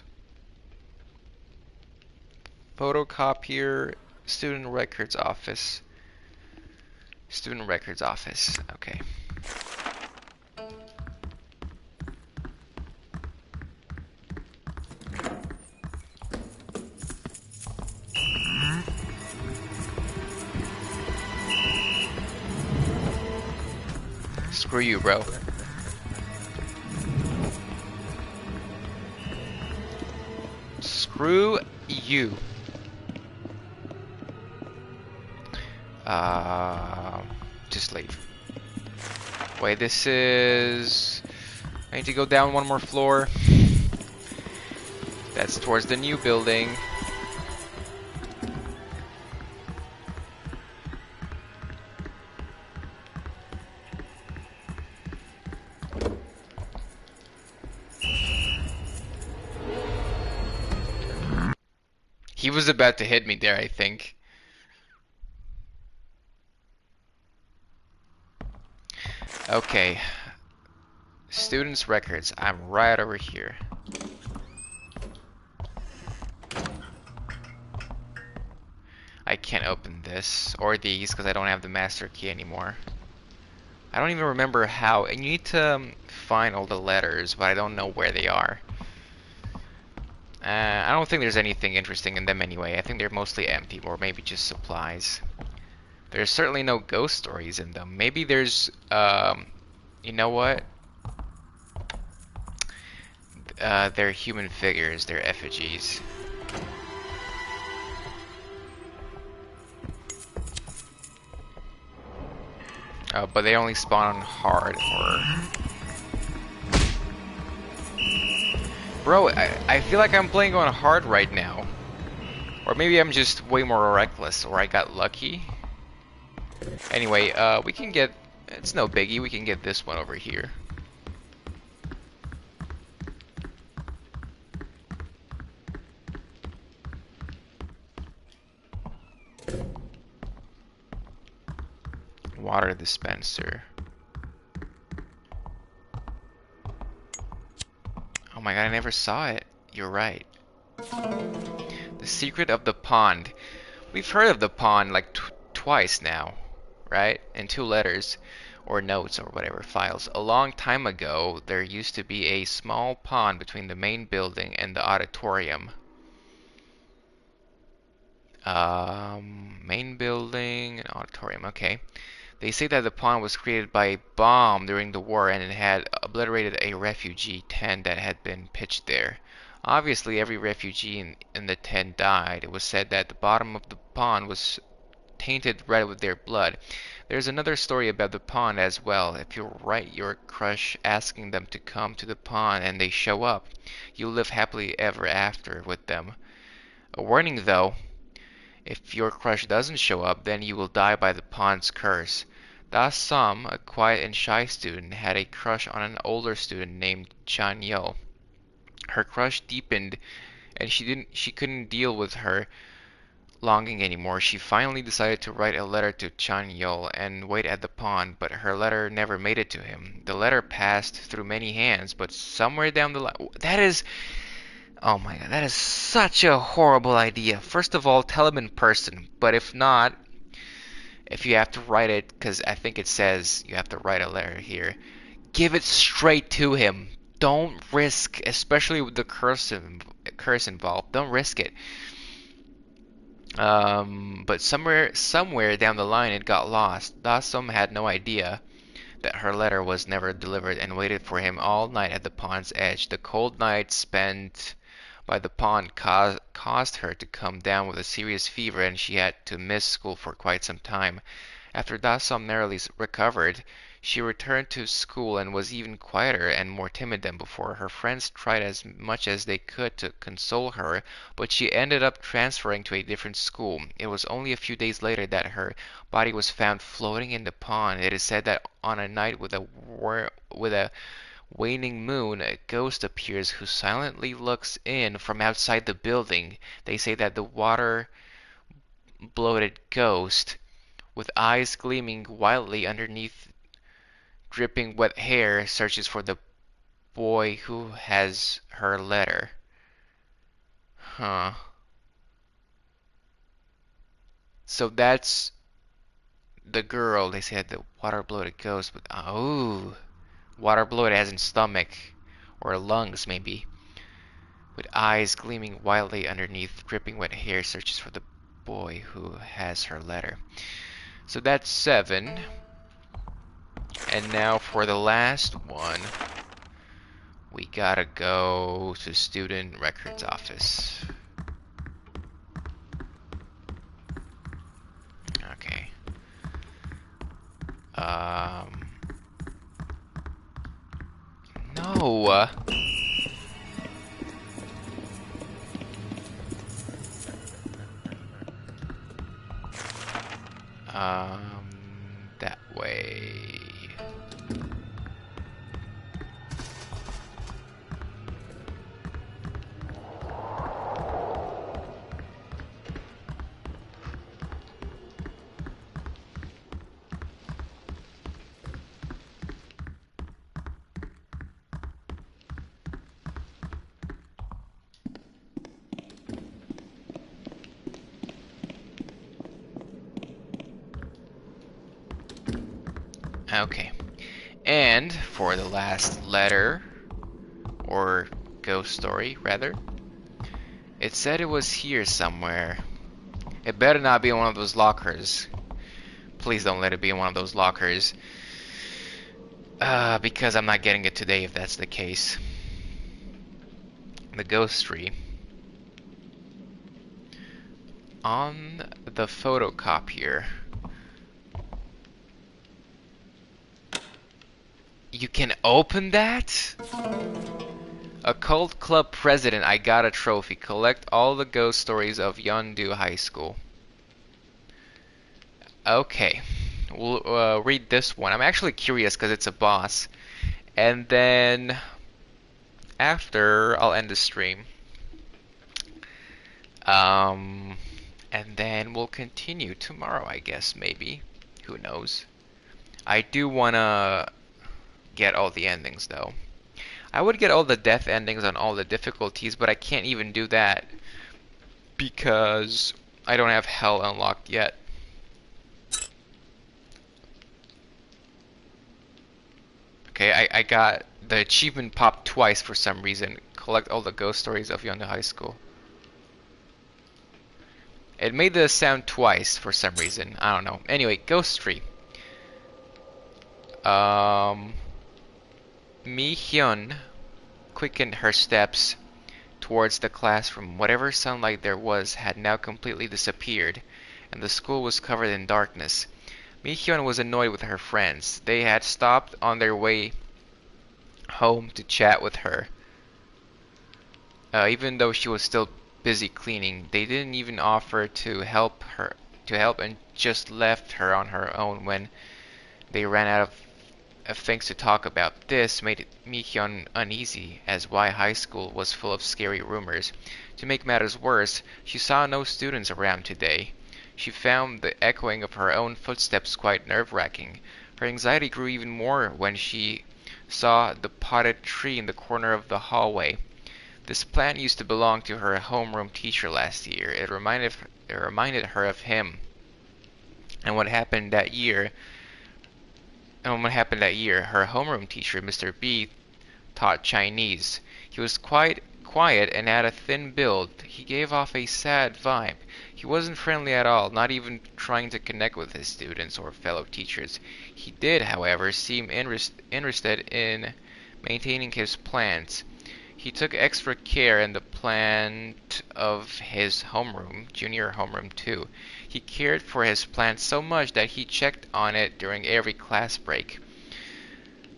photocopier, student records office. Student records office. Okay. Screw you, bro. Screw you. Just leave. Wait, this is... I need to go down one more floor. That's towards the new building. He was about to hit me there, I think. Okay. Students' records. I'm right over here. I can't open this or these because I don't have the master key anymore. I don't even remember how. And you need to find all the letters, but I don't know where they are. I don't think there's anything interesting in them anyway. I think they're mostly empty, or maybe just supplies. There's certainly no ghost stories in them. Maybe there's, you know what? They're human figures. They're effigies. But they only spawn on hard or... Bro, I feel like I'm playing on hard right now. Or maybe I'm just way more reckless, or I got lucky. Anyway, we can get... It's no biggie, we can get this one over here. Water dispenser. Oh my god, I never saw it. You're right. The secret of the pond. We've heard of the pond like twice now, right? In 2 letters, or notes, or whatever files. A long time ago, there used to be a small pond between the main building and the auditorium. Main building and auditorium, okay. They say that the pond was created by a bomb during the war and it had obliterated a refugee tent that had been pitched there. Obviously, every refugee in the tent died. It was said that the bottom of the pond was tainted red with their blood. There's another story about the pond as well. If you write your crush asking them to come to the pond and they show up, you'll live happily ever after with them. A warning though, if your crush doesn't show up, then you will die by the pond's curse. Da-Sam, a quiet and shy student, had a crush on an older student named Chan-Yo. Her crush deepened, and she couldn't deal with her longing anymore. She finally decided to write a letter to Chan-Yo and wait at the pond, but her letter never made it to him. The letter passed through many hands, but somewhere down the line... That is... Oh my god, that is such a horrible idea. First of all, tell him in person. But if not, if you have to write it, because I think it says you have to write a letter here, give it straight to him. Don't risk, especially with the curse involved. Don't risk it. But somewhere down the line, it got lost. Dasom had no idea that her letter was never delivered and waited for him all night at the pond's edge. The cold night spent by the pond caused her to come down with a serious fever, and she had to miss school for quite some time. After Dasom narrowly recovered, she returned to school and was even quieter and more timid than before. Her friends tried as much as they could to console her, but she ended up transferring to a different school. It was only a few days later that her body was found floating in the pond. It is said that on a night with a waning moon, a ghost appears who silently looks in from outside the building. They say that the water-bloated ghost, with eyes gleaming wildly underneath dripping wet hair, searches for the boy who has her letter. Huh. So that's the girl. They said the water-bloated ghost, but oh, water-bloated as in stomach or lungs maybe. With eyes gleaming wildly underneath dripping wet hair, searches for the boy who has her letter. So that's 7. And now for the last one, we gotta go to student records office. Okay. No. That way. Okay. And for the last letter, or ghost story, rather, it said it was here somewhere. It better not be in one of those lockers. Please don't let it be in one of those lockers. Because I'm not getting it today if that's the case. The ghost tree. On the photocopier. You can open that? Occult Club President, I got a trophy. Collect all the ghost stories of Yeondu High School. Okay. We'll read this one. I'm actually curious because it's a boss. And then after, I'll end the stream. And then we'll continue tomorrow, I guess, maybe. Who knows? I do want to get all the endings, though. I would get all the death endings on all the difficulties, but I can't even do that because I don't have Hell unlocked yet. Okay, I got the achievement popped twice for some reason. Collect all the ghost stories of Yeondu High School. It made the sound twice for some reason. I don't know. Anyway, ghost tree. Mi-hyun quickened her steps towards the classroom. Whatever sunlight there was had now completely disappeared, and the school was covered in darkness. Mi-hyun was annoyed with her friends. They had stopped on their way home to chat with her. Even though she was still busy cleaning, they didn't even offer to help and just left her on her own when they ran out of things to talk about. This made Mi-hyun uneasy, as Y High School was full of scary rumors. To make matters worse, she saw no students around today. She found the echoing of her own footsteps quite nerve-wracking. Her anxiety grew even more when she saw the potted tree in the corner of the hallway. This plant used to belong to her homeroom teacher last year. It reminded her of him and what happened that year. Her homeroom teacher, Mr. B, taught Chinese. He was quite quiet and had a thin build. He gave off a sad vibe. He wasn't friendly at all, not even trying to connect with his students or fellow teachers. He did, however, seem interested in maintaining his plants. He took extra care in the plant of his homeroom, junior homeroom too. He cared for his plant so much that he checked on it during every class break.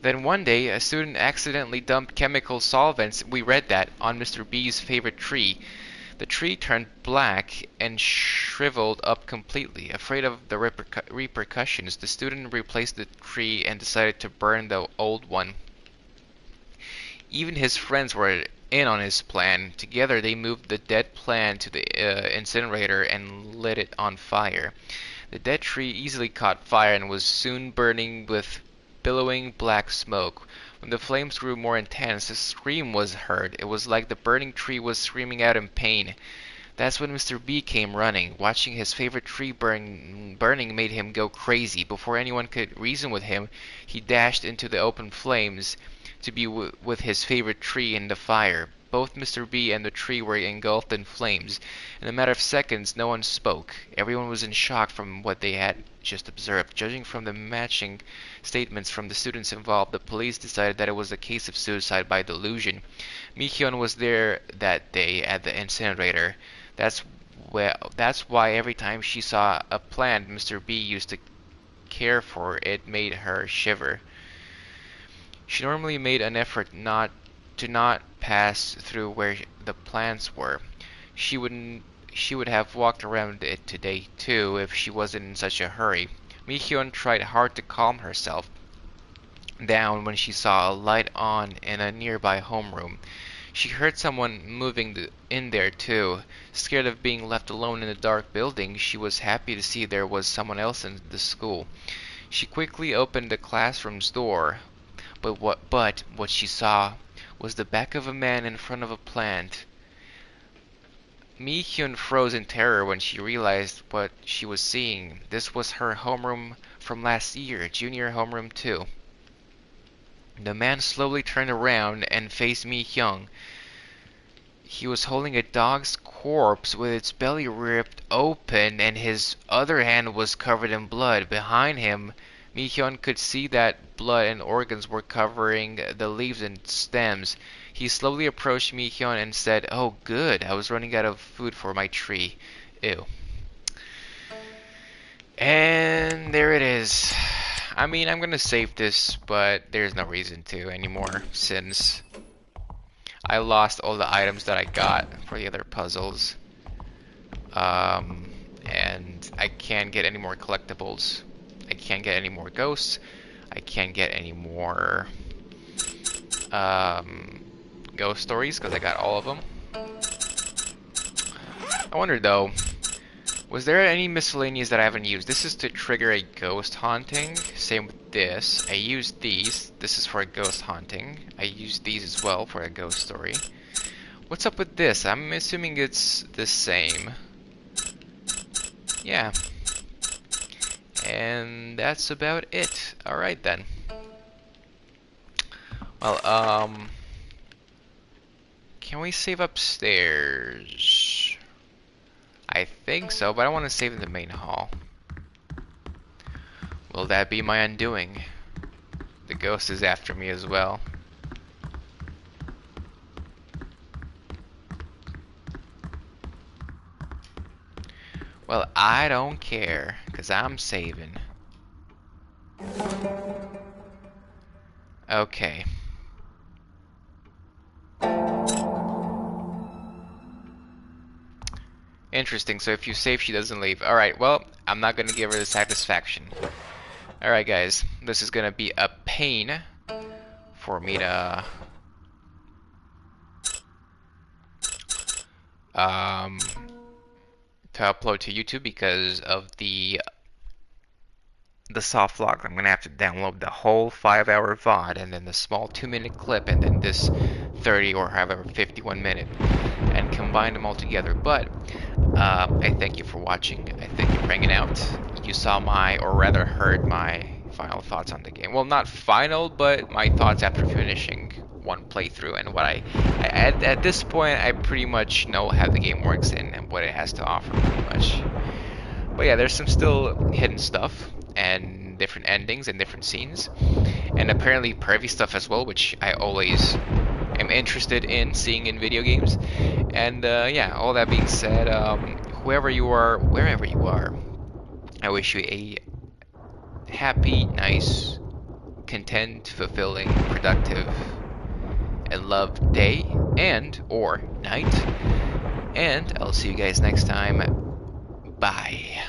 Then one day, a student accidentally dumped chemical solvents, we read that, on Mr. B's favorite tree. The tree turned black and shriveled up completely. Afraid of the repercussions, the student replaced the tree and decided to burn the old one. Even his friends were in on his plan. Together they moved the dead plant to the incinerator and lit it on fire. The dead tree easily caught fire and was soon burning with billowing black smoke. When the flames grew more intense, a scream was heard. It was like the burning tree was screaming out in pain. That's when Mr. B came running. Watching his favorite tree burning made him go crazy. Before anyone could reason with him, he dashed into the open flames to be with his favorite tree in the fire. Both Mr. B and the tree were engulfed in flames. In a matter of seconds, no one spoke. Everyone was in shock from what they had just observed. Judging from the matching statements from the students involved, the police decided that it was a case of suicide by delusion. Mi-hyun was there that day at the incinerator. That's why every time she saw a plant Mr. B used to care for, it made her shiver. She normally made an effort to not pass through where the plants were. She would have walked around it today too if she wasn't in such a hurry. Mi-hyun tried hard to calm herself down when she saw a light on in a nearby homeroom. She heard someone moving in there too. Scared of being left alone in the dark building, she was happy to see there was someone else in the school. She quickly opened the classroom's door. But what she saw was the back of a man in front of a plant. Mi-hyun froze in terror when she realized what she was seeing. This was her homeroom from last year, junior homeroom 2. The man slowly turned around and faced Mi-hyun. He was holding a dog's corpse with its belly ripped open and his other hand was covered in blood. Behind him, Mi-hyun could see that blood and organs were covering the leaves and stems. He slowly approached Mi-hyun and said, "Oh good, I was running out of food for my tree." Ew. And there it is. I mean, I'm gonna save this, but there's no reason to anymore since I lost all the items that I got for the other puzzles. And I can't get any more collectibles. I can't get any more ghosts. I can't get any more ghost stories because I got all of them. I wonder though, was there any miscellaneous that I haven't used? This is to trigger a ghost haunting. Same with this. I used these. This is for a ghost haunting. I used these as well for a ghost story. What's up with this? I'm assuming it's the same. Yeah. And that's about it. Alright then. Well, can we save upstairs? I think so, but I want to save in the main hall. Will that be my undoing? The ghost is after me as well. Well, I don't care, because I'm saving. Okay. Interesting, so if you save, she doesn't leave. Alright, well, I'm not gonna give her the satisfaction. Alright guys, this is gonna be a pain for me to upload to YouTube because of the the soft lock, I'm gonna have to download the whole 5-hour VOD and then the small 2-minute clip and then this 30 or however 51-minute and combine them all together. But I thank you for watching. I thank you for hanging out. You saw my, or rather heard my final thoughts on the game. Well, not final, but my thoughts after finishing one playthrough and what at this point I pretty much know how the game works and what it has to offer pretty much. But yeah, there's some still hidden stuff and different endings and different scenes, and apparently pervy stuff as well, which I always am interested in seeing in video games. And yeah, all that being said, whoever you are, wherever you are, I wish you a happy, nice, content, fulfilling, productive, and loved day and or night. And I'll see you guys next time. Bye.